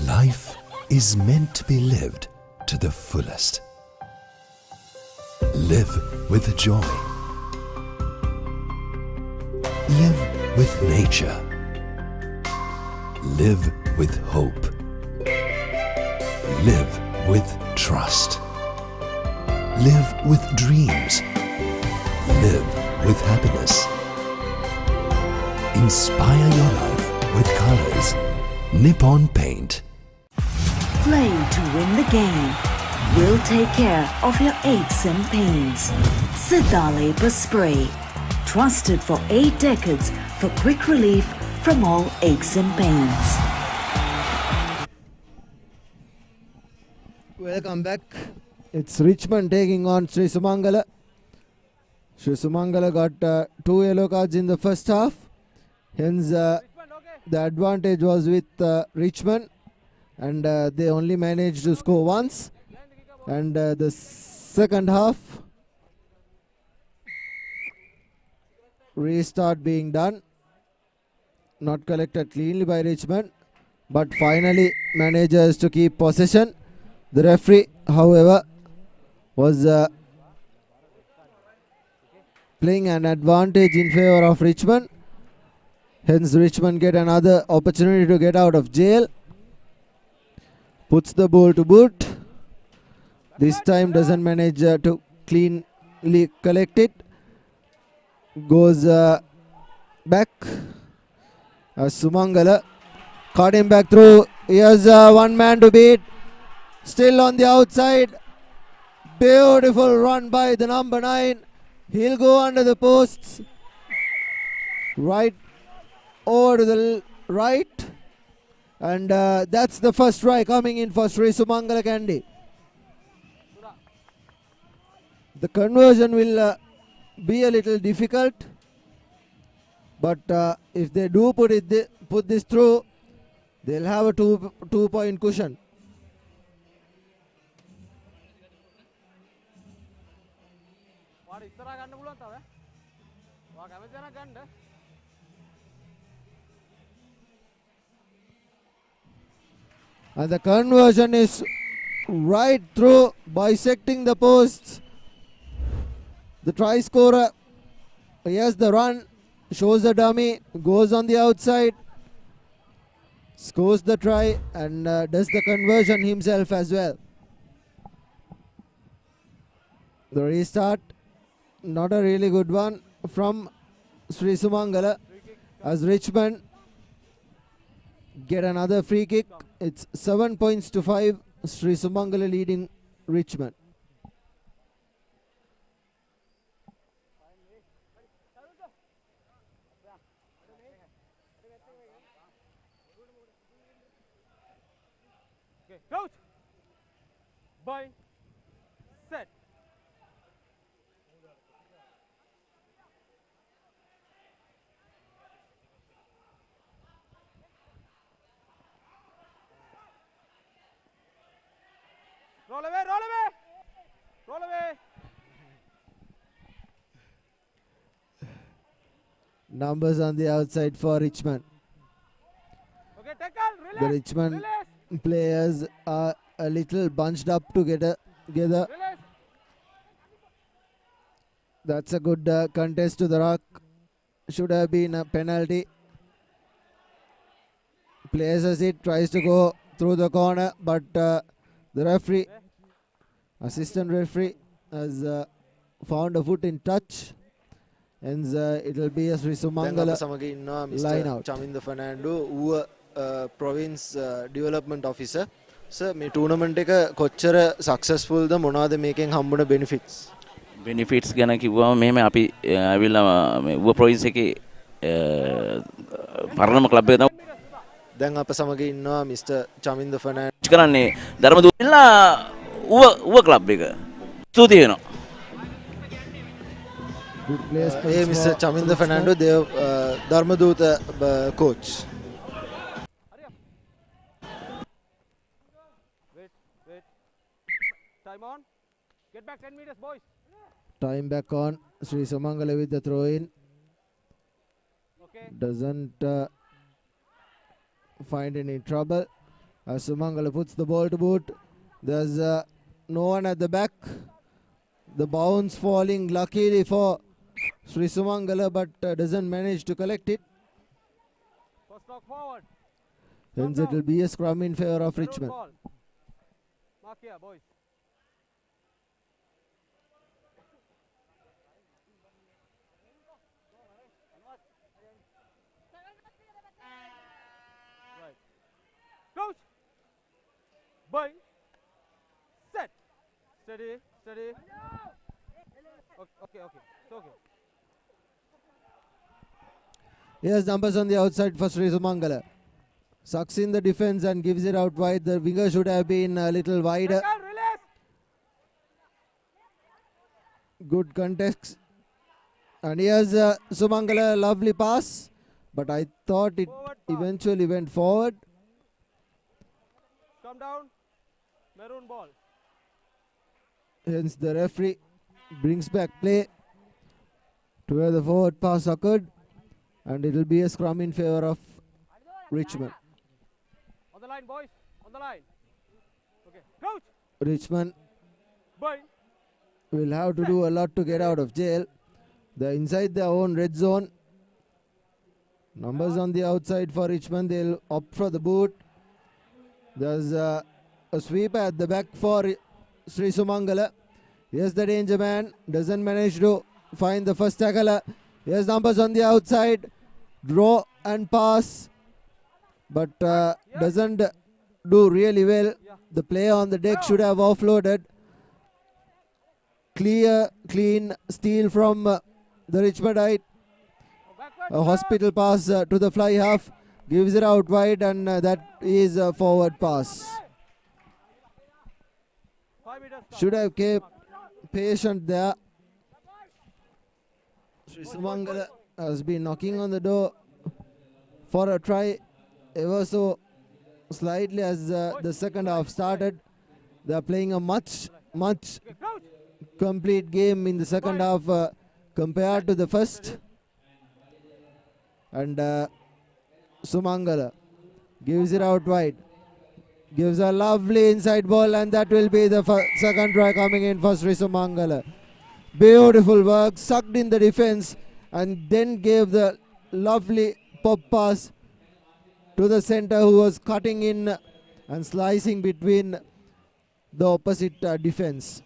Life is meant to be lived to the fullest. Live with joy. Live with nature. Live with hope. Live with trust. Live with dreams. Live with happiness. Inspire your life with colors. Nippon Paint. Play to win the game. We'll take care of your aches and pains. Siddha Spray. Trusted for 8 decades for quick relief from all aches and pains. Welcome back. It's Richmond taking on Sri Sumangala. Sri Sumangala got 2 yellow cards in the first half. Hence, the advantage was with Richmond, and they only managed to score once. And the second half, restart being done, not collected cleanly by Richmond, but finally manages to keep possession. The referee, however, was playing an advantage in favor of Richmond. Hence Richmond get another opportunity to get out of jail. Puts the ball to boot. This time doesn't manage to cleanly collect it. Goes back. Sumangala caught him back through. Here's one man to beat. Still on the outside. Beautiful run by the number 9. He'll go under the posts. Right over to the right. And that's the first try coming in for Sri Sumangala Kandy. The conversion will be a little difficult. But if they do put this through, they'll have a 2-point cushion. And the conversion is right through, bisecting the posts. The try scorer, yes, the run, shows the dummy, goes on the outside, scores the try, and does the conversion himself as well. The restart, not a really good one from Sri Sumangala, as Richmond get another free kick. It's 7 points to 5. Sri Sumangala leading Richmond. Okay, coach. Bind. Set. Roll away, roll away. Roll away. Numbers on the outside for Richmond. Okay, tackle, release. The Richmond Release. players are a little bunched up together. Release. That's a good contest to the rock. Should have been a penalty. Places it, tries to go through the corner, but the referee, assistant referee, has found a foot in touch. Hence it will be a Sri Sumangala line out. Chaminda Fernando, who province development officer. Sir, මේ tournament එක කොච්චර successful ද මොනවද මේකෙන් හම්බුන benefits? Benefits ගැන කිව්වම මෙහෙම අපි ඇවිල්ලා මේ ඌව ප්‍රොවින්ස් එකේ පරණම ක්ලබ් එක තමයි දැන් අප සමග ඉන්නවා මිස්ටර් චමින්ද ෆර්නෑන්ඩෝ කරන්නේ ධර්මදූතලා ඌව ක්ලබ් එක. ස්තුතියි වෙනවා. Mr. Chaminda Fernando, Dharmadutta coach. Wait. Time on. Get back 10 meters, boys. Time back on. Sri Sumangala with the throw in. Okay. Doesn't find any trouble. As Sumangala puts the ball to boot. There's no one at the back. The bounce falling luckily for Sri Sumangala, but doesn't manage to collect it. First knock forward. Hence it will be a scrum in favor of Richmond. Mark here, boys. Crouch. Bind. Set. Steady. Steady. Okay. It's okay. Here's numbers on the outside for Sri Sumangala. Sucks in the defense and gives it out wide. The winger should have been a little wider. Release. Good context. And here's Sumangala, lovely pass. But I thought it eventually went forward. Come down. Maroon ball. Hence the referee brings back play to where the forward pass occurred. And it will be a scrum in favor of Richmond. On the line, boys. On the line. Okay. Crouch. Richmond Bind. will have to do a lot to get out of jail. They're inside their own red zone. Numbers on the outside for Richmond. They'll opt for the boot. There's a sweep at the back for Sri Sumangala. Here's the danger man. Doesn't manage to find the first tackler. Here's numbers on the outside. Draw and pass. But doesn't do really well. The player on the deck should have offloaded. Clean steal from the Richmondite. A hospital pass to the fly half. Gives it out wide, and that is a forward pass. Should have kept patient there. Sri Sumangala has been knocking on the door for a try ever so slightly as the second half started. They are playing a much complete game in the second half compared to the first. And Sumangala gives it out wide. Gives a lovely inside ball, and that will be the second try coming in for Sri Sumangala. Beautiful work, sucked in the defense, and then gave the lovely pop pass to the center, who was cutting in and slicing between the opposite defense.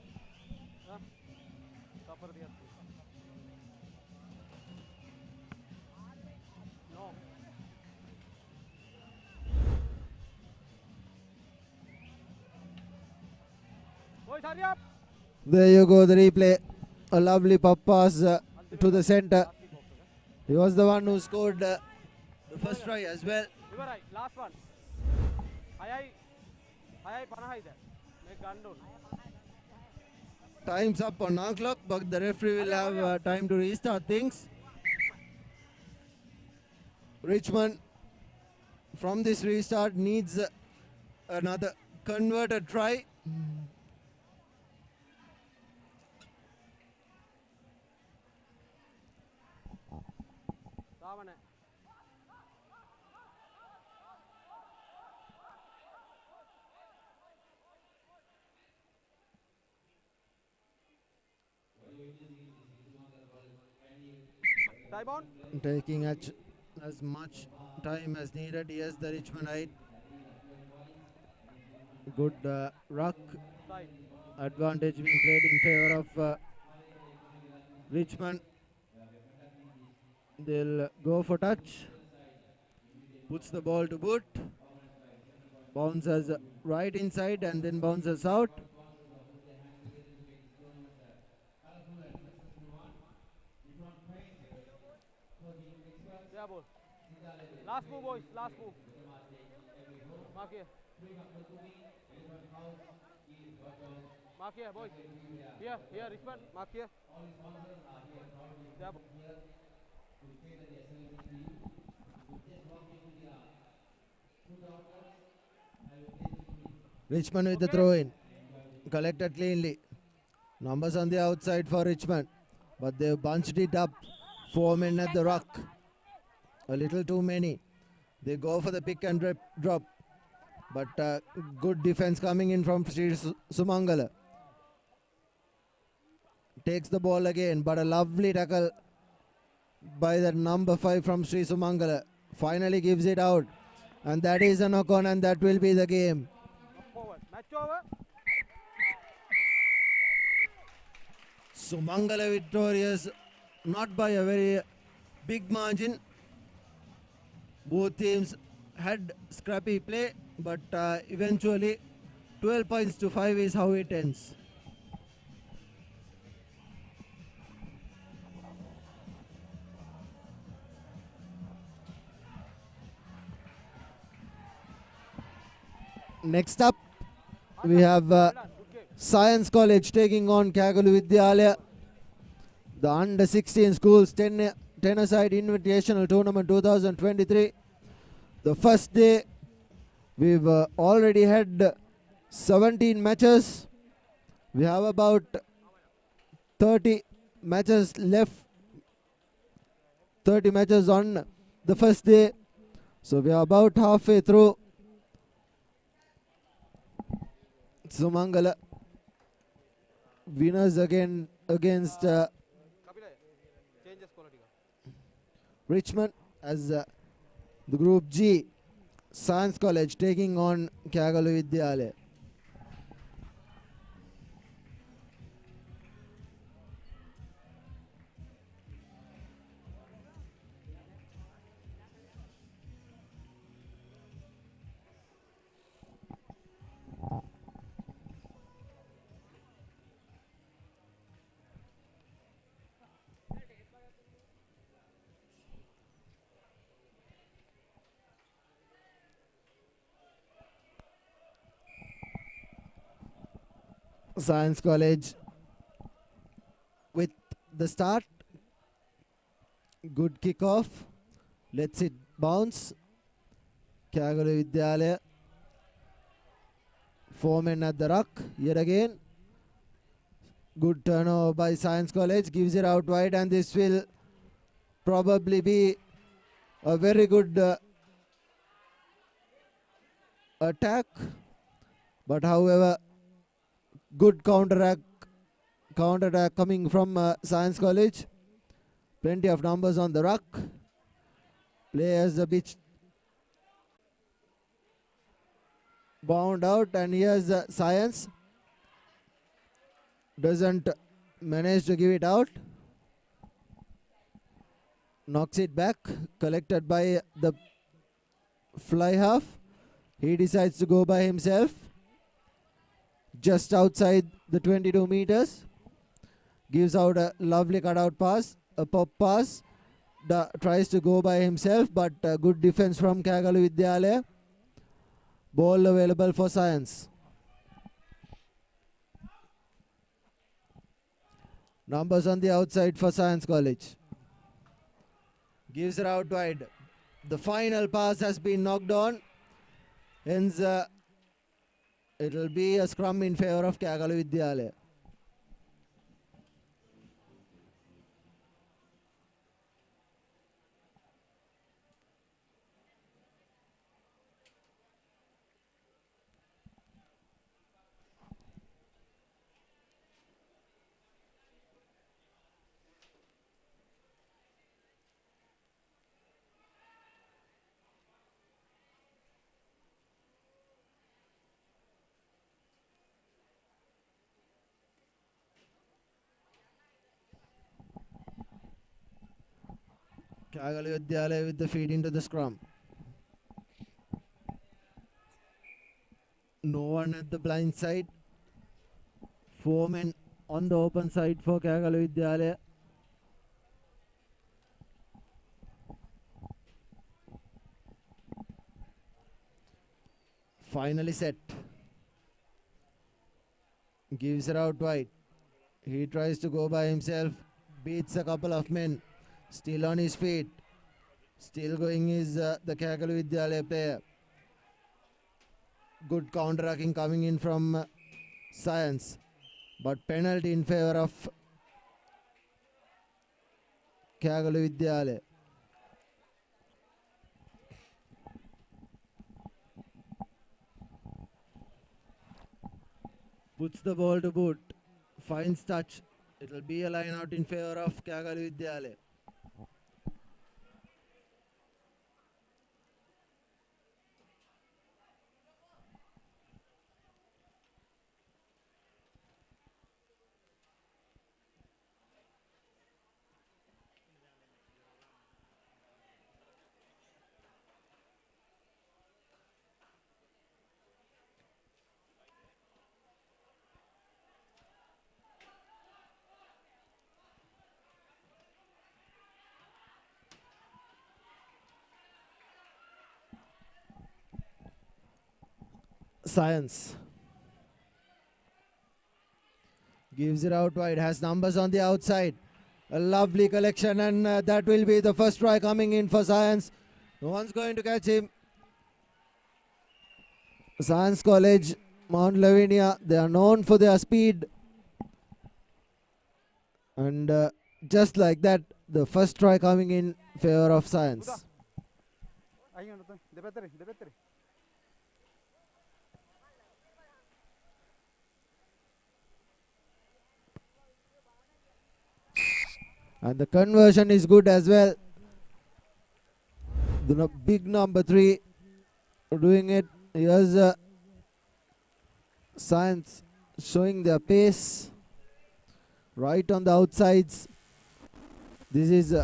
There you go, the replay. A lovely pop pass to the center. He was the one who scored the first try as well. You were right. Last one. Hayai Panahai there. Make gun down. Time's up on our clock, but the referee will have time to restart things. Richmond, from this restart, needs another converted try. Time on. Taking as much time as needed. Yes, the Richmondite. Good ruck. Advantage being played in favor of Richmond. They'll go for touch. Puts the ball to boot. Bounces right inside and then bounces out. Yeah, ball. Last move, boys. Last move. Mark here. Mark here, boys. Here, Richmond. Mark here. Yeah, Richmond with the throw in. Collected cleanly. Numbers on the outside for Richmond. But they've bunched it up. 4 men at the ruck. A little too many. They go for the pick and drop. But good defense coming in from Sri Sumangala. Takes the ball again, but a lovely tackle by the number 5 from Sri Sumangala. Finally gives it out. And that is a knock on, and that will be the game. forward. Match over. Sumangala victorious, not by a very big margin. Both teams had scrappy play. but eventually 12 points to 5 is how it ends. Next up, we have Science College taking on Kagalu Vidyalaya. The under 16 schools 10-a-side Invitational Tournament 2023. The first day, we've already had 17 matches. We have about 30 matches left. 30 matches on the first day. So we are about halfway through. Sumangala winners again against Richmond as the Group G. Science College taking on Kagalu Vidyalaya. Science College with the start. Good kickoff. Let's it bounce. Kagalu Vidyalaya. 4 men at the ruck yet again. Good turnover by Science College. Gives it out wide, and this will probably be a very good attack. But however, good counter-attack coming from Science College. Plenty of numbers on the ruck. Players a bit bound out, and here's Science. Doesn't manage to give it out. Knocks it back. Collected by the fly half. He decides to go by himself. Just outside the 22 meters. Gives out a lovely cutout pass. A pop pass. Tries to go by himself, but good defense from Kagalu Vidyalaya. Ball available for Science. Numbers on the outside for Science College. Gives it out wide. The final pass has been knocked on. Hence, it will be a scrum in favor of Kagalu Vidyalaya. Kagalu Vidyalaya with the feed into the scrum. No one at the blind side. 4 men on the open side for Kagalu Vidyalaya. Finally set. Gives it out wide. He tries to go by himself. Beats a couple of men. Still on his feet. Still going is the Kagalu Vidyalaya player. Good counter-attacking coming in from Science. But penalty in favor of Kagalu Vidyalaya. Puts the ball to boot. Finds touch. It will be a line out in favor of Kagalu Vidyalaya. Science. Gives it out wide, has numbers on the outside. A lovely collection, and that will be the first try coming in for Science. No one's going to catch him. Science College, Mount Lavinia, they are known for their speed. And just like that, the first try coming in favor of Science. And the conversion is good as well. The big number 3 doing it. Here's Science showing their pace right on the outsides. This is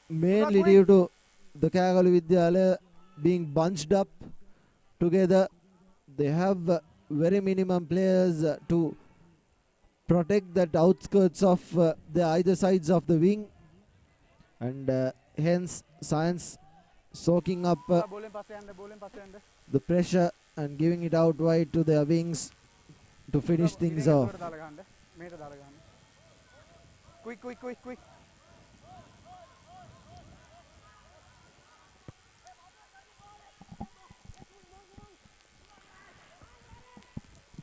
mainly due to the Kagalu Vidyalaya being bunched up together. They have very minimum players to protect that outskirts of the either sides of the wing, and hence Science soaking up the pressure and giving it out wide to their wings to finish things off. Quick.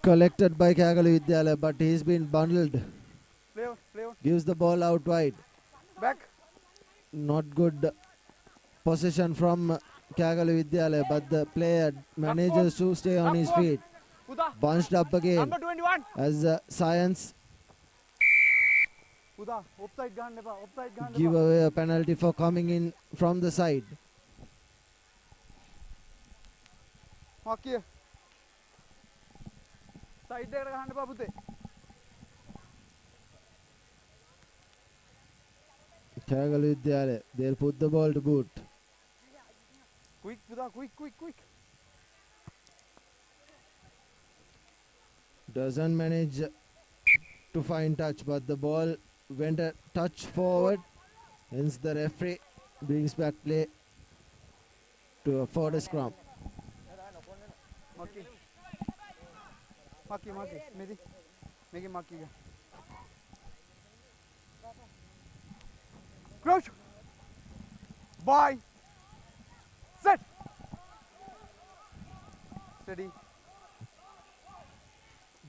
Collected by Kagalu Vidyalaya, but he's been bundled. Play on. Gives the ball out wide. Back. Not good possession from Kagalu Vidyalaya, but the player manages to stay on his feet. Bunched up again Number 21. as Science Offside give away a penalty for coming in from the side. Okay. Side there ගහන්න බා පුතේ. Kagalu Vidyalaya, they'll put the ball to boot. Quick පුතා, quick. Doesn't manage to find touch, but the ball went a touch forward. Hence the referee brings back play to a forward scrum. Maki. Make it Maki. Crouch. Bye. Set. Steady.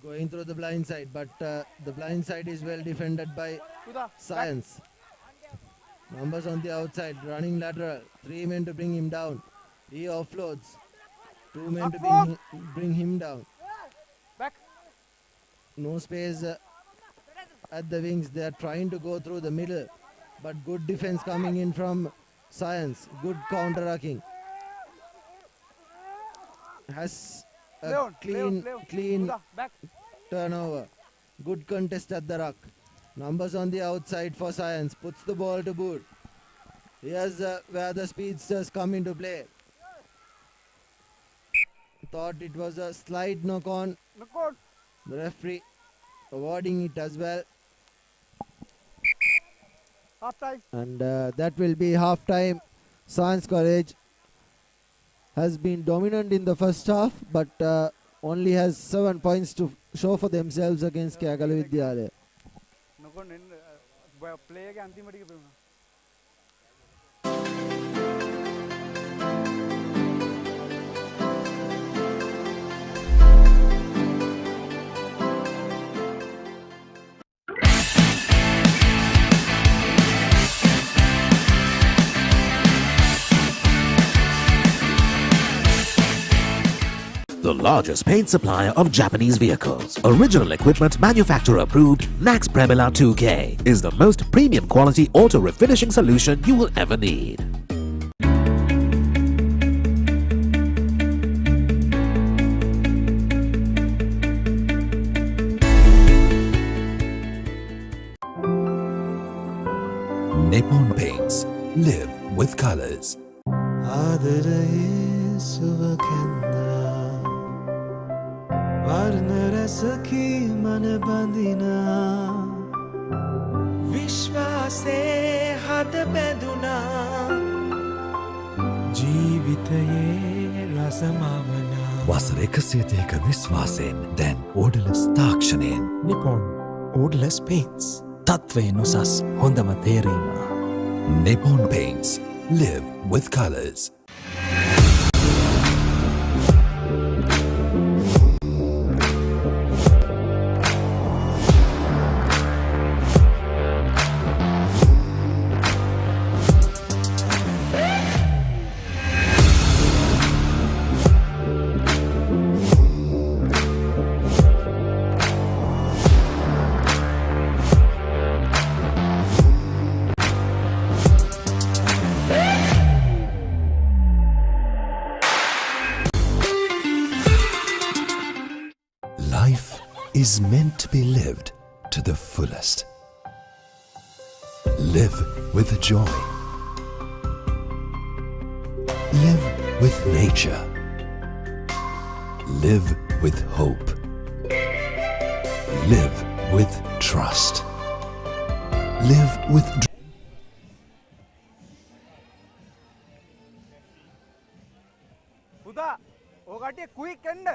Going through the blind side, but the blind side is well defended by Science. Numbers on the outside, running lateral. 3 men to bring him down. He offloads. 2 men to bring him down. Back. No space at the wings. They are trying to go through the middle, but good defense coming in from Science. Good counter-attacking. Has a clean turnover. Good contest at the ruck. Numbers on the outside for Science. Puts the ball to boot. Here's where the speedsters come into play. Thought it was a slight knock on. The referee awarding it as well. Half time. And that will be half time. Science College has been dominant in the first half, but only has 7 points to show for themselves against Kagalu Vidyalaya. Play again. The largest paint supplier of Japanese vehicles. Original equipment manufacturer approved, Nax Premila 2K is the most premium quality auto refinishing solution you will ever need. Nippon Paints. Live with colors. ආදරයේ සුවකැන්දා වර්ණ රසකී මන බඳිනා විශ්වාසේ හද බැඳුනා ජීවිතයේ රසමවනා වසර 130ක විශ්වාසයෙන් දැන් ඕඩලස් තාක්ෂණයෙන් Nippon ඕඩලස් paints තත්වයෙන් උසස් හොඳම තේරීම Nippon paints live with colors. Life is meant to be lived to the fullest. Live with joy. Live with nature. Live with hope. Live with trust. Live with පුතා ඕකට ක්වික් එන්න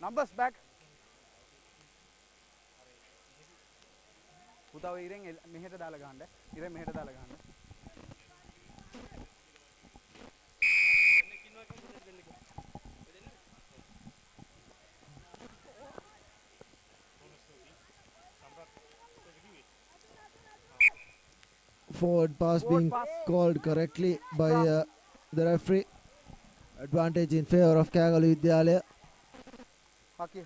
numbers back පුතා ඔය ඉරෙන් මෙහෙට දාලා ගහන්න ඉරෙන් මෙහෙට දාලා ගහන්න Forward pass being called correctly by the referee. Advantage in favor of Kagalu Vidyalaya. Okay.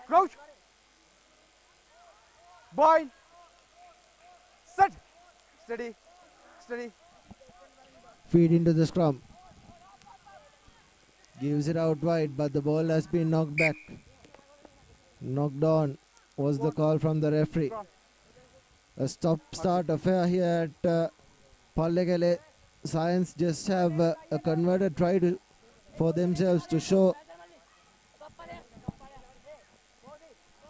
Crouch. Bind. Set. Steady. Steady. Feed into the scrum. Gives it out wide, but the ball has been knocked back. Knocked on was the call from the referee. A stop-start affair here at Pallekele. Science just have a converted try for themselves to show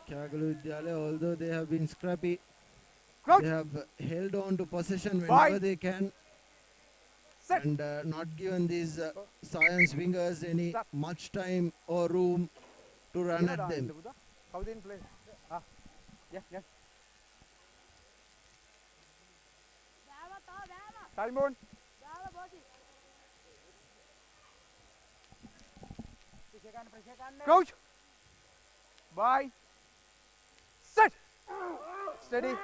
Kagalu Vidyalaya, although they have been scrappy, they have held on to possession whenever they can. And not given these Science wingers any much time or room to run at them. How they in play? Yeah. Time on. Crouch. Bye. Set. Steady.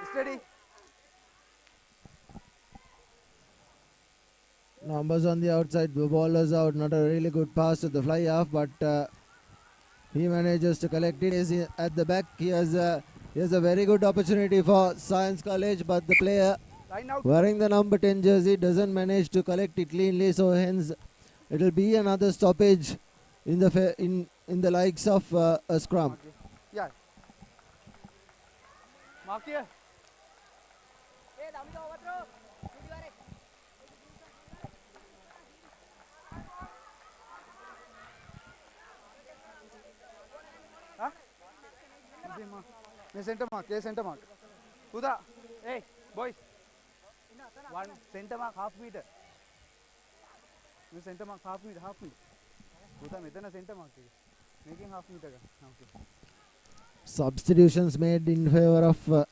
Numbers on the outside, the ball was out, not a really good pass to the fly half, but he manages to collect it. Is at the back, he has a very good opportunity for Science College, but the player wearing the number 10 jersey doesn't manage to collect it cleanly, so hence it will be another stoppage in the likes of a scrum. Yeah. Mark here. Center mark. Uda, hey, boys. One center mark, half meter. Center mark, half meter. Uda, metana center mark. Making half meter. Okay. Substitutions made in favor of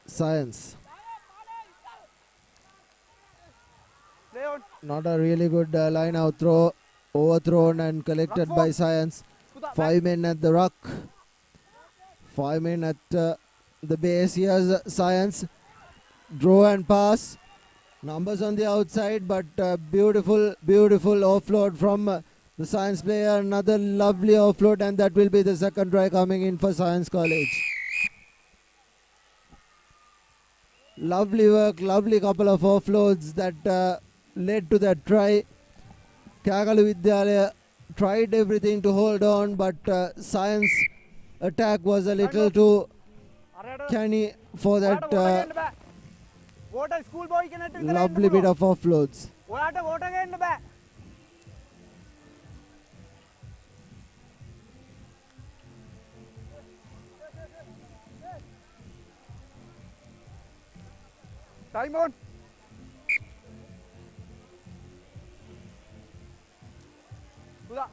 Science. Play on. Not a really good line out throw, overthrown and collected by Science. 5 men at the ruck. 5 men at the base. Here's Science. Draw and pass. Numbers on the outside, but beautiful offload from the Science player. Another lovely offload, and that will be the second try coming in for Science College. Lovely work, lovely couple of offloads that led to that try. Kagalu Vidyalaya tried everything to hold on, but Science attack was a little too can he for that water school boy lovely bit of offloads. water ගන්න බෑ. Time on. Pula.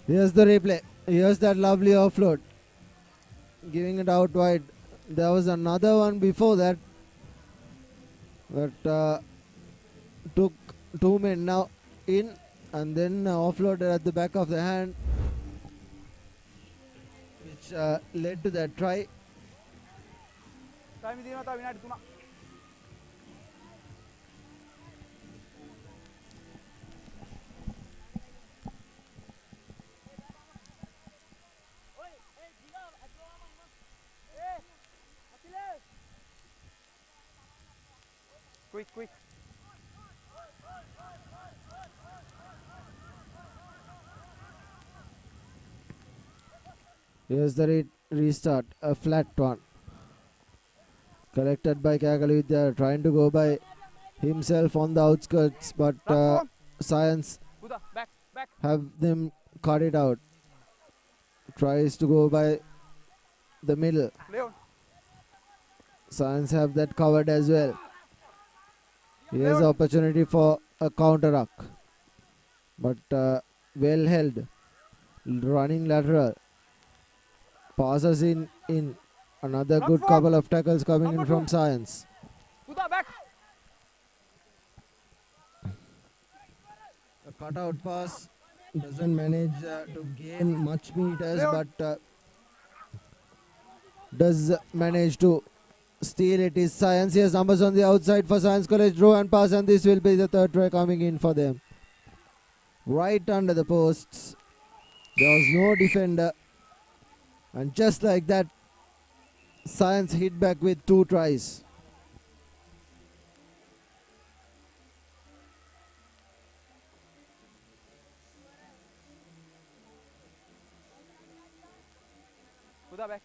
Here's the replay. Here's that lovely offload. Giving it out wide. There was another one before that. But took two men now in and then offloaded at the back of the hand, which led to that try. Time දිනවා තව විනාඩි 3ක්. Quick. Here's the restart, a flat one. Collected by Kagaluvidya, trying to go by himself on the outskirts, but Science Back. have them cut it out. Tries to go by the middle. Leon. Science have that covered as well. Here's the opportunity for a counter ruck, but well held. Running lateral. Passes in. Another good couple of tackles coming in from Science. Back. A cutout pass doesn't manage to gain much meters, but does manage to steal it. Is Science. Here's numbers on the outside for Science College. Draw and pass, and this will be the third try coming in for them. Right under the posts. There was no defender. And just like that, Science hit back with 2 tries. Back.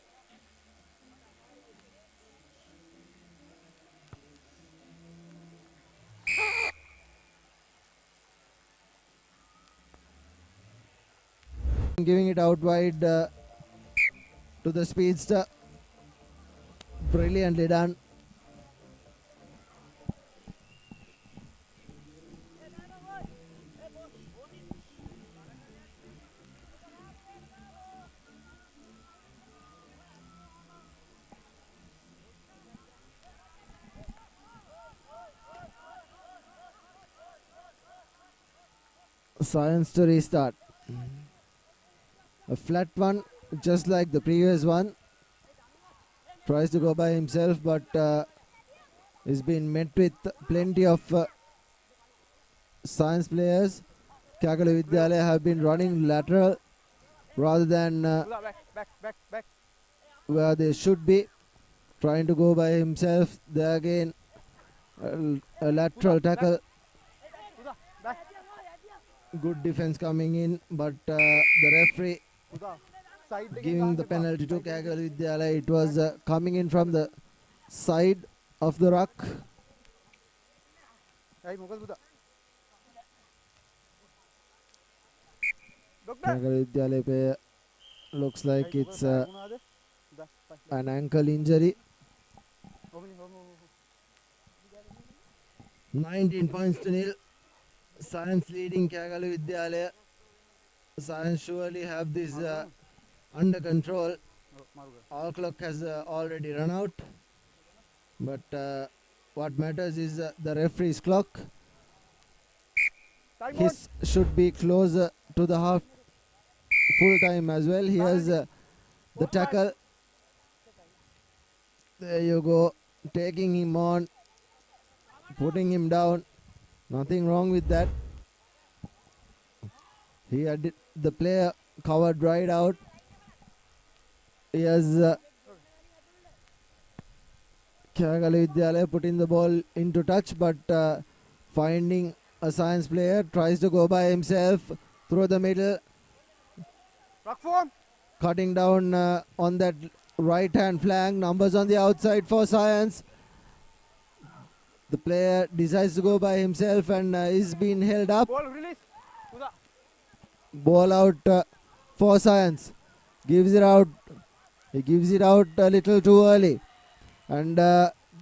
Giving it out wide to the speedster. Brilliantly done. Science to restart. A flat one, just like the previous one. Tries to go by himself, but is being met with plenty of Science players. Kagalu Vidyalaya have been running lateral rather than Back. where they should be. Trying to go by himself. There again, a lateral tackle. Good defense coming in, but the referee giving the penalty to Kagalu Vidyalaya. It was coming in from the side of the ruck. Kagalu Vidyalaya player looks like it's an ankle injury. 19 points to nil. Science leading Kagalu Vidyalaya. Science surely have this under control. Our clock has already run out. But what matters is the referee's clock. His should be closer to the half full time as well. Here's the tackle. There you go. Taking him on. Putting him down. Nothing wrong with that. He had the player covered right out. He has Kerala Vidyalaya putting the ball into touch, but finding a science player, tries to go by himself through the middle, cutting down on that right hand flank. Numbers on the outside for science. The player decides to go by himself and is being held up. Ball release. Ball out for science. Gives it out. He gives it out a little too early. And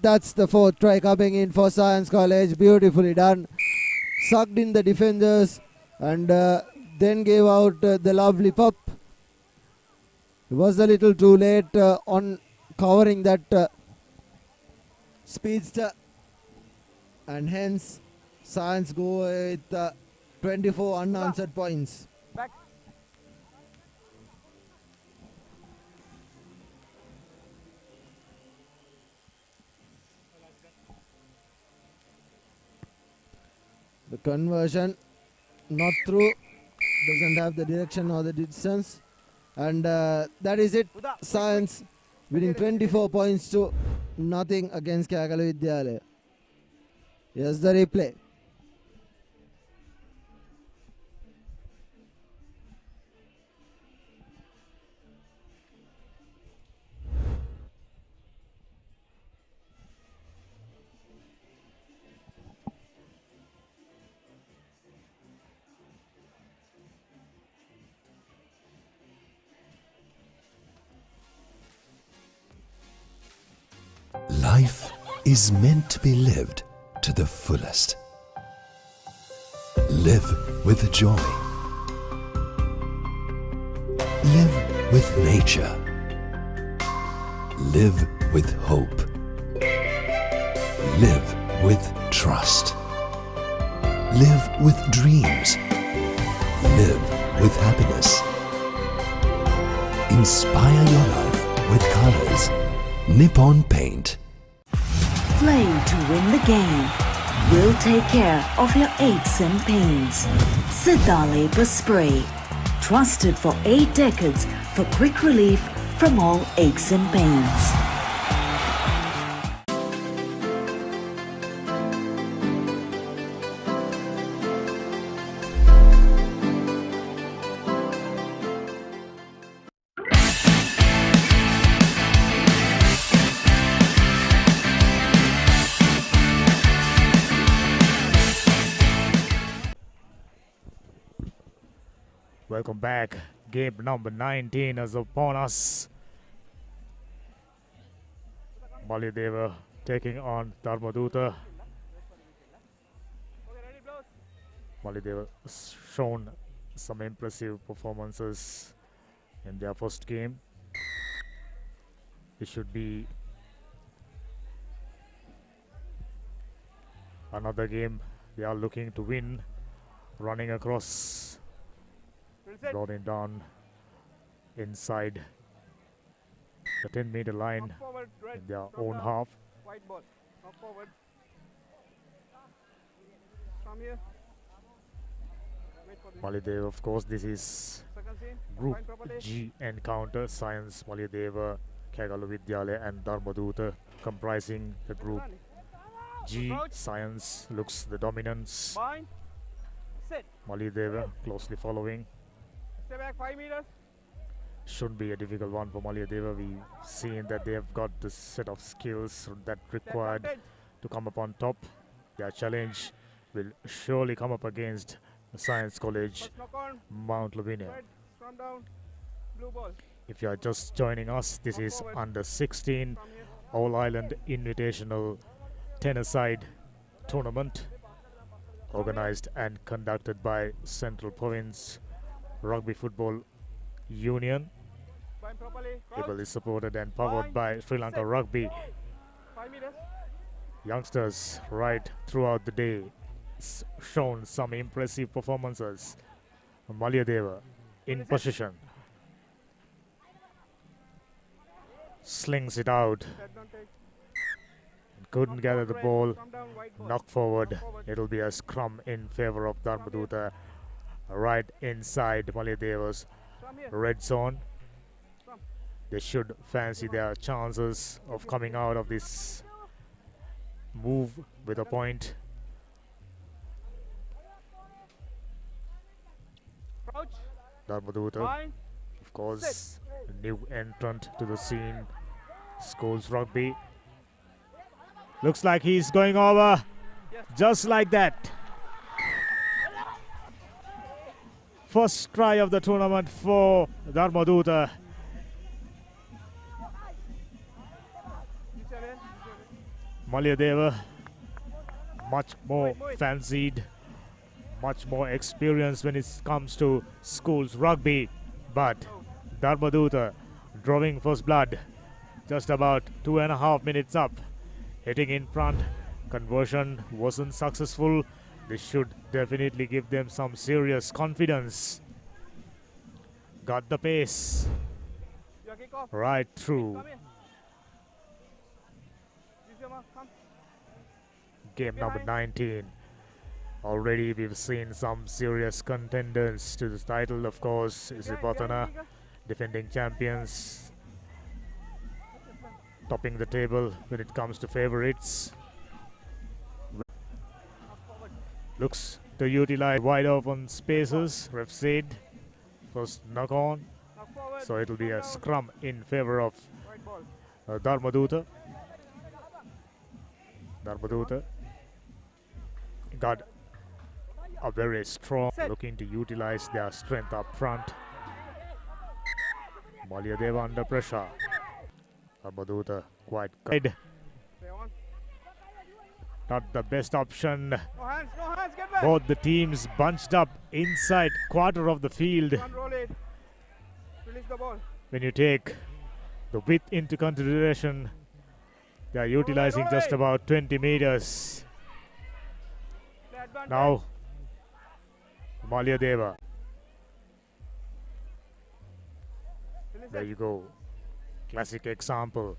that's the fourth try coming in for Science College. Beautifully done. Sucked in the defenders and then gave out the lovely pop. It was a little too late on covering that speedster. And hence Science go with 24 unanswered points. Back. The conversion not through, doesn't have the direction or the distance, and that is it. Science winning 24 points to nothing against Kerala Vidyalaya. Here's the replay. Life is meant to be lived to the fullest. Live with joy. Live with nature. Live with hope. Live with trust. Live with dreams. Live with happiness. Inspire your life with colors. Nippon Paint. Play to win the game. We'll take care of your aches and pains. Siddha Spray. Trusted for 8 decades for quick relief from all aches and pains. Welcome back. Game number 19 is upon us. Malideva taking on Dharmaduta. Malideva shown some impressive performances in their first game. It should be another game they are looking to win. Running across, brought it down inside the 10-meter line in their own half. White ball. Knock forward. From here. Wait for this. Malideva, of course, this is Second scene. Group Point properly. G encounter. Science, Malideva, Kerala Vidyalaya and Dharmaduta comprising the Group G. Science looks the dominance. Bind. Sit. Malideva closely following. Stay back 5 meters. Shouldn't be a difficult one for Malideva. We've seen that they have got the set of skills that required to come up on top. Their challenge will surely come up against Science College, First knock on. Mount Lavinia. Red. Scrum down. Blue ball. If you are just joining us, this is under 16 All Island Invitational Tennis-side tournament organized and conducted by Central Province Rugby Football Union. Bind properly. Cross. Ably supported and powered by Sri Lanka Rugby. 5 meters. Youngsters right throughout the day shown some impressive performances. Maliyadeva in position. Slings it out. Set, don't take. Couldn't gather the ball. Scrum down. White ball. Knock forward. It'll be a scrum in favor of Dharmaduta. Right inside Maliyadeva's Scrum here. red zone. Scrum. They should fancy their chances of coming out of this move with a point. Crouch. Dharmadutta, Fine. of course, a new entrant to the scene. Schools rugby. Looks like he's going over. Just like that. First try of the tournament for Dharmadutta. Malyadeva, much more fancied, much more experienced when it comes to schools rugby. But Dharmadutta drawing first blood. Just about 2.5 minutes up. Hitting in front. Conversion wasn't successful. This should definitely give them some serious confidence. Got the pace. Right through. Game number 19. Already we've seen some serious contenders to the title, of course. Isipatana, defending champions, topping the table when it comes to favorites. Looks to utilize wide open spaces. Ref said first knock on, so it'll be a scrum in favor of Dharmadutta. Dharmadutta got a very strong, looking to utilize their strength up front. Malyadeva under pressure. Dharmadutta quite good. Not the best option. No hands, get back. Both the teams bunched up inside quarter of the field. Roll it. Release the ball. When you take the width into consideration, they are utilizing just about 20 meters. Now, Malyadeva. There you go. Classic example.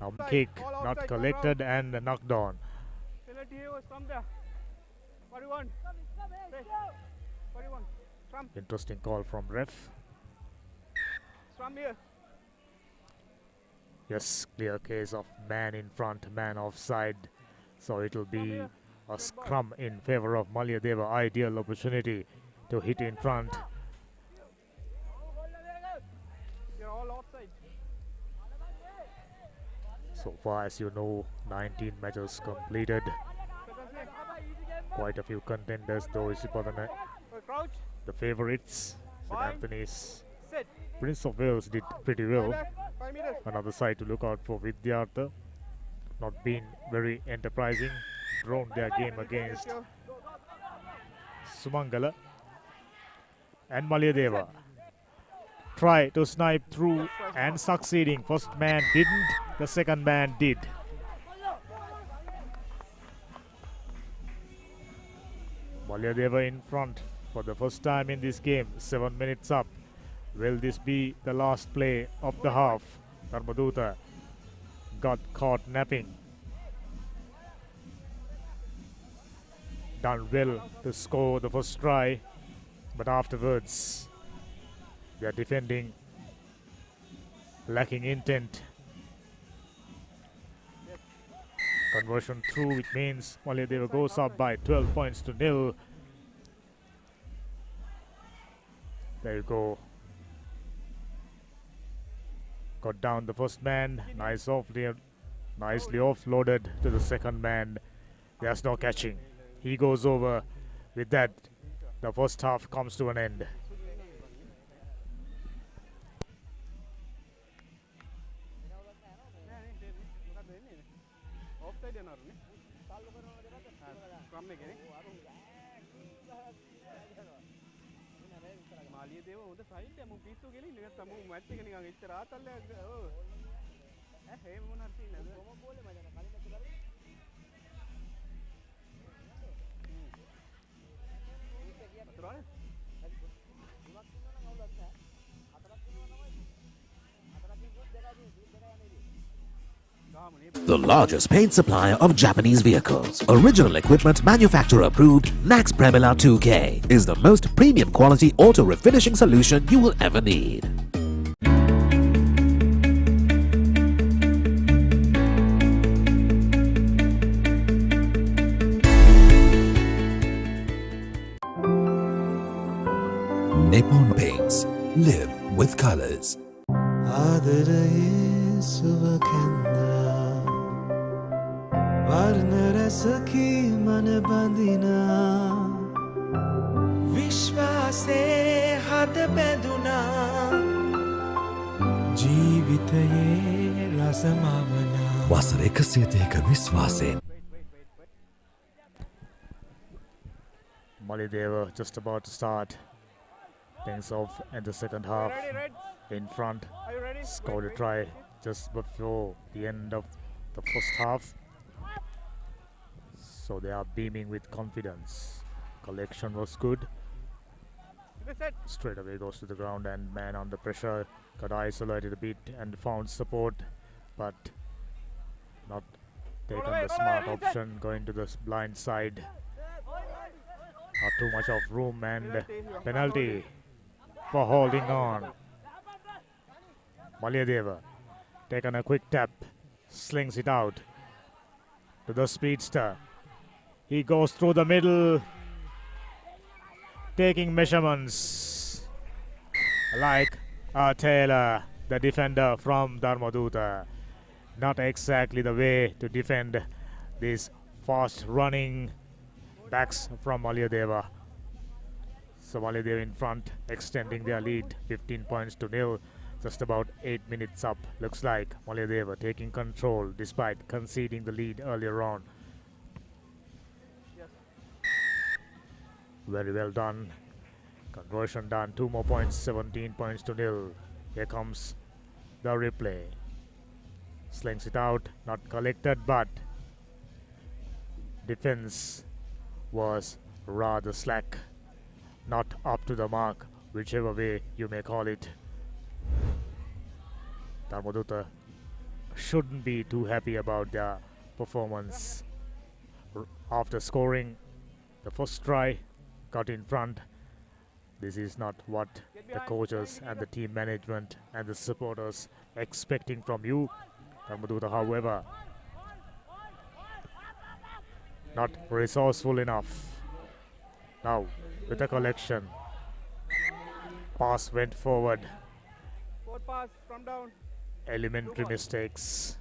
Now kick not collected and knocked on. Interesting call from ref. Yes, clear case of man in front, man offside. So it'll be a scrum in favor of Malyadeva. Ideal opportunity to hit in front. You're all offside. So far, as you know, 19 matches completed. Quite a few contenders, though. Isipatana, the favorites. St. Anthony's Prince of Wales did pretty well. Another side to look out for Vidyartha. Not been very enterprising. Drawn their game against Sumangala. And Malyadeva try to snipe through and succeeding. First man didn't, the second man did. Malyadeva in front for the first time in this game. 7 minutes up. Will this be the last play of the half? Dharmadutta got caught napping. Done well to score the first try, but afterwards they are defending, lacking intent. Conversion through, which means Malyadeva goes up by 12 points to 0. There you go. Got down the first man. Nicely offloaded to the second man. There's no catching. He goes over. With that, the first half comes to an end. The largest paint supplier of Japanese vehicles. Original equipment manufacturer approved, Nax Premila 2K is the most premium quality auto refinishing solution you will ever need. Nippon Paints. Live with colors. ආදරයේ සුවකැන්නා වර්ණ රසකී මන බඳිනා විශ්වාසේ හද බැඳුනා ජීවිතයේ රසමවනා වසර 102ක විශ්වාසයෙන් Malideva just about to start things off in the second half. In front, scored a try just before the end of the first half. So they are beaming with confidence. Collection was good. Straight away goes to the ground and man under pressure. Got isolated a bit and found support, but not taken the smart option, going to the blind side. Not too much of room and penalty for holding on. Malyadeva taken a quick tap, slings it out to the speedster. He goes through the middle, taking measurements like Taylor, the defender from Dharmaduta. Not exactly the way to defend these fast running backs from Malyadeva. So Malyadeva in front, extending their lead 15 points to nil. Just about 8 minutes up. Looks like Malyadeva taking control despite conceding the lead earlier on. Very well done. Conversion done. 2 more points, 17 points to nil. Here comes the replay. Slings it out, not collected, but defense was rather slack. Not up to the mark, whichever way you may call it. Dharmaduta shouldn't be too happy about their performance. After scoring the first try, got in front. This is not what the coaches and the team management and the supporters expecting from you. Dharmaduta, however, not resourceful enough. Now, with the collection, pass went forward. Forward pass from down. Elementary mistakes.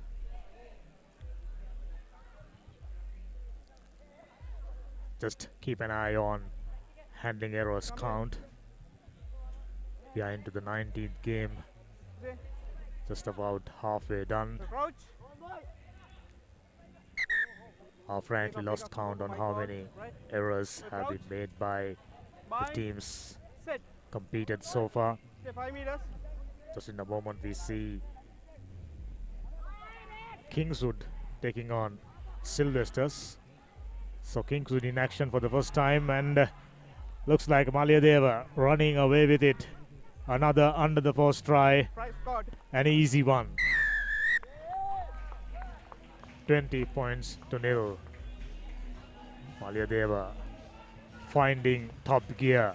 Just keep an eye on handling errors count. We are into the 19th game. Just about halfway done. I've frankly lost count on how many errors have been made by the teams competed so far. Just in a moment we see Kingswood taking on Sylvesters. So Kingswood in action for the first time, and looks like Malyadeva running away with it. Another under the post try. An easy one. 20 points to nil. Malyadeva finding top gear.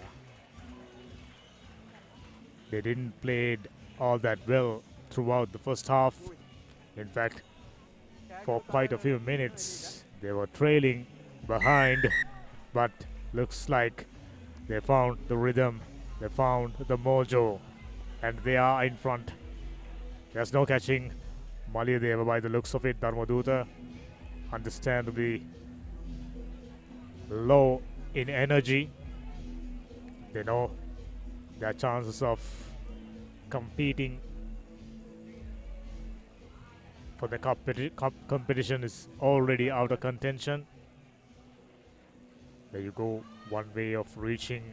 They didn't play all that well throughout the first half. In fact, for quite a few minutes they were trailing behind, but looks like they found the rhythm, they found the mojo, and they are in front. There's no catching Malyadeva by the looks of it. Dharmaduta understandably low in energy. They know their chances of competing for the competition is already out of contention. There you go, one way of reaching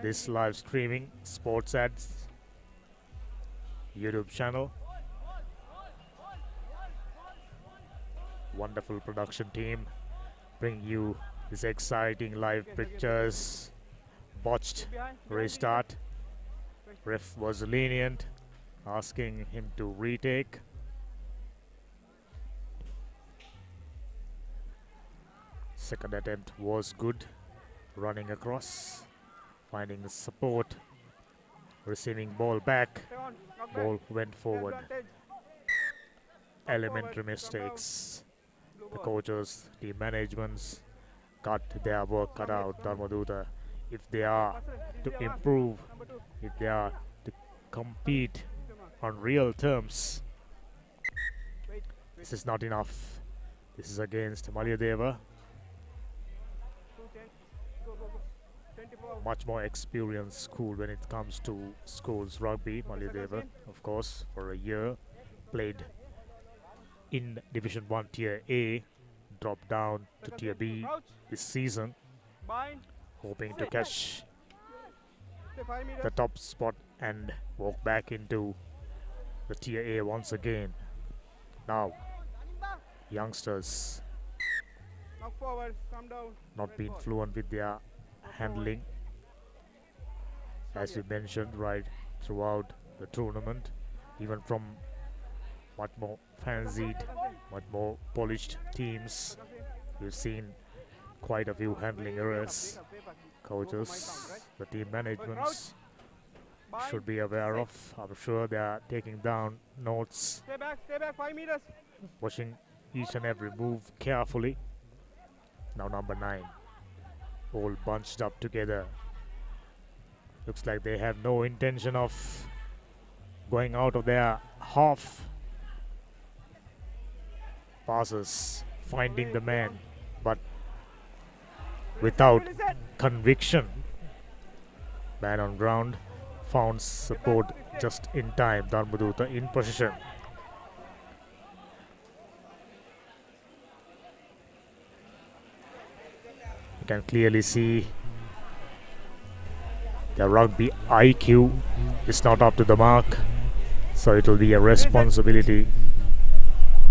this live streaming sports ads YouTube channel. Wonderful production team bring you this exciting live pictures. Botched restart. Ref was lenient, asking him to retake. Second attempt was good, running across, finding the support, receiving ball back, ball went forward. Elementary mistakes. The coaches, team managements got their work cut out. Dharmaduta if they are to improve, if they are to compete on real terms. This is not enough. This is against Malyadeva. Much more experienced school when it comes to schools rugby. Malyadeva, of course, for a year played in Division 1 Tier A, dropped down to Tier B this season, hoping to catch the top spot and walk back into the Tier A once again. Now, youngsters not being fluent with their handling, as we mentioned right throughout the tournament, even from much more fancied, much more polished teams. We've seen quite a few handling errors. Coaches, the team managements should be aware of. I'm sure they are taking down notes, Stay back 5 meters. watching each and every move carefully. Now number 9, all bunched up together. Looks like they have no intention of going out of their half. Passes, finding the man, but without conviction. Man on ground, found support just in time. Dharmaduta in position. You can clearly see the rugby IQ is not up to the mark, so it will be a responsibility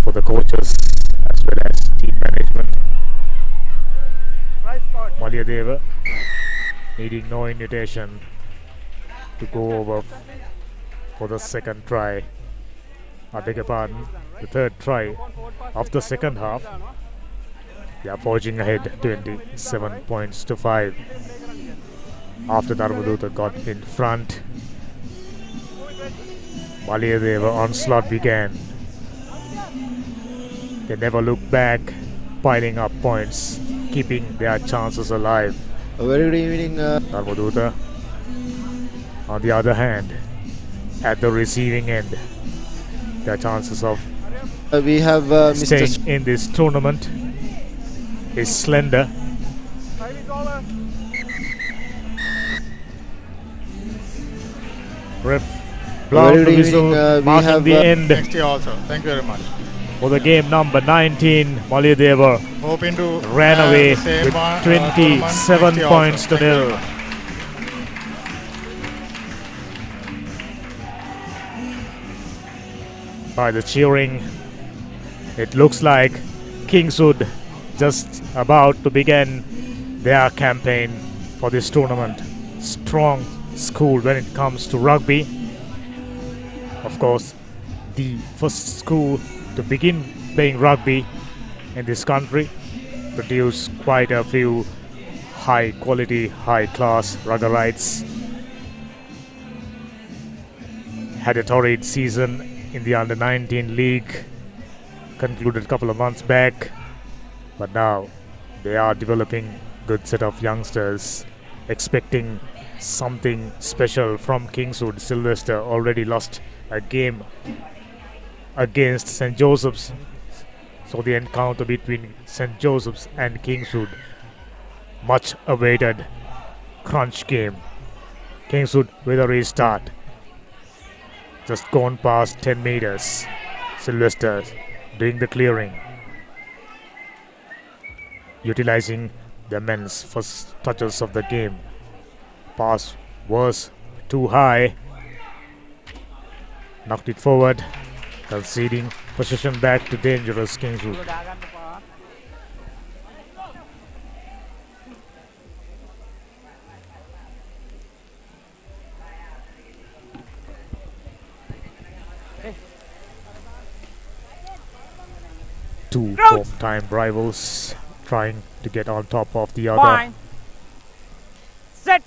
for the coaches as well as team management. Malyadeva needing no invitation to go over for the second try. I beg your pardon, the third try of the second half. They are forging ahead 27 points to 5 after Dharmaduta got in front. Malyadeva onslaught began. They never looked back, piling up points, keeping their chances alive. A very good evening. Dharmaduta, on the other hand, at the receiving end, their chances of we have staying in this tournament is slender. Ref blows the whistle, marking the end. Next year also. Thank you very much. For the game number 19, Malyadeva Hoping to ran away the same with one, 27 tournament next year points also. to nil. By the cheering, it looks like Kingswood just about to begin their campaign for this tournament. Strong school when it comes to rugby. Of course, the first school to begin playing rugby in this country, produce quite a few high quality, high class ruggerites. Had a torrid season in the under 19 league, concluded a couple of months back, but now they are developing good set of youngsters, expecting something special from Kingswood. Sylvester already lost a game against St. Joseph's, so the encounter between St. Joseph's and Kingswood, much awaited crunch game. Kingswood with a restart, just gone past 10 meters. Sylvester doing the clearing, utilizing the men's first touches of the game. Pass was too high, knocked it forward, conceding possession back to dangerous Kingswood. Two home-time rivals trying to get on top of the other. Fine. Set.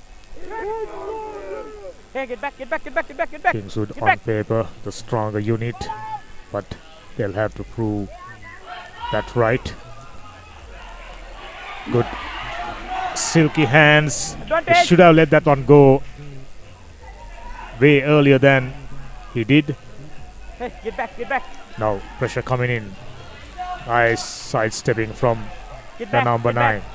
Hey, get back. Kingswood Get on back. paper the stronger unit, but they'll have to prove that right. Good silky hands. He Advantage. should have let that one go way earlier than he did. Hey, get back, get back. Now pressure coming in. Nice sidestepping from Get the back, number get back. 9.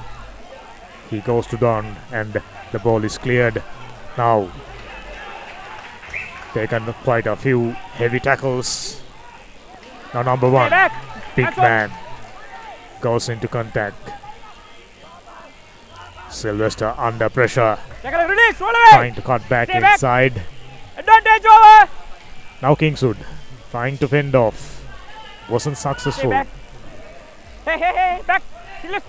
He goes to Don and the ball is cleared. Now taken quite a few heavy tackles. Now number 1, back. big Hands on. man, goes into contact. Sylvester under pressure, Tackle and release, roll away. trying to cut back Stay back. inside. Advantage over. Now Kingswood trying to fend off. Wasn't Stay successful. back. Hey, hey, hey, back. Left.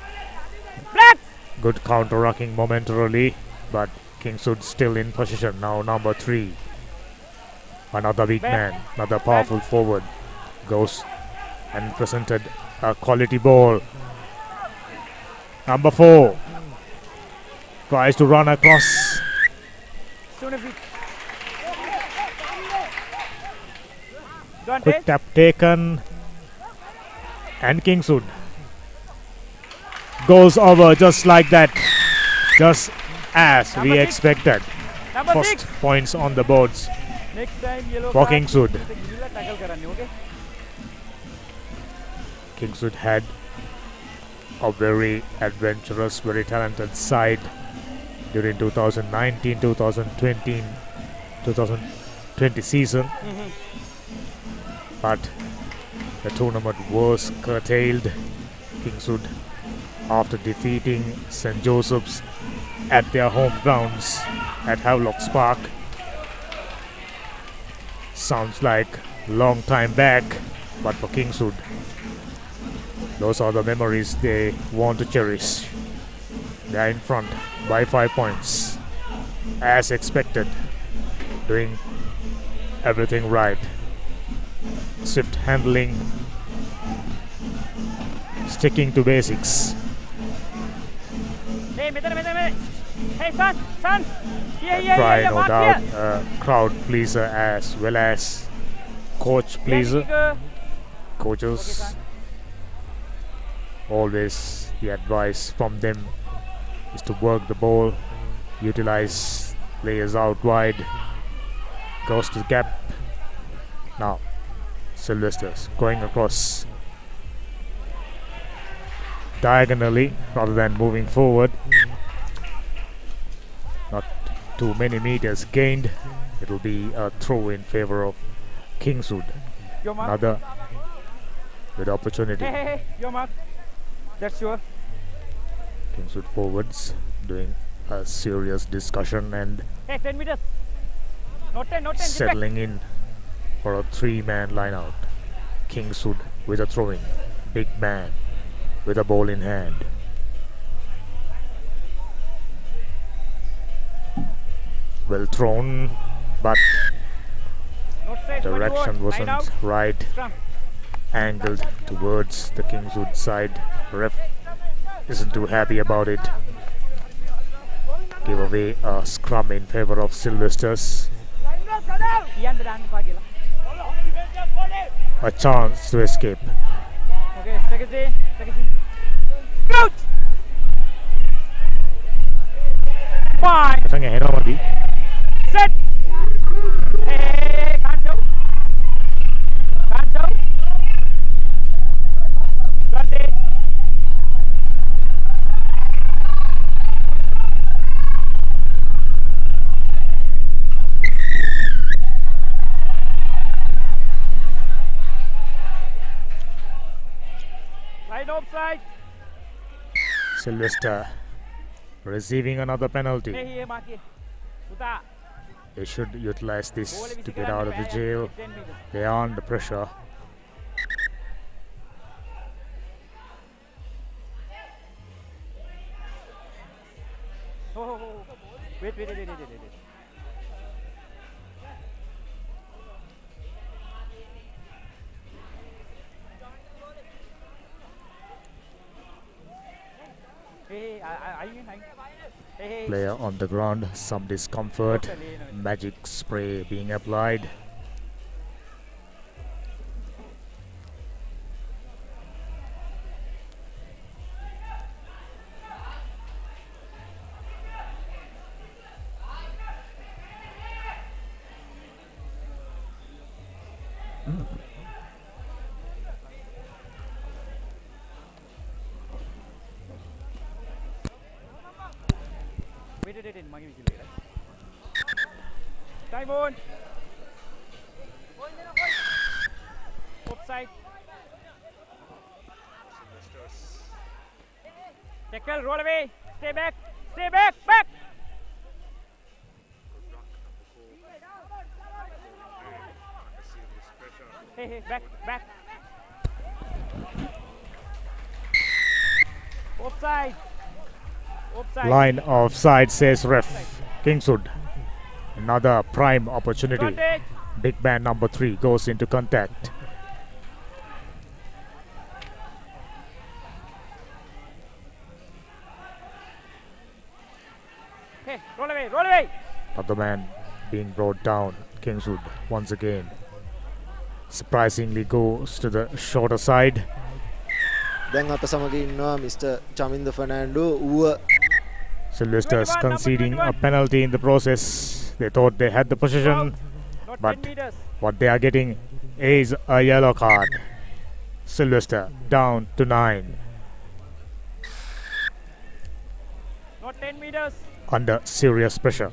Black. Good counter-rucking momentarily, but Kingswood still in position. Now number 3. Another big Back. man, another powerful forward. Goes and presented a quality ball. Number 4 tries to run across. Soon as we. Quick Advantage. tap taken. And Kingswood goes over just like that. Just as we Number 6. expected. Number First 6. points on the boards Next time yellow for card. Kingswood. गीला tackle कराने, okay? Kingswood had a very adventurous, very talented side during 2019, 2020 season. But the tournament was curtailed. Kingswood, after defeating St. Joseph's at their home grounds at Havelocks Park. Sounds like long time back, but for Kingswood, those are the memories they want to cherish. They are in front by 5 points, as expected, doing everything right. Swift handling, sticking to basics. Hey, minute. Hey, son. Here, Try, no mark doubt, here. crowd pleaser as well as coach pleaser. Coaches, always the advice from them is to work the ball, utilize players out wide, goes to the gap. Now Sylvester's going across diagonally rather than moving forward. Not too many meters gained. It will be a throw in favor of Kingswood. Your mark. Another good opportunity. Hey, your mark. That's sure. Kingswood forwards doing a serious discussion and Hey, 10 meters. Not 10, get back. settling in for a 3-man lineout. Kingswood with a throw-in. Big man with a ball in hand. Well thrown, but Not straight, direction line wasn't out. right. Scrum. Angled towards the Kingswood side. Ref isn't too happy about it. Give away a scrum in favor of Sylvester's. Iyan dah dah pagi lah. A chance to escape. Okay, second. Crouch. Fine. Sang එහෙනවා මදි. Set. Hey, can't show. Advantage. Right offside. Sylvester receiving another penalty. Hey, mark here. Uta. They should utilize this to get out of the jail. They are under pressure. Oh. Wait. Hey, hey. Player on the ground, some discomfort. Magic spray being applied. Wait, magi wikil le. Time on. Offside. Tackle, roll away. Stay back. Stay back. Back. Hey, back, back. Offside. Offside. Line of side, says ref. Kingswood. Another prime opportunity. Contact. Big man number 3 goes into contact. Hey, roll away, roll away. Other man being brought down. Kingswood once again surprisingly goes to the shorter side. දැන් අප සමග ඉන්නවා mister Chaminda Fernando Uva Sylvester's conceding a penalty in the process. They thought they had the possession, Not but 10 meters. what they are getting is a yellow card. Sylvester down to 9 Not 10 meters. under serious pressure.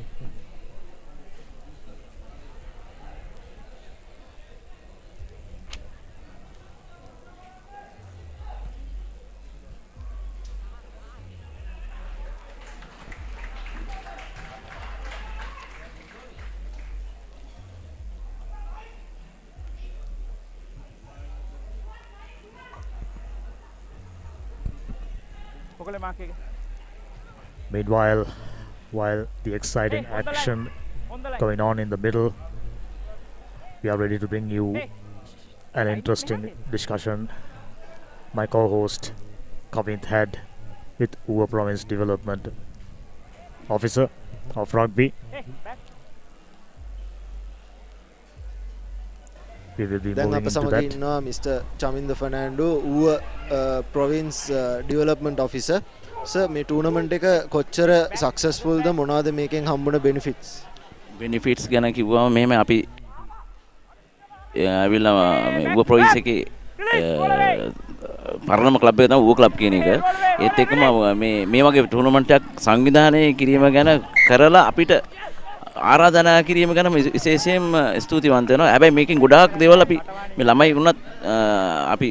Pokole mark එක. Meanwhile, while the exciting Hey, on the line. action On the line. going on in the middle, we are ready to bring you Hey. an interesting discussion. My co-host Kavint Head with Uva Province Development Officer of Rugby. Hey, back. We will be දැන් moving අප into සමග that. ඉන්නවා mister Chaminda Fernando ඌව province development officer sir මේ tournament එක කොච්චර සක්සස්ෆුල්ද මොනවද මේකෙන් හම්බුන benefits benefits ගැන කිව්වම මෙහෙම අපි ඇවිල්ලා මේ ඌව ප්‍රොවින්ස් එකේ පරණම ක්ලබ් එක තමයි ඌව ක්ලබ් කියන එක. ඒත් එක්කම මේ වගේ ටූර්නමන්ට් එකක් සංවිධානය කිරීම ගැන කරලා අපිට ආරාධනා කිරීම ගැන විශේෂයෙන්ම ස්තුතිවන්ත වෙනවා. හැබැයි මේකෙන් ගොඩාක් දේවල් අපි මේ ළමයි වුණත් අපි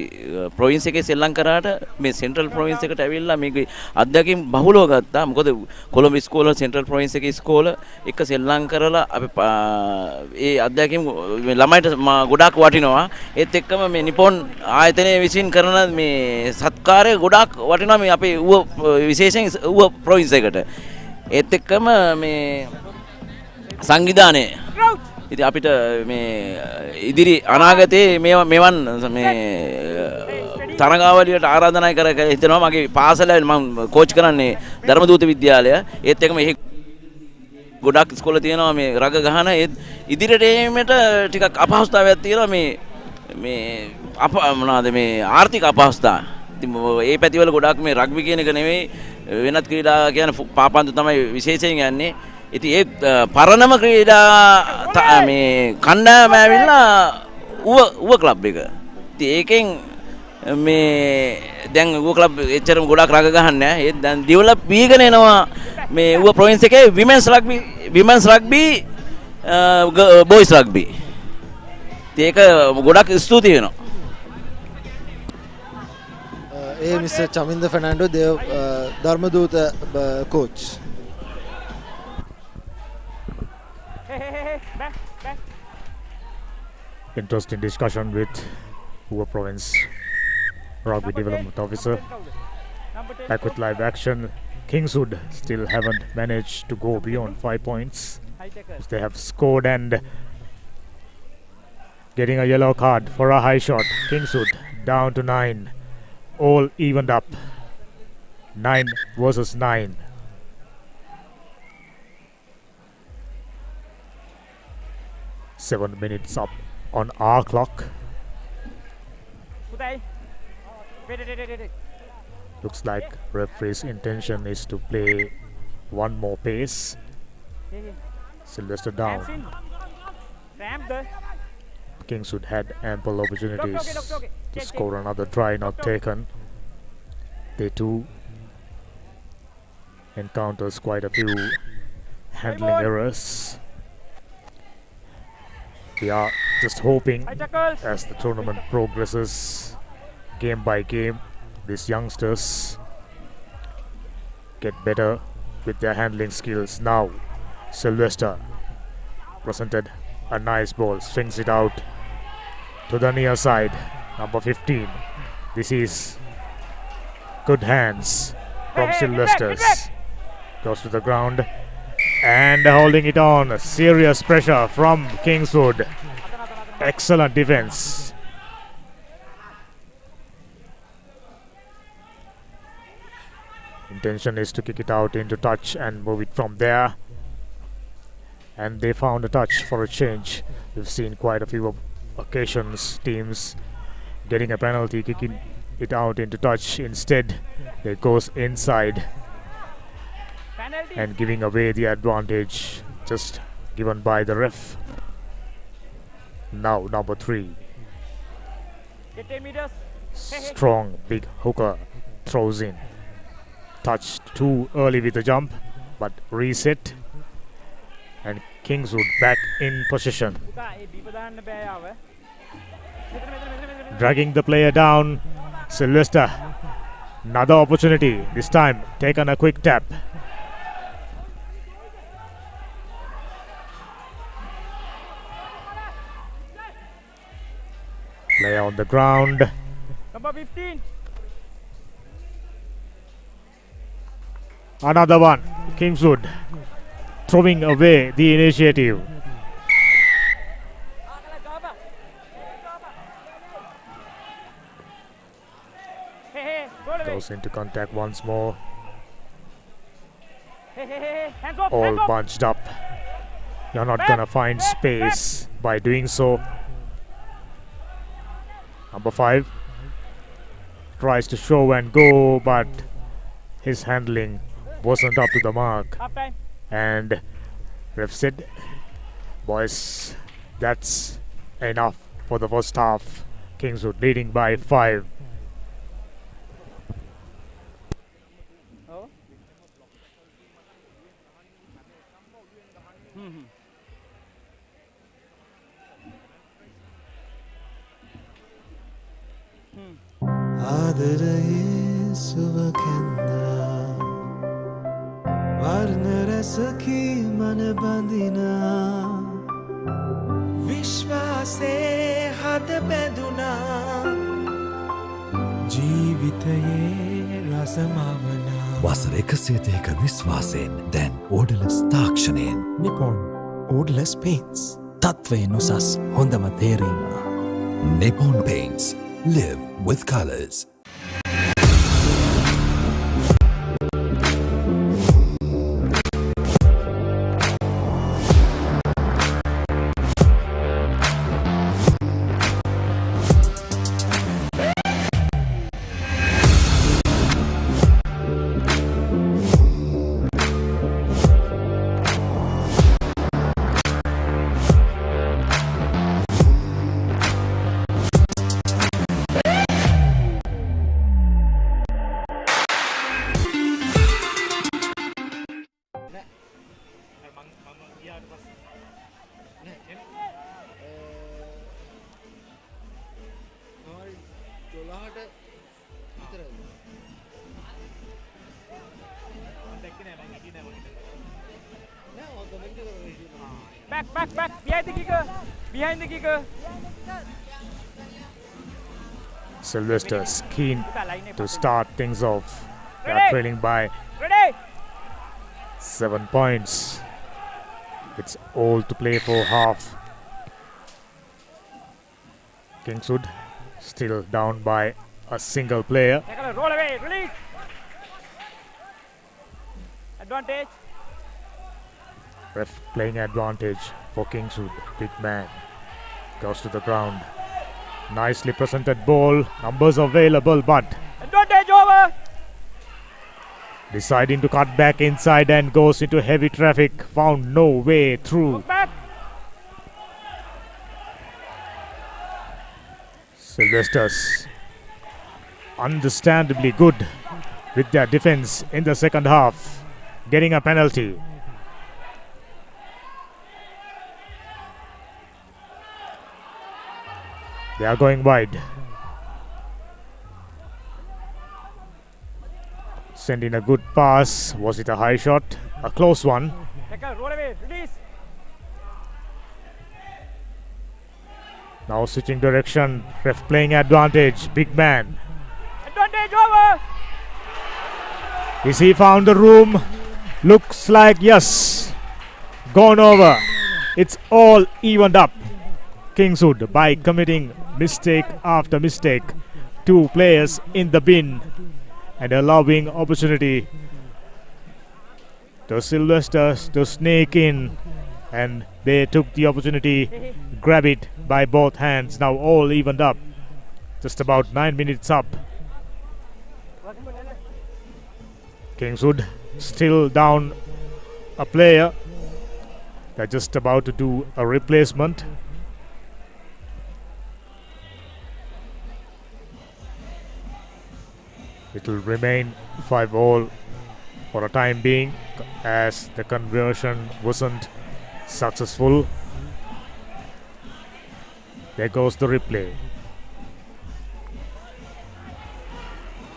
ප්‍රොවින්ස් එකේ සෙල්ලම් කරාට මේ සෙන්ට්‍රල් ප්‍රොවින්ස් එකට ඇවිල්ලා මේකේ අත්දැකීම් බහුලව ගත්තා. මොකද කොළඹ ඉස්කෝල සෙන්ට්‍රල් ප්‍රොවින්ස් එකේ ඉස්කෝල එක සෙල්ලම් කරලා අපි ඒ අත්දැකීම් මේ ළමයිට ගොඩාක් වටිනවා. ඒත් එක්කම මේ නිපොන් ආයතනයේ විසින් කරන මේ සත්කාරය ගොඩාක් වටිනවා මේ අපේ ඌව විශේෂයෙන් ඌව ප්‍රොවින්ස් එකට. ඒත් එක්කම මේ සංවිධානය ඉතින් අපිට මේ ඉදිරි අනාගතයේ මෙවන් මේ තරගාවලියට ආරාධනා කර හිතනවා. මගේ පාසල මම කෝච් කරන්නේ ධර්මදූත විද්‍යාලය. ඒත් එක්කම එහි ගොඩක් ඉස්කෝල තියෙනවා මේ රග ගහන. ඒත් ඉදිරියට එීමට ටිකක් අපහසුතාවයක් තියෙනවා මේ අප මොනවාද මේ ආර්ථික අපහසුතාව. ඉතින් ඒ පැතිවල ගොඩක් මේ රග්බි කියන එක නෙවෙයි වෙනත් ක්‍රීඩා කියන පාපන්දු තමයි විශේෂයෙන් යන්නේ. ඉතින් ඒ පරණම ක්‍රීඩා මේ කණ්ඩායම ඇවිල්ලා ඌව ක්ලබ් එක. ඉතින් ඒකෙන් මේ දැන් ඌව ක්ලබ් එච්චරම ගොඩක් රග ගහන්නේ නැහැ. ඒත් දැන් ඩෙවලොප් වීගෙන එනවා මේ ඌව ප්‍රොවින්ස් එකේ විමන්ස් රග්බි බොයිස් රග්බි. ඉතින් ඒක ගොඩක් ස්තුති වෙනවා. ඒ mister Chaminda Fernando Dharmaduta coach Hey, back, back. Interesting discussion with Uva Province Rugby Development Officer. Number 10. Back with live action. Kingswood still haven't managed to go beyond 5 points. High tackle. They have scored and getting a yellow card for a high shot. Kingswood down to 9. All evened up. 9 versus 9. Seven minutes up on our clock. Uday. Wait. Looks like referee's intention is to play one more pace. Hey. Sylvester down. Ramps in. Ramp the. Kingswood had ample opportunities Okay. to score another try, not taken. They too encounters quite a few handling errors. We are just hoping as the tournament progresses, game by game, these youngsters get better with their handling skills. Now, Sylvester presented a nice ball, swings it out to the near side. Number 15. This is good hands from Sylvesters. Goes to the ground and holding it on. Serious pressure from Kingswood. Excellent defense. Intention is to kick it out into touch and move it from there. And they found a touch for a change. We've seen quite a few occasions teams getting a penalty, kicking it out into touch. Instead, it goes inside and giving away the advantage just given by the ref. Now number 3. Strong big hooker throws in. Touched too early with the jump, but reset and Kingswood back in position. Dragging the player down. Sylvester, another opportunity, this time taken a quick tap. Player on the ground. Number 15. Another one. Kingswood throwing away the initiative. Goes into contact once more. All bunched up. You're not gonna find space by doing so. Number 5 tries to show and go, but his handling wasn't up to the mark. And ref said, boys, that's enough for the first half. Kingswood leading by 5. ආදරයේ සුවකෙන්දා වර්ණ රැසකී මන බඳිනා විශ්වාසේ හද බැඳුනා ජීවිතයේ රසමවනා වසර 102ක විශ්වාසයෙන් දැන් ඕඩලස් තාක්ෂණයෙන් Nippon ඕඩලස් paints තත්වයෙන් උසස් හොඳම තේරීම Nippon Paints. Live with colors. Back, behind the kicker. Sylvester's keen to start things off. They are trailing by 7 points. It's all to play for half. Kingswood still down by a single player. Roll away, release. Advantage. Ref playing advantage for Kingswood. Big man goes to the ground. Nicely presented ball. Numbers available, but advantage over. Deciding to cut back inside and goes into heavy traffic. Found no way through. Sylvesters understandably good with their defense in the second half. Getting a penalty. They are going wide. Sending a good pass. Was it a high shot? A close one. Tackle, roll away, release. Now switching direction. Ref playing advantage. Big man. Advantage over. Is he found the room? Looks like yes. Gone over. It's all evened up. Kingswood by committing mistake after mistake. 2 players in the bin and allowing opportunity to Sylvesters to sneak in, and they took the opportunity, grab it by both hands. Now all evened up. Just about 9 minutes up. Kingswood still down a player. They're just about to do a replacement. It will remain 5-all for a time being as the conversion wasn't successful. There goes the replay.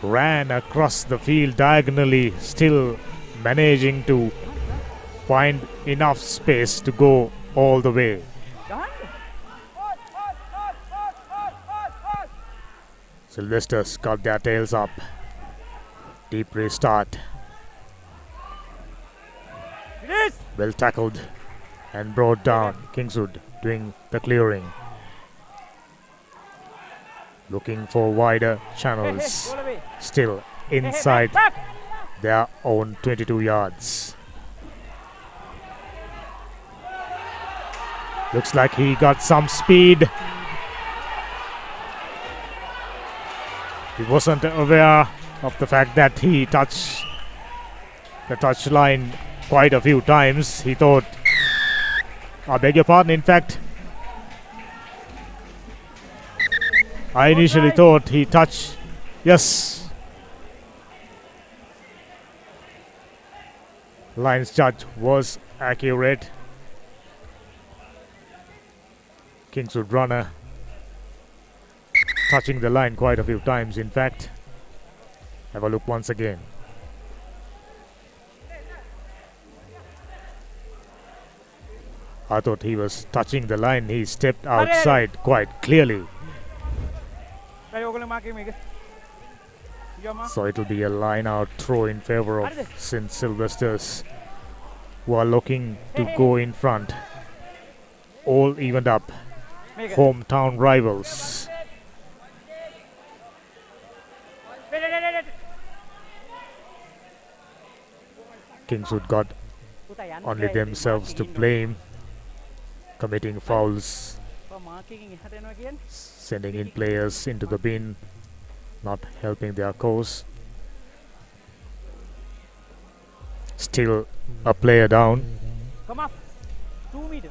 Ran across the field diagonally, still managing to find enough space to go all the way. Sylvesters got their tails up. Deep restart. Well tackled and brought down. Kingswood doing the clearing. Looking for wider channels. Still inside their own 22 yards. Looks like he got some speed. He wasn't aware of the fact that he touched the touch line quite a few times. He thought, I beg your pardon, in fact, I initially thought he touched, yes. Line's judge was accurate. Kingswood runner touching the line quite a few times, in fact. Have a look once again. I thought he was touching the line. He stepped outside quite clearly. So it will be a line out throw in favor of St. Sylvesters, who are looking to go in front. All evened up. Hometown rivals. Kingswood got only themselves to blame, committing fouls, sending in players into the bin, not helping their cause. Still a player down. Come up. 2 meters.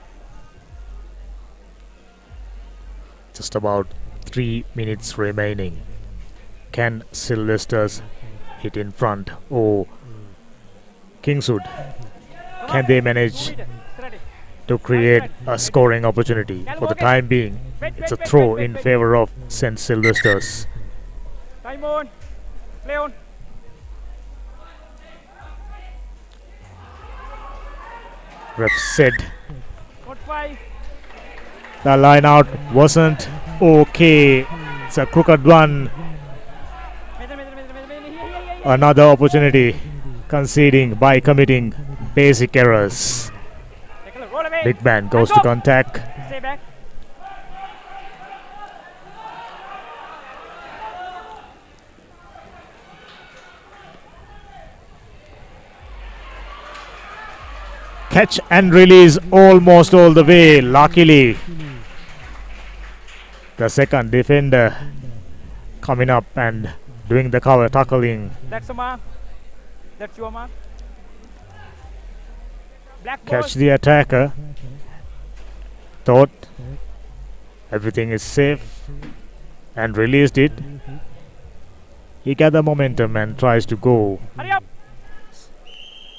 Just about 3 minutes remaining. Can Sylvesters hit in front, or Kingswood, can they manage to create a scoring opportunity? For the time being, it's a throw in favor of St. Sylvesters. Time on. Play on. Ref said Not 5. the line out wasn't okay. It's a crooked one. Another opportunity conceding by committing basic errors. Big man goes to contact. Stay back. Catch and release almost all the way. Luckily, the second defender coming up and doing the cover tackling. That's a mark. That's your mark. Black Catch the attacker. Thought everything is safe and released it. He gathered momentum and tries to go. Hurry up.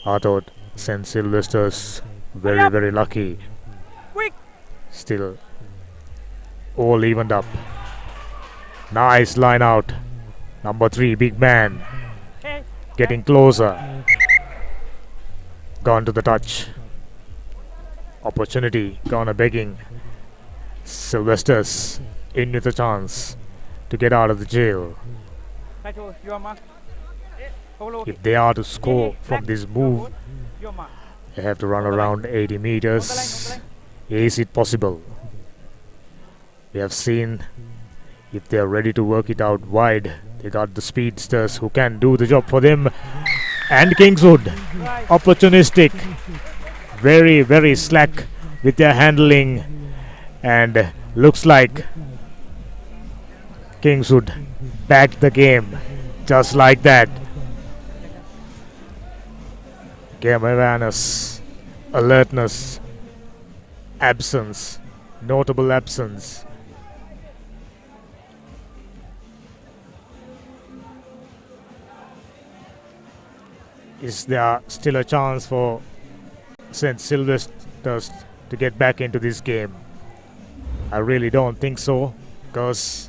I thought St. Sylvesters very lucky. Quick. Still all evened up. Nice line out. Number 3, big man. Getting closer. Gone to the touch. Opportunity. Gonna begging. Sylvester's in with a chance to get out of the jail. If they are to score from this move, they have to run around 80 meters. Is it possible? We have seen if they are ready to work it out wide, they got the speedsters who can do the job for them. And Kingswood, opportunistic, very, very slack with their handling, and looks like Kingswood backed the game just like that. Game awareness, alertness, absence, notable absence. Is there still a chance for St. Sylvester's to get back into this game? I really don't think so, because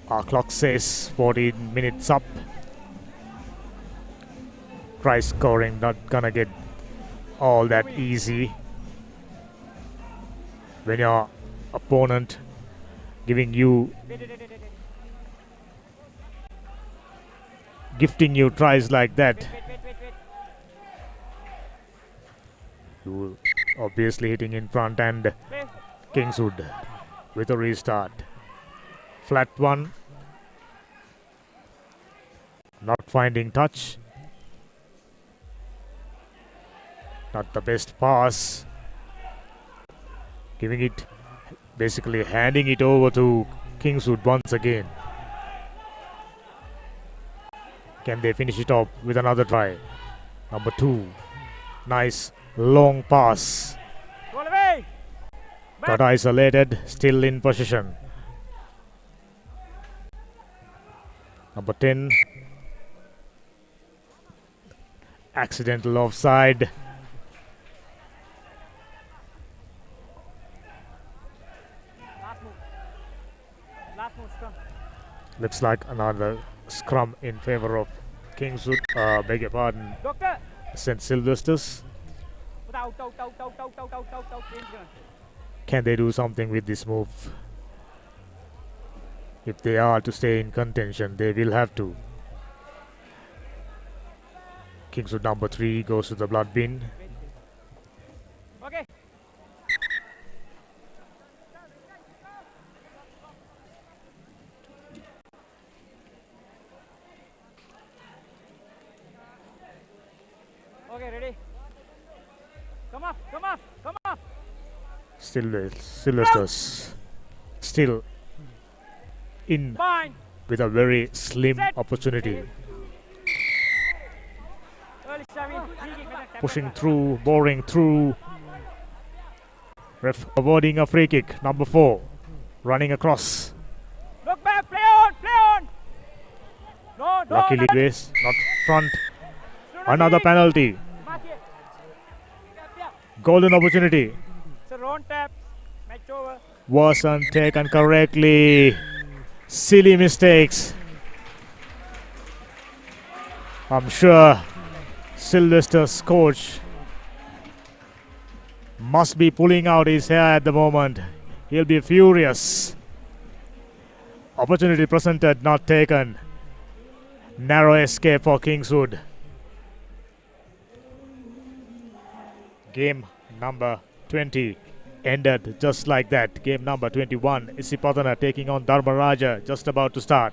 our clock says 14 minutes up. Try scoring, not gonna get all that easy when your opponent gifting you tries like that. You obviously hitting in front, and Kingswood with a restart. Flat one. Not finding touch. Not the best pass. Giving it, basically handing it over to Kingswood once again. Can they finish it off with another try? Number 2. Nice long pass. Got isolated, still in possession. Number 10. Accidental offside. Looks like another scrum in favor of Kingswood. Beg your pardon, St. Sylvester's. Can they do something with this move? If they are to stay in contention, they will have to. Kingswood number 3 goes to the blood bin. Okay. Okay, ready? Come up, come up, come up. Sylvester's still in with a very slim opportunity. Pushing through, boring through. Ref avoiding a free kick. Number 4 running across. Look back, play on, play on. No, no. Luckily, Grace not front. Another penalty. Golden opportunity. It's a wrong tap. Match over. Wasn't taken correctly. Silly mistakes. I'm sure Sylvester's coach must be pulling out his hair at the moment. He'll be furious. Opportunity presented, not taken. Narrow escape for Kingswood. Game number 20 ended just like that. Game number 21, Isipatana taking on Dharmaraja, just about to start.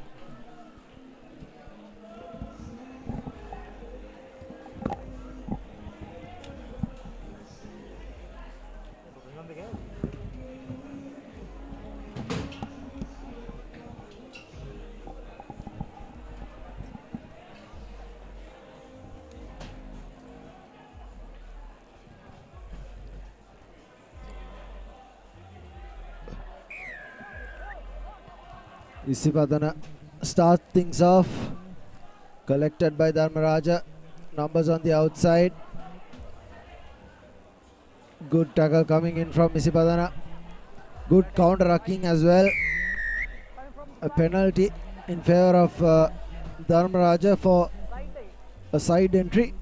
Isipadana start things off. Collected by Dharmaraja. Numbers on the outside. Good tackle coming in from Isipadana. Good counter-rucking as well. a penalty in favor of Dharmaraja for a side entry.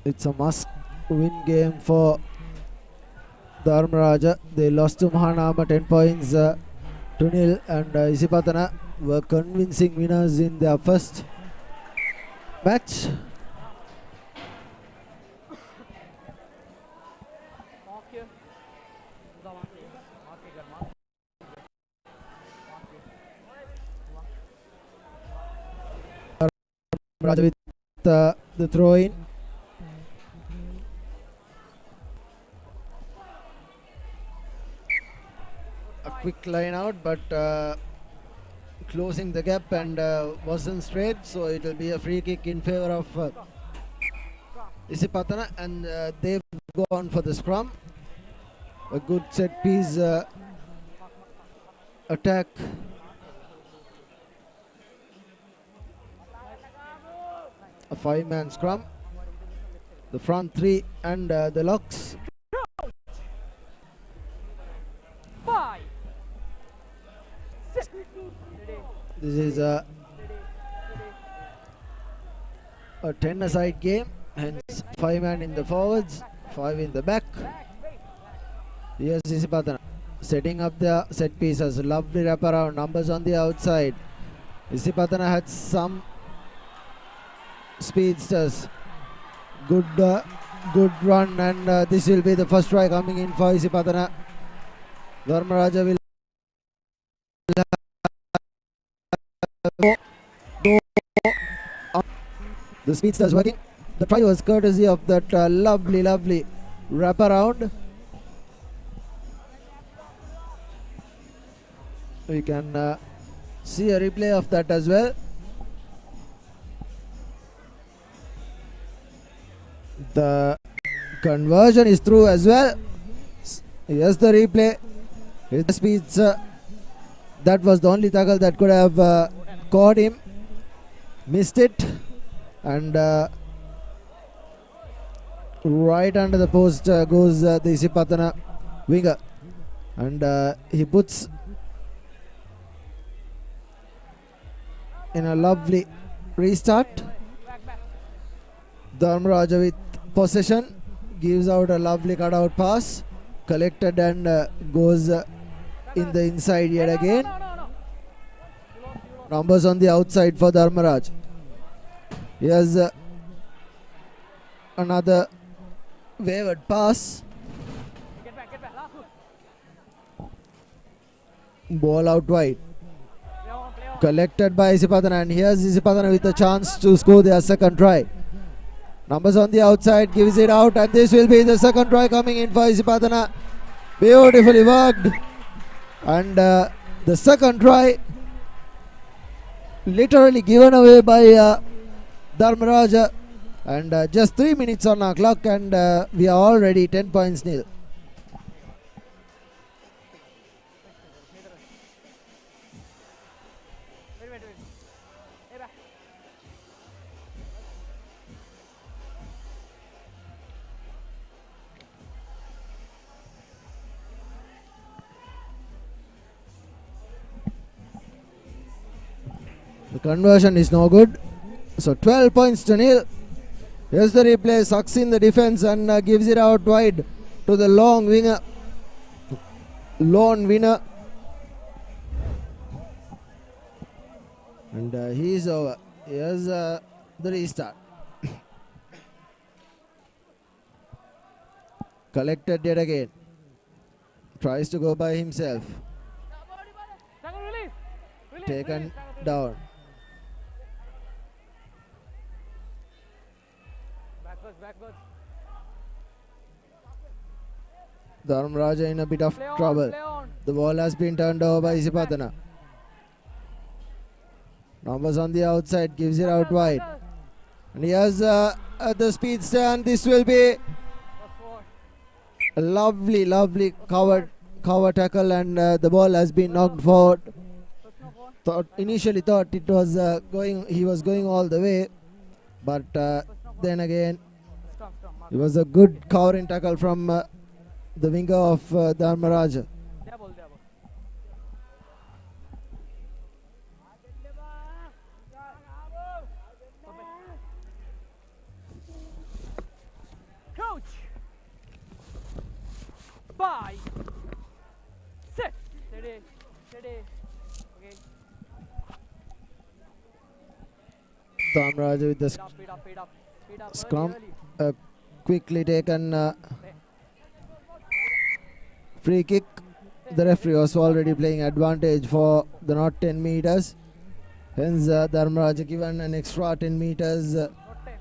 It's a must-win game for Dharmaraja. They lost to Mahanama 10 points to nil, and Isipatana were convincing winners in their first match. Raja with the throw in. A quick line out, but closing the gap and wasn't straight, so it will be a free kick in favor of Isipatana, and they've gone for the scrum. A good set piece attack. A 5-man scrum. The front three and the locks. This is a 10-a-side game, hence 5-man in the forwards, 5 in the back. Here's Isipatana setting up the set pieces. Lovely wraparound, numbers on the outside. Isipatana had some speedsters. Good run, and this will be the first try coming in for Isipatana. Dharmaraja will the speedsters working. The try was courtesy of that lovely wraparound. We can see a replay of that as well. The conversion is through as well. Here's the replay. Here's the speeds. That was the only tackle that could have caught him. Missed it. And right under the post goes the Isipatana winger. And he puts in a lovely restart. Dharmaraja with possession, gives out a lovely cutout pass, collected and goes in the inside yet again. Numbers on the outside for Dharmaraj. Here's another wavered pass. Ball out wide. Collected by Isipatana, and here's Isipatana with a chance to score their second try. Numbers on the outside, gives it out, and this will be the second try coming in for Isipatana. Beautifully worked. And the second try literally given away by Dharmaraja. And just 3 minutes on our clock, and we are already 10 points nil. The conversion is no good. So 12 points to nil. Here's the replay. Sucks in the defense and gives it out wide to the long winger. Lone winner. And he is over. Here's the restart. Collected yet again. Tries to go by himself. Taken down. Backwards. Dharmaraja in a bit of trouble. The ball has been turned over by Isipatana. Numbers on the outside, gives it out wide. And he has the speedster, and this will be a lovely cover tackle, and the ball has been knocked forward. Initially thought it was he was going all the way, but then again it was a good covering tackle from the winger of Dharmaraja. Coach. 5. 6. Steady. Steady. Okay. Dharmaraja with the Speed up. Speed up. scrum. Early. Quickly taken free kick. The referee was already playing advantage for the not 10 meters. Hence Dharmaraja given an extra 10 meters. Not 10.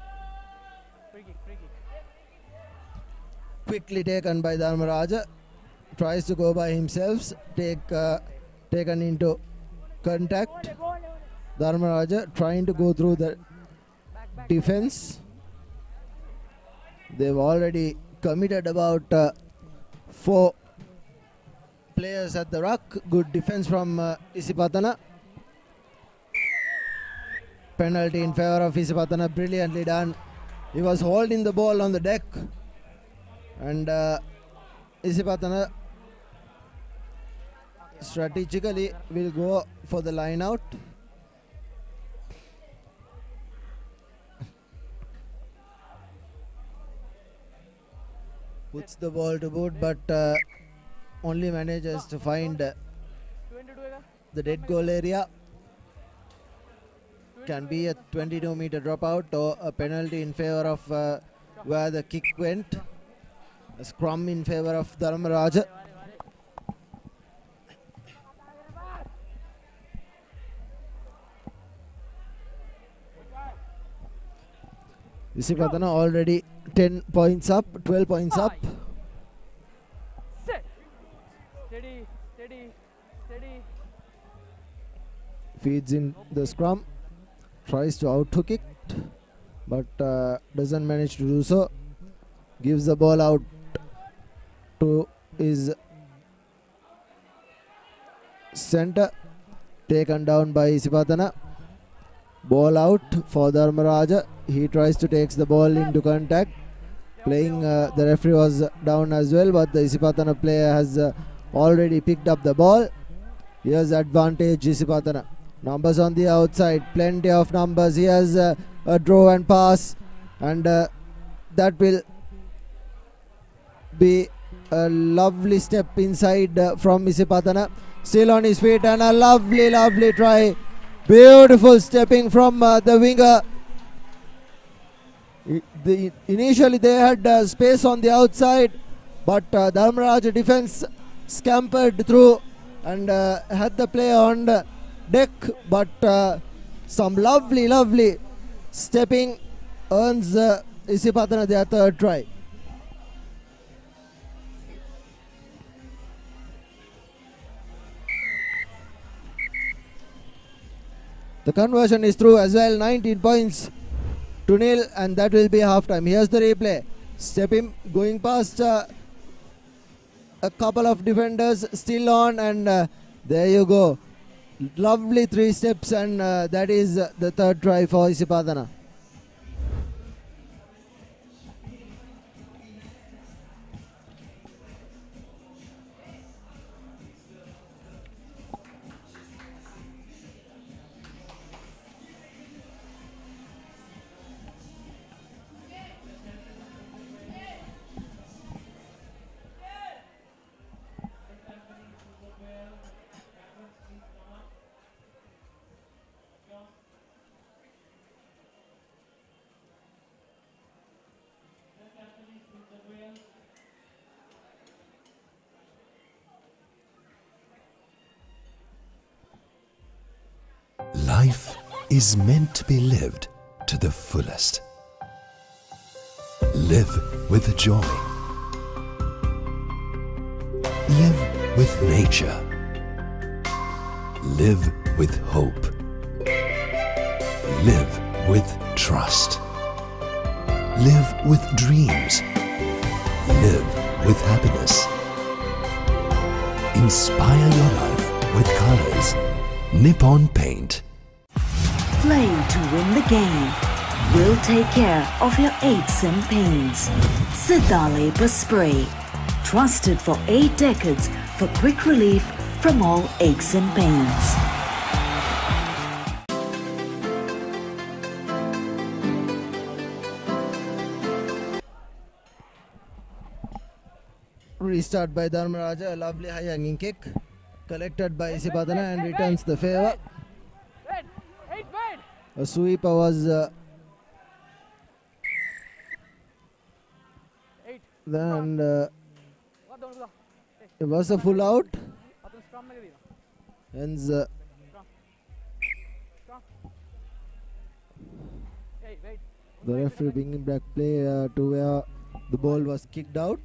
Free kick. Quickly taken by Dharmaraja. Tries to go by himself. Taken into contact. Dharmaraja trying to go through the defense. They've already committed about 4 players at the ruck. Good defense from Isipatana. Penalty in favor of Isipatana. Brilliantly done. He was holding the ball on the deck. And Isipatana strategically will go for the line out. Puts the ball to boot, but only manages to find the dead goal area. Can be a 22-meter dropout or a penalty in favor of where the kick went. A scrum in favor of Dharmaraja. Isipatana already 10 points up, 12 points up. Set. Steady. Feeds in the scrum. Tries to out-hook it, but doesn't manage to do so. Gives the ball out to his center. Taken down by Isipatana. Ball out for Dharmaraja. He tries to take the ball into contact. Playing, the referee was down as well, but the Isipatana player has already picked up the ball. Here's advantage Isipatana. Numbers on the outside, plenty of numbers. Here's a draw and pass, and that will be a lovely step inside from Isipatana. Still on his feet, and a lovely try. Beautiful stepping from the winger. Initially they had space on the outside, but Dharmaraja defense scampered through and had the player on the deck, but some lovely stepping earns Isipatana their third try. The conversion is through as well. 19 points to nil, and that will be half time. Here's the replay. Stepping, going past a couple of defenders, still on, and there you go. Lovely 3 steps, and that is the third try for Isipatana. Life is meant to be lived to the fullest. Live with joy. Live with nature. Live with hope. Live with trust. Live with dreams. Live with happiness. Inspire your life with colors. Nippon Paint. Play to win the game. We'll take care of your aches and pains. Sidale Spray. Trusted for 8 decades for quick relief from all aches and pains. Restart by Dharmaraja, a lovely high hanging kick collected by Isipadana and returns the favor. A sweeper was then it was a full out. Hence the referee bringing back play to where the ball was kicked out.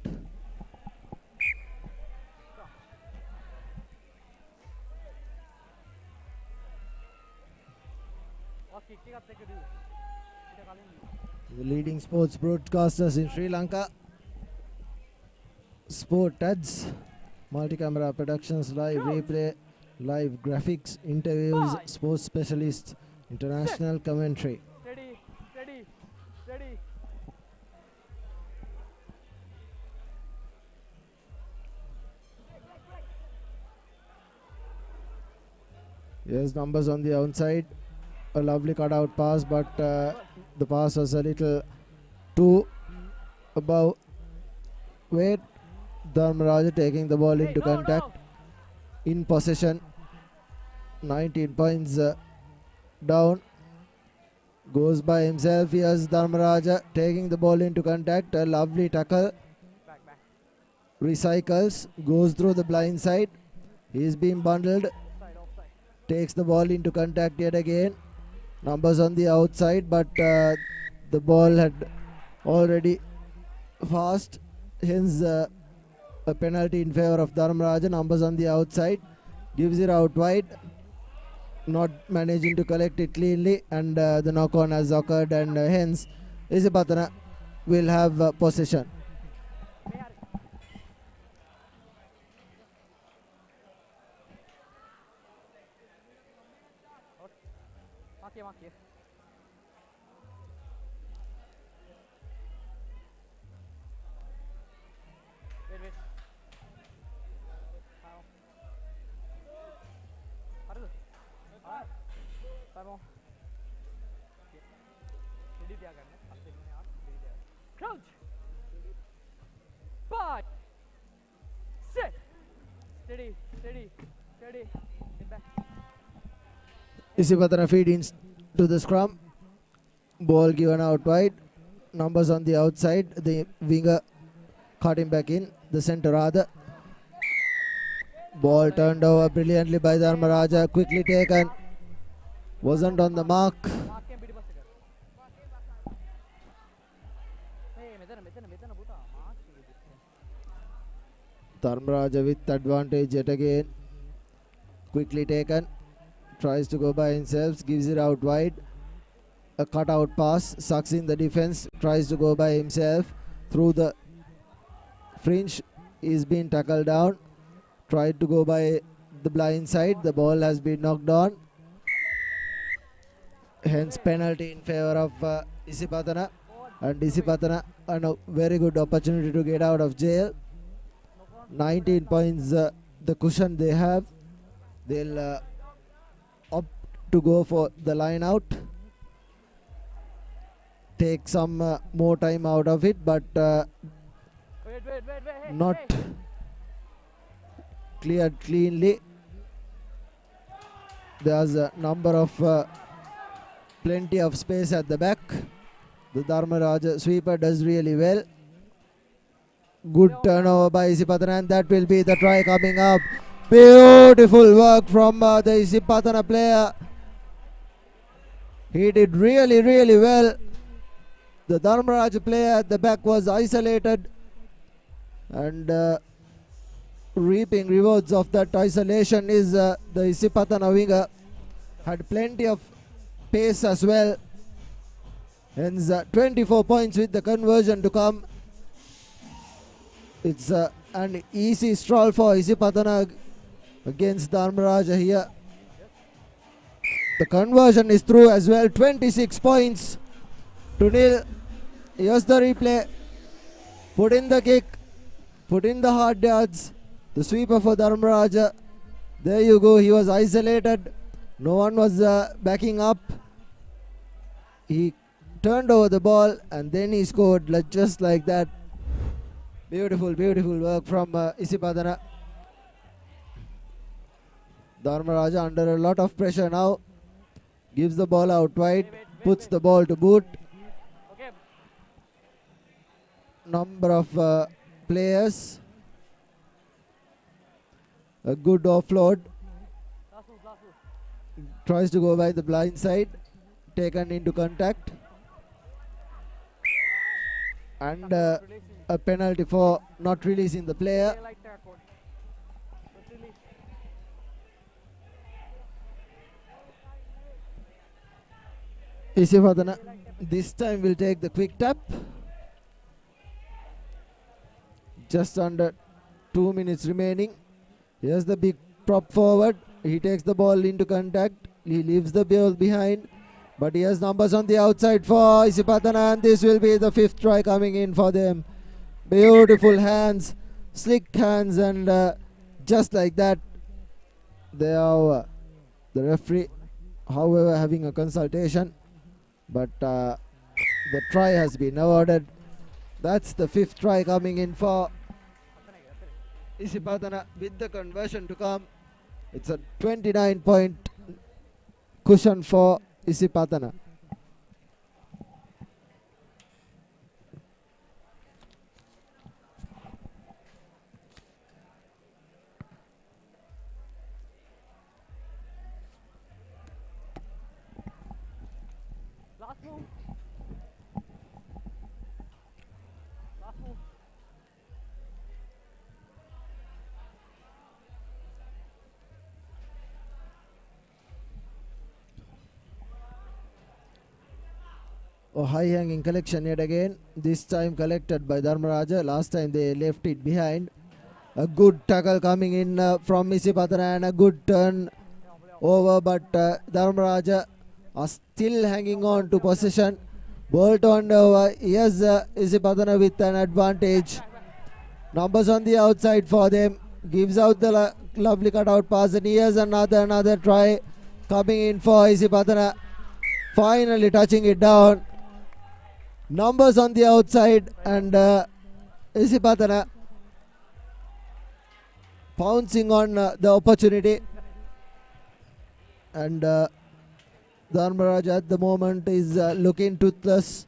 The leading sports broadcasters in Sri Lanka, Sport Ads, multi-camera productions, live replay, live graphics, interviews, sports specialists, international commentary. Steady, steady, steady. Yes, numbers on the outside. A lovely cutout pass, but the pass was a little too above weight. Dharmaraja taking the ball into contact. In possession. 19 points down. Goes by himself. Here's Dharmaraja taking the ball into contact. A lovely tackle. Recycles. Goes through the blind side. He's been bundled. Takes the ball into contact yet again. Numbers on the outside, but the ball had already passed. Hence a penalty in favor of Dharmaraja. Numbers on the outside. Gives it out wide. Not managing to collect it cleanly, and the knock-on has occurred, and hence Isipadana will have possession. Crouch. 5. Sit. Steady, steady, steady. Get back. Isipadana feed in to the scrum. Ball given out wide. Numbers on the outside. The winger caught him back in. The centre rather. Ball turned over brilliantly by Dharmaraja. Quickly taken. Wasn't on the mark. Dharmaraja with advantage yet again. Quickly taken. Tries to go by himself. Gives it out wide. A cutout pass. Sucks in the defense. Tries to go by himself. Through the fringe. He's been tackled down. Tried to go by the blind side. The ball has been knocked on. Hence penalty in favor of Isipadana. And Isipadana a very good opportunity to get out of jail. 19 points the cushion they have. They'll opt to go for the line out. Take some more time out of it, but not cleared cleanly. There's a number of plenty of space at the back. The Dharmaraja sweeper does really well. Good turnover by Isipadana, and that will be the try coming up. Beautiful work from the Isipadana player. He did really, really well. The Dharmaraja player at the back was isolated, and reaping rewards of that isolation is the Isipadana winger. Had plenty of pace as well. Hence 24 points with the conversion to come. It's an easy stroll for Isipadana against Dharmaraja here. The conversion is through as well. 26 points to nil. Here's the replay. Put in the kick. put in the hard yards. The sweeper for Dharmaraja. There you go. He was isolated. No one was backing up. He turned over the ball and then he scored just like that. Beautiful, beautiful work from Isipadana. Dharmaraja under a lot of pressure now. Gives the ball out wide. Puts the ball to boot. Number of players. A good offload. Tries to go by the blind side. Taken into contact. And a penalty for not releasing the player. Isipadana this time will take the quick tap. Just under 2 minutes remaining. Here's the big prop forward. He takes the ball into contact. He leaves the ball behind. But he has numbers on the outside for Isipadana, and this will be the 5th try coming in for them. Beautiful hands, slick hands, and just like that, they are the referee, however, having a consultation. But the try has been awarded. That's the 5th try coming in for Isipadana with the conversion to come. It's a 29-point cushion for Isipadana. Last move. Last move. A high-hanging collection yet again. This time collected by Dharmaraja. Last time they left it behind. A good tackle coming in from Isipadana and a good turn over. But Dharmaraja are still hanging on to possession. Ball turned over. Yes, Isipadana with an advantage. Numbers on the outside for them. Gives out the lovely cutout pass. And here's another try coming in for Isipadana. Finally touching it down. Numbers on the outside, and Isipadana pouncing on the opportunity. And Dharmaraja at the moment is looking toothless.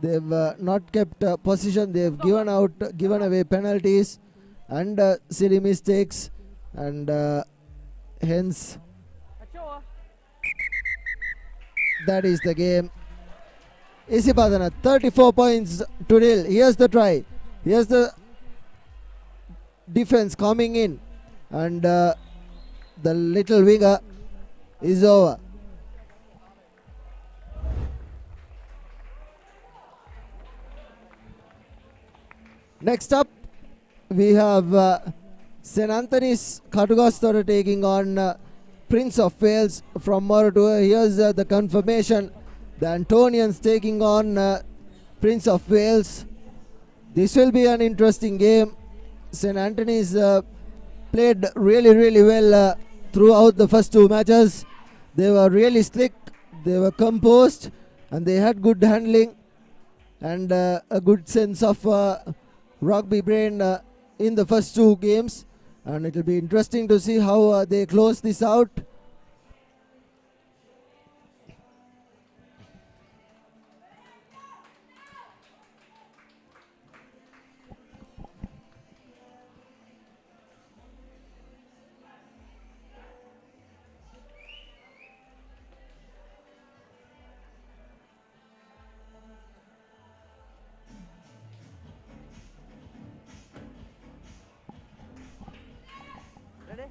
They've not kept position. They've given away penalties and silly mistakes, and hence that is the game. Isipadana 34 points to nil. Here's the try. Here's the defense coming in, and the little winger is over. Next up, we have St. Anthony's Katugastara taking on Prince of Wales from Moratuwa. Here's the confirmation. The Antonians taking on Prince of Wales. This will be an interesting game. St. Anthony's played really well throughout the first 2 matches. They were really slick, they were composed, and they had good handling and a good sense of rugby brain in the first 2 games. And it will be interesting to see how they close this out. Ready?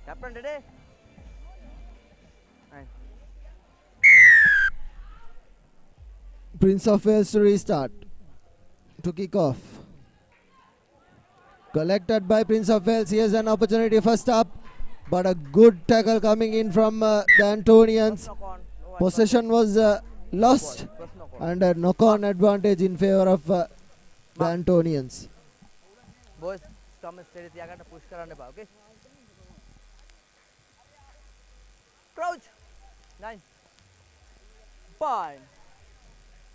Captain, ready? Prince of Wales to restart, to kick off. Collected by Prince of Wales. Here's an opportunity first up, but a good tackle coming in from the Antonians. Possession was lost, and a knock-on advantage in favor of the Antonians. Boys, come steady තියාගන්න push කරන්න එපා, okay? Crouch. 9. Fine.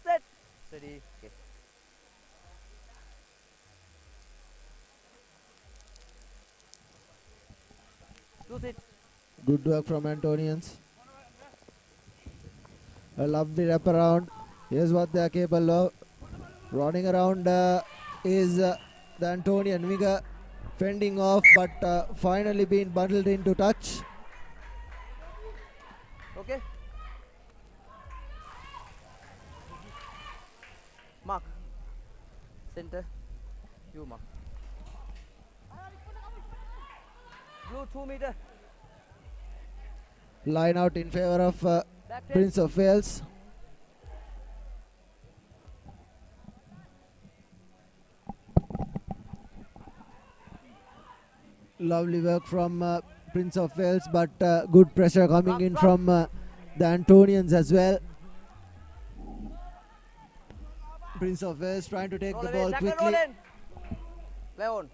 Set. Steady. Okay. Lose it. Good work from Antonians. A lovely wraparound. Here's what they are capable of. Running around is the Antonian winger, fending off, but finally being bundled into touch. Okay. Mark. Center. You mark. Blue 2 meter. Line out in favor of Prince of Wales. Lovely work from Prince of Wales, but good pressure coming in from the Antonians as well. Prince of Wales trying to take the ball quickly. Play on.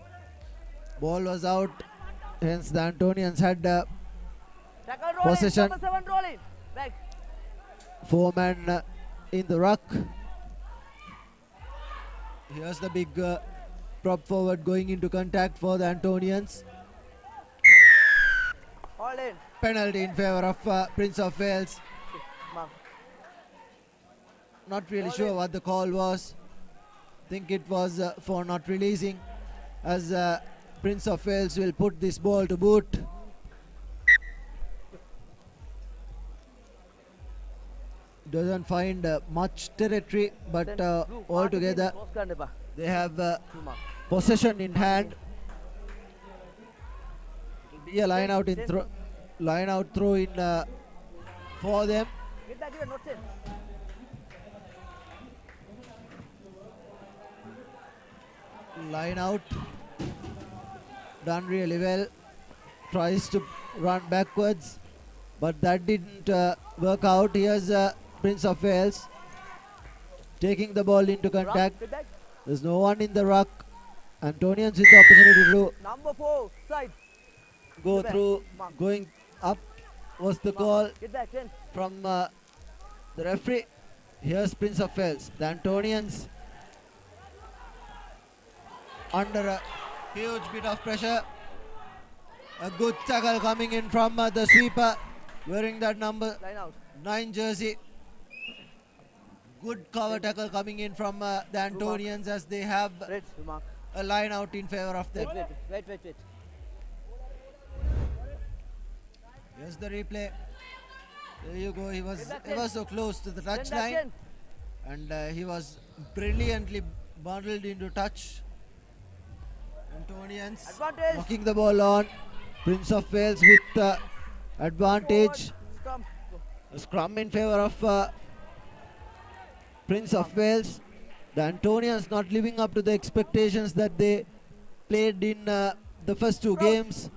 Ball was out, hence the Antonians had Tackle roll possession. Number 7 rolling. Back. 4-man in the ruck. Here's the big prop forward going into contact for the Antonians. Hold in. Penalty in favor of Prince of Wales. Mark. Not really sure what the call was. Think it was for not releasing, as Prince of Wales will put this ball to boot. Doesn't find much territory, but altogether they have possession in hand. Be a line out in throw in for them. Get back here, not 10. Line out, done really well. Tries to run backwards, but that didn't work out. Here's Prince of Wales taking the ball into contact. There's no one in the ruck. Antonians with the opportunity to Number 4 side. go through. Going up was the call Get back 10. from the referee. Here's Prince of Wales. The Antonians under a huge bit of pressure. A good tackle coming in from the sweeper wearing that number 9 jersey. Good cover tackle coming in from the Antonians as they have a line out in favor of them. Wait. Here's the replay. There you go. He was ever so close to the touchline, and he was brilliantly bundled into touch. Antonians knocking the ball on. Prince of Wales with advantage. A scrum in favor of Prince of Wales. The Antonians not living up to the expectations that they played in the first 2 games.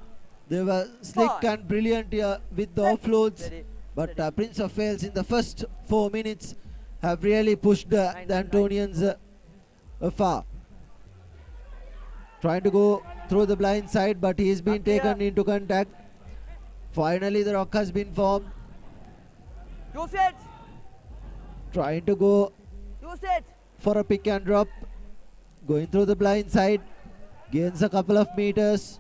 They were slick and brilliant with the offloads, but Prince of Wales in the first 4 minutes have really pushed the Antonians far. Trying to go through the blind side, but he's been taken into contact. Finally the rock has been formed. Use it. Trying to go for a pick and drop. Going through the blind side. Gains a couple of meters.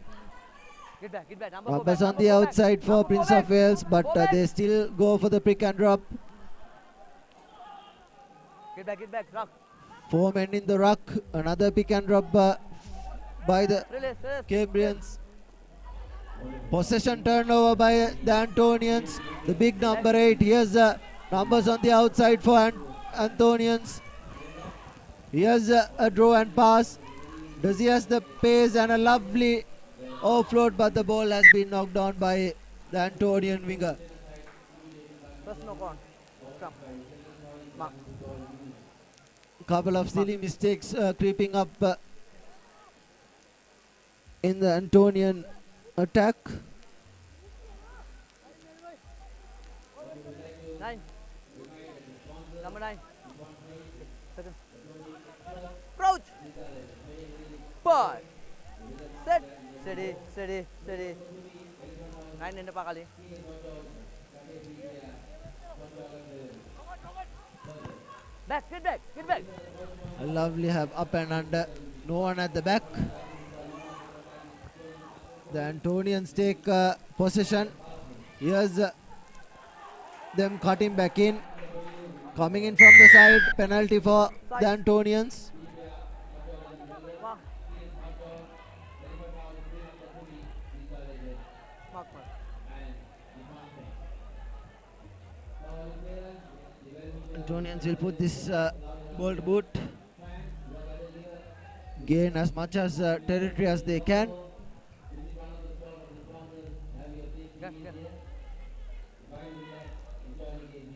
Get back. Numbers on the outside for Prince of Wales, but they still go for the pick and drop. Get back. Rock. 4 men in the ruck. Another pick and drop by the Cambrians. Possession turnover by the Antonians. The big number 8. Here's the numbers on the outside for Antonians. Here's a draw and pass. Does he has the pace and a lovely offload, but the ball has been knocked down by the Antonian winger. First knock on. Come. Mark. Couple of silly mistakes creeping up in the Antonian attack. 9. Number 9. Second. Crouch. 5. Set. Steady, steady, steady. 9 in the pakali. Back, get back, get back. A lovely have up and under. No one at the back. The Antonians take possession. Here's them cutting back in. Coming in from the side. Penalty for the Antonians. Mark. Mark, mark. Antonians will put this ball to boot. Gain as much as territory as they can.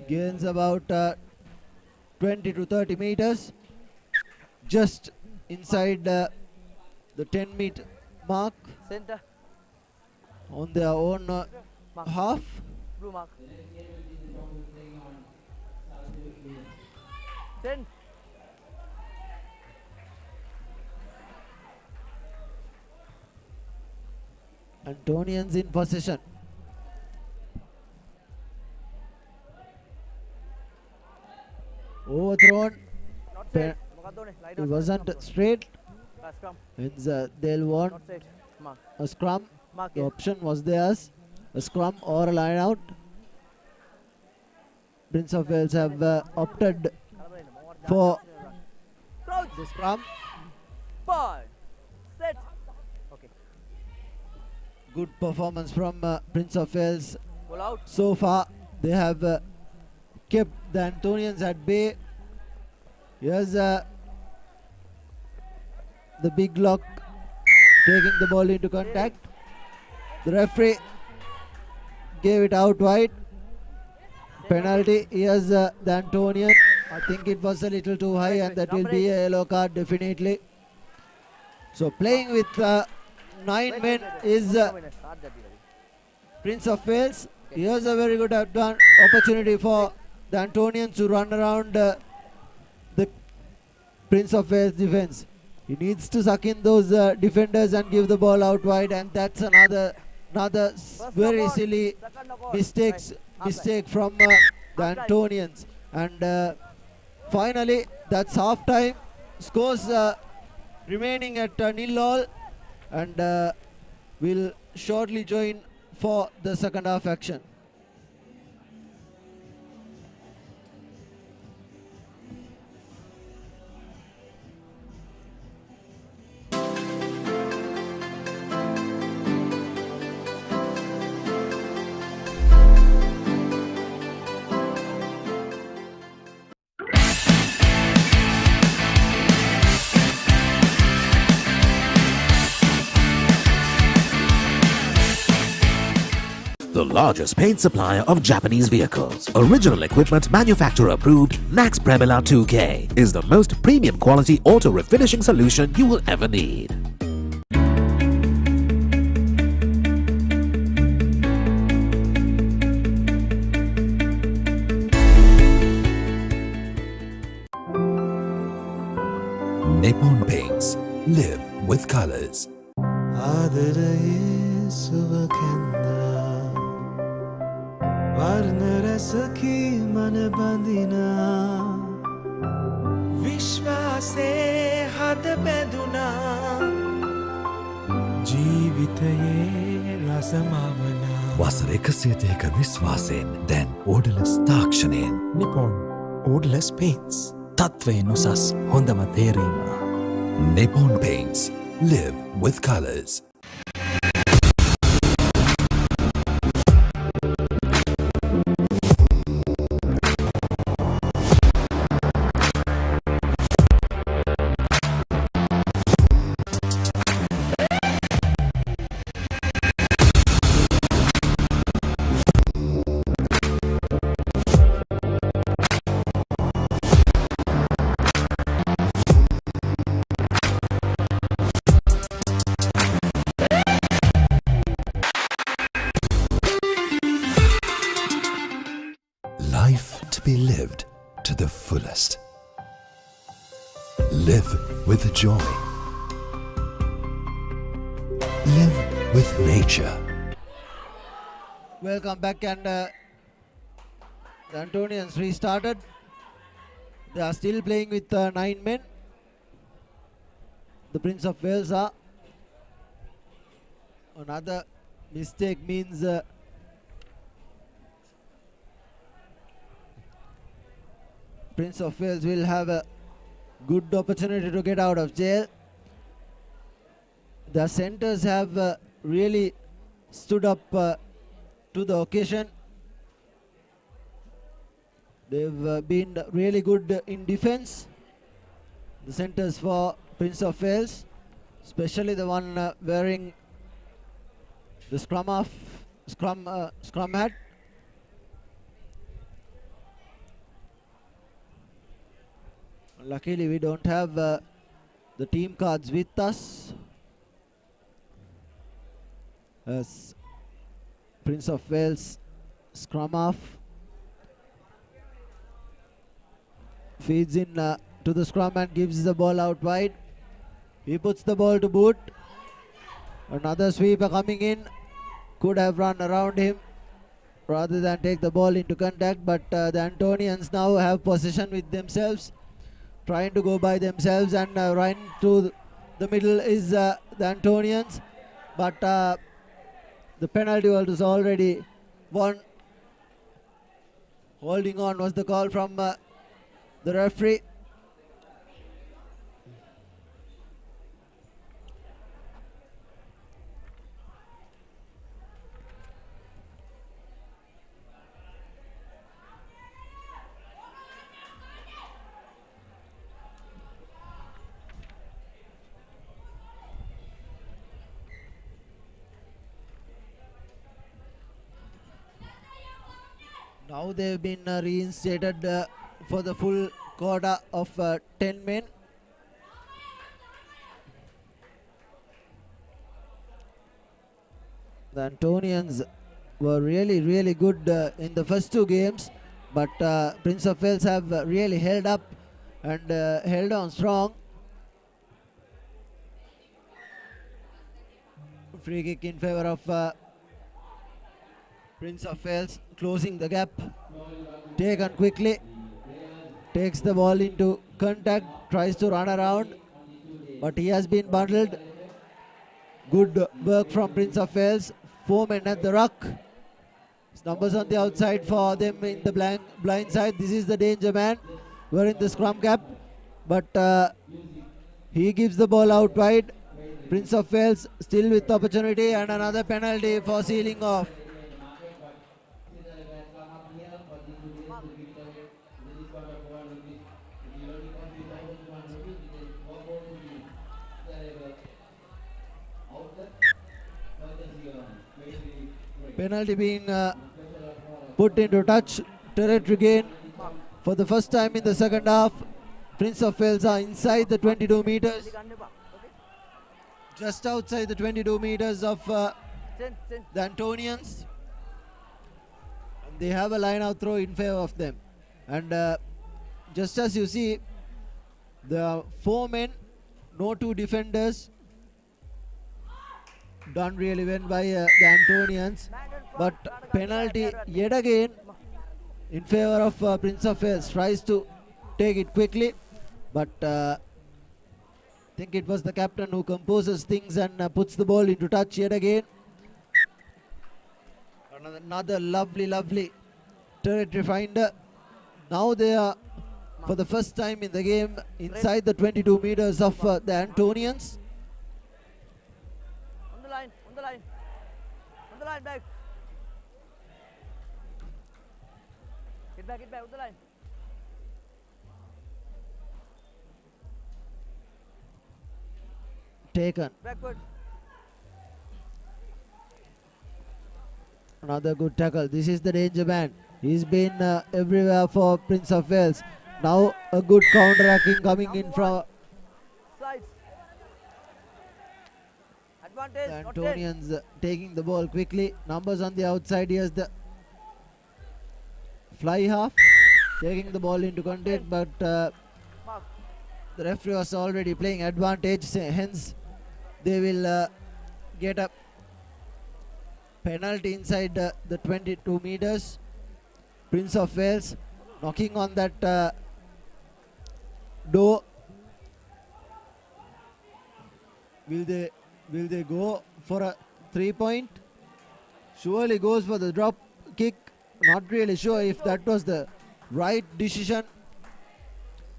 Gains about 20 to 30 meters. Just inside the 10-meter mark. Center. On their own half. Blue mark. 10. Antonians in possession. Overthrown. It wasn't straight. Hence they'll want a scrum. The option was theirs. A scrum or a line out. Prince of Wales have opted for the scrum. 5. Set. Okay. Good performance from Prince of Wales. Ball out. So far they have kept the Antonians at bay. Here's the big lock taking the ball into contact. The referee gave it out wide. Penalty. Here's the Antonian. I think it was a little too high and that will be a yellow card definitely. So playing with 9 men is Prince of Wales. Here's a very good opportunity for the Antonians to run around the Prince of Wales defense. He needs to suck in those defenders and give the ball out wide, and that's another very silly mistake from the Antonians. And finally, that's half time. Scores remaining at 0-0, and we'll shortly join for the second half action. The largest paint supplier of Japanese vehicles. Original equipment manufacturer approved, Nax Premila 2K is the most premium quality auto refinishing solution you will ever need. Nippon Paints. Live with colors. වර්ණ රැසකි මන බඳිනා විශ්වාසේ හද බැඳුනා ජීවිතයේ රසමවනා වසර 102ක විශ්වාසයෙන් දැන් ඕඩලස් තාක්ෂණයෙන් Nippon Odorless Paints. තත්වයෙන් උසස් හොඳම තේරීම. Nippon Paints. Live with colors. Life to be lived to the fullest. Live with joy. Live with nature. Welcome back, and the Antonians restarted. They are still playing with 9 men. The Prince of Wales are. Another mistake means Prince of Wales will have a good opportunity to get out of jail. The centers have really stood up to the occasion. They've been really good in defense. The centers for Prince of Wales, especially the one wearing the scrum hat. Luckily, we don't have the team cards with us, as Prince of Wales scrum half feeds in to the scrum and gives the ball out wide. He puts the ball to boot. Another sweeper coming in. Could have run around him rather than take the ball into contact, but the Antonians now have possession with themselves, trying to go by themselves, and right to the middle is the Antonians, but the penalty was already won. Holding on was the call from the referee. Now they've been reinstated for the full quota of 10 men. The Antonians were really good in the first 2 games, but Prince of Wales have really held up and held on strong. Free kick in favor of Prince of Wales, closing the gap. Taken quickly, takes the ball into contact, tries to run around, but he has been bundled. Good work from Prince of Wales. 4 men at the ruck. Numbers on the outside for them in the blind side. This is the danger man. We're in the scrum gap, but he gives the ball out wide. Prince of Wales still with opportunity, and another penalty for sealing off. Penalty being put into touch territory gain for the first time in the second half. Prince of Wales are inside the 22 meters, just outside the 22 meters of the Antonians. And they have a line out throw in favor of them. And just as you see, the 4 men, no 2 defenders. Done really well by the Antonians, but penalty yet again in favor of Prince of Wales. Tries to take it quickly, but I think it was the captain who composes things and puts the ball into touch yet again. Another lovely territory finder. Now they are, for the first time in the game, inside the 22 meters of the Antonians. On the line, back. Get back, on the line. Taken. Backward. Another good tackle. This is the danger man. He's been everywhere for Prince of Wales. Now a good counter-attacking coming in from Slides. the Antonians, taking the ball quickly. Numbers on the outside. Here's the fly half, taking the ball into contact, but the referee was already playing advantage, hence they will get a penalty inside the 22 meters. Prince of Wales knocking on that door. Will they go for a 3-point? Surely goes for the drop kick. Not really sure if that was the right decision.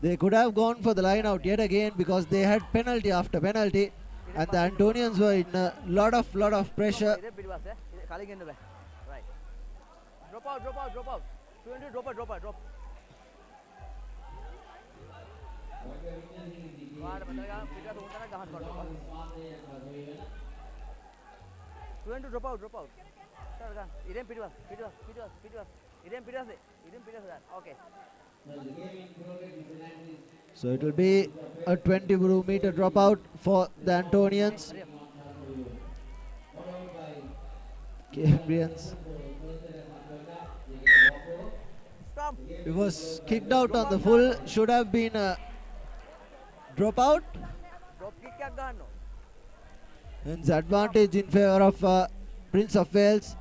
They could have gone for the line out yet again because they had penalty after penalty, and the Antonians were in a lot of pressure. Right. Drop out. 200, drop out. 200, drop out. Okay. So it will be a 20-meter dropout for the Antonians. Cambrians. It was kicked out on the full. Should have been a dropout. Drop kick kya gano? Hence advantage in favor of Prince of Wales.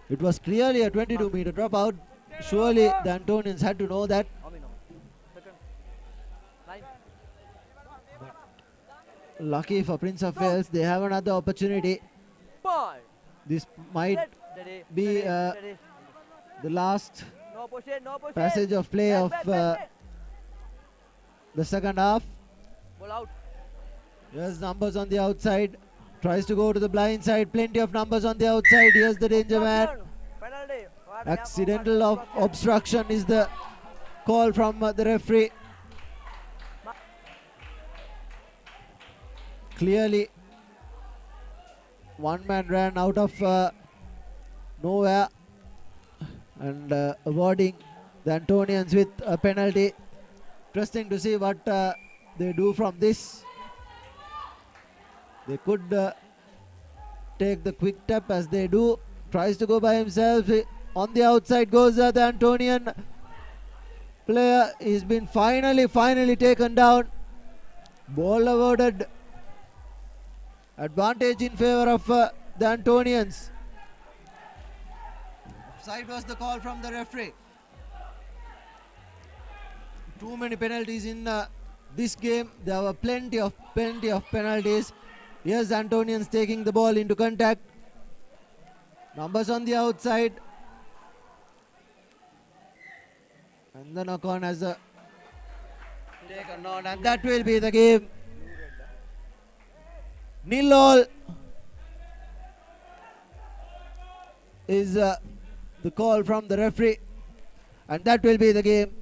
It was clearly a 22-meter dropout. Surely the Antonians had to know that. Lucky for Prince of Wales, they have another opportunity. This might be the last passage of play of the second half. Ball out. Here's numbers on the outside. Tries to go to the blind side. Plenty of numbers on the outside. Here's the danger man. Accidental of obstruction is the call from the referee. Clearly, one man ran out of nowhere and awarding the Antonians with a penalty. Interesting to see what they do from this. They could take the quick tap as they do. Tries to go by himself. On the outside goes the Antonian player. He's been finally taken down. Ball awarded. Advantage in favor of the Antonians. Offside was the call from the referee. Too many penalties in this game. There were plenty of penalties. Here's Antonians taking the ball into contact. Numbers on the outside. And the knock-on has taken on, and that will be the game. 0-0 is the call from the referee, and that will be the game.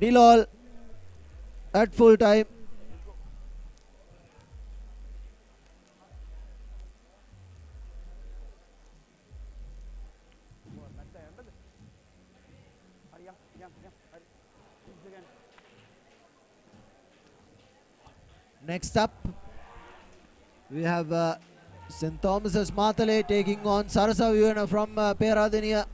0-0 at full time. Next up, we have St. Thomas's Matale taking on Sarasa Vivana from Peradeniya.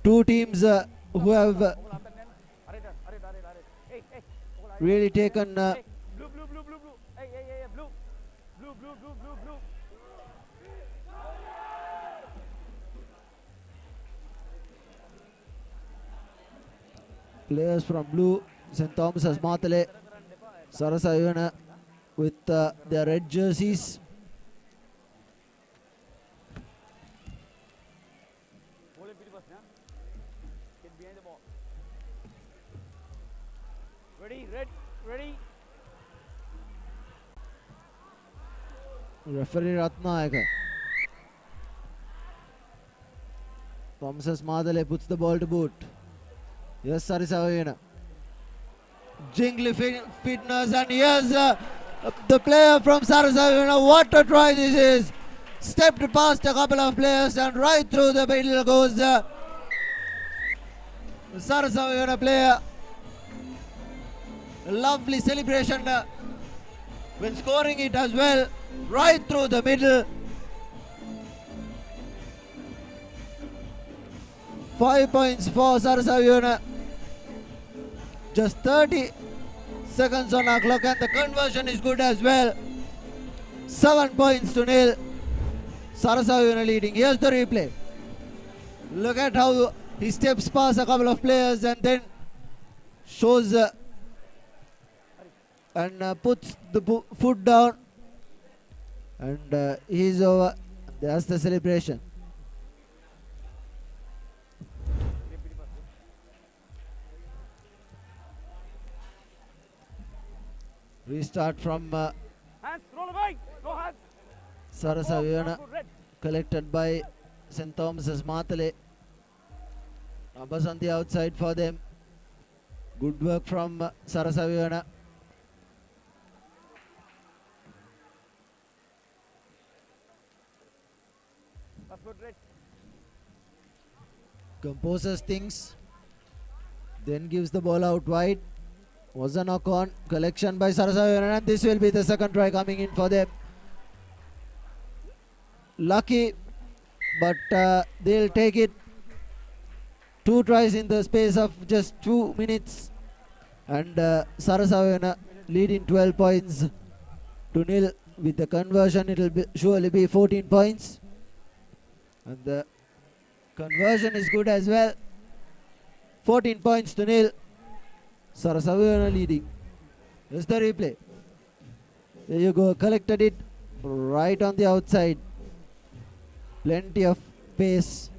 Two teams who have really taken players from blue, St. Thomas's Matale, Sarasa Vivana with their red jerseys. Ready. Referee Ratnayaka. Thomas's Matale puts the ball to boot. Yes, Sarasa Vivana. Jingly fitness, and here's the player from Sarasa Vivana. What a try this is! Stepped past a couple of players and right through the middle goes the Sarasa Vivana player. A lovely celebration when scoring it as well, right through the middle. 5 points for Sarasaviyona. Just 30 seconds on our clock and the conversion is good as well. 7 points to nil. Sarasaviyona leading. Here's the replay. Look at how he steps past a couple of players and then shows and puts the foot down, and he's over. That's the celebration. Restart from Sarasaviyona, collected by St. Thomas's Matale. Numbers on the outside for them. Good work from Sarasaviyona. Composes things, then gives the ball out wide. Was a knock on. Collection by Sarasaviyona, and this will be the second try coming in for them. Lucky, but they'll take it. 2 tries in the space of just 2 minutes, and Sarasaviyona leading 12 points to nil. With the conversion, it will surely be 14 points, and the conversion is good as well. 14 points to nil. Sarasaviyona leading. Here's the replay. There you go. Collected it right on the outside. Plenty of pace,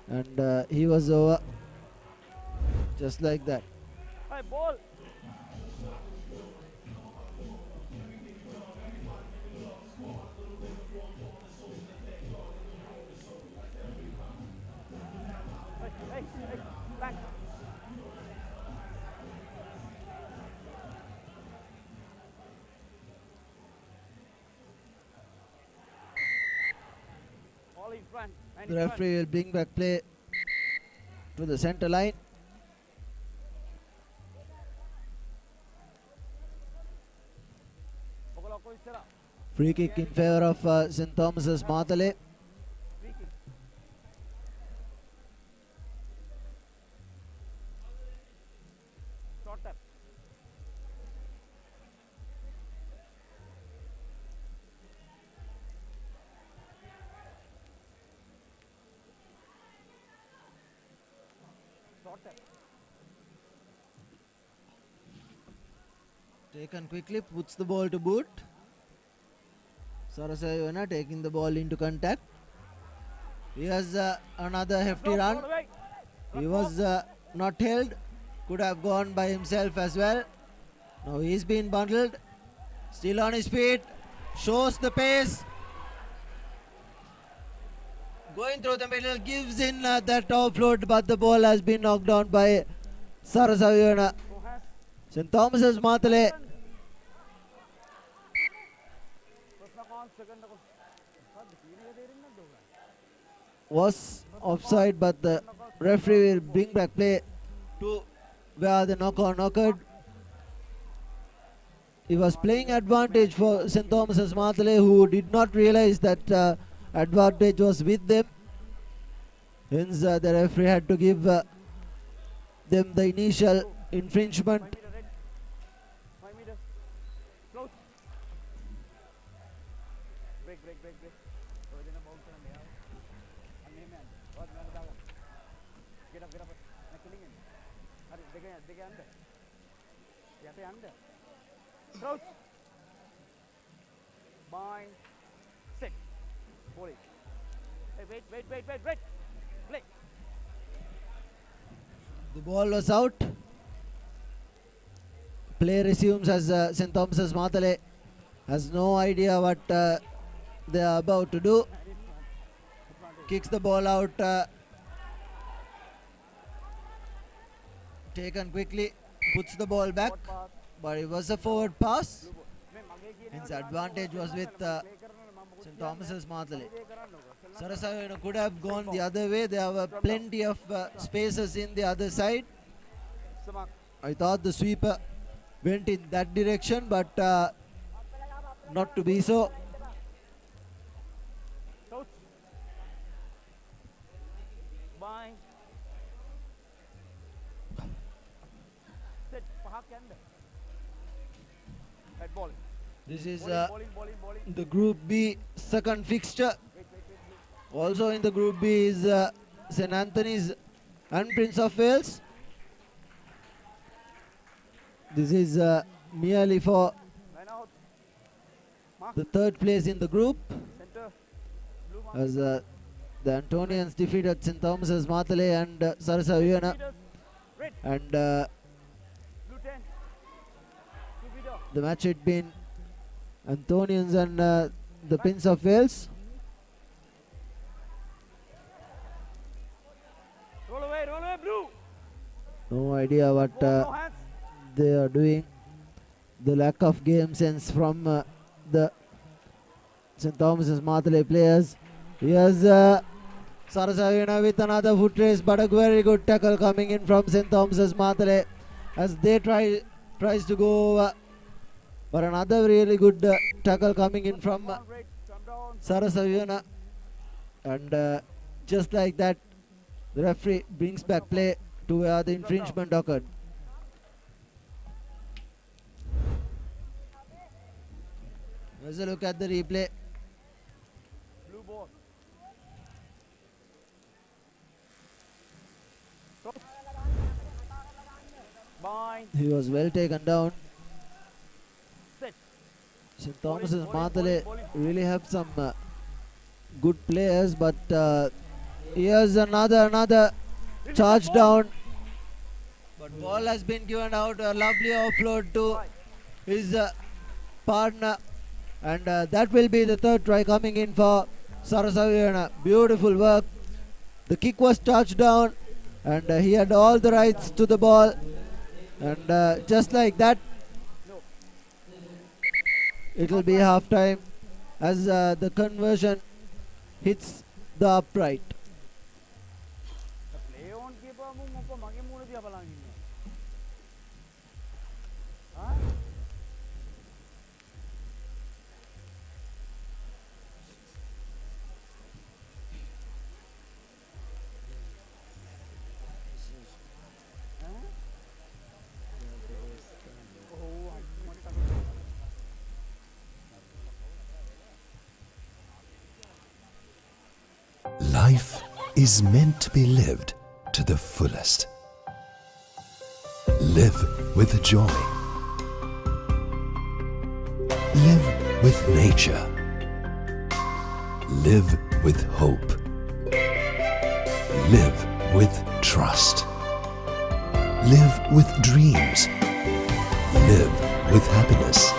and he was over just like that. Hey, ball. Hey, back. All in front. The referee will bring back play to the center line. Free kick in favor of St. Thomas's Matale. Short tap. Short tap. Taken quickly, puts the ball to boot. Sarasaviyona taking the ball into contact. Here's another hefty run. He was not held. Could have gone by himself as well. Now he's been bundled. Still on his feet. Shows the pace. Going through the middle. Gives in that offload, but the ball has been knocked down by Sarasaviyona. St. Thomas's Matale was offside, but the referee will bring back play to where the knock-on occurred. He was playing advantage for St. Thomas's Matale, who did not realize that advantage was with them. Hence the referee had to give them the initial infringement. 5 meters. Close. Break. Get up. I'm killing him. Dig under. Yeah, under. Crouch. Bind. Sit. Hold it. Hey, wait. Play. The ball was out. Play resumes as St. Thomas's Matale has no idea what they are about to do. Kicks the ball out. Taken quickly. Puts the ball back. But it was a forward pass. His advantage was with St. Thomas's Matale. Sarasaviyona could have gone the other way. There were plenty of spaces in the other side. I thought the sweeper went in that direction, but not to be so. Bind. Head ball. This is Bowling. the Group B second fixture. Also in the Group B is St. Anthony's and Prince of Wales. This is merely for the third place in the group, as the Antonians defeated St. Thomas's Matale and Sarasa Vienna, and the match had been Antonians and the Prince of Wales. Roll away, blue. No idea what they are doing. The lack of game sense from the St. Thomas's Matale players. Here's Sarasavina with another foot race, but a very good tackle coming in from St. Thomas's Matale as they tries to go over. But another really good tackle coming in from Sarasavina, and just like that, the referee brings back play to where the infringement occurred. Let's look at the replay. Blue ball. Bind. He was well taken down. Set. St. Thomas's Matale really have some good players, but here's another charge down. But ball has been given out. A lovely offload to his partner, and that will be the third try coming in for Sarasavina. Beautiful work. The kick was touched down, and he had all the rights to the ball, and just like that, it will be half time as the conversion hits the upright. Play on keeper move mage muna diya balan inne. Life is meant to be lived to the fullest. Live with joy. Live with nature. Live with hope. Live with trust. Live with dreams. Live with happiness.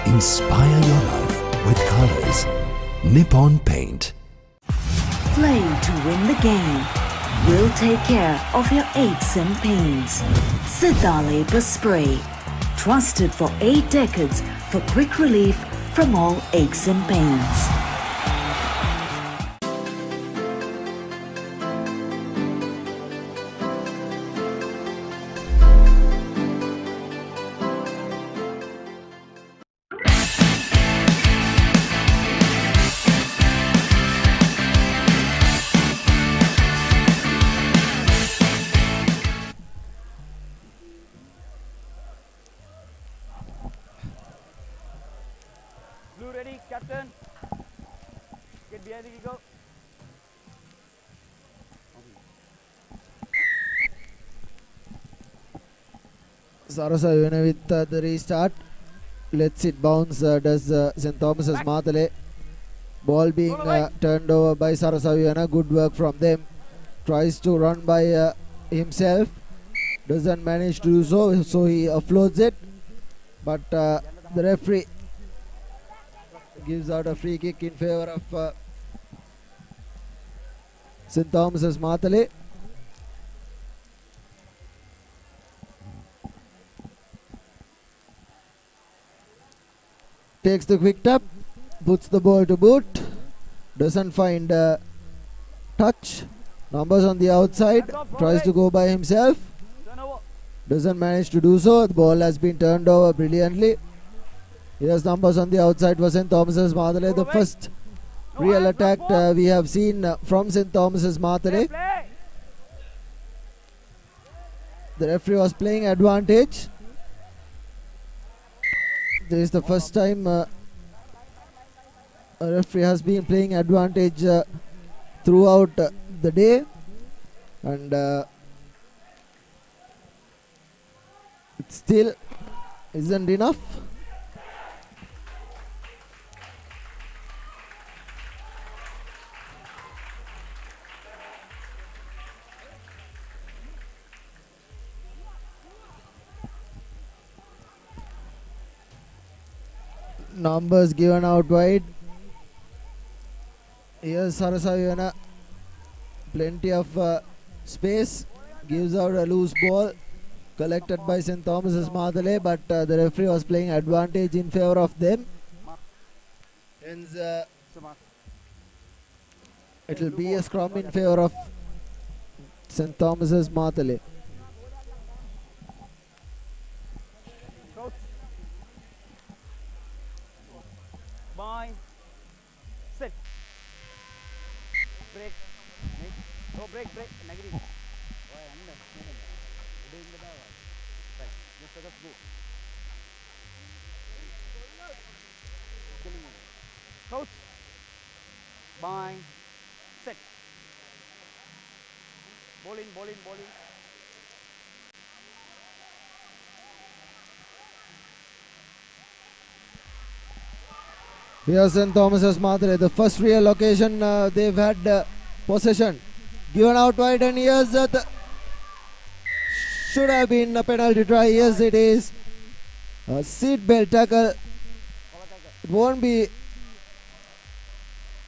Inspire your life with colors. Nippon Paint. Play to win the game. We'll take care of your aches and pains. Siddha Labor Spray. Trusted for 8 decades for quick relief from all aches and pains. Blue ready, captain. Get behind the kicker. Sarasavina with the restart. Lets it bounce. Does St. Thomas's Matale. Ball being turned over by Sarasavina. Good work from them. Tries to run by himself. Doesn't manage to do so. So he offloads it. But the referee gives out a free kick in favor of St. Thomas's Matale. Takes the quick tap, puts the ball to boot, doesn't find touch. Numbers on the outside, tries to go by himself, doesn't manage to do so. The ball has been turned over brilliantly. Here's numbers on the outside for St. Thomas's Matale. The first real attack we have seen from St. Thomas's Matale. The referee was playing advantage. This is the first time a referee has been playing advantage throughout the day, and it still isn't enough. Numbers given out wide. Here's Sarasayana, plenty of space, gives out a loose ball collected by St. Thomas's Madale, but the referee was playing advantage in favor of them. Hence it will be a scrum in favor of St. Thomas's Madale. Bind, set, break, no break, negative. Right, just let us go. Coach, bind, set. Ball in. Here's St. Thomas's Madre, the first real occasion they've had possession. Given out wide, and here's the should have been a penalty try. Yes, it is. A seat belt tackle. It won't be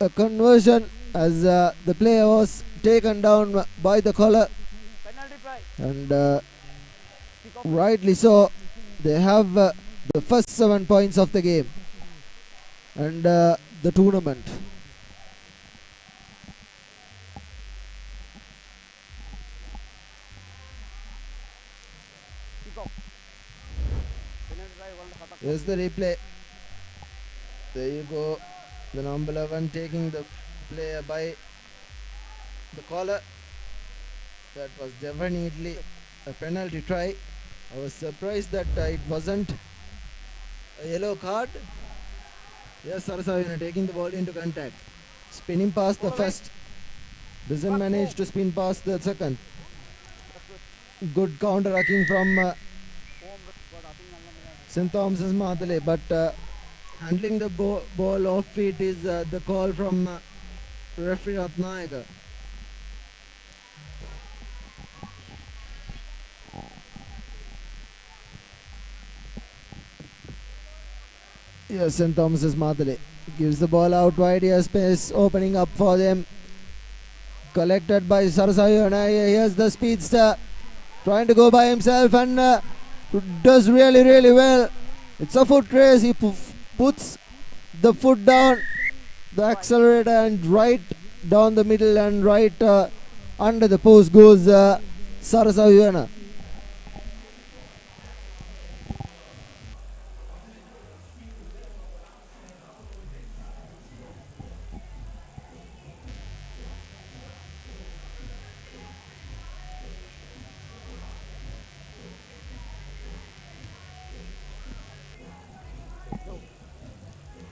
a conversion as the player was taken down by the collar. And rightly so. They have the first 7 points of the game and the tournament. Here's the replay. There you go. The number 11 taking the player by the collar. That was definitely a penalty try. I was surprised that it wasn't a yellow card. Yes, Sarasavina taking the ball into contact. Spinning past the first. Doesn't manage to spin past the second. Good counter-attacking from St. Thomas's Madale, but handling the ball off feet is the call from referee Ratnayaka. Yes, St. Thomas's Madale gives the ball out wide. Here space opening up for them. Collected by Sarasayana. Here's the speedster trying to go by himself and does really well. It's a foot race. He puts the foot down, the accelerator, and right down the middle and right under the post goes Sarasayana.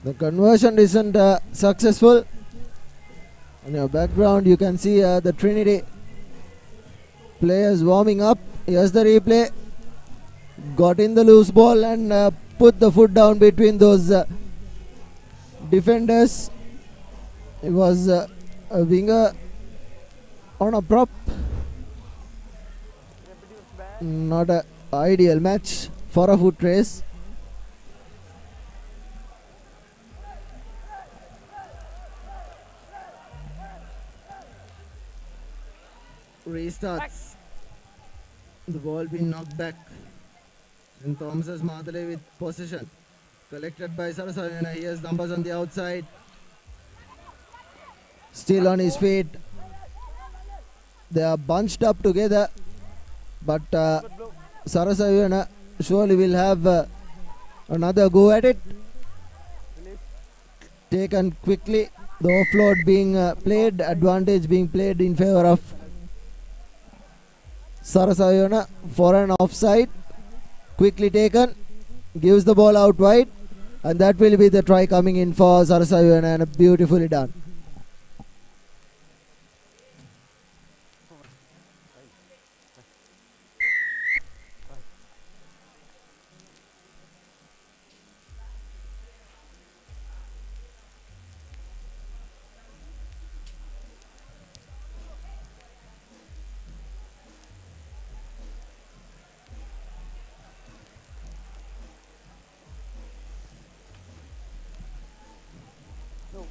The conversion isn't successful. On your background you can see the Trinity players warming up. Here's the replay. Got in the loose ball and put the foot down between those defenders. It was a winger on a prop. Not an ideal match for a foot race. Restarts. The ball being knocked back. St. Thomas's Madale with possession. Collected by Sarasayana. Here's numbers on the outside. Still on his feet. They are bunched up together. But Sarasayana surely will have another go at it. Taken quickly. The offload being played. Advantage being played in favor of Sarasayona for an offside. Quickly taken. Gives the ball out wide. And that will be the try coming in for Sarasayona, and beautifully done.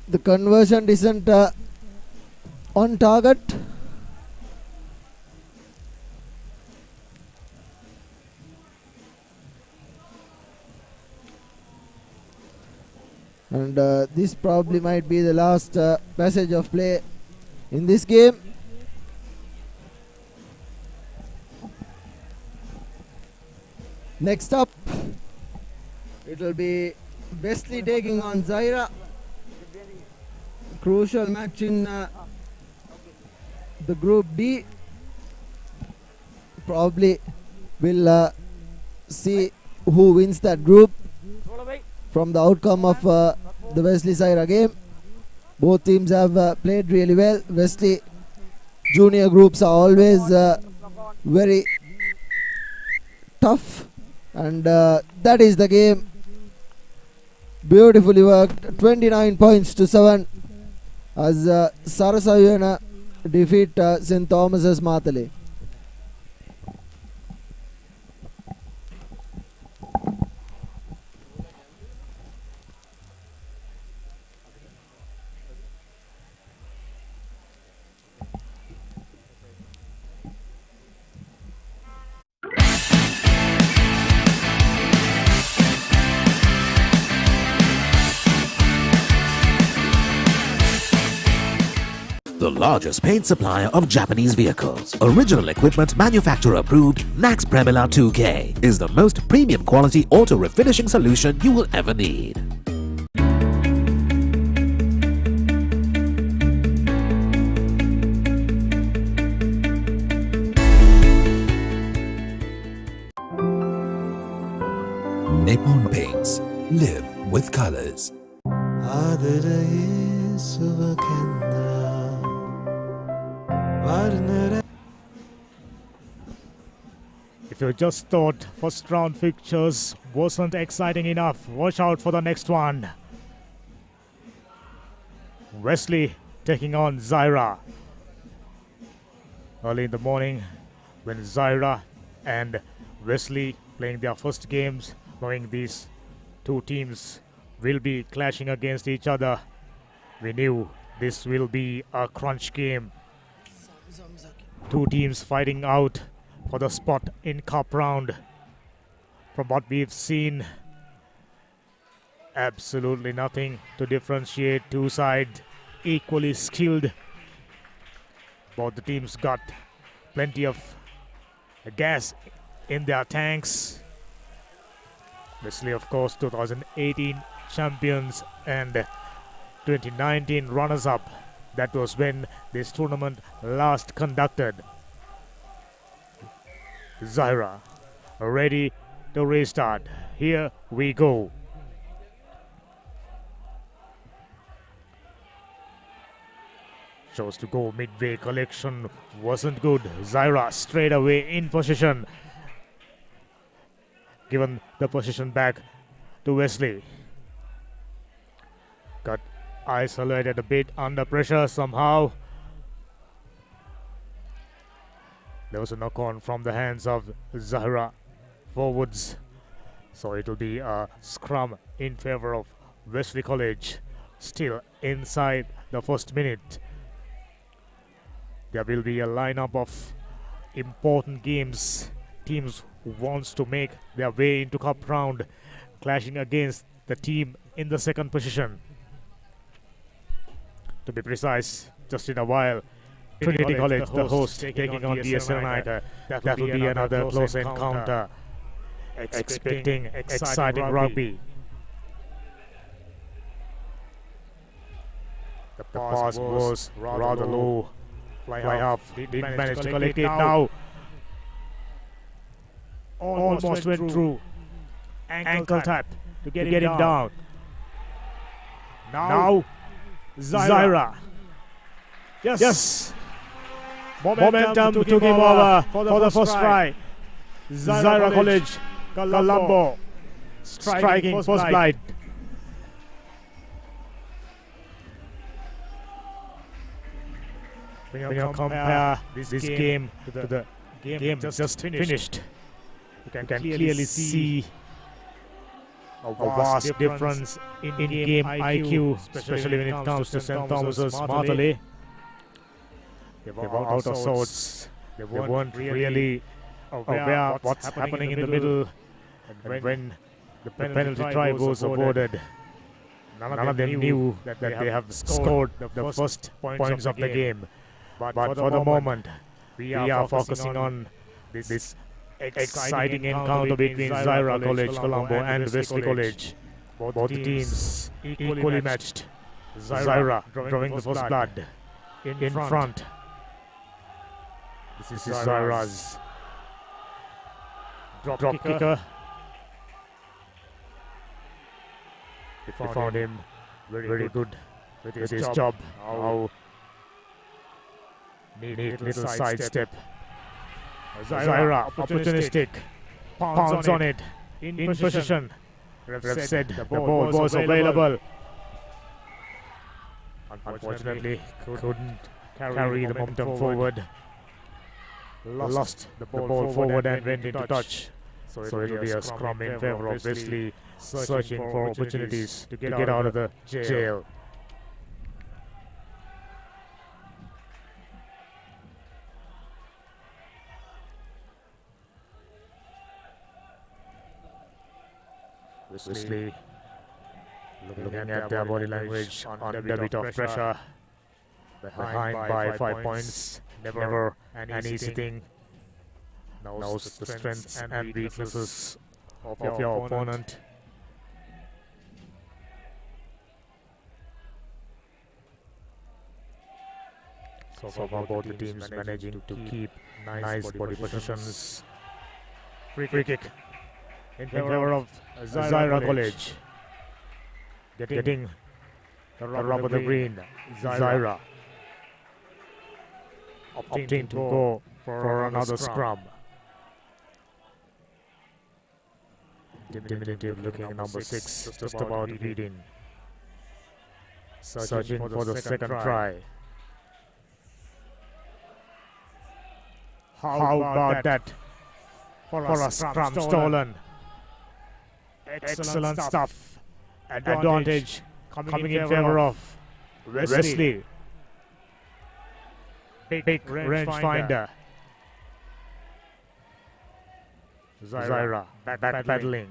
The conversion isn't on target. And this probably might be the last passage of play in this game. Next up, it will be Wesley taking on Zaira. Crucial match in the Group D. Probably will see who wins that group from the outcome of the Wesley Zaira game. Both teams have played really well. Wesley junior groups are always very tough, and that is the game. Beautifully worked. 29 points to 7 as Sarasayana defeat St. Thomas's Matale. The largest paint supplier of Japanese vehicles. Original equipment manufacturer approved, Nax Premila 2K is the most premium quality auto refinishing solution you will ever need. Nippon Paints. Live with colors. If you just thought first round fixtures wasn't exciting enough, watch out for the next one. Wesley taking on Zaira. Early in the morning, when Zaira and Wesley playing their first games, knowing these two teams will be clashing against each other, we knew this will be a crunch game. Two teams fighting out for the spot in cup round. From what we've seen, absolutely nothing to differentiate. Two sides equally skilled. Both the teams got plenty of gas in their tanks. Wesley, of course, 2018 champions and 2019 runners-up. That was when this tournament last conducted. Zaira ready to restart. Here we go. Chose to go midway. Collection wasn't good. Zaira straight away in position. Given the position back to Wesley. Got isolated a bit under pressure somehow. There was a knock on from the hands of Zahra forwards. So it will be a scrum in favor of Wesley College. Still inside the first minute. There will be a lineup of important games. Teams who wants to make their way into cup round, clashing against the team in the second position. To be precise, just in a while, Trinity College, the host, taking on DSL United. That will be another close encounter. Expecting exciting rugby. The pass was rather low. Fly up, didn't manage to collect it now. almost went through. Ankle tap to get him down. Now Zaira. Yes. Momentum took him over for the first try. Zaira College, Colombo, striking first blind. When you compare this game to the game just finished, you can clearly see a vast difference in game IQ, especially when it comes to St. Thomas's Martale. They were out of sorts. They weren't really aware of what's happening in the middle. And when the penalty try was awarded, none of them knew that they have scored the first points of the game. But for the moment, we are focusing on this exciting encounter between Zaira College, Colombo and Wesley College. Both teams equally matched. Zaira drawing the first blood in front. This is Zaira's drop kicker. We found him very good with his job. Now neat little side step. Zaira opportunistic, pounds on it, in position. Ref said the ball was available. Unfortunately, couldn't carry the momentum forward. Lost the ball forward and went into touch. So it will be a scrum in favor of Wesley, searching for opportunities to get out of the jail. Wesley looking at their body language under a bit of pressure. Behind by 5 points. Never an easy thing. Knows the strengths and weaknesses of your opponent. So far both the teams managing to keep nice body positions. Free kick in favor of Zaira College. Getting the rub of the green. Zaira opting to go for another scrum. Diminutive looking number 6, just about leading. Searching for the second try. How about that for a scrum stolen? Excellent stuff. Advantage coming in favor of Wesley. Big range finder. Zaira backpedaling.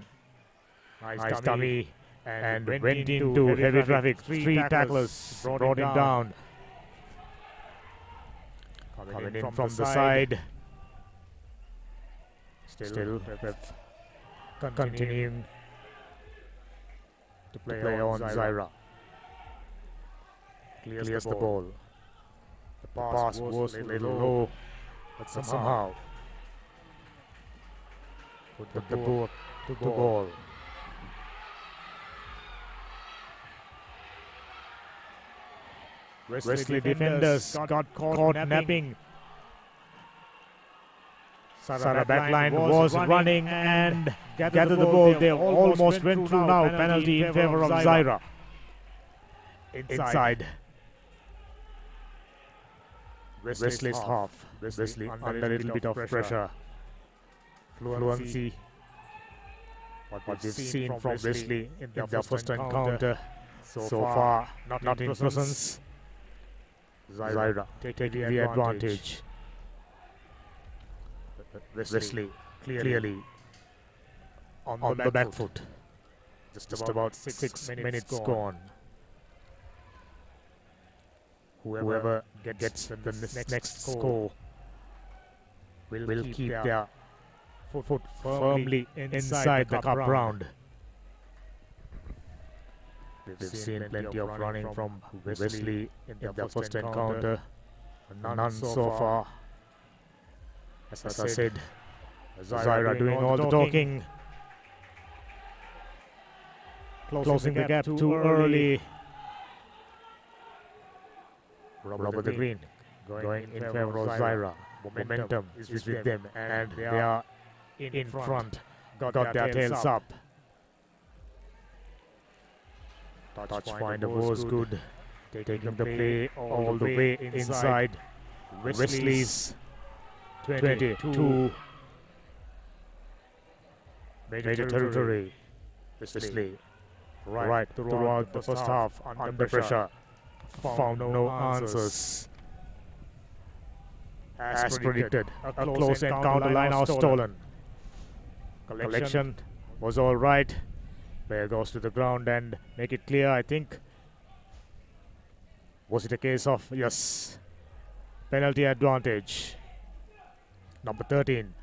Nice dummy and went into heavy traffic. 3 tacklers brought him down. Coming in from the side. Still continuing to play on Zaira. Clears the ball. The pass was a little low, but somehow put the ball to the ball. Wesley defenders got caught napping. Sarah backline was running and gathered the ball. They almost went through now. Penalty in favor of Zaira. Inside. Wesley's half. Wesley under a little bit of pressure. Fluency. What we've seen from Wesley in their first encounter. So far, not in presence. Zaira taking the advantage. Wesley clearly on the back foot. Just about 6 minutes gone. Whoever gets the next score will keep their foot firmly inside the cup round. We've seen plenty of running from Wesley in their first encounter. None so far. As I said, Zaira doing all the talking. Closing the gap too early. Robert the Green going in favor of Zaira. Momentum is with them and they are in front. Got their tails up. Touch finder was good. Taking the play all the way inside. Wesley's 22. Major territory. Wesley right throughout the first half under pressure. Found no answers. As predicted, a close encounter line out stolen. Collection was all right. Player goes to the ground and make it clear, I think. Was it a case of, yes, penalty advantage. Number 13.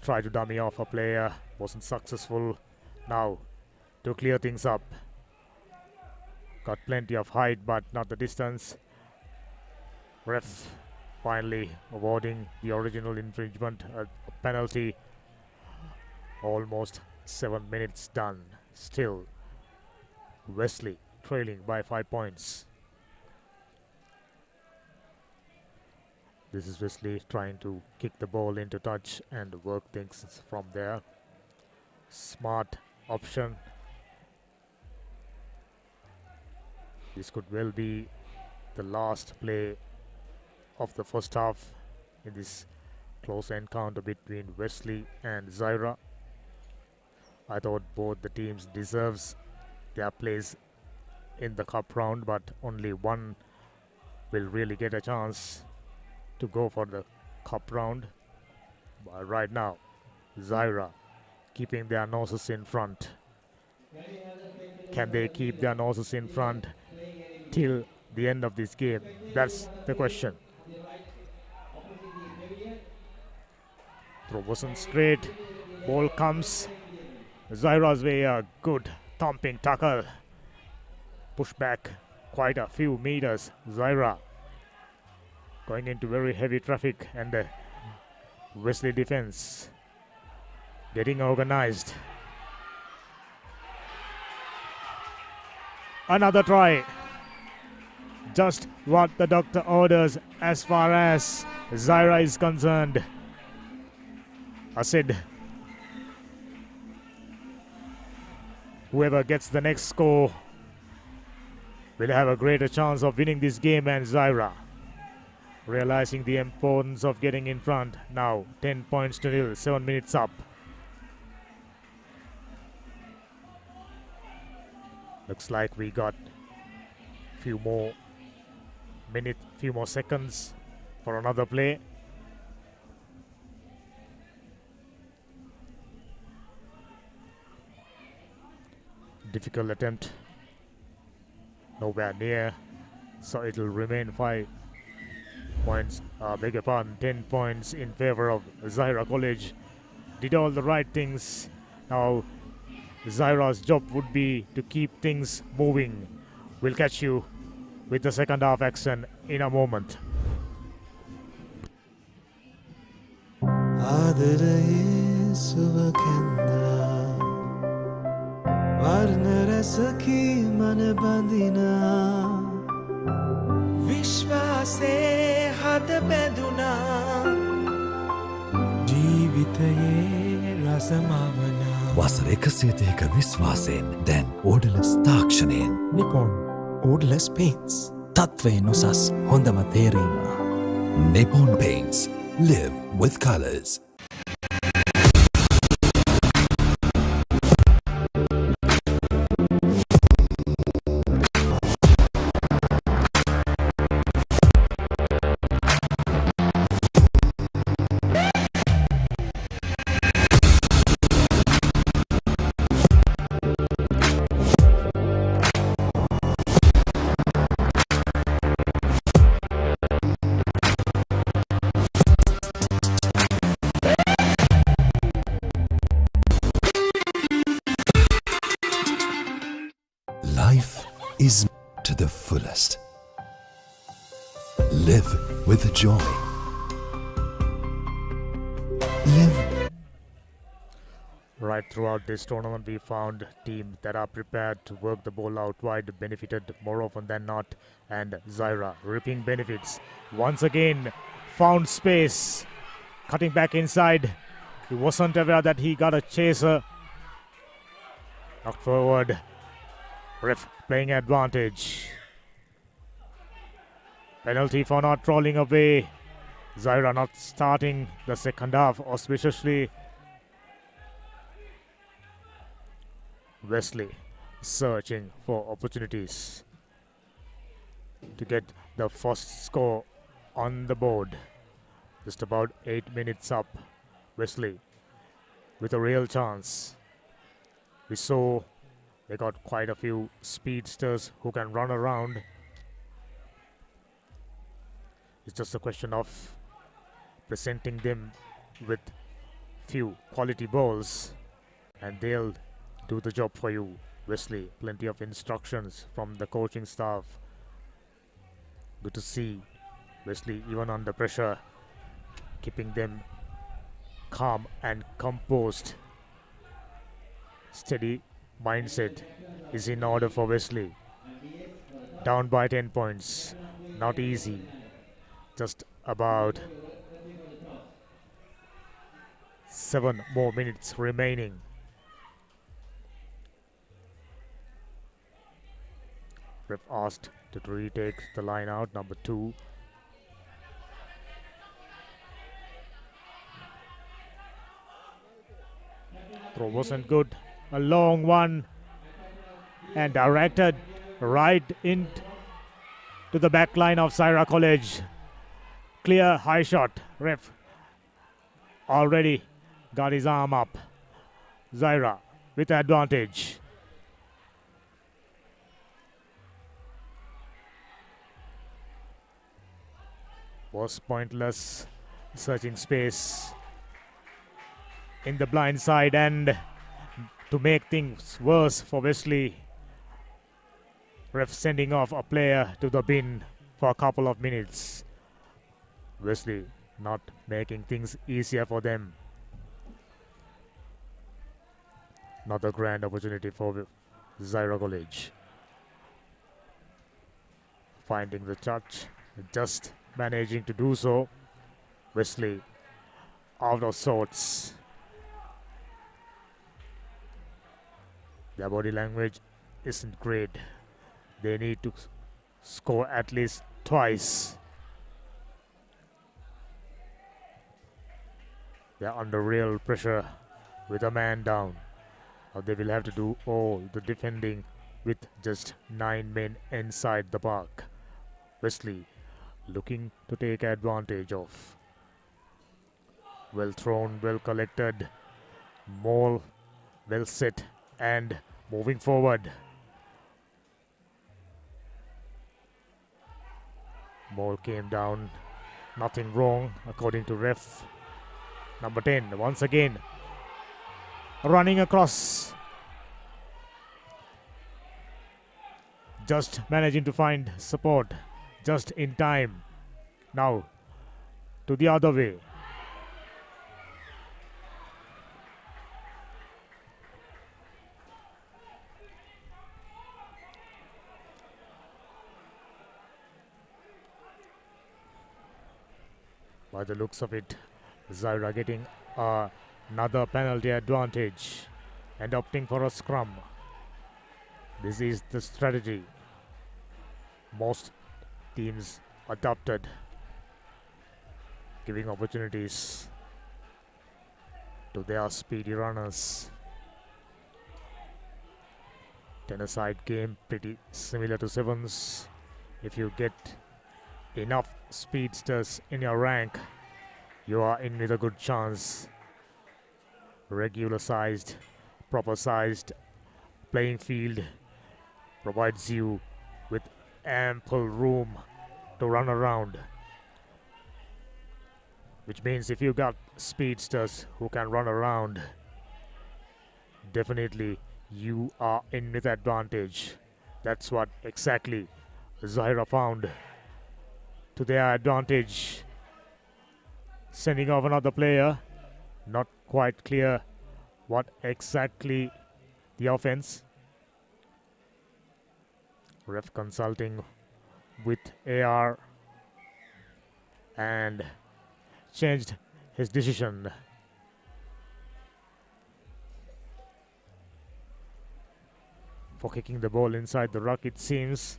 Tried to dummy off a player, wasn't successful. Now, to clear things up. Got plenty of height, but not the distance. Ref finally awarding the original infringement, a penalty. Almost 7 minutes done. Still, Wesley trailing by 5 points. This is Wesley trying to kick the ball into touch and work things from there. Smart option. This could well be the last play of the first half in this close encounter between Wesley and Zaira. I thought both the teams deserves their place in the cup round, but only one will really get a chance to go for the cup round. But right now, Zaira keeping their noses in front. Can they keep their noses in front till the end of this game? That's the question. Throw wasn't straight. Ball comes Zaira's way. A good thumping tackle. Push back quite a few meters. Zaira going into very heavy traffic, and the Wesley defense getting organized. Another try. Just what the doctor orders as far as Zaira is concerned. I said, whoever gets the next score will have a greater chance of winning this game, and Zaira realizing the importance of getting in front. Now 10 points to nil, 7 minutes up. Looks like we got few more seconds for another play. Difficult attempt, nowhere near, so it will remain 5 points, beg your pardon, 10 points in favor of Zaira College. Did all the right things. Now Zaira's job would be to keep things moving. We'll catch you with the second half action in a moment. විශ්වාසේ හද බැඳුනා ජීවිතයේ රසමවනා වසර 130ක විශ්වාසයෙන් දැන් ඕඩලස් තාක්ෂණයෙන් Nippon ඕඩලස් paints තත්වයෙන් උසස් හොඳම තේරීම Nippon Paints live with colors. Life is to the fullest. Live with joy. Live Right throughout this tournament, we found teams that are prepared to work the ball out wide benefited more often than not, and Zaira reaping benefits. Once again, found space, cutting back inside. He wasn't aware that he got a chaser. Knocked forward. Ref playing advantage. Penalty for not rolling away. Zaira not starting the second half auspiciously. Wesley searching for opportunities to get the first score on the board. Just about 8 minutes up. Wesley with a real chance. We saw they got quite a few speedsters who can run around. It's just a question of presenting them with few quality balls and they'll do the job for you. Wesley, plenty of instructions from the coaching staff. Good to see Wesley even under pressure, keeping them calm and composed. Steady mindset is in order for Wesley. Down by 10 points. Not easy. Just about 7 more minutes remaining. Ref asked to retake the line out, number 2. Throw wasn't good. A long one and directed right into the back line of Zaira College. Clear high shot. Ref already got his arm up. Zaira with advantage. Was pointless, searching space in the blind side, and to make things worse for Wesley, ref sending off a player to the bin for a couple of minutes. Wesley not making things easier for them. Not a grand opportunity for Zaira College. Finding the touch, just managing to do so. Wesley out of sorts. Their body language isn't great. They need to score at least twice. They're under real pressure with a man down. Or they will have to do all the defending with just 9 men inside the park. Wesley looking to take advantage of. Well thrown, well collected. Maul well set and moving forward. Maul came down. Nothing wrong according to ref. Number 10 once again running across. Just managing to find support just in time. Now to the other way. By the looks of it, Zaira getting another penalty advantage and opting for a scrum. This is the strategy most teams adopted, giving opportunities to their speedy runners. 10-a-side game, pretty similar to sevens. If you get enough speedsters in your rank, you are in with a good chance. Regular sized, proper sized playing field provides you with ample room to run around, which means if you got speedsters who can run around, definitely you are in with advantage. That's what exactly Zaira found to their advantage. Sending off another player. Not quite clear what exactly the offense. Ref consulting with AR and changed his decision. For kicking the ball inside the ruck, it seems.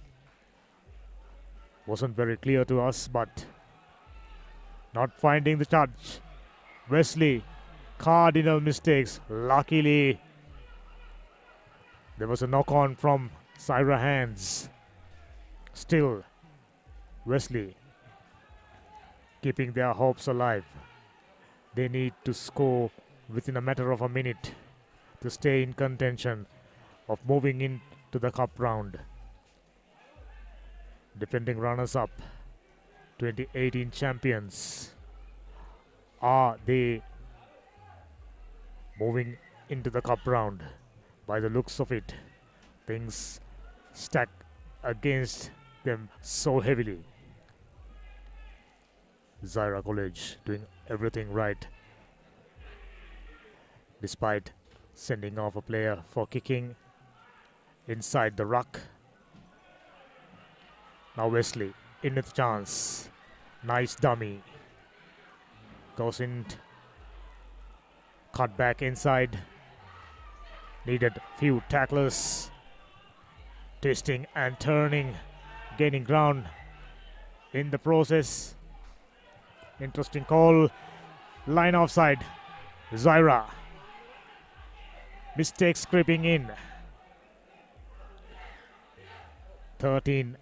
Wasn't very clear to us, but not finding the touch. Wesley, cardinal mistakes. Luckily, there was a knock on from Zaira hands. Still, Wesley keeping their hopes alive. They need to score within a matter of a minute to stay in contention of moving into the cup round. Defending runners-up, 2018 champions. Are they moving into the cup round? By the looks of it, things stack against them so heavily. Zaira College doing everything right, despite sending off a player for kicking inside the ruck. Now Wesley in with chance. Nice dummy. Goes in. Cut back inside. Needed few tacklers. Twisting and turning. Gaining ground in the process. Interesting call. Line offside. Zaira. Mistakes creeping in. 13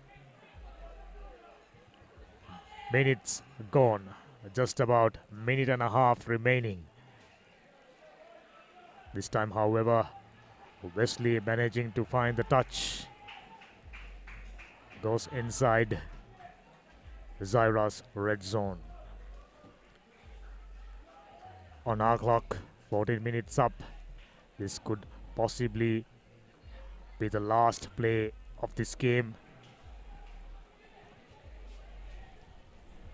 minutes gone. Just about minute and a half remaining. This time, however, Wesley managing to find the touch. Goes inside Zaira's red zone. On our clock, 14 minutes up. This could possibly be the last play of this game.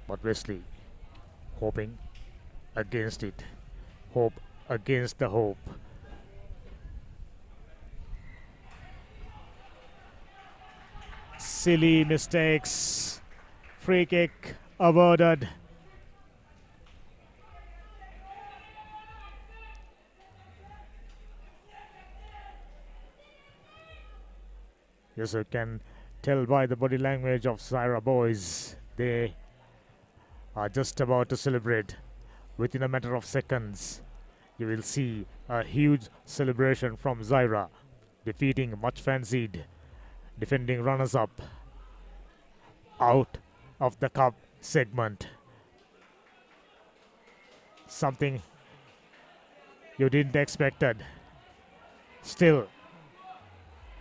But Wesley hoping against it. Hope against the hope. Silly mistakes. Free kick averted. Yes, you can tell by the body language of Zaira boys. They are just about to celebrate. Within a matter of seconds, you will see a huge celebration from Zaira, defeating much fancied defending runners-up out of the cup segment. Something you didn't expected. Still,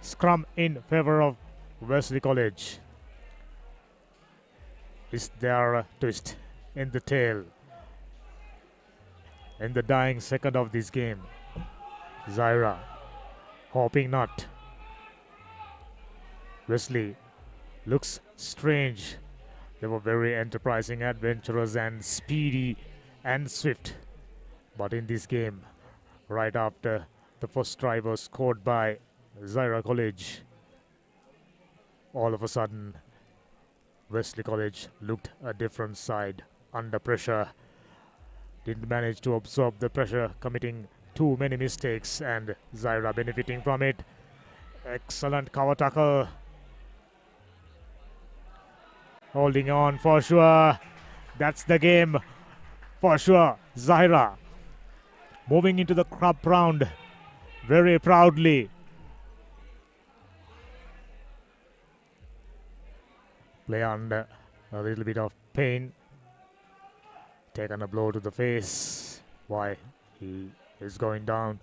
scrum in favor of Wesley College. Is there a twist in the tail? In the dying second of this game, Zaira hoping not. Wesley looks strange. They were very enterprising, adventurous and speedy and swift. But in this game, right after the first try was scored by Zaira College, all of a sudden Wesley College looked a different side. Under pressure, didn't manage to absorb the pressure, committing too many mistakes, and Zaira benefiting from it. Excellent cover tackle. Holding on for sure. That's the game for sure. Zaira moving into the cup round very proudly. Play under a little bit of pain. Taken a blow to the face. Why he is going down.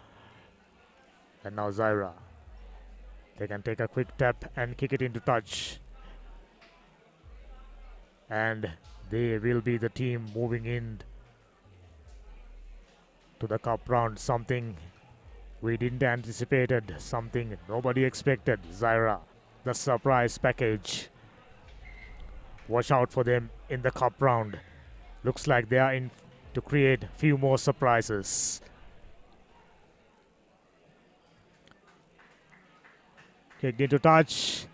And now Zaira. They can take a quick tap and kick it into touch. And they will be the team moving in to the cup round. Something we didn't anticipated. Something nobody expected. Zaira, the surprise package. Watch out for them in the cup round. Looks like they are in to create few more surprises. Kicked into touch.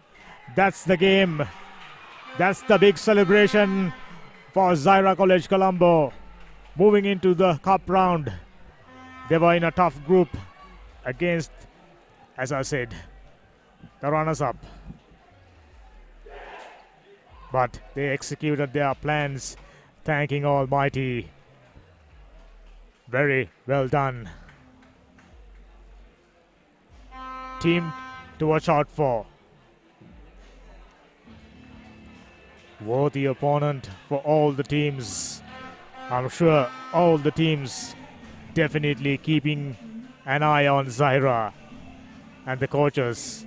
That's the game. That's the big celebration for Zaira College Colombo. Moving into the cup round. They were in a tough group against, as I said, the runners-up. But they executed their plans, thanking Almighty. Very well done. Team to watch out for. Worthy opponent for all the teams. I'm sure all the teams definitely keeping an eye on Zaira and the coaches.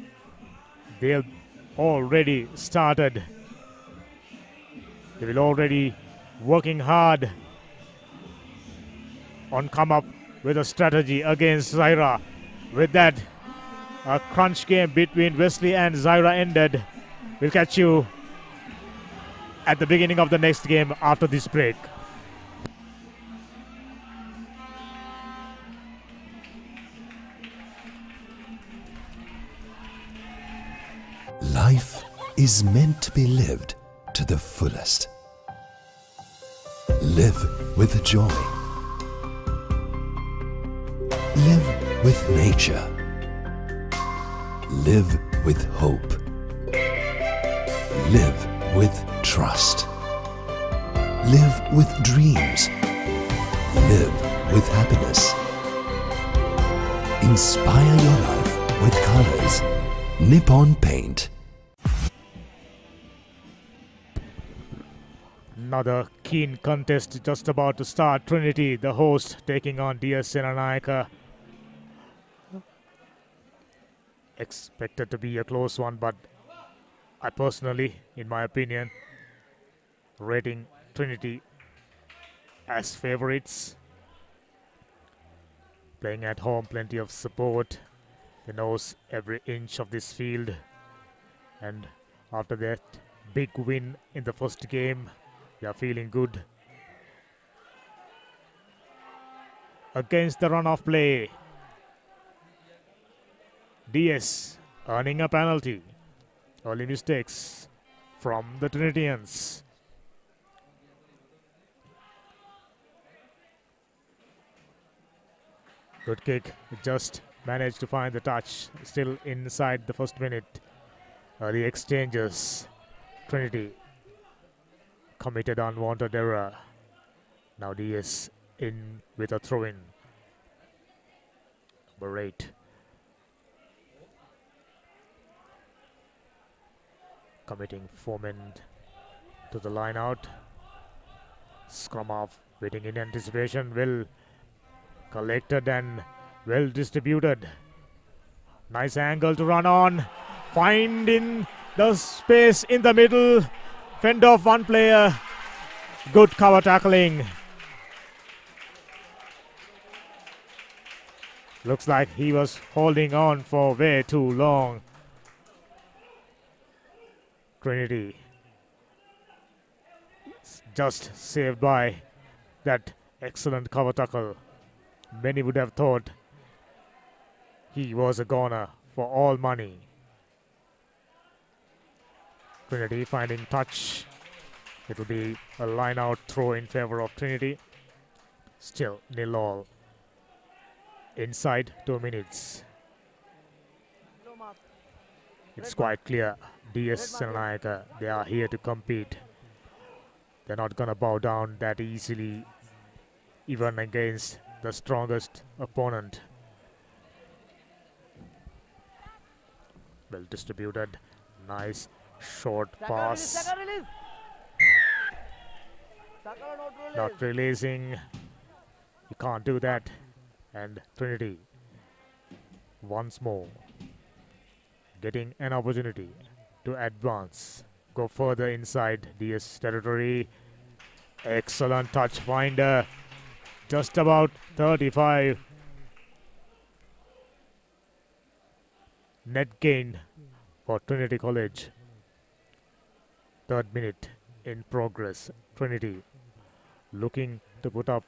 They've already started. They will already working hard on come up with a strategy against Zaira. With that, a crunch game between Wesley and Zaira ended. We'll catch you at the beginning of the next game after this break. Life is meant to be lived to the fullest. Live with joy. Live with nature. Live with hope. Live with trust. Live with dreams. Live with happiness. Inspire your life with colors. Nippon Paint. Another keen contest just about to start. Trinity, the host, taking on DS Senanayaka. Expected to be a close one, but I personally, in my opinion, rating Trinity as favorites. Playing at home, plenty of support. They knows every inch of this field. And after that big win in the first game, they are feeling good. Against the run-off play, DS earning a penalty. Early mistakes from the Trinitians. Good kick, just managed to find the touch. Still inside the first minute. Early exchanges. Trinity committed unwanted error. Now DS in with a throw-in. Number 8. Committing 4 men to the line out. Scrum off, waiting in anticipation. Well collected and well distributed. Nice angle to run on. Finding the space in the middle. Fend off one player. Good cover tackling. Looks like he was holding on for way too long. Trinity just saved by that excellent cover tackle. Many would have thought he was a goner for all money. Trinity finding touch. It will be a line out throw in favor of Trinity. Still 0-all. Inside 2 minutes. It's quite clear. DS Senanayaka, they are here to compete. They're not gonna bow down that easily, even against the strongest opponent. Well distributed. Nice short pass. Not releasing. You can't do that. And Trinity once more getting an opportunity to advance. Go further inside DS territory. Excellent touch finder. Just about 35. Net gain for Trinity College. 3rd minute in progress. Trinity looking to put up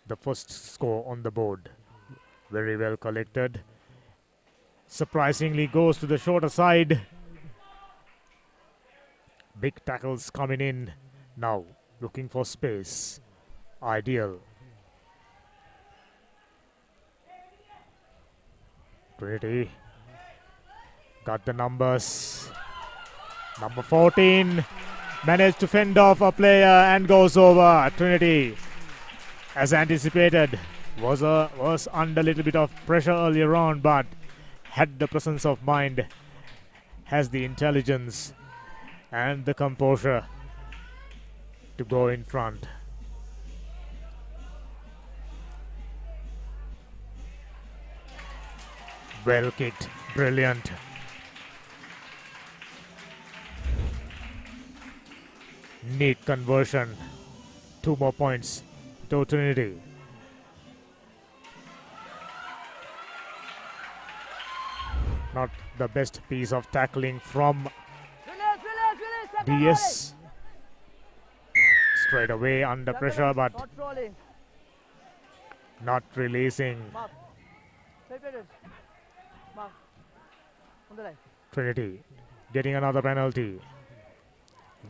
the first score on the board. Very well collected. Surprisingly goes to the shorter side. Big tackles coming in now, looking for space. Ideal. Trinity got the numbers. Number 14 managed to fend off a player and goes over. Trinity, as anticipated, was under a little bit of pressure earlier on, but had the presence of mind, has the intelligence and the composure to go in front. Well kicked, brilliant. Neat conversion. 2 more points to Trinity. Not the best piece of tackling from DS. Straight away under pressure, but not releasing. Trinity getting another penalty.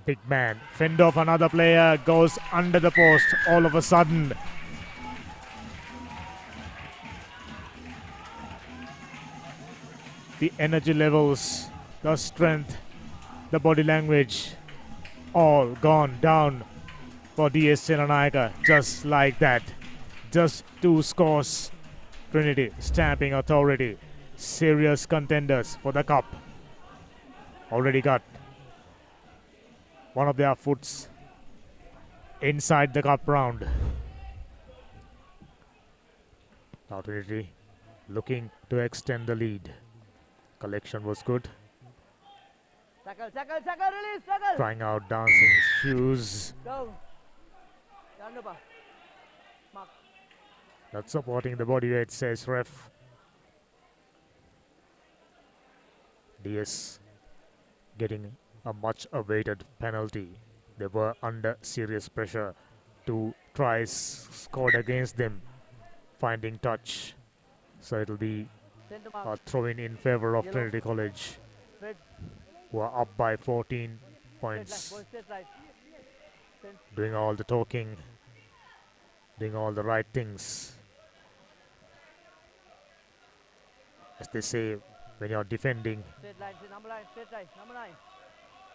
Big man fend off another player, goes under the post all of a sudden. The energy levels, the strength, the body language, all gone down for DS Selanayaka just like that. Just 2 scores. Trinity stamping authority. Serious contenders for the cup. Already got one of their foots inside the cup round. Now Trinity looking to extend the lead. Collection was good. Tackle, release, tackle. Trying out dancing shoes. Go. Not supporting the body weight, says ref. DS getting a much awaited penalty. They were under serious pressure. 2 tries scored against them, finding touch. So it'll be a throw-in in favor of Trinity College, who are up by 14 points. Doing all the talking, doing all the right things. As they say, when you're defending,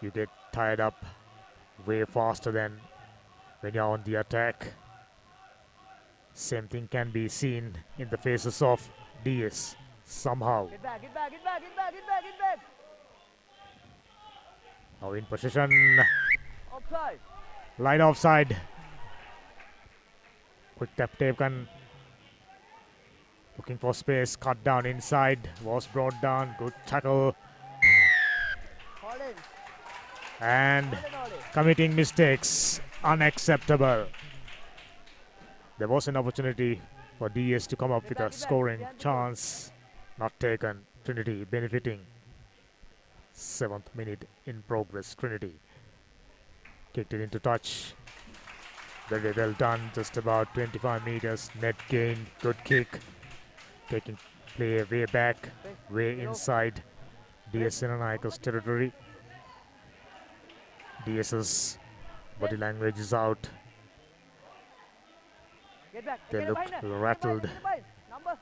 you get tired up way faster than when you're on the attack. Same thing can be seen in the faces of DS somehow. Get back. Now in possession. Offside. Line offside. Quick tap taken. Looking for space. Cut down inside. Was brought down. Good tackle. And committing mistakes. Unacceptable. There was an opportunity for DS to come up with a scoring chance. Not taken. Trinity benefiting. 7th minute in progress. Trinity kicked it into touch. Very well done. Just about 25 meters. Net gain. Good kick. Taking play way back. Way inside DS Selanayaka's territory. DS's body language is out. They look rattled.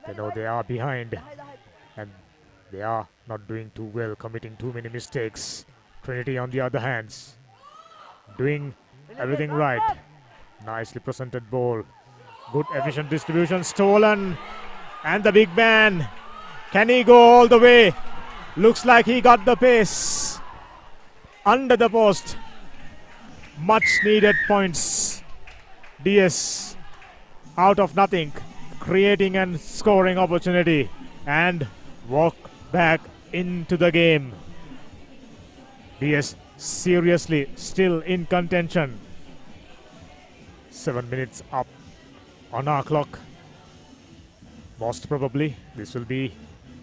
They know they are behind. And they are not doing too well, committing too many mistakes. Trinity on the other hand, doing everything right. Nicely presented ball. Good efficient distribution. Stolen. And the big man. Can he go all the way? Looks like he got the pace. Under the post. Much needed points. DS out of nothing, creating and scoring opportunity, and walk back into the game. DS seriously still in contention. 7 minutes up on our clock. Most probably this will be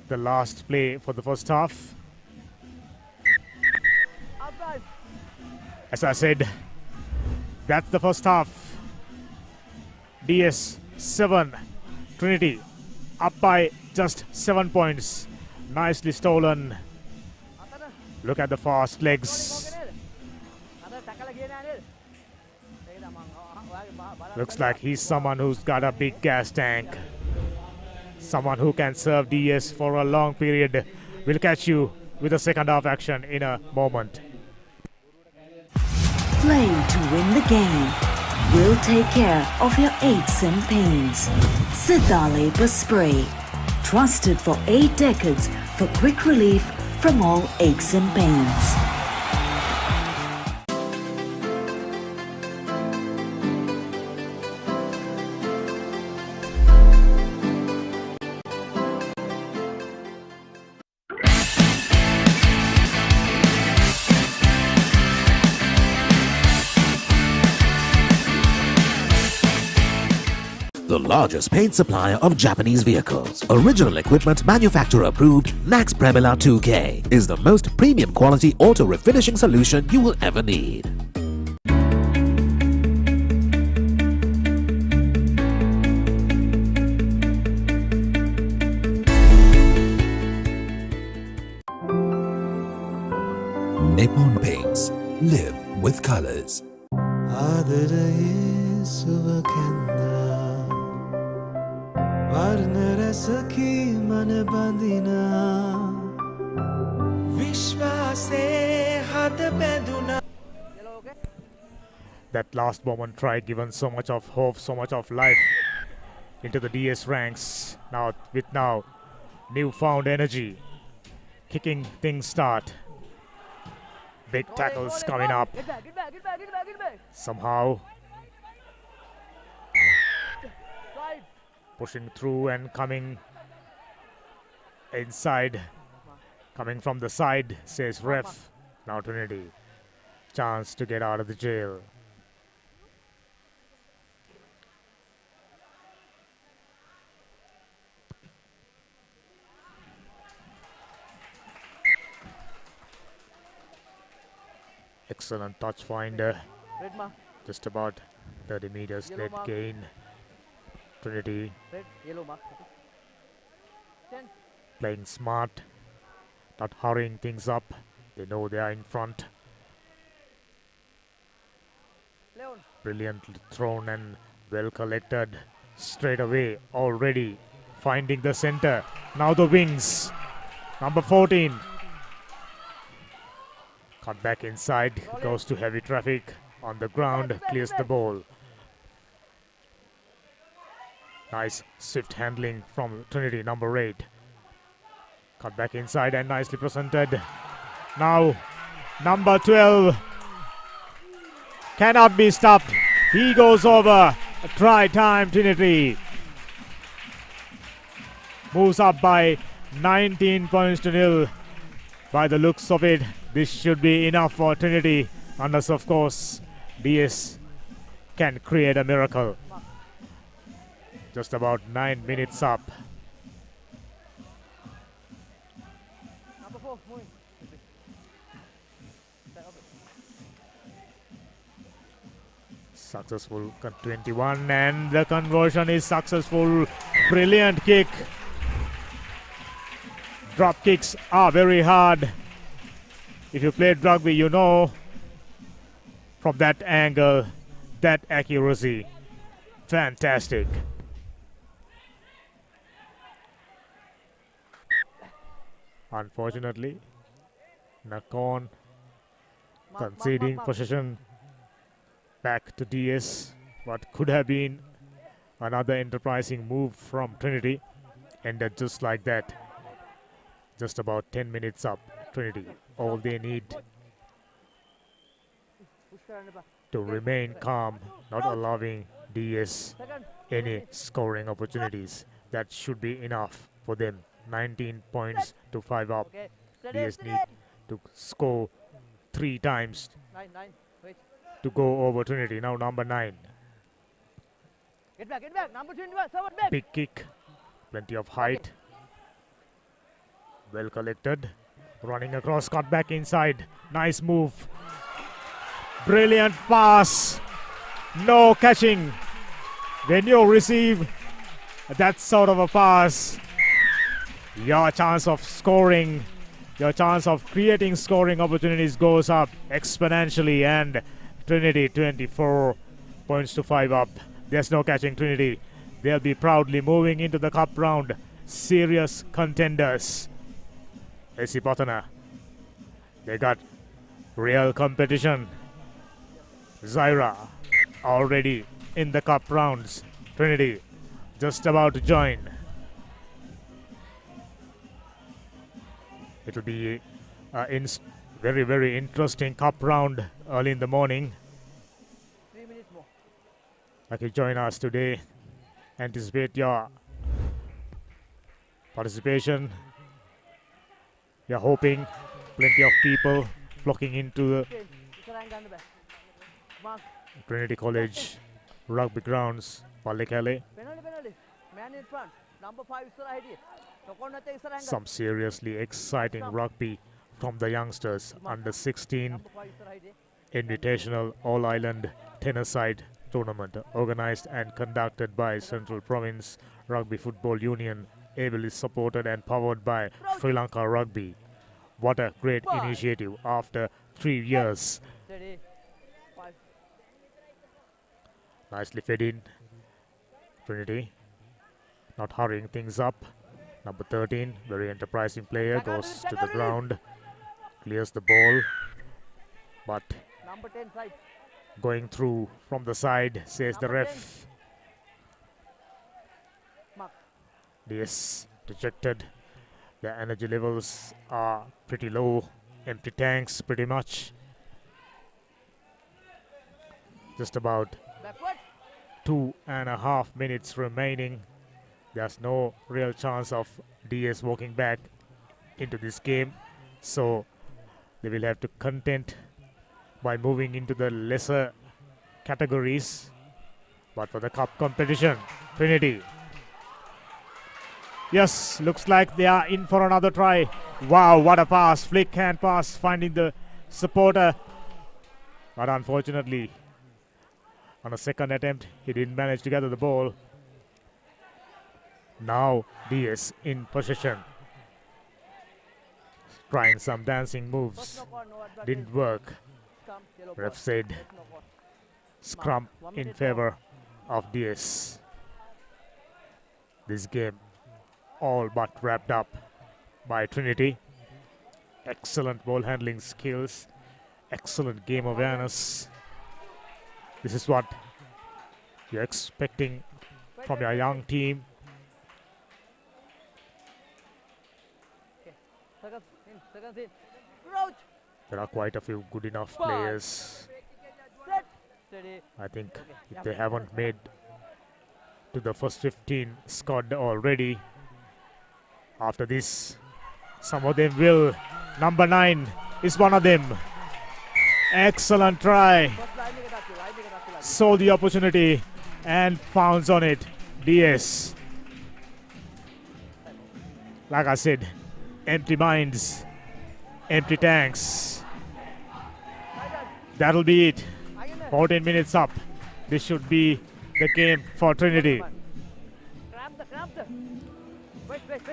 the last play for the first half. As I said, that's the first half. DS 7. Trinity up by just 7 points. Nicely stolen. Look at the fast legs. Looks like he's someone who's got a big gas tank. Someone who can serve DS for a long period. We'll catch you with the second half action in a moment. Play to win the game. We'll take care of your aches and pains. Siddha Spray. Trusted for 8 decades for quick relief from all aches and pains. The largest paint supplier of Japanese vehicles, original equipment manufacturer approved, Nax Premila 2K is the most premium quality auto refinishing solution you will ever need. Nippon Paints. Live with colors. That last moment try given so much of hope, so much of life into the DS ranks. Now with newfound energy, kicking things start. Big tackles coming up. Somehow pushing through and coming inside. Coming from the side, says ref. Now Trinity. Chance to get out of the jail. Excellent touch finder. Just about 30 meters net gain. Trinity playing smart, not hurrying things up. They know they are in front. Brilliantly thrown and well collected. Straight away already finding the center. Now the wings. Number 14. Cut back inside. Goes to heavy traffic. On the ground. Clears the ball. Nice swift handling from Trinity, number 8. Cut back inside and nicely presented. Now, number 12 cannot be stopped. He goes over. Try time, Trinity. Moves up by 19 points to 0. By the looks of it, this should be enough for Trinity. Unless, of course, DS can create a miracle. Just about 9 minutes up. Successful 21 and the conversion is successful. Brilliant kick. Drop kicks are very hard. If you played rugby, you know from that angle, that accuracy. Fantastic. Unfortunately, Nakorn conceding possession back to DS. What could have been another enterprising move from Trinity ended just like that. Just about 10 minutes up. Trinity, all they need to remain calm, not allowing DS any scoring opportunities. That should be enough for them. 19 points to 5 up. DS need to score 3 times to go over Trinity. Now number 9. Get back. Number 21, someone back. Big kick. Plenty of height. Well collected. Running across, cut back inside. Nice move. Brilliant pass. No catching. When you receive that sort of a pass, your chance of scoring, your chance of creating scoring opportunities goes up exponentially, and Trinity 24 points to 5 up. There's no catching Trinity. They'll be proudly moving into the cup round. Serious contenders. Esipatana. They got real competition. Zaira already in the cup rounds. Trinity just about to join. It'll be a very, very interesting cup round early in the morning. 3 minutes more. Like you join us today, anticipate your participation. You're hoping plenty of people flocking into the Trinity College rugby grounds. Pallekele. Penalty. Man in front. Number 5 Some seriously exciting rugby from the youngsters. Under 16 Invitational All-Island Tennis-side tournament organized and conducted by Central Province Rugby Football Union, ably supported and powered by Sri Lanka Rugby. What a great initiative after 3 years. Nicely fed in. Trinity not hurrying things up. Number 13, very enterprising player, goes to the ground, clears the ball, but number 10 side. Going through from the side, says the ref. Yes, dejected. The energy levels are pretty low. Empty tanks pretty much. Just about 2.5 minutes remaining. There's no real chance of DS walking back into this game. So they will have to content by moving into the lesser categories. But for the cup competition, Trinity. Yes, looks like they are in for another try. Wow, what a pass. Flick hand pass, finding the supporter. But unfortunately, on a second attempt, he didn't manage to gather the ball. Now DS in possession. Trying some dancing moves. Didn't work. Ref said scrum in favor of DS. This game all but wrapped up by Trinity. Excellent ball handling skills. Excellent game awareness. This is what you're expecting from your young team. There are quite a few good enough players. I think if they haven't made to the first 15 squad already, after this, some of them will. Number 9 is one of them. Excellent try. Saw the opportunity and pounds on it. DS. Like I said, empty minds, empty tanks. That'll be it. 14 minutes up. This should be the game for Trinity.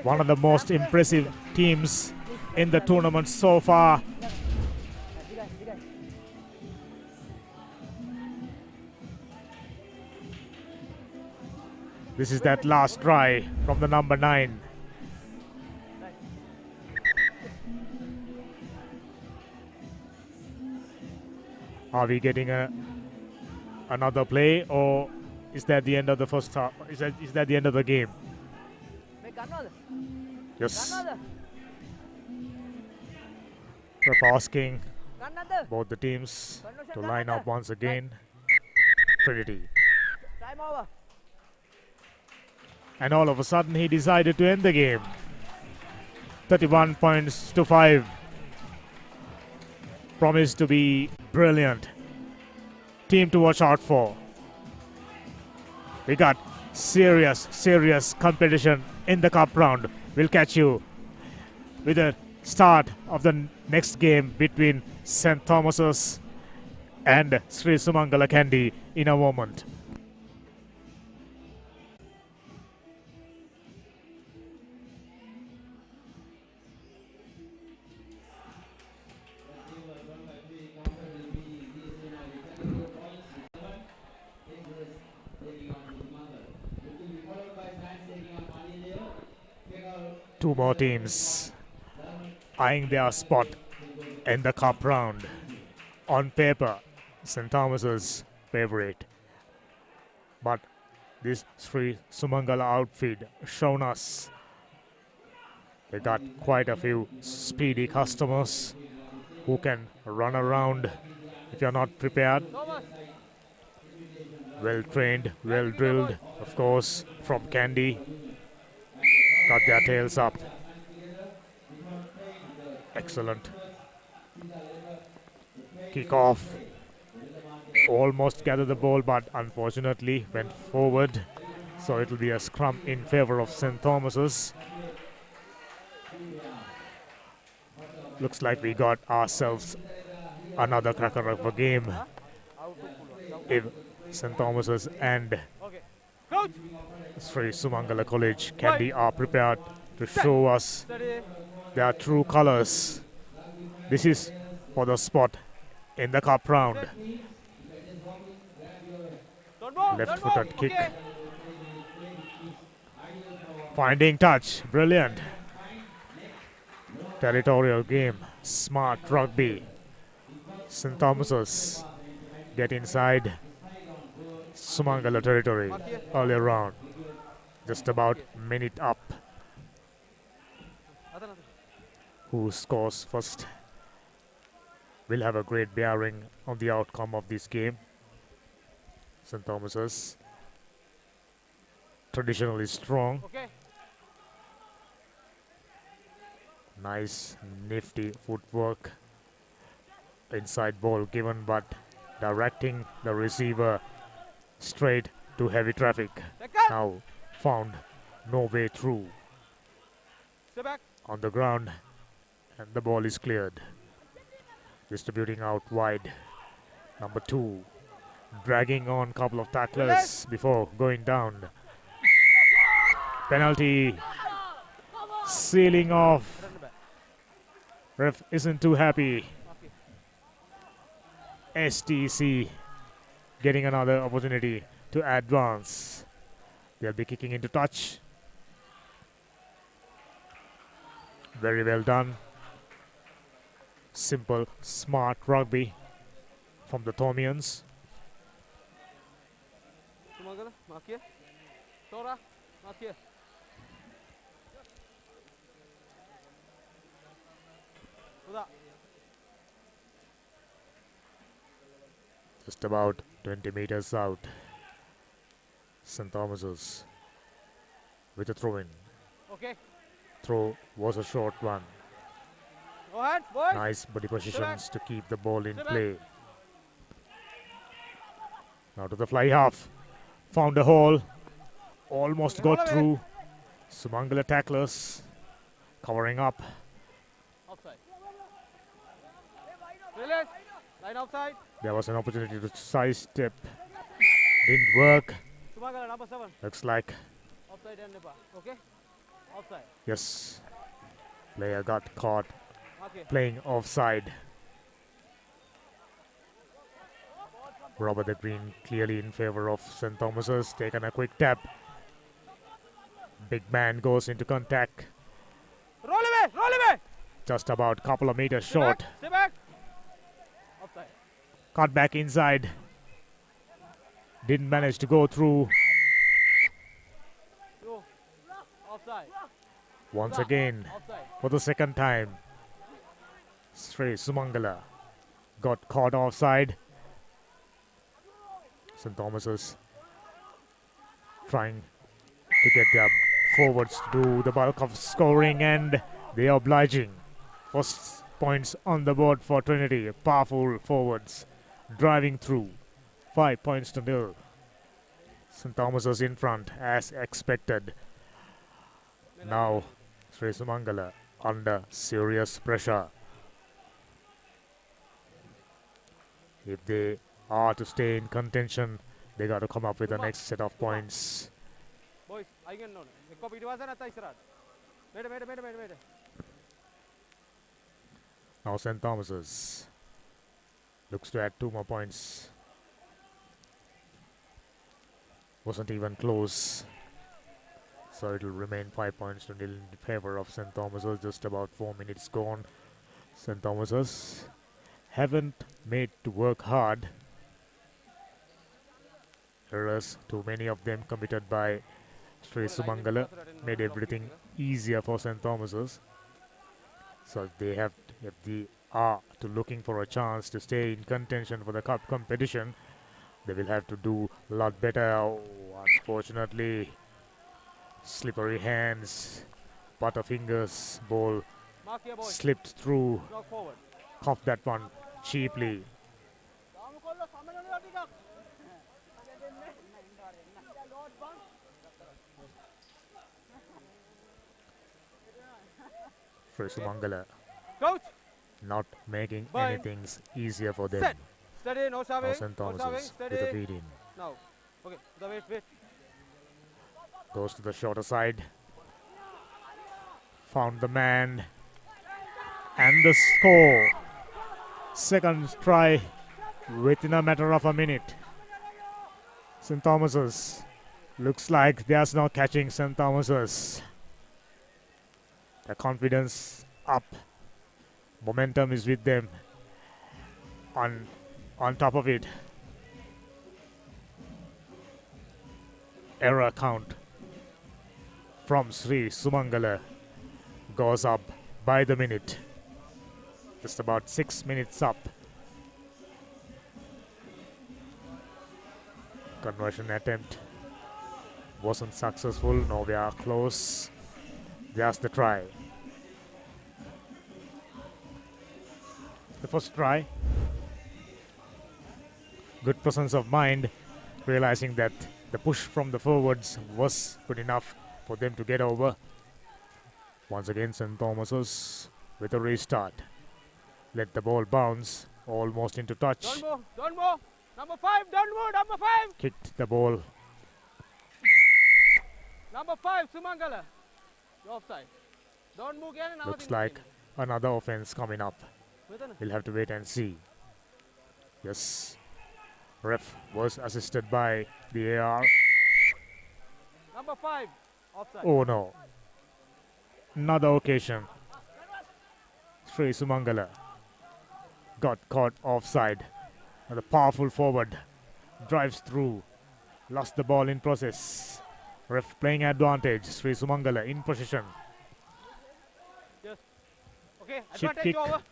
One of the most impressive teams in the tournament so far. This is that last try from the number 9. Are we getting another play, or is that the end of the first half? Is that the end of the game? Yes. Ref asking both the teams to line up once again. Trinity. Time over. And all of a sudden he decided to end the game. 31 points to 5. Promised to be brilliant. Team to watch out for. We got serious competition in the cup round. We'll catch you with the start of the next game between St. Thomas's and Sri Sumangala Kandy in a moment. Two more teams eyeing their spot in the cup round. On paper, St. Thomas's favorite. But this Sri Sumangala outfit shown us they got quite a few speedy customers who can run around if you're not prepared. Well trained, well drilled, of course, from Candy. Got their tails up. Excellent. Kick off. Almost gathered the ball, but unfortunately went forward. So it will be a scrum in favor of St. Thomas's. Looks like we got ourselves another cracker of a game. If St. Thomas's and Sri Sumangala College Candy are prepared to show us their true colors. This is for the spot in the cup round. Left-footed kick. Finding touch. Brilliant. Territorial game. Smart rugby. St. Thomas's get inside Sumangala territory earlier round. Just about minute up. Who scores first will have a great bearing on the outcome of this game. St. Thomas's traditionally strong. Nice nifty footwork. Inside ball given, but directing the receiver straight to heavy traffic. Now found no way through. On the ground, and the ball is cleared. Distributing out wide. Number 2 dragging on a couple of tacklers before going down. Penalty. Sealing off. Ref isn't too happy. STC getting another opportunity to advance. They'll be kicking into touch. Very well done. Simple, smart rugby from the Thomians. Just about 20 meters out. St. Thomas's with a throw-in. Throw was a short one. Nice body positions to keep the ball in play. Now to the fly half. Found a hole. Almost got through. Sumangala tacklers covering up. There was an opportunity to sidestep. Didn't work. Looks like. Yes. Player got caught playing offside. Robert the Green clearly in favor of St. Thomas's. Taken a quick tap. Big man goes into contact. Roll away! Just about a couple of meters short. Stay back! Cut back inside. Didn't manage to go through. Once again, for the second time, Sri Sumangala got caught offside. St. Thomas's trying to get their forwards to do the bulk of scoring, and they are obliging. First points on the board for Trinity. Powerful forwards driving through. 5 points to 0. St. Thomas's in front as expected. Now Sri Sumangala under serious pressure. If they are to stay in contention, they got to come up with the next set of points. Now St. Thomas's looks to add 2 more points. Wasn't even close. So it will remain 5 points to nil in favor of St. Thomas's. Just about 4 minutes gone. St. Thomas's haven't made to work hard. Errors, too many of them committed by Sri Sumangala, made everything easier for St. Thomas's. So if they are looking for a chance to stay in contention for the cup competition, they will have to do a lot better. Oh, unfortunately, slippery hands, butterfingers, ball slipped through, coughed that one cheaply. For Sumangala, not making anything easier for them. Steady, no shoving. Now St. Thomas's with a feed in. Now, okay, the wait. Goes to the shorter side. Found the man. And the score. Second try within a matter of a minute. St. Thomas's. Looks like there's no catching St. Thomas's. The confidence up. Momentum is with them. On top of it, error count from Sri Sumangala goes up by the minute. Just about 6 minutes up. Conversion attempt wasn't successful. Now we are close. There's the try. The first try. Good presence of mind, realizing that the push from the forwards was good enough for them to get over. Once again, St. Thomas's with a restart. Let the ball bounce almost into touch. Don't move. Number 5, don't move. Number 5. Kicked the ball. Number 5, Sumangala. You're offside. Don't move again. Looks like another offense coming up. We'll have to wait and see. Yes. Ref was assisted by the AR. Number 5, offside. Oh no. Another occasion. Sri Sumangala got caught offside. And the powerful forward drives through. Lost the ball in process. Ref playing advantage. Sri Sumangala in position. Yes. Okay, Chip advantage kick over.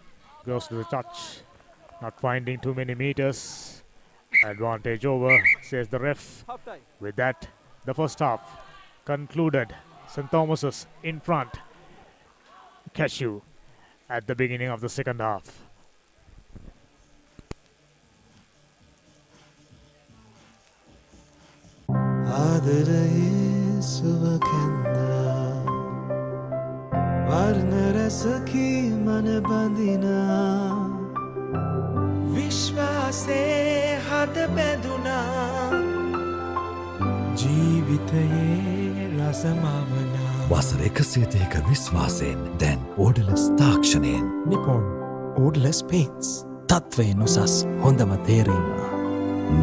goes to the touch. Not finding too many meters. Advantage over, says the ref. Half time. With that, the first half concluded. St. Thomas's in front. Cashew at the beginning of the second half. ආදරයේ සුවකැන්දා වර්ණරසකී මන බඳිනා විශ්වාසේ හද බැඳුනා ජීවිතයේ රසමවනා වසර 102ක විශ්වාසයෙන් දැන් ඕඩලස් තාක්ෂණයෙන් Nippon ඕඩලස් paints තත්වයෙන් උසස් හොඳම තේරීම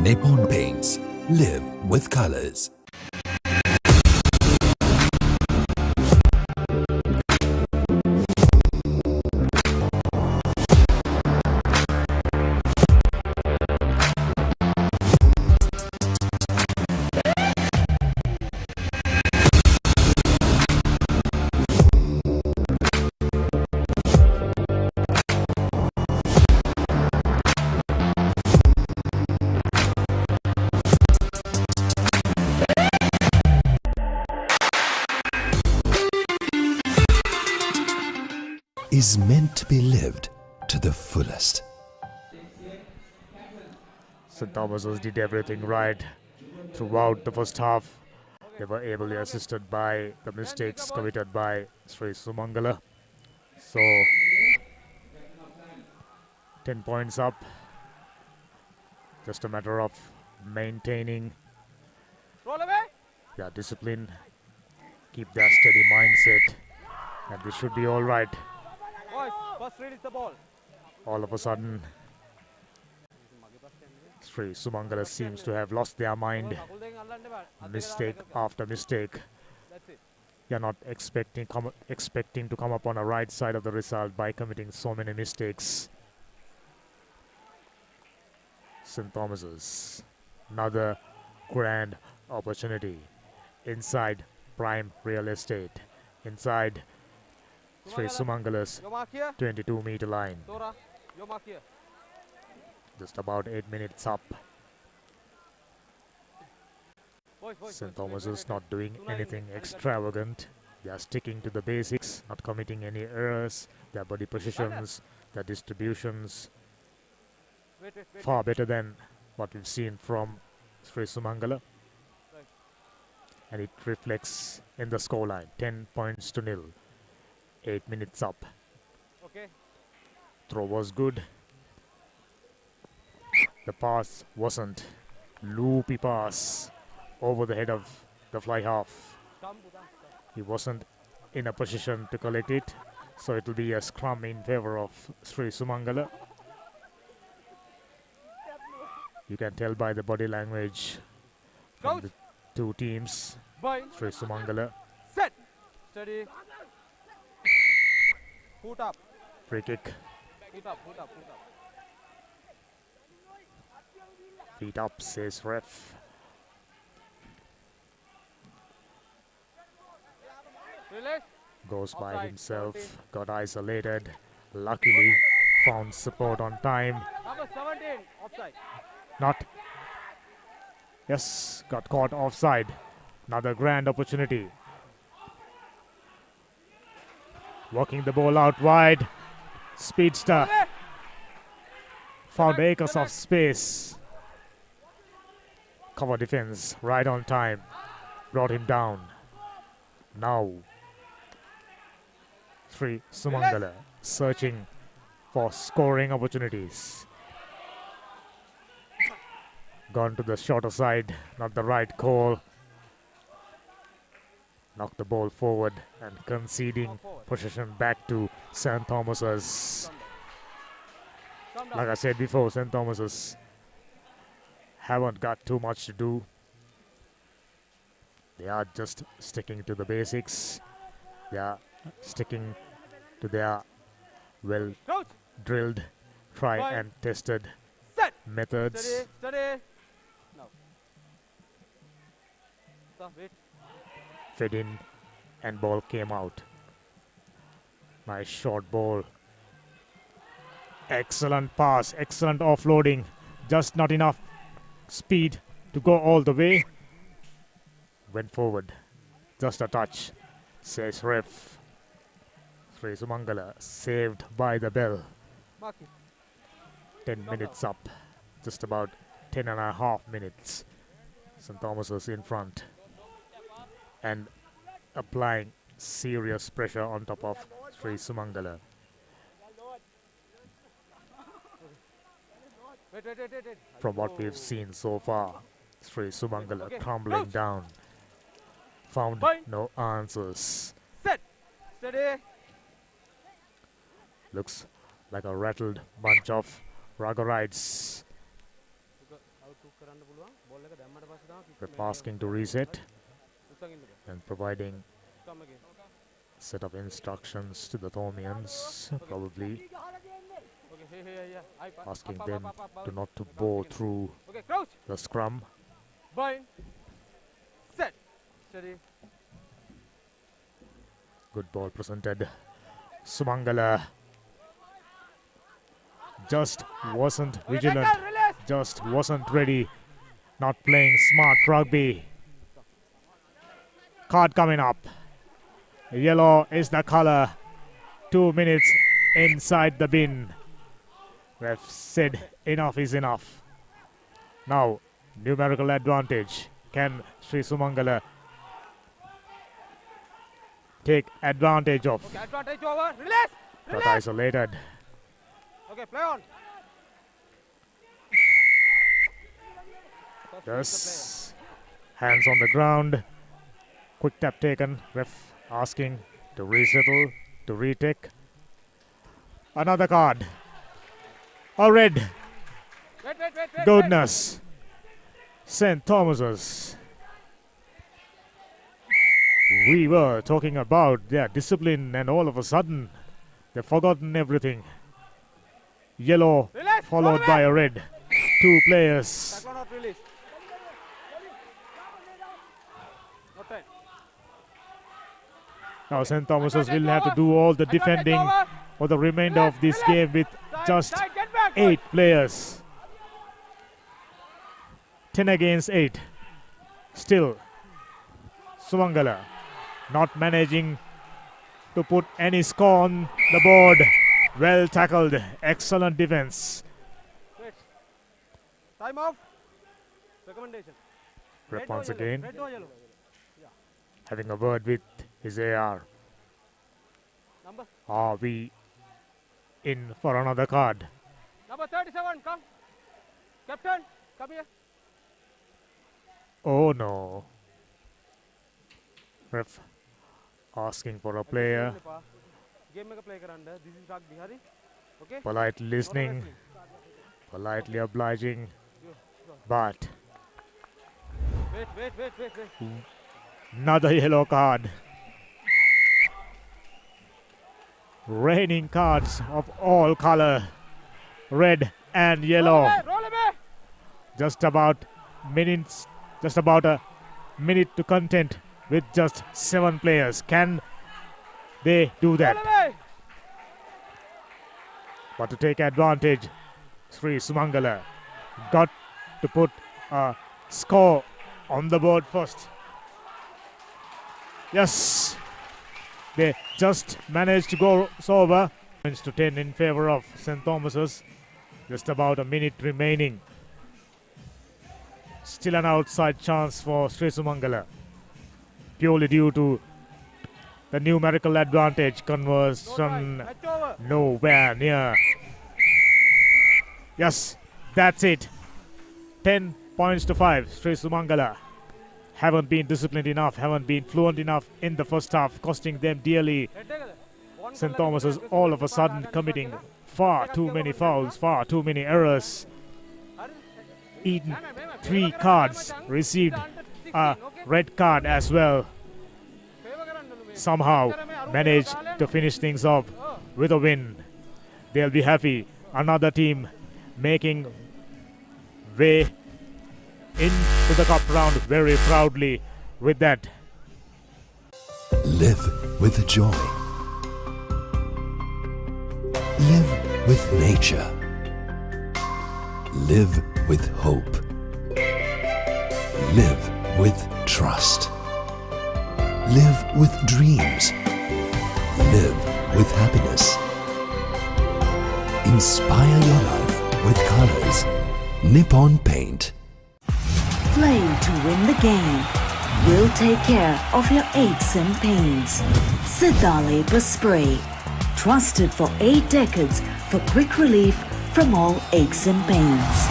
Nippon paints live with colors. Is meant to be lived to the fullest. St. Thomas's did everything right throughout the first half. They were ably assisted by the mistakes committed by Sri Sumangala. So, 10 points up. Just a matter of maintaining their discipline, keep their steady mindset, and they should be all right. Boys, first release the ball. All of a sudden, Sri Sumangala seems to have lost their mind. Mistake after mistake. you're not expecting to come up on a right side of the result by committing so many mistakes. St. Thomas's, another grand opportunity inside prime real estate, inside Sri Sumangala's 22-meter line. Just about 8 minutes up. St. Thomas's not doing anything extravagant. They are sticking to the basics, not committing any errors. Their body positions, their distributions, far better than what we've seen from Sri Sumangala. And it reflects in the scoreline, 10 points to nil. 8 minutes up. Throw was good. The pass wasn't. Loopy pass over the head of the fly half. He wasn't in a position to collect it, so it will be a scrum in favor of Sri Sumangala. You can tell by the body language from the two teams. Sri Sumangala. Set. Steady. Foot up. Free kick. Feet up. Foot up. Foot up. Feet up, says ref. Release. Goes by Offside, himself. 17. Got isolated. Luckily found support on time. Number 17. Offside. Not. Yes, got caught offside. Another grand opportunity. Walking the ball out wide. Speedster. Found acres of space. Cover defense right on time. Brought him down. Now Sri Sumangala searching for scoring opportunities. Gone to the shorter side, not the right call. Knocked the ball forward and conceding possession back to St. Thomas's. Like I said before, St. Thomas's haven't got too much to do. They are just sticking to the basics. They are sticking to their well drilled, tried and tested methods. Steady. Steady. Now. Stop it. Fed in and ball came out. Nice short ball. Excellent pass, excellent offloading. Just not enough speed to go all the way. Went forward. Just a touch, says ref. Sri Sumangala saved by the bell. 10 minutes up. Just about 10.5 minutes. St. Thomas's in front. And applying serious pressure on top of Sri Sumangala. From what we've seen so far, Sri Sumangala crumbling down. Found no answers. Set. Steady. Looks like a rattled bunch of Ragorites. Ref asking to reset and providing a set of instructions to the Thomians, probably asking them to not to bore through the scrum. Bind. Set. Steady. Good ball presented. Sumangala just wasn't vigilant, just wasn't ready, not playing smart rugby. Card coming up. Yellow is the color. 2 minutes inside the bin. Ref said enough is enough. Now, numerical advantage. Can Sri Sumangala take advantage of? Okay, advantage over. Release. Got isolated. Okay, play on. Yes. Hands on the ground. Quick tap taken. Ref asking to resettle, to retake. Another card. A red. Wait. Goodness. St. Thomas's We were talking about their discipline, and all of a sudden, they've forgotten everything. Yellow followed by a red. 2 players. Tackle or not release. No time. Now St. Thomas's will have to do all the defending for the remainder of this game with just 8 players. 10 against 8. Still, Sumangala not managing to put any score on the board. Well tackled. Excellent defense. Wait. Time off. Recommendation. Rep Red or once yellow? again. Red or yellow? Yeah. Having a word with his AR. Number? Are we in for another card? Number 37, come. Captain, come here. Oh no. Ref asking for a player. Game make a play karanda. This is Rag Bihari. Okay? Politely listening. Politely obliging. But Wait. another yellow card. Raining cards of all color. Red and yellow. Roll away. Just about a minute to content with just 7 players. Can they do that? But to take advantage, Sri Sumangala got to put a score on the board first. Yes, they just managed to go over. To 10 in favor of St. Thomas's. Just about a minute remaining. Still an outside chance for Sri Sumangala. Purely due to the numerical advantage. Conversion nowhere near. Yes, that's it. 10 points to 5. Sri Sumangala haven't been disciplined enough, haven't been fluent enough in the first half, costing them dearly. St. Thomas is all of a sudden committing far too many fouls, far too many errors. Eaten 3 cards, received a red card as well. Somehow managed to finish things off with a win. They'll be happy. Another team making way into the cup round very proudly with that. Live with joy. Live with nature. Live with hope. Live with trust. Live with dreams. Live with happiness. Inspire your life with colors. Nippon Paint. Play to win the game. We'll take care of your aches and pains. Siddha Spray. Trusted for 8 decades for quick relief from all aches and pains.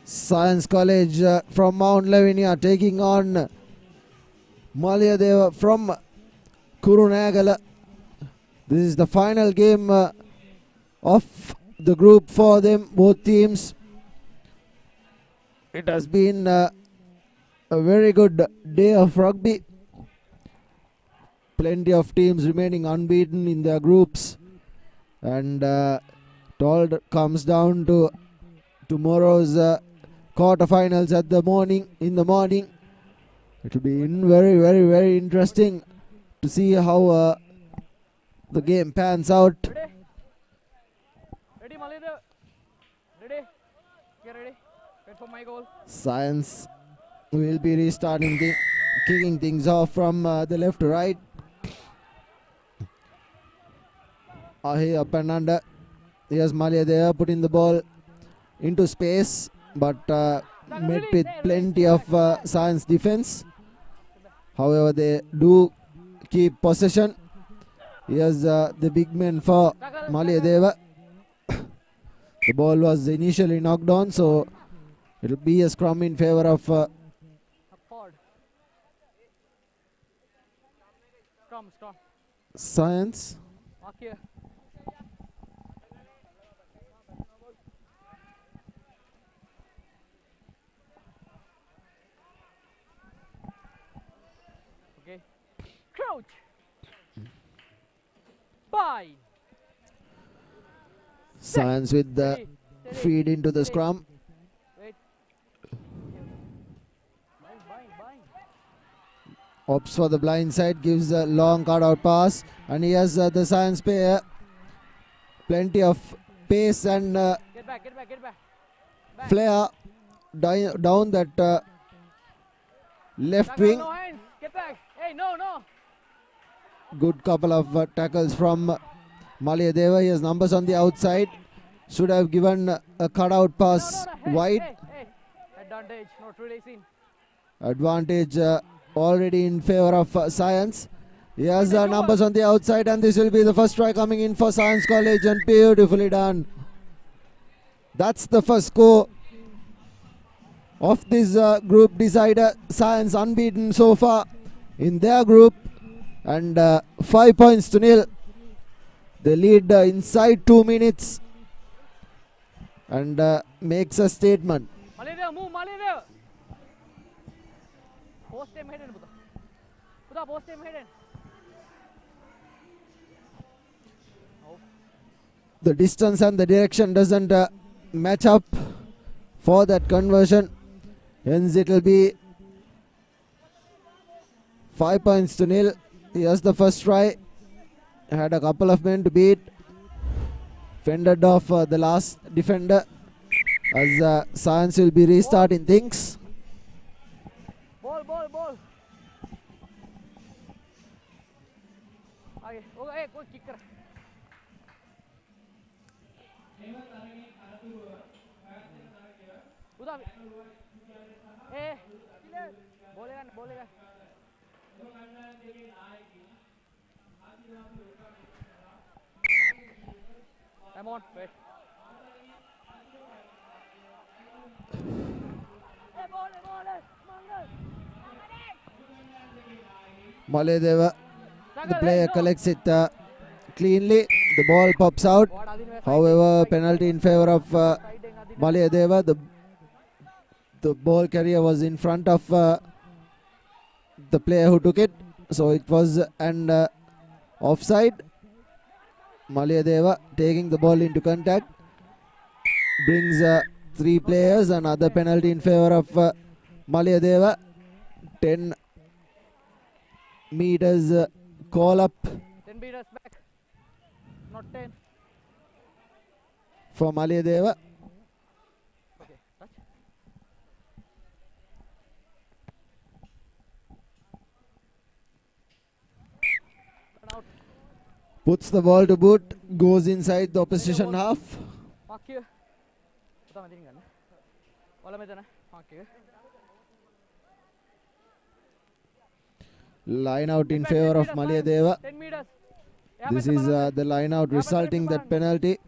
Science College from Mount Lavinia taking on Malayadeva from Kurunagala. This is the final game of the group for them, both teams. It has been a very good day of rugby. Plenty of teams remaining unbeaten in their groups. And it all comes down to tomorrow's quarterfinals in the morning. It will be very interesting to see how the game pans out. Ready, Malayadeva? Ready? Get ready. Wait for my goal. Science will be restarting, kicking things off from the left to right. Here up and under. Here's Malayadeva putting the ball into space, but met with plenty of Science defense. However, they do keep possession. Here's the big man for Malayadeva. The ball was initially knocked on, so it will be a scrum in favor of Scrum. Science. Mark here. Okay. Crouch. Bind. Science with the feed into the scrum. Wait. Bind. Opts for the blind side, gives a long cutout pass, and he has the Science player plenty of pace and Get back. flair down that left wing. No hands. Get back. Hey, no. Good couple of tackles from Malayadeva. He has numbers on the outside. Should have given a cutout pass Hey, wide. Hey. Advantage. Not releasing. Advantage already in favor of Science. He has numbers on the outside, and this will be the first try coming in for Science College, and beautifully done. That's the first score of this group decider. Science unbeaten so far in their group, and 5 points to nil. They lead inside 2 minutes and makes a statement. Move. Post him hidden. Buddha, post him hidden. The distance and the direction doesn't match up for that conversion. Hence it will be 5 points to nil. Here's the first try. Had a couple of men to beat. Fended off the last defender, as Science will be restarting things. Ball. Okay, go kicker. Buddha. Hey. Bolegan. I'm on. Wait. Malayadeva, the player collects it cleanly. The ball pops out. However, penalty in favor of Malayadeva. The ball carrier was in front of the player who took it, so it was an offside. Malayadeva taking the ball into contact brings 3 players. Another penalty in favor of Malayadeva. 10 meters call up 10 meters back, not 10. for Malayadeva. Okay, touch. Out. Puts the ball to boot, goes inside the opposition half. Mark here. Buddha, I'm doing it. Mark here. Line out in favor of Malayadeva. 10 meters. This is the line out resulting that penalty.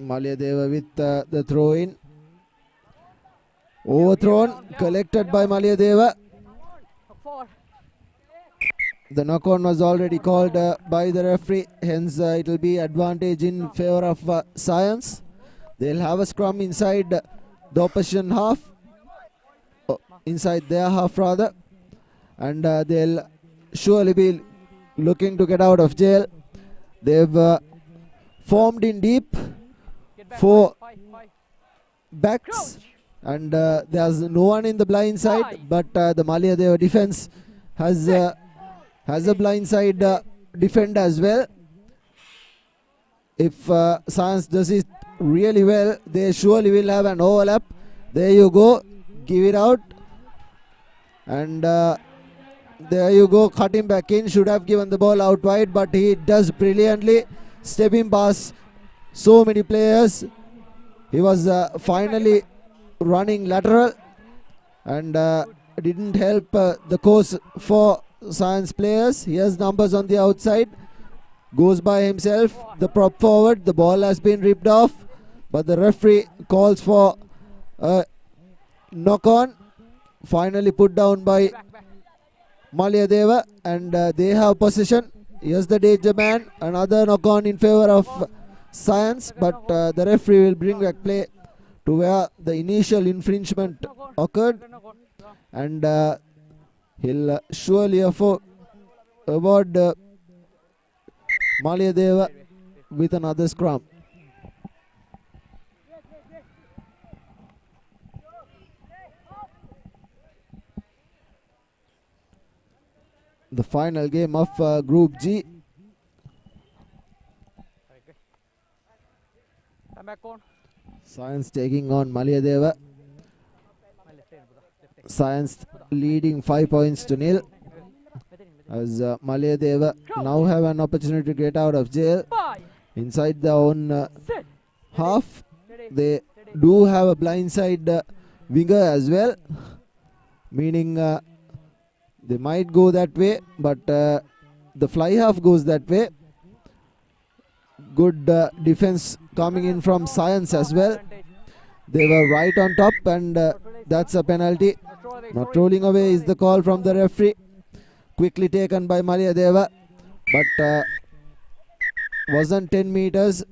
Malayadeva with the throw in. Overthrown, collected by Malayadeva. The knock on was already called by the referee, hence it will be advantage in favor of Science. They'll have a scrum inside the opposition half, inside their half rather, and they'll surely be looking to get out of jail. They've formed in deep 4 backs, and there's no one in the blind side, but the Malayadeva defense has a blind side defender as well. If Science does it really well, they surely will have an overlap. There you go, give it out, and there you go, cut him back in. Should have given the ball out wide, but he does brilliantly, stepping past so many players. He was finally running lateral, and didn't help the course for Science players. He has numbers on the outside, goes by himself, the prop forward. The ball has been ripped off, but the referee calls for a knock on, finally put down by Malyadeva, and they have possession. Here's the danger man. Another knock on in favor of Science, but the referee will bring back play to where the initial infringement occurred, and he'll surely award Malyadeva with another scrum. The final game of Group G. Science taking on Malyadeva. Science leading 5 points to nil, as Malyadeva now have an opportunity to get out of jail inside their own half. They do have a blindside winger as well, meaning they might go that way, but the fly half goes that way. Good defense coming in from Science as well. They were right on top, and that's a penalty. Not rolling away is the call from the referee. Quickly taken by Malyadeva, but wasn't 10 meters.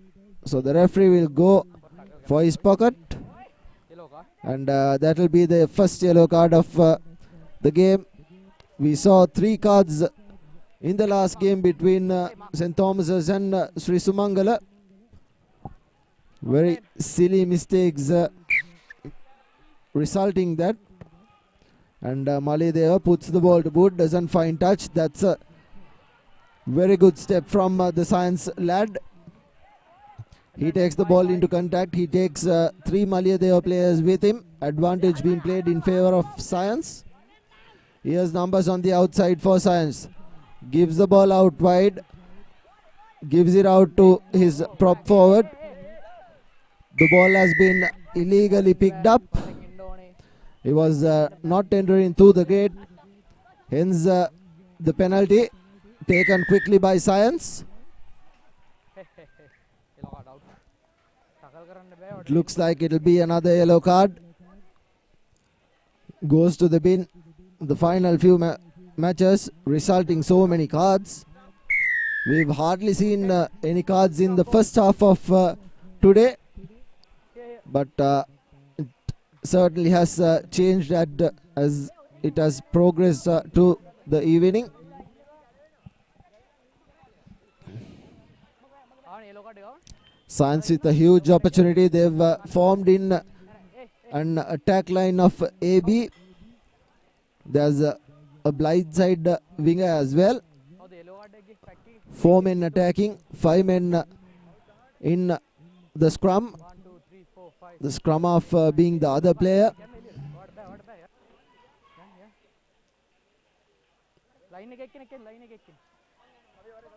So the referee will go for his pocket, and that will be the first yellow card of the game. We saw 3 cards in the last game between St. Thomas's and Sri Sumangala. Very silly mistakes resulting that, and Malyadeva puts the ball to boot, doesn't find touch. That's a very good step from the Science lad. He takes the ball into contact. He takes 3 Malyadeva players with him. Advantage being played in favor of Science. Here's numbers on the outside for Science. Gives the ball out wide. Gives it out to his prop forward. The ball has been illegally picked up. He was not entering through the gate. Hence the penalty taken quickly by Science. It looks like it will be another yellow card. Goes to the bin. The final few matches resulting so many cards. We've hardly seen any cards in the first half of today, but it certainly has changed as it has progressed to the evening. Science with a huge opportunity. They've formed in an attack line of AB. There's a blindside winger as well. 4 men attacking, 5 men in the scrum. The scrum half being the other player.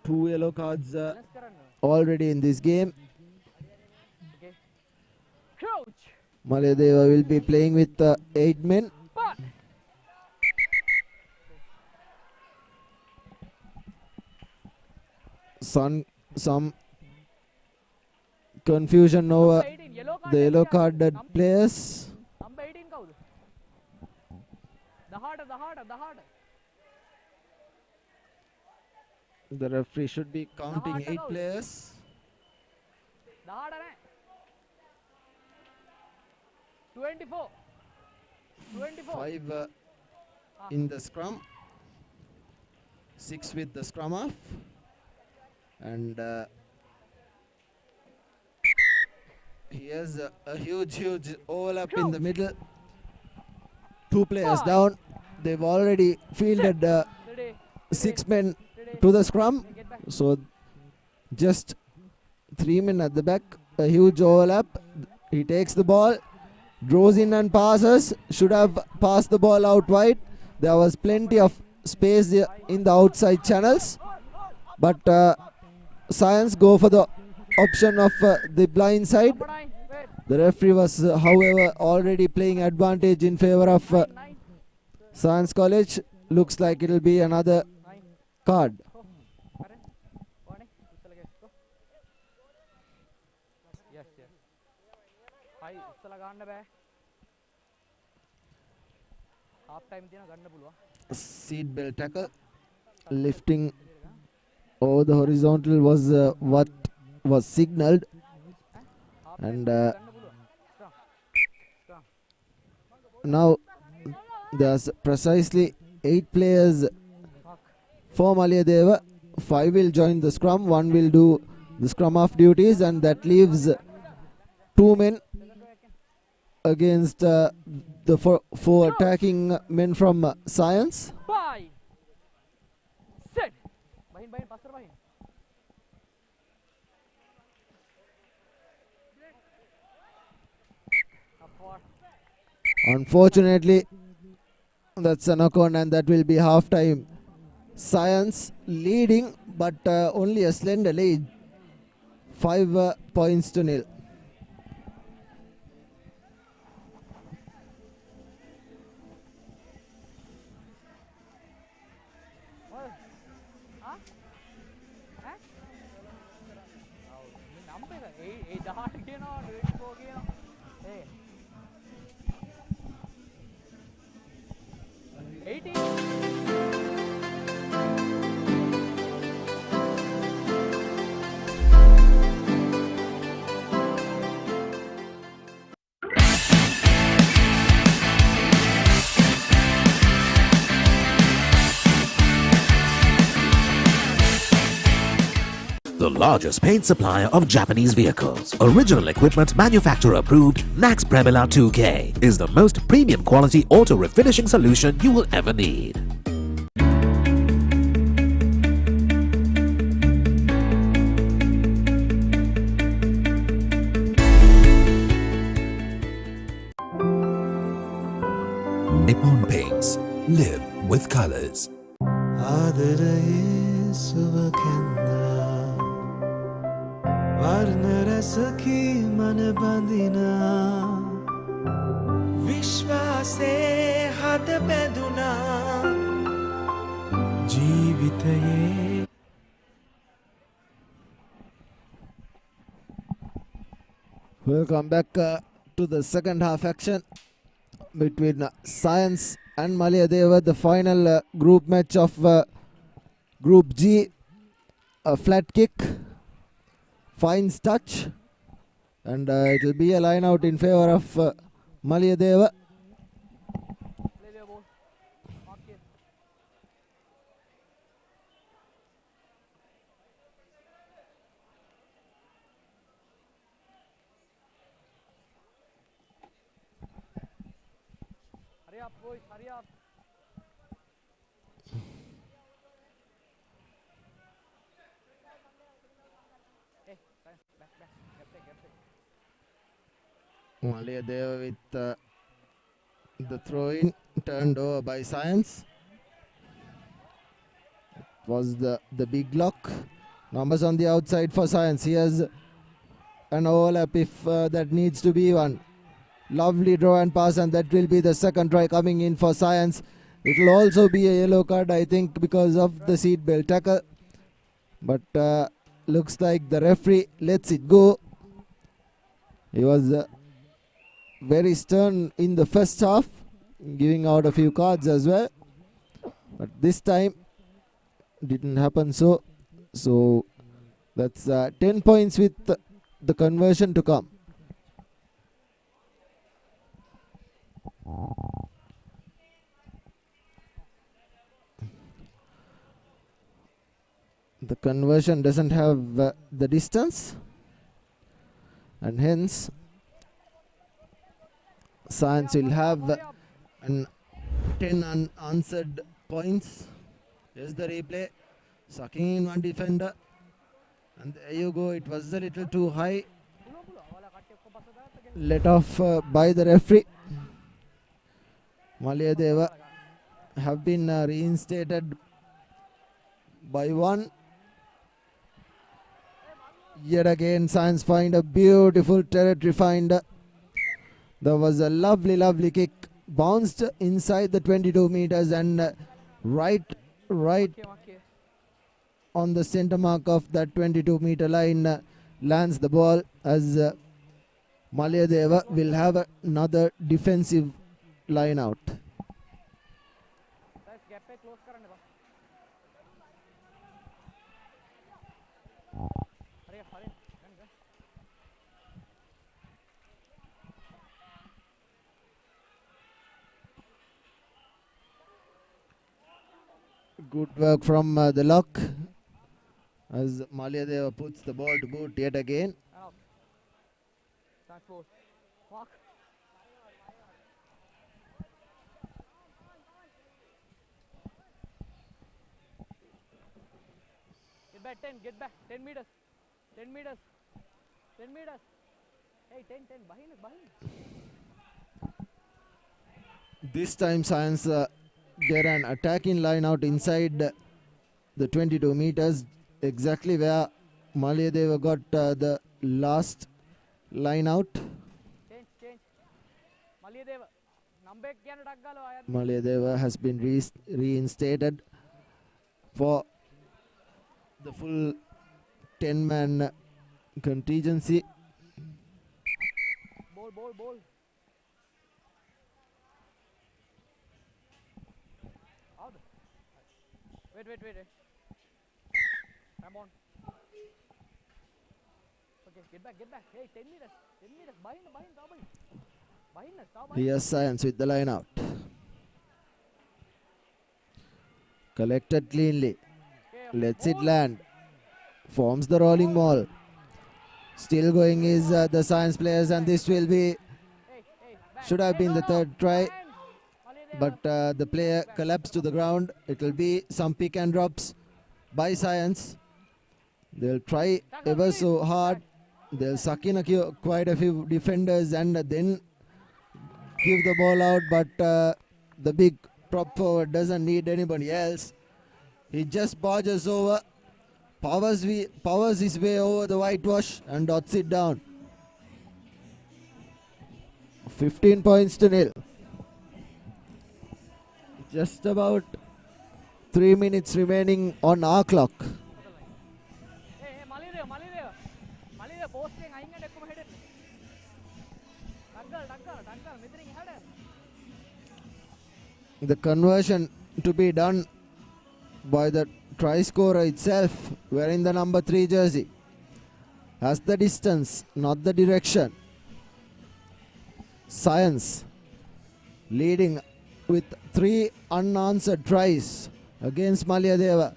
Two yellow cards already in this game. Malyadeva will be playing with 8 men. Some confusion over the yellow carded players. The referee should be counting 8 players. 24. 5 in the scrum. 6 with the scrum half. And here's a huge overlap in the middle. 2 players down. They've already fielded 6 men to the scrum. So just 3 men at the back. A huge overlap. He takes the ball, draws in and passes. Should have passed the ball out wide. There was plenty of space in the outside channels. But Science go for the option of the blind side. The referee was, however, already playing advantage in favor of Science College. Looks like it will be another card. half time තියෙන ගන්න පුළුවන්. Seat belt tackle. Lifting over the horizontal was what was signaled. And now there's precisely 8 players for Maliyadeva. 5 will join the scrum, 1 will do the scrum off duties, and that leaves 2 men against the four attacking men from Science. Bye. Set. Bahin passer bahin. Unfortunately, that's a knock on, and that will be half time. Science leading, but only a slender lead. 5 points to nil. The largest paint supplier of Japanese vehicles. Original equipment manufacturer approved, Nax Premila 2K is the most premium quality auto refinishing solution you will ever need. Nippon Paints. Live with colors. ආදරයේ සුව කැන්නා වර්ණ රසකී මන බඳිනා විශ්වාසේ හද බැඳුනා ජීවිතයේ. Welcome back to the second half action between Science and Maliyadeva, the final group match of Group G. A flat kick finds touch, and it will be a line out in favor of Maliyadeva. Hurry up, boys, hurry up. Hey, back. Maliyadeva with the throw-in turned over by Science. It was the big lock. Numbers on the outside for Science. He has an overlap if that needs to be one. Lovely draw and pass, and that will be the second try coming in for Science. It will also be a yellow card, I think, because of the seat belt tackle. But looks like the referee lets it go. He was very stern in the first half, giving out a few cards as well. But this time, didn't happen so. So that's 10 points with the conversion to come. The conversion doesn't have the distance, and hence Science will have 10 unanswered points. Here's the replay. Sucking in one defender, and there you go. It was a little too high. Let off by the referee. Maliyadeva have been reinstated by 1. Yet again, Science find a beautiful territory find. There was a lovely kick, bounced inside the 22 meters and right on the center mark of that 22-meter line lands the ball, as Maliyadeva will have another defensive line out. අපේ close කරන්න බා. හරි හරි. ගන්න. Good work from the lock as Maliadeva puts the ball to boot yet again. Transport. Mark. Get back 10, get back 10 meters. 10 meters. 10 meters. Hey, 10, behind. This time Science get an attacking line out inside the 22 meters, exactly where Maliadeva got the last line out. Change. Maliadeva. Number කියන ඩක් ගාලා ආයෙත්. Maliadeva has been reinstated for the full 10-man contingency. Ball. Out. Wait. Come on. Okay, get back. Hey, 10 meters. Behind, double. Behind us, now. Here's Science with the line out. Collected cleanly. Lets it land. Forms the rolling ball. Still going is the Science players, and this will be should have been the third try, but the player collapsed to the ground. It will be some pick and drops by Science. They'll try ever so hard. They'll suck in quite a few defenders and then give the ball out, but the big prop forward doesn't need anybody else. He just barges over, powers his way over the whitewash and dots it down. 15 points to nil. Just about 3 minutes remaining on our clock. Hey, Maliadeva, posting අයින් ගන්න එක්කම හෙඩෙන්න. ඩග්ගල් මෙතනින් එහාට. The conversion to be done by the try scorer itself, wearing the number 3 jersey. Has the distance, not the direction. Science leading with 3 unanswered tries against Maliadeva,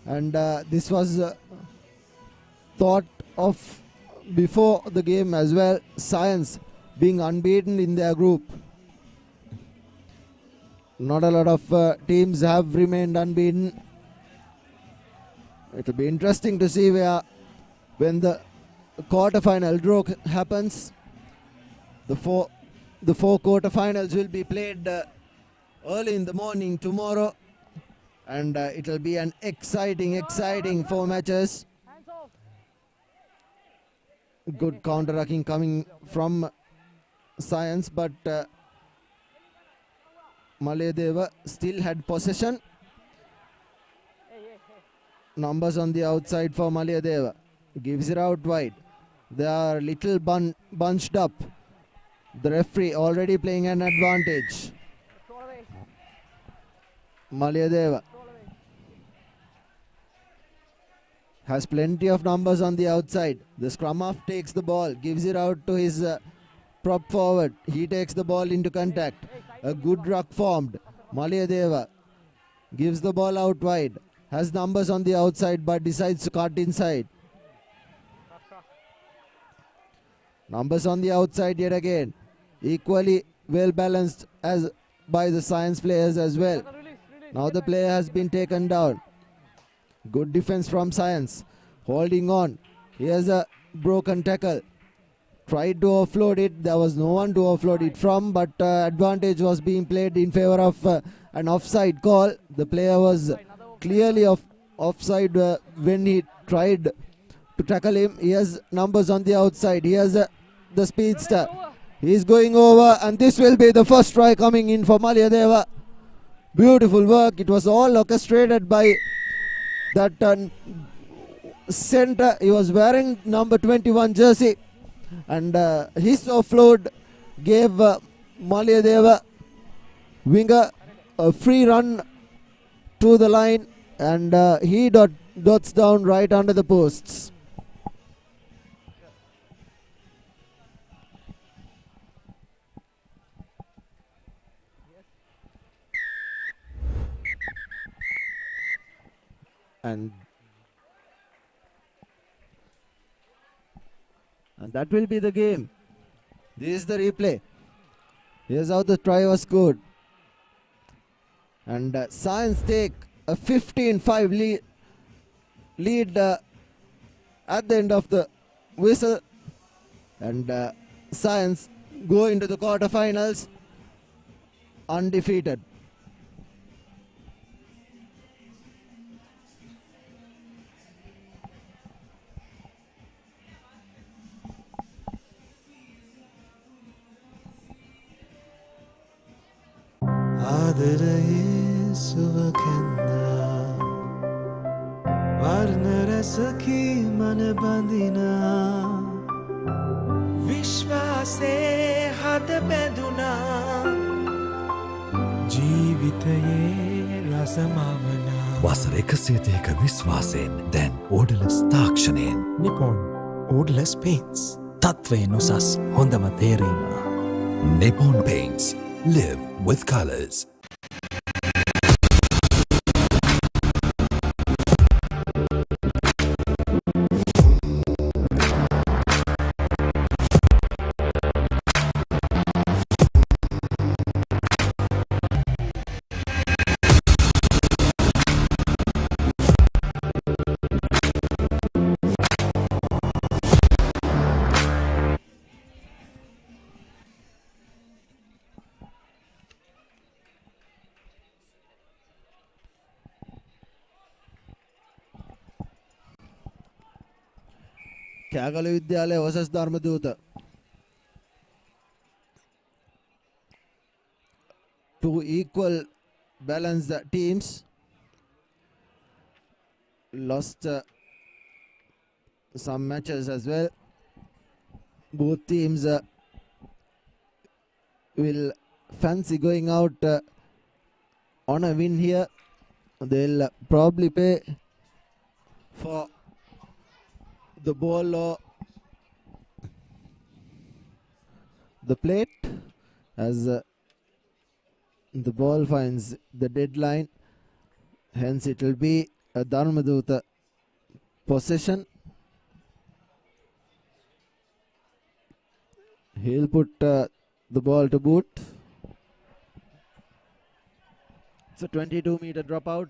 and this was thought of before the game as well. Science being unbeaten in their group. Not a lot of teams have remained unbeaten. It will be interesting to see when the quarter-final draw happens. The four quarter-finals will be played early in the morning tomorrow, and it will be an exciting 4 matches. Good counter-attacking coming from Science, but Maliadeva still had possession. Numbers on the outside for Maliadeva. Gives it out wide. They are little bunched up. The referee already playing an advantage. Maliadeva has plenty of numbers on the outside. The scrum half takes the ball, gives it out to his prop forward. He takes the ball into contact. A good ruck formed. Maliadeva gives the ball out wide. Has numbers on the outside but decides to cut inside. Numbers on the outside yet again. Equally well balanced as by the Science players as well. Now the player has been taken down. Good defense from Science. Holding on. Here's a broken tackle. Tried to offload it. There was no one to offload it from, but advantage was being played in favor of an offside call. The player was clearly offside when he tried to tackle him. He has numbers on the outside. He has the speedster. He is going over, and this will be the first try coming in for Maliadeva. Beautiful work. It was all orchestrated by that center. He was wearing number 21 jersey, and his offload gave Maliadeva winger a free run to the line, and he dots down right under the posts. And that will be the game. This is the replay. Here's how the try was scored. And Science take a 15-5 lead at the end of the whistle. And Science go into the quarterfinals undefeated. ආදරයේ සුවකෙන්දා වර්ණ රැසකී මන බඳිනා විශ්වාසේ හද බැඳුනා ජීවිතයේ රසමවනා වසර 102ක විශ්වාසයෙන් දැන් ඕඩලස් තාක්ෂණයෙන් Nippon ඕඩලස් paints තත්වයෙන් උසස් හොඳම තේරීම Nippon Paints live with colors. Kegalle Vidyalaya වසස් ධර්මදූත. Two equal balanced teams lost some matches as well. Both teams will fancy going out on a win here. They'll probably pay for the ball or the plate as the ball finds the deadline. Hence it will be a Dharmaduta possession. He'll put the ball to boot. It's a 22-meter dropout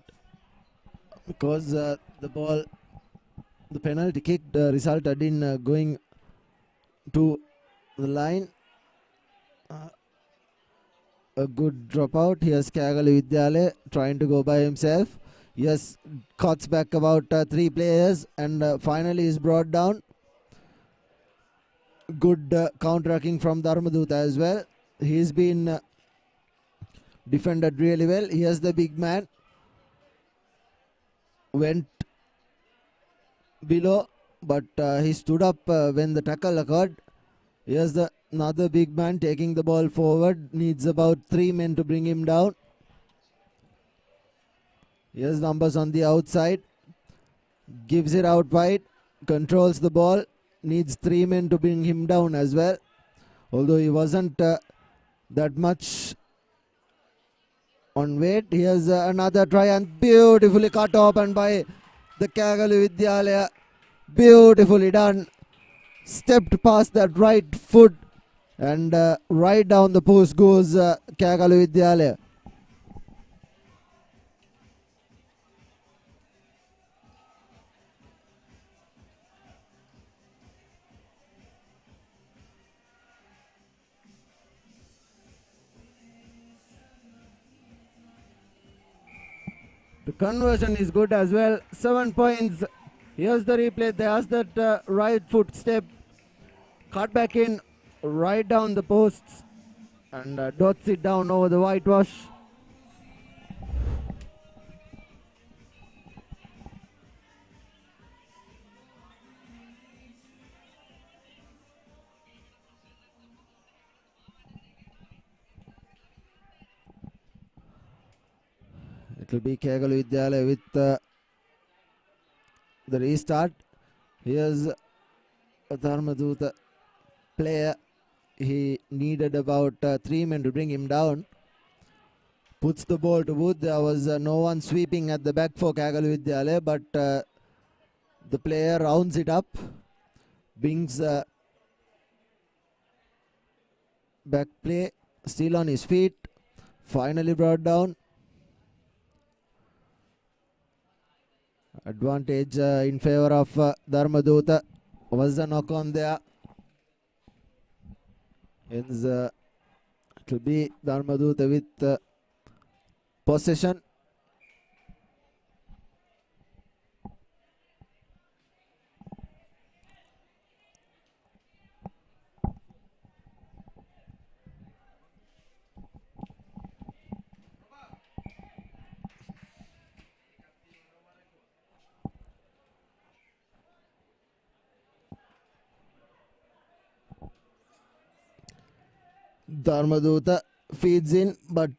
because the penalty kick resulted in going to the line. A good dropout. Here's Kyagali Vidyalaya trying to go by himself. Yes, cuts back about 3 players and finally is brought down. Good counter-attacking from Dharmaduta as well. He's been defended really well. Here's the big man. Went below, but he stood up when the tackle occurred. Here's another big man taking the ball forward. Needs about 3 men to bring him down. Here's numbers on the outside. Gives it out wide. Controls the ball. Needs 3 men to bring him down as well. Although he wasn't that much on weight. Here's another try and beautifully cut open by the Kagalu Vidyalaya. Beautifully done. Stepped past that right foot and right down the post goes Kagalu Vidyalaya. The conversion is good as well. 7 points. Here's the replay. There's that right foot step. Cut back in. Right down the posts. And dots it down over the whitewash. will be Kegalu Vidyalaya with the restart. Here's a Dharmaduta player. He needed about 3 men to bring him down. Puts the ball to wood. There was no one sweeping at the back for Kegalu Vidyalaya, but the player rounds it up, brings back play, still on his feet, finally brought down. Advantage in favor of Dharmaduta. Was a knock on there. Hence, it will be Dharmaduta with possession. Dharmaduta feeds in, but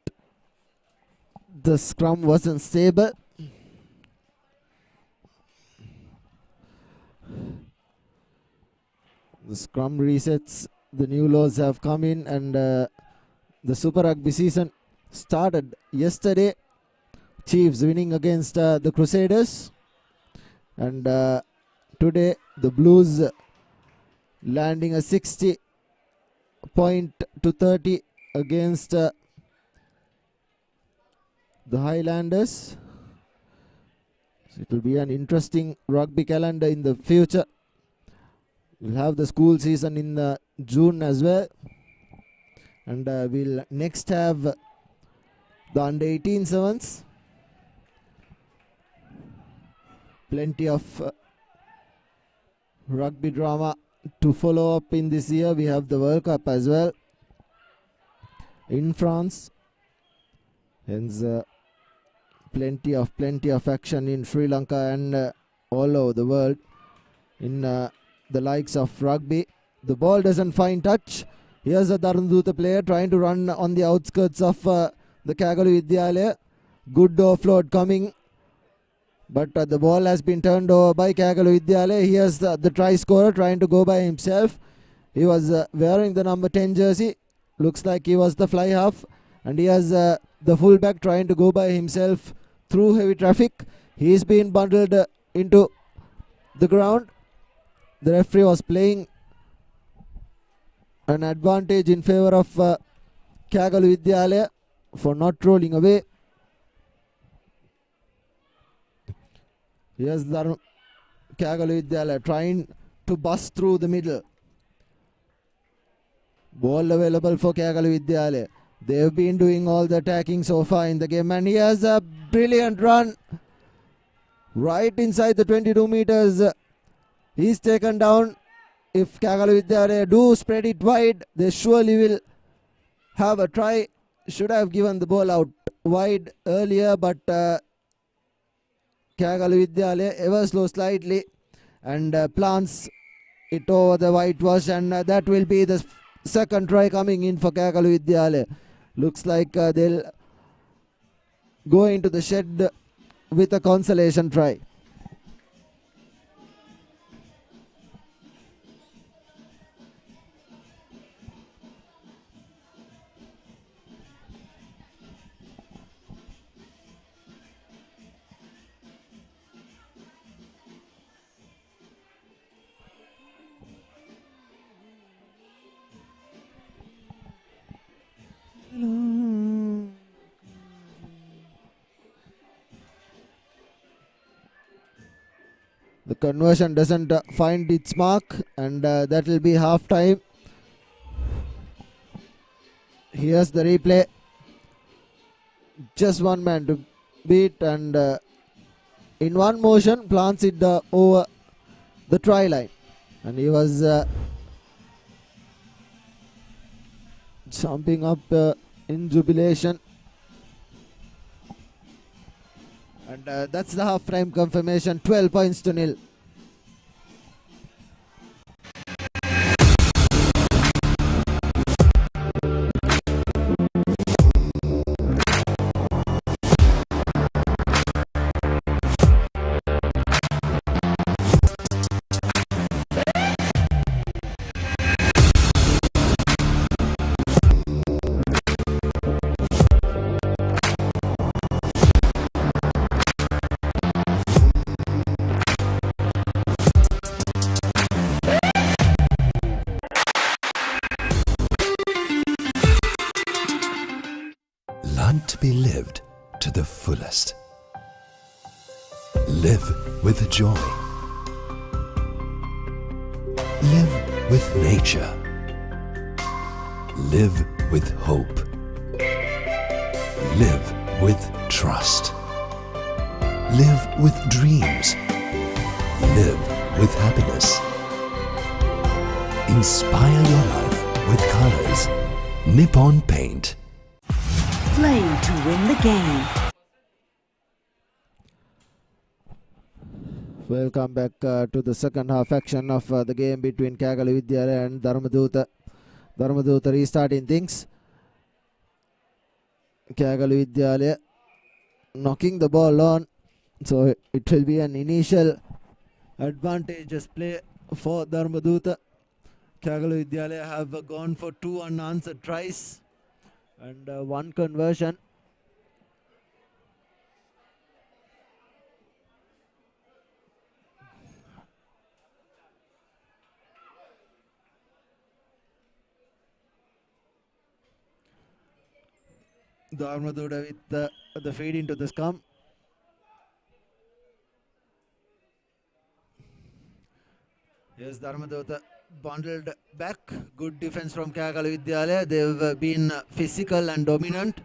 the scrum wasn't stable. The scrum resets. The new laws have come in, and the Super Rugby season started yesterday. Chiefs winning against the Crusaders, and today the Blues landing a 60 point to 30 against the Highlanders. So it will be an interesting rugby calendar in the future. We'll have the school season in June as well, and we'll next have the under 18 sevens. Plenty of rugby drama to follow up in this year. We have the World Cup as well in France. Hence, plenty of action in Sri Lanka and all over the world in the likes of rugby. The ball doesn't find touch. Here's a Dharmaduta player trying to run on the outskirts of the Kegalu Vidyalaya. Good offload coming, but the ball has been turned over by Kegalu Vidyalaya. Here's the try scorer trying to go by himself. He was wearing the number 10 jersey. Looks like he was the fly half. And he has the fullback trying to go by himself through heavy traffic. He's been bundled into the ground. The referee was playing an advantage in favor of Kegalu Vidyalaya for not rolling away. Here's the Kegalu Vidyalaya trying to bust through the middle. Ball available for Kegalu Vidyalaya. They've been doing all the attacking so far in the game, and he has a brilliant run right inside the 22 meters. He's taken down. If Kegalu Vidyalaya do spread it wide, they surely will have a try. Should have given the ball out wide earlier, but Kegalu Vidyalaya ever slow slightly and plants it over the whitewash, and that will be the second try coming in for Kegalu Vidyalaya. Looks like they'll go into the shed with a consolation try. The conversion doesn't find its mark, and that will be half time. Here's the replay. Just one man to beat, and in one motion plants it over the try line, and he was jumping up in jubilation. And that's the half-time confirmation, 12 points to nil. must be lived to the fullest. Live with joy. Live with nature. Live with hope. Live with trust. Live with dreams. Live with happiness. Inspire your life with colors. Nippon Paint. Play to win the game. Welcome back to the second half action of the game between Kagalu Vidyalaya and Dharmadutta. Dharmadutta restarting things. Kagalu Vidyalaya knocking the ball on. So it will be an initial advantageous play for Dharmadutta. Kagalu Vidyalaya have gone for 2 unanswered tries and 1 conversion. Dharmadutta with the feed into the scum. Yes, Dharmadutta bundled back. Good defense from Kagalu Vidyalaya. They've been physical and dominant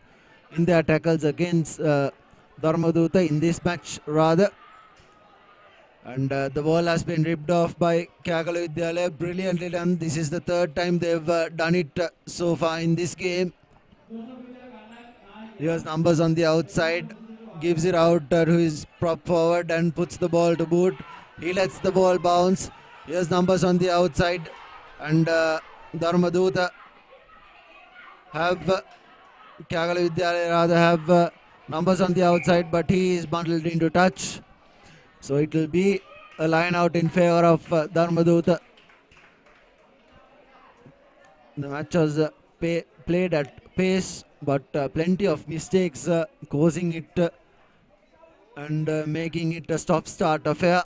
in their tackles against Dharmadutta in this match rather. And the ball has been ripped off by Kagalu Vidyalaya. Brilliantly done. This is the 3rd time they've done it so far in this game. Here's numbers on the outside. Gives it out to his prop forward and puts the ball to boot. He lets the ball bounce. Here's numbers on the outside. And Dharmadutta have Kagalu Vidyalaya rather have numbers on the outside, but he is bundled into touch. So it will be a line out in favor of Dharmadutta. The match was played at pace, but plenty of mistakes causing it and making it a stop-start affair.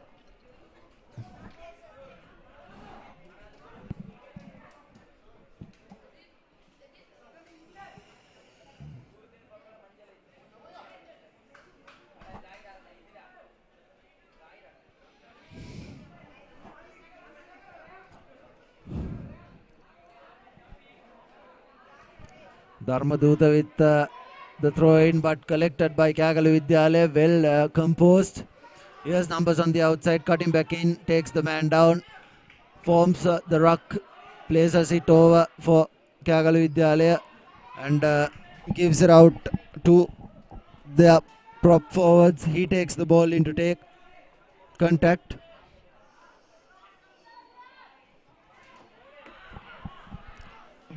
Dharmadutta with the throw in, but collected by Kagalu Vidyalaya. Well composed. Here's numbers on the outside, cutting back in, takes the man down, forms the ruck, places it over for Kagalu Vidyalaya and gives it out to their prop forwards. He takes the ball into take contact.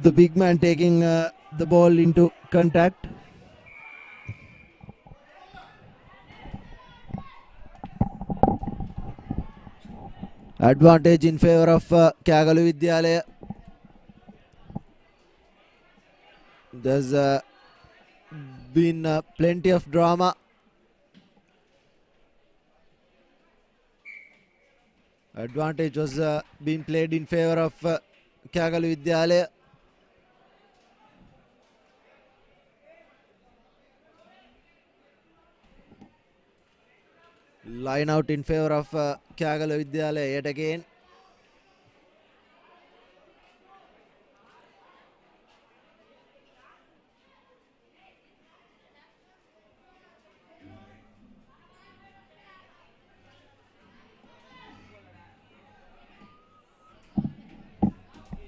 The big man taking the ball into contact. Advantage in favor of Kagalu Vidyalaya. There's been plenty of drama. Advantage was being played in favor of Kagalu Vidyalaya. Line out in favor of Kagalu Vidyalaya yet again.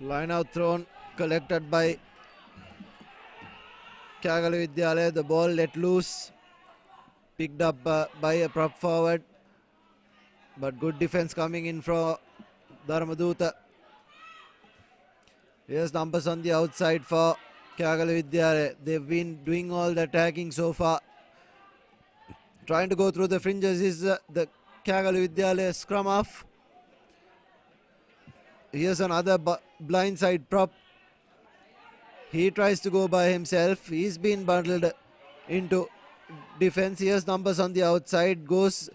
Line out thrown, collected by Kagalu Vidyalaya. The ball let loose. Picked up by a prop forward, but good defense coming in from Dharmadutta. Here's numbers on the outside for Kagalu Vidyalaya. They've been doing all the attacking so far. Trying to go through the fringes is the Kagalu Vidyalaya scrum half. Here's another blindside prop. He tries to go by himself. He's been bundled into defense. Here's numbers on the outside, goes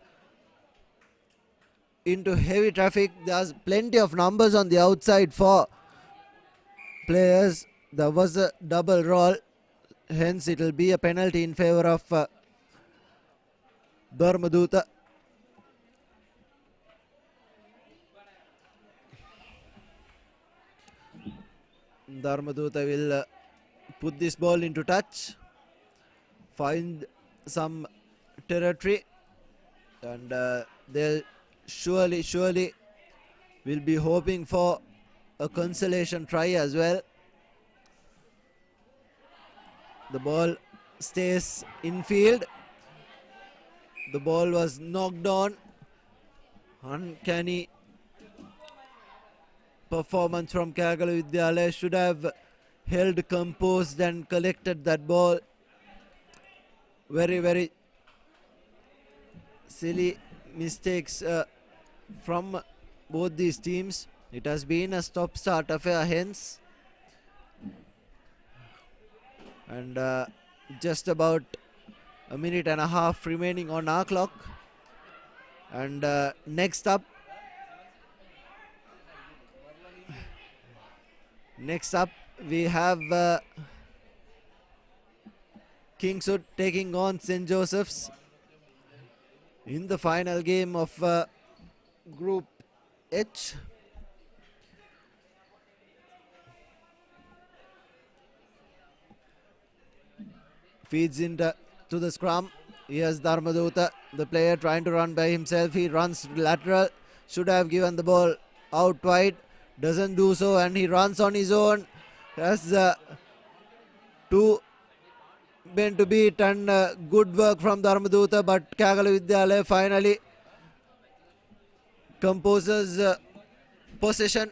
into heavy traffic. There's plenty of numbers on the outside for players. There was a double roll. hence it will be a penalty in favor of Dharmaduta. Dharmaduta will put this ball into touch, find some territory, and they'll surely will be hoping for a consolation try as well. The ball stays in field. The ball was knocked on. Uncanny performance from Kagala Vidyalaya. Should have held composed and collected that ball. Very silly mistakes from both these teams. It has been a stop-start affair hence. And just about a minute and a half remaining on our clock. And next up we have Kingswood taking on St. Joseph's in the final game of Group H. Feeds into the scrum. Here's Dharmaduta, the player trying to run by himself. He runs lateral. Should have given the ball out wide. Doesn't do so, and he runs on his own. Has two men to beat, and good work from Dharmaduta, but Kagala Vidyalaya finally composes possession,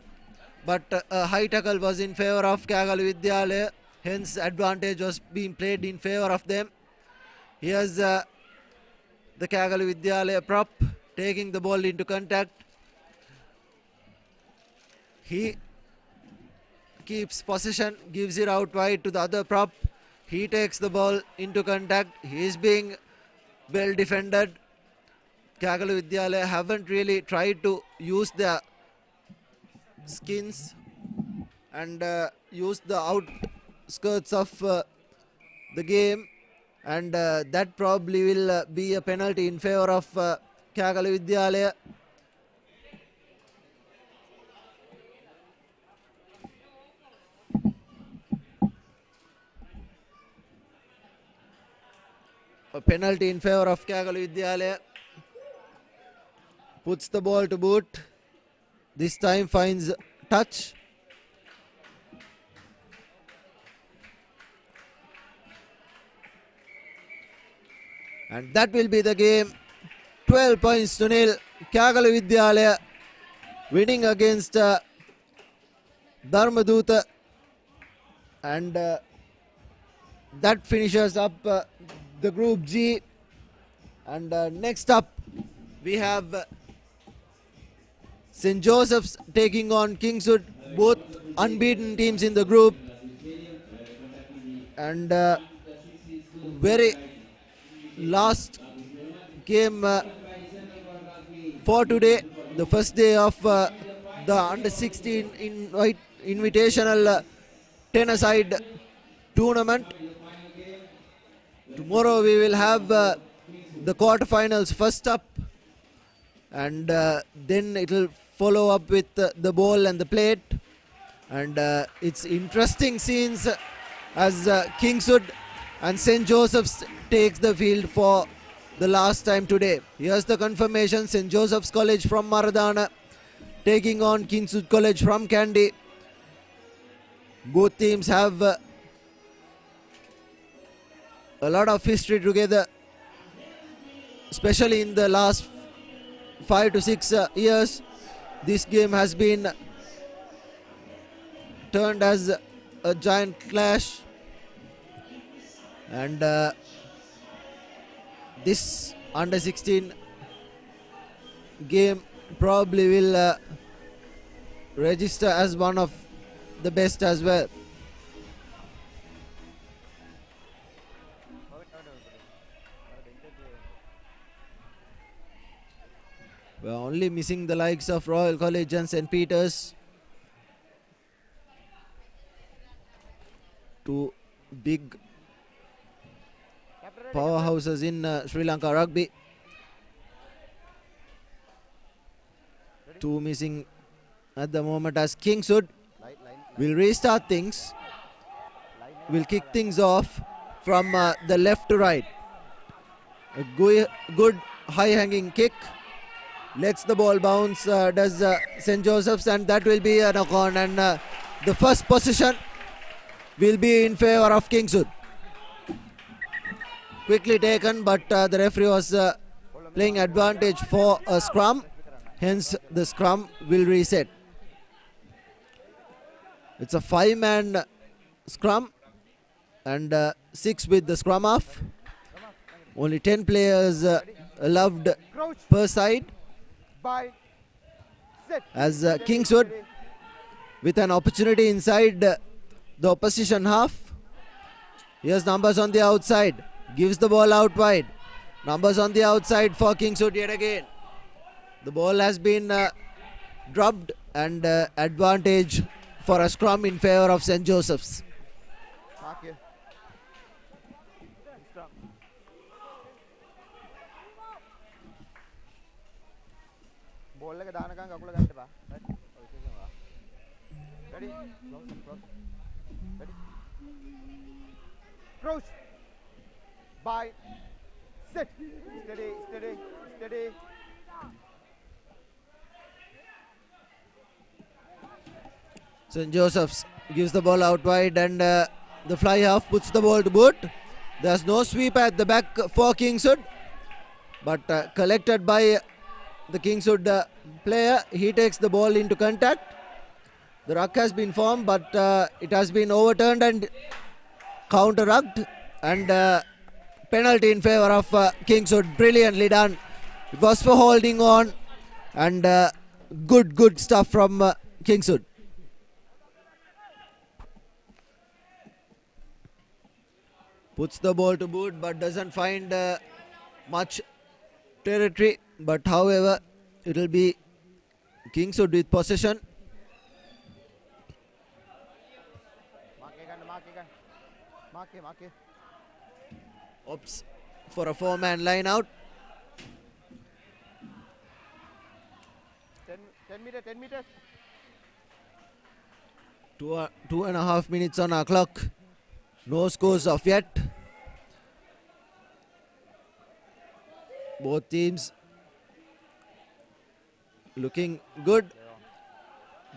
but a high tackle was in favor of Kagala Vidyalaya, hence advantage was being played in favor of them. Here's the Kagala Vidyalaya prop taking the ball into contact. He keeps possession, gives it out wide to the other prop. He takes the ball into contact. He is being well defended. Kagala Vidyalaya haven't really tried to use their skins and use the outskirts of the game, and that probably will be a penalty in favor of Kagala Vidyalaya. A penalty in favor of Kagala Vidyalaya. Puts the ball to boot. This time finds touch. And that will be the game. 12 points to nil. Kagala Vidyalaya winning against Dharmaduta. And that finishes up the Group G. And next up we have St. Joseph's taking on Kingswood, both unbeaten teams in the group. And very last game for today, the first day of the under-16 Invitational 10-a-side tournament. Tomorrow we will have the quarterfinals first up, and then it will follow up with the ball and the plate. And it's interesting scenes as Kingswood and St. Joseph's takes the field for the last time today. Here's the confirmation. St. Joseph's College from Maradana taking on Kingswood College from Kandy. Both teams have a lot of history together, especially in the last 5 to 6 years. This game has been turned as a giant clash, and this under-16 game probably will register as one of the best as well. We are only missing the likes of Royal College and St. Peter's, two big powerhouses in Sri Lanka rugby. Two missing at the moment as Kingswood will restart things. Will kick things off from the left to right. A good high-hanging kick. Lets the ball bounce, does St. Joseph's, and that will be a knock-on, and the first position will be in favour of Kingswood. Quickly taken, but the referee was playing advantage for a scrum, hence the scrum will reset. It's a 5-man scrum and 6 with the scrum off. Only 10 players allowed per side. As Kingswood with an opportunity inside the opposition half. Here's numbers on the outside. Gives the ball out wide. Numbers on the outside for Kingswood yet again. The ball has been dropped and advantage for a scrum in favour of St. Joseph's. Crouch. By. Sit. Steady, steady, steady. St. Joseph's gives the ball out wide, and the fly half puts the ball to boot. There's no sweep at the back for Kingswood, but collected by the Kingswood player. He takes the ball into contact. The ruck has been formed, but it has been overturned and counter-rucked, and penalty in favour of Kingswood. Brilliantly done. It was for holding on, and good stuff from Kingswood. Puts the ball to boot, but doesn't find much territory. But however, it will be Kingswood with possession. Opts for a 4-man line out. 10 meters. 2.5 minutes on our clock. No scores off yet. Both teams looking good.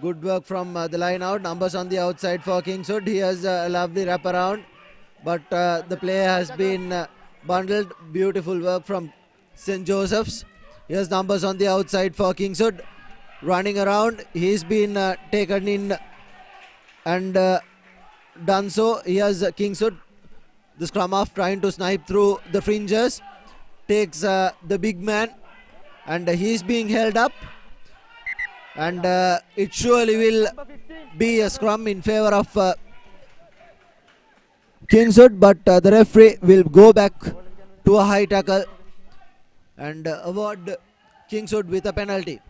Good work from the line out. Numbers on the outside for Kingswood. He has a lovely wraparound, but the player has been bundled. Beautiful work from St. Joseph's. Here's numbers on the outside for Kingswood. Running around. He's been taken in and done so. Here's Kingswood. The scrum half trying to snipe through the fringes. Takes the big man, and he's being held up. And it surely will be a scrum in favour of Kingswood, but the referee will go back to a high tackle and award Kingswood with a penalty.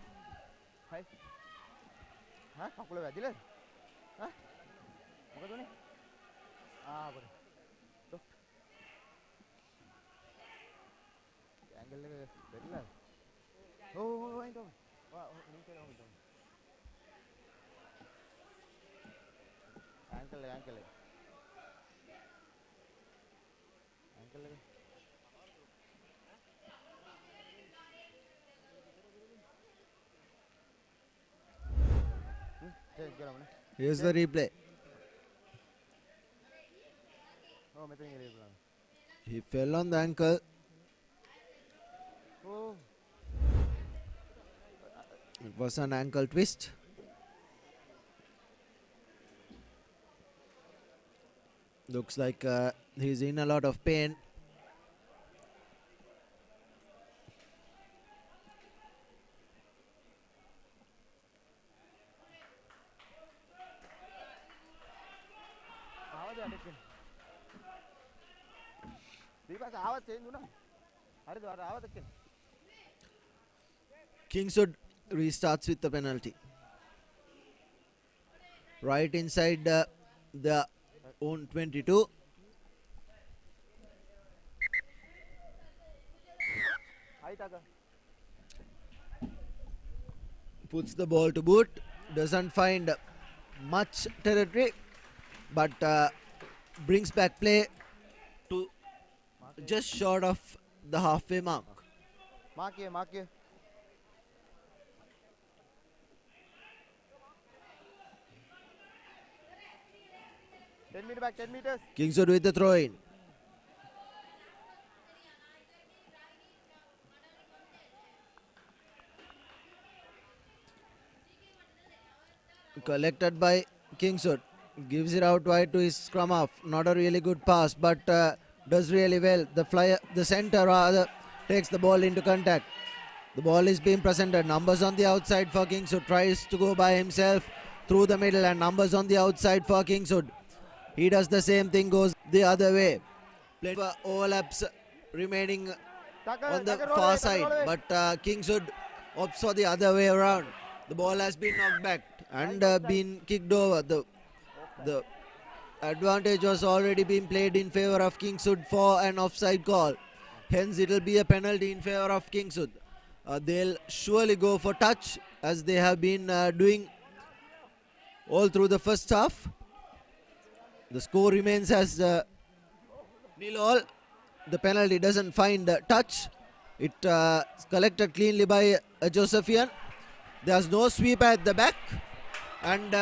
Here's the replay. He fell on the ankle. It was an ankle twist. Looks like he's in a lot of pain. Kingswood restarts with the penalty. Right inside the own 22. Puts the ball to boot. Doesn't find much territory, but brings back play to just short of the halfway mark. Mark here. 10 meter back, 10 meters. Kingswood with the throw in. Collected by Kingswood. Gives it out wide to his scrum half. Not a really good pass, but does really well. The center rather takes the ball into contact. The ball is being presented. Numbers on the outside for Kingswood. Tries to go by himself through the middle, and numbers on the outside for Kingswood. He does the same thing, goes the other way. Played for overlaps remaining on the far side, but Kingswood opts for the other way around. The ball has been knocked back and been kicked over. The advantage was already been played in favor of Kingswood for an offside call. Hence, it will be a penalty in favor of Kingswood. They'll surely go for touch, as they have been doing all through the first half. The score remains as 0-0. The penalty doesn't find touch. It is collected cleanly by Josephian. There's no sweep at the back. And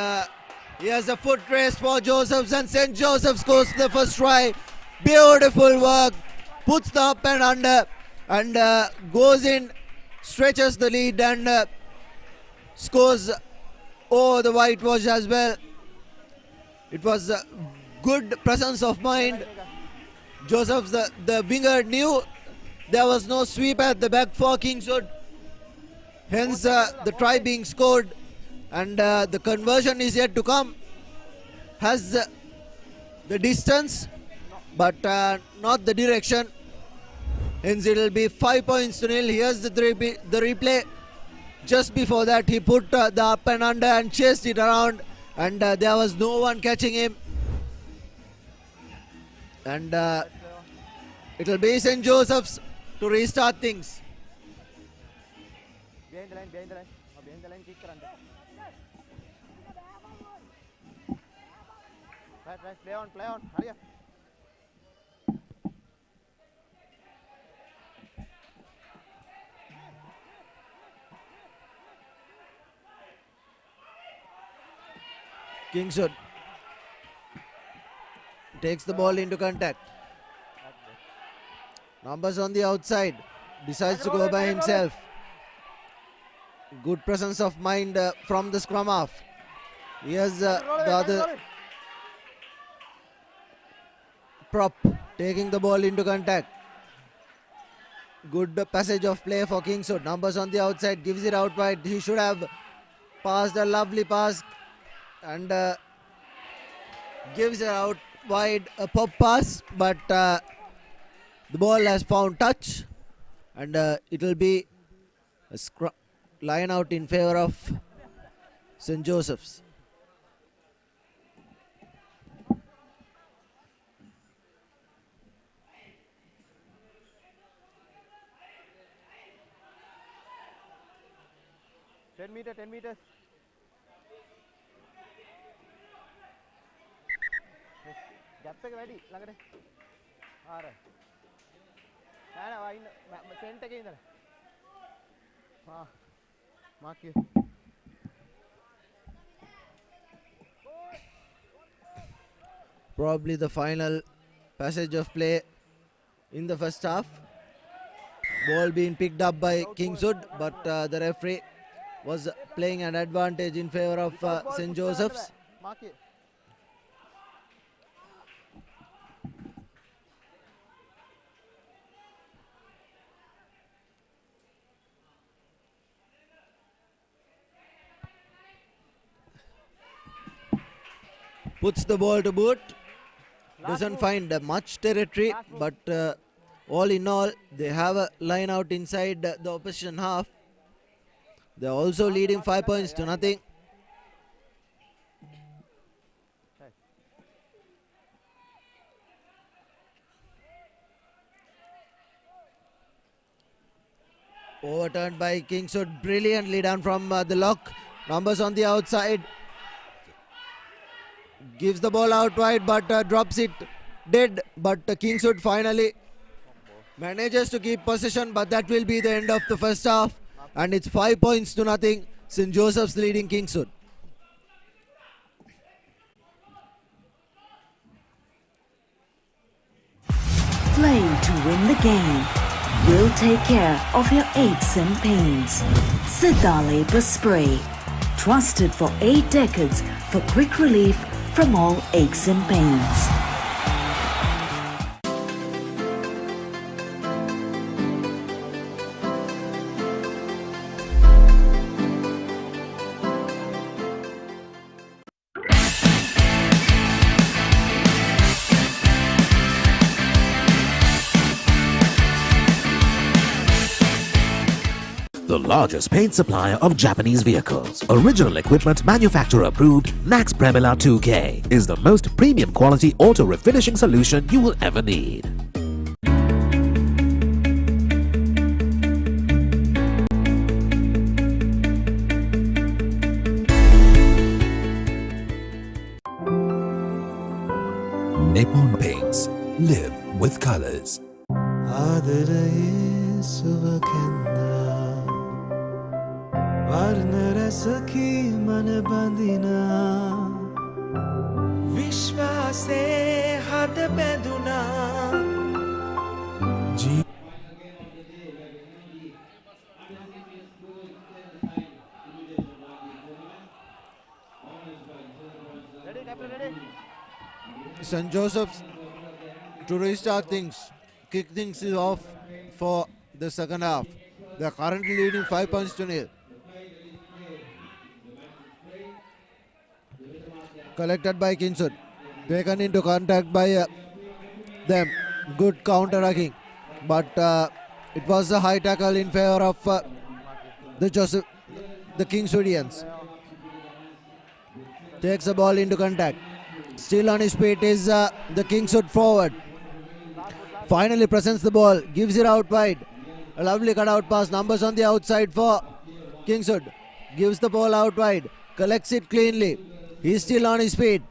here's a foot race for Josephs, and St. Joseph scores the first try. Beautiful work. Puts the up and under and goes in, stretches the lead and scores over the whitewash as well. It was a good presence of mind. Josephs, the winger, knew there was no sweep at the back for Kingswood. Hence the try being scored, and the conversion is yet to come. Has the distance, but not the direction. Hence it will be 5 points to nil. Here's the replay. Just before that, he put the up and under and chased it around, and there was no one catching him. And it will be St. Joseph's to restart things. Behind the line. Behind the line, kick run. Right, play on. Hurry up. Kingswood takes the ball into contact. Numbers on the outside. Decides to go by himself. Good presence of mind from the scrum half. Here's the other prop taking the ball into contact. Good passage of play for Kingswood. Numbers on the outside. Gives it out wide. He should have passed a lovely pass and gives it out wide, a pop pass, but the ball has found touch, and it will be a line out in favor of St. Joseph's. Ten meters. Gap එක වැඩි ළඟට. ආර. නෑ වයින් centre එකේ ඉඳලා. Mark here. Probably the final passage of play in the first half. Ball being picked up by Kingswood, but the referee was playing an advantage in favor of St. Joseph's. Mark here. Puts the ball to boot. Doesn't find much territory, but all in all, they have a line out inside the opposition half. They're also leading 5 points to nothing. Overturned by Kingswood. Brilliantly done from the lock. Numbers on the outside. Gives the ball out wide but drops it dead. But Kingswood finally manages to keep possession. But that will be the end of the first half. And it's 5 points to nothing. St. Joseph's leading Kingswood. Playing to win the game. We'll take care of your aches and pains. Siddha Spray. Trusted for 8 decades for quick relief from all aches and pains. The largest paint supplier of Japanese vehicles. Original equipment manufacturer approved, Nax Premila 2K is the most premium quality auto refinishing solution you will ever need. Nippon Paints. Live with colors. වර්ණරසකි මන බඳිනා විශ්වාසේ හද බැඳුනා St. Joseph's to restart things, kick things off for the second half. They are currently leading 5 points to nil. Collected by Kingswood, taken into contact by them. Good counter-attacking, but it was a high tackle in favor of the Kingswoodians. Takes the ball into contact. Still on his feet is the Kingswood forward. Finally presents the ball, gives it out wide. A lovely cutout pass. Numbers on the outside for Kingswood. Gives the ball out wide, collects it cleanly. He's still on his feet.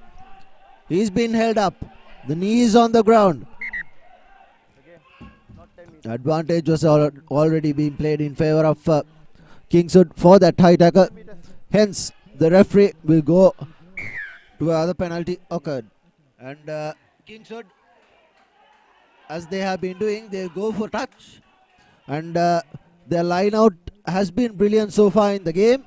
He's been held up. The knee is on the ground. Advantage was already being played in favor of Kingswood for that high tackle. Hence, the referee will go to another penalty occurred. And Kingswood, as they have been doing, they'll go for touch. And their line out has been brilliant so far in the game.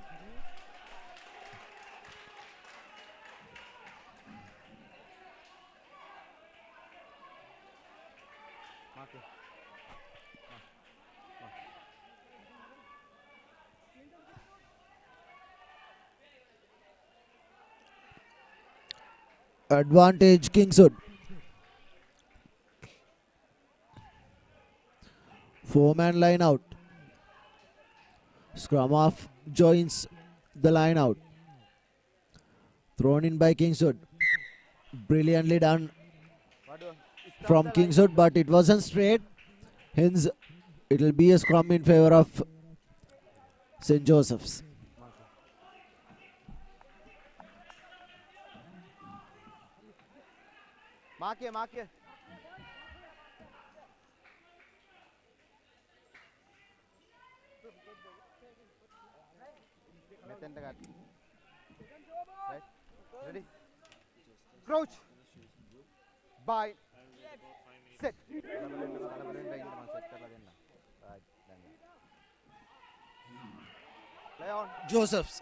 Advantage Kingswood. 4-man line out. Scrum half joins the line out. Thrown in by Kingswood. Brilliantly done from Kingswood, but it wasn't straight. Hence, it will be a scrum in favor of St. Joseph's. Mark here. Right. Ready? Crouch. Bind. Set. Play on. Josephs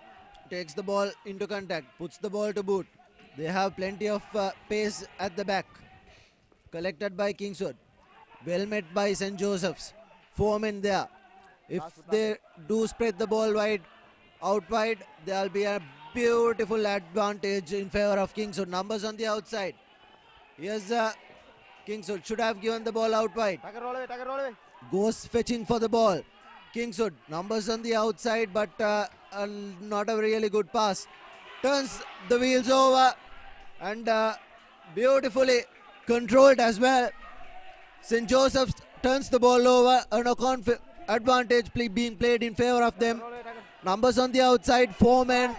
takes the ball into contact, puts the ball to boot. They have plenty of pace at the back. Collected by Kingswood. Well met by St. Joseph's. 4 men there. If they do spread the ball out wide, there will be a beautiful advantage in favor of Kingswood. Numbers on the outside. Here's Kingswood. Should have given the ball out wide. Goes fetching for the ball. Kingswood. Numbers on the outside, but not a really good pass. Turns the wheels over and beautifully controlled as well. St. Joseph's turns the ball over. A advantage being played in favor of them. Numbers on the outside, 4 men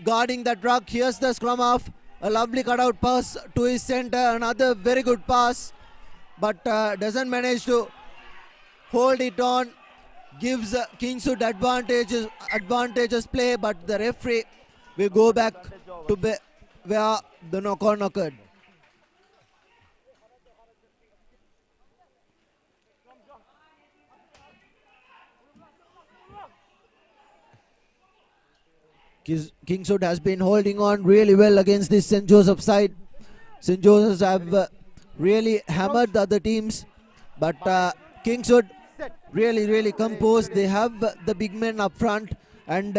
guarding that ruck. Here's the scrum half. A lovely cutout pass to his center. Another very good pass, but doesn't manage to hold it on. Gives Kingswood advantageous play, but the referee will go back to where the knock-on occurred. Kingswood has been holding on really well against this St. Joseph side. St. Joseph's have really hammered the other teams, but Kingswood really composed. They have the big men up front, and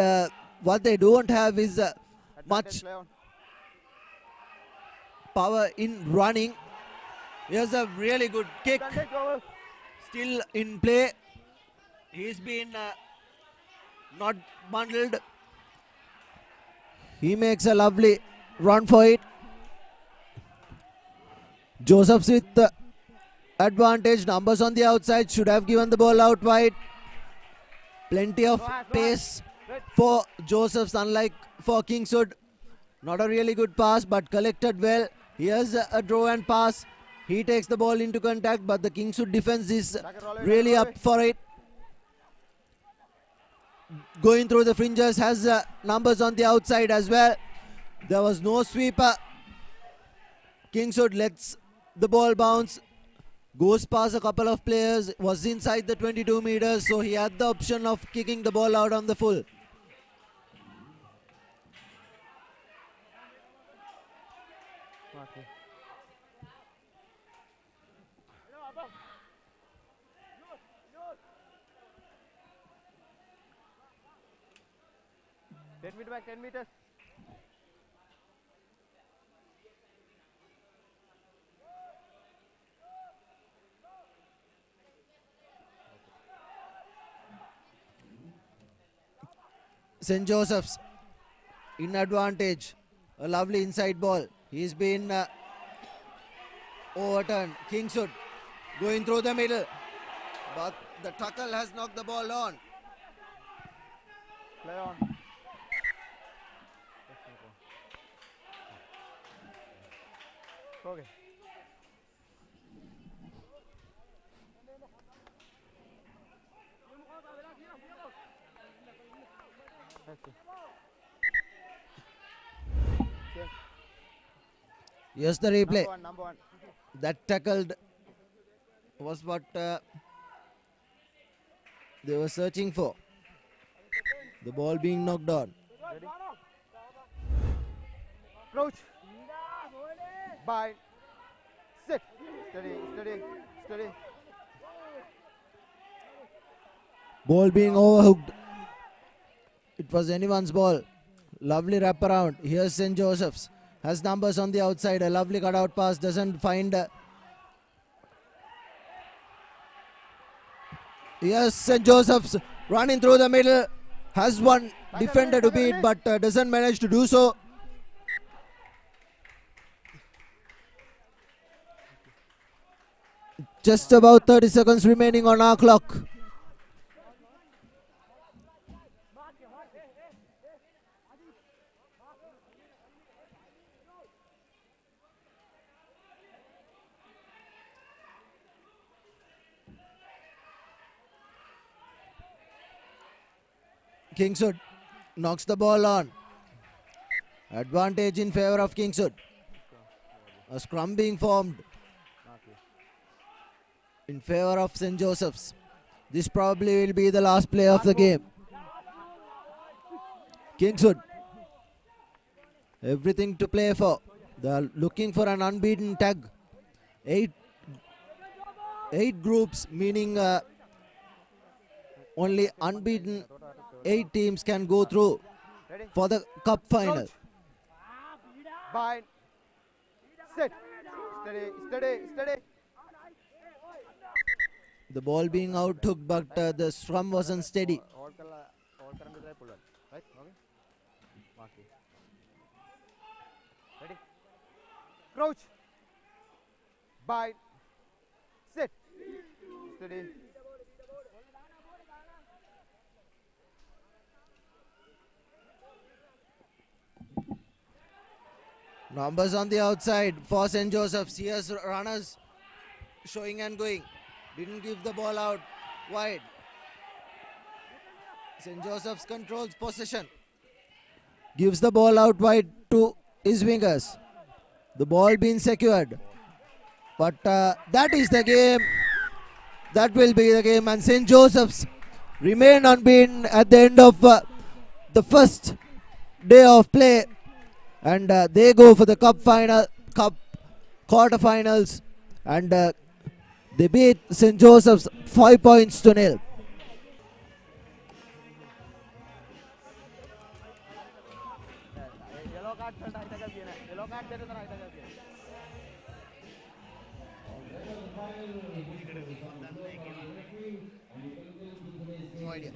what they don't have is much power in running. Here's a really good kick, still in play. He's been not bundled. He makes a lovely run for it. Josephs with the advantage. Numbers on the outside, should have given the ball out wide. Plenty of pace for Josephs, unlike for Kingswood. Not a really good pass, but collected well. Here's a draw and pass. He takes the ball into contact, but the Kingswood defense is really up for it. Going through the fringes, has numbers on the outside as well. There was no sweeper. Kingswood lets the ball bounce, goes past a couple of players, was inside the 22 meters, so he had the option of kicking the ball out on the full. Okay. 10 meters back, 10 meters. St. Joseph's in advantage. A lovely inside ball. He's been overturned. Kingswood going through the middle, but the tackle has knocked the ball on. Play on. Okay. Yes, the replay. Number one. That tackled was what they were searching for. The ball being knocked on. Ready? Crouch. Bind. Sit. Steady, steady, steady. Ball being overhooked. It was anyone's ball. Lovely wraparound. Here's St. Joseph's. Has numbers on the outside. A lovely cutout pass. Doesn't find. Yes, St. Joseph's running through the middle. Has one defender to beat, but doesn't manage to do so. Just about 30 seconds remaining on our clock. Kingswood knocks the ball on. Advantage in favor of Kingswood. A scrum being formed in favor of St. Joseph's. This probably will be the last play of the game. Kingswood, everything to play for. They are looking for an unbeaten tag. Eight groups, meaning only unbeaten 8 teams can go through for the cup final. Bind. Sit. Steady, steady, steady. The ball being out-took, but the scrum wasn't steady. Right? Okay. Mark it. Ready? Crouch. Bind. Sit. Steady. Numbers on the outside for St. Joseph's. Here's runners showing and going. Didn't give the ball out wide. St. Joseph's controls possession. Gives the ball out wide to his wingers. The ball being secured. But that is the game. That will be the game. And St. Joseph's remain unbeaten at the end of the first day of play. And they go for the cup quarterfinals. And they beat St. Joseph's 5 points to 0. No idea.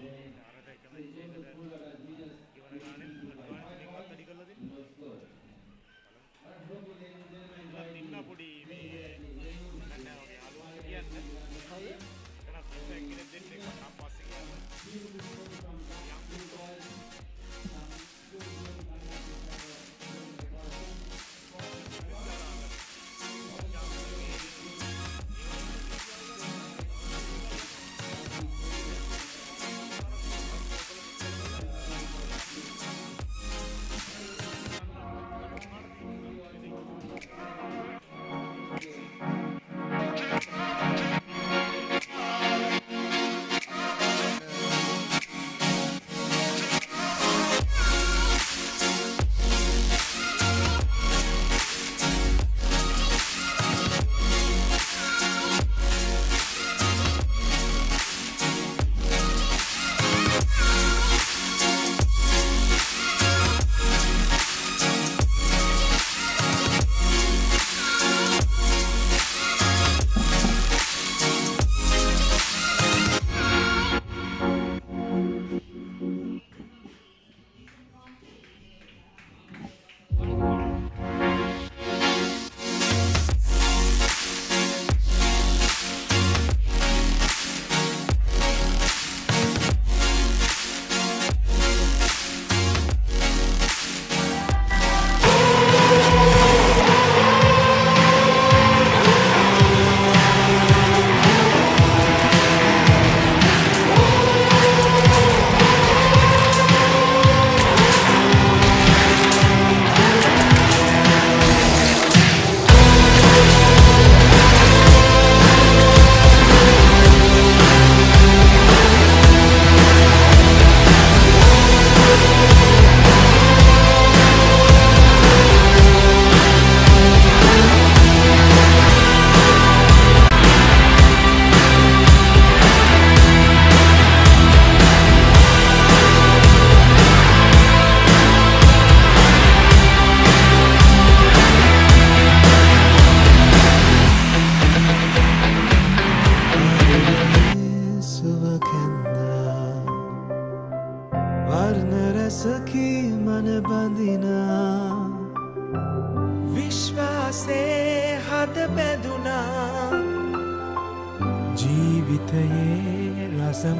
වසර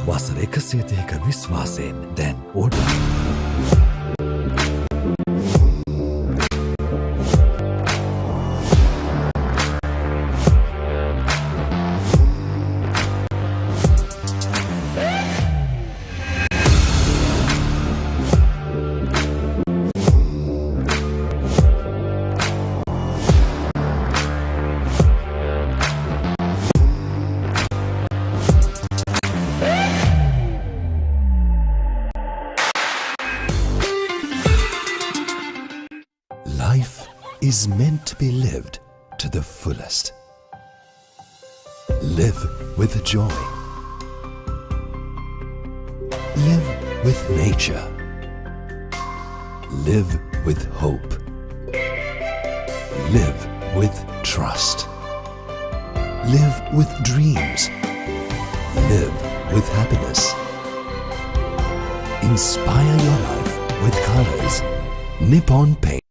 130ක විශ්වාසයෙන් දැන් order Life is meant to be lived to the fullest. Live with joy. Live with nature. Live with hope. Live with trust. Live with dreams. Live with happiness. Inspire your life with colors. Nippon Paint.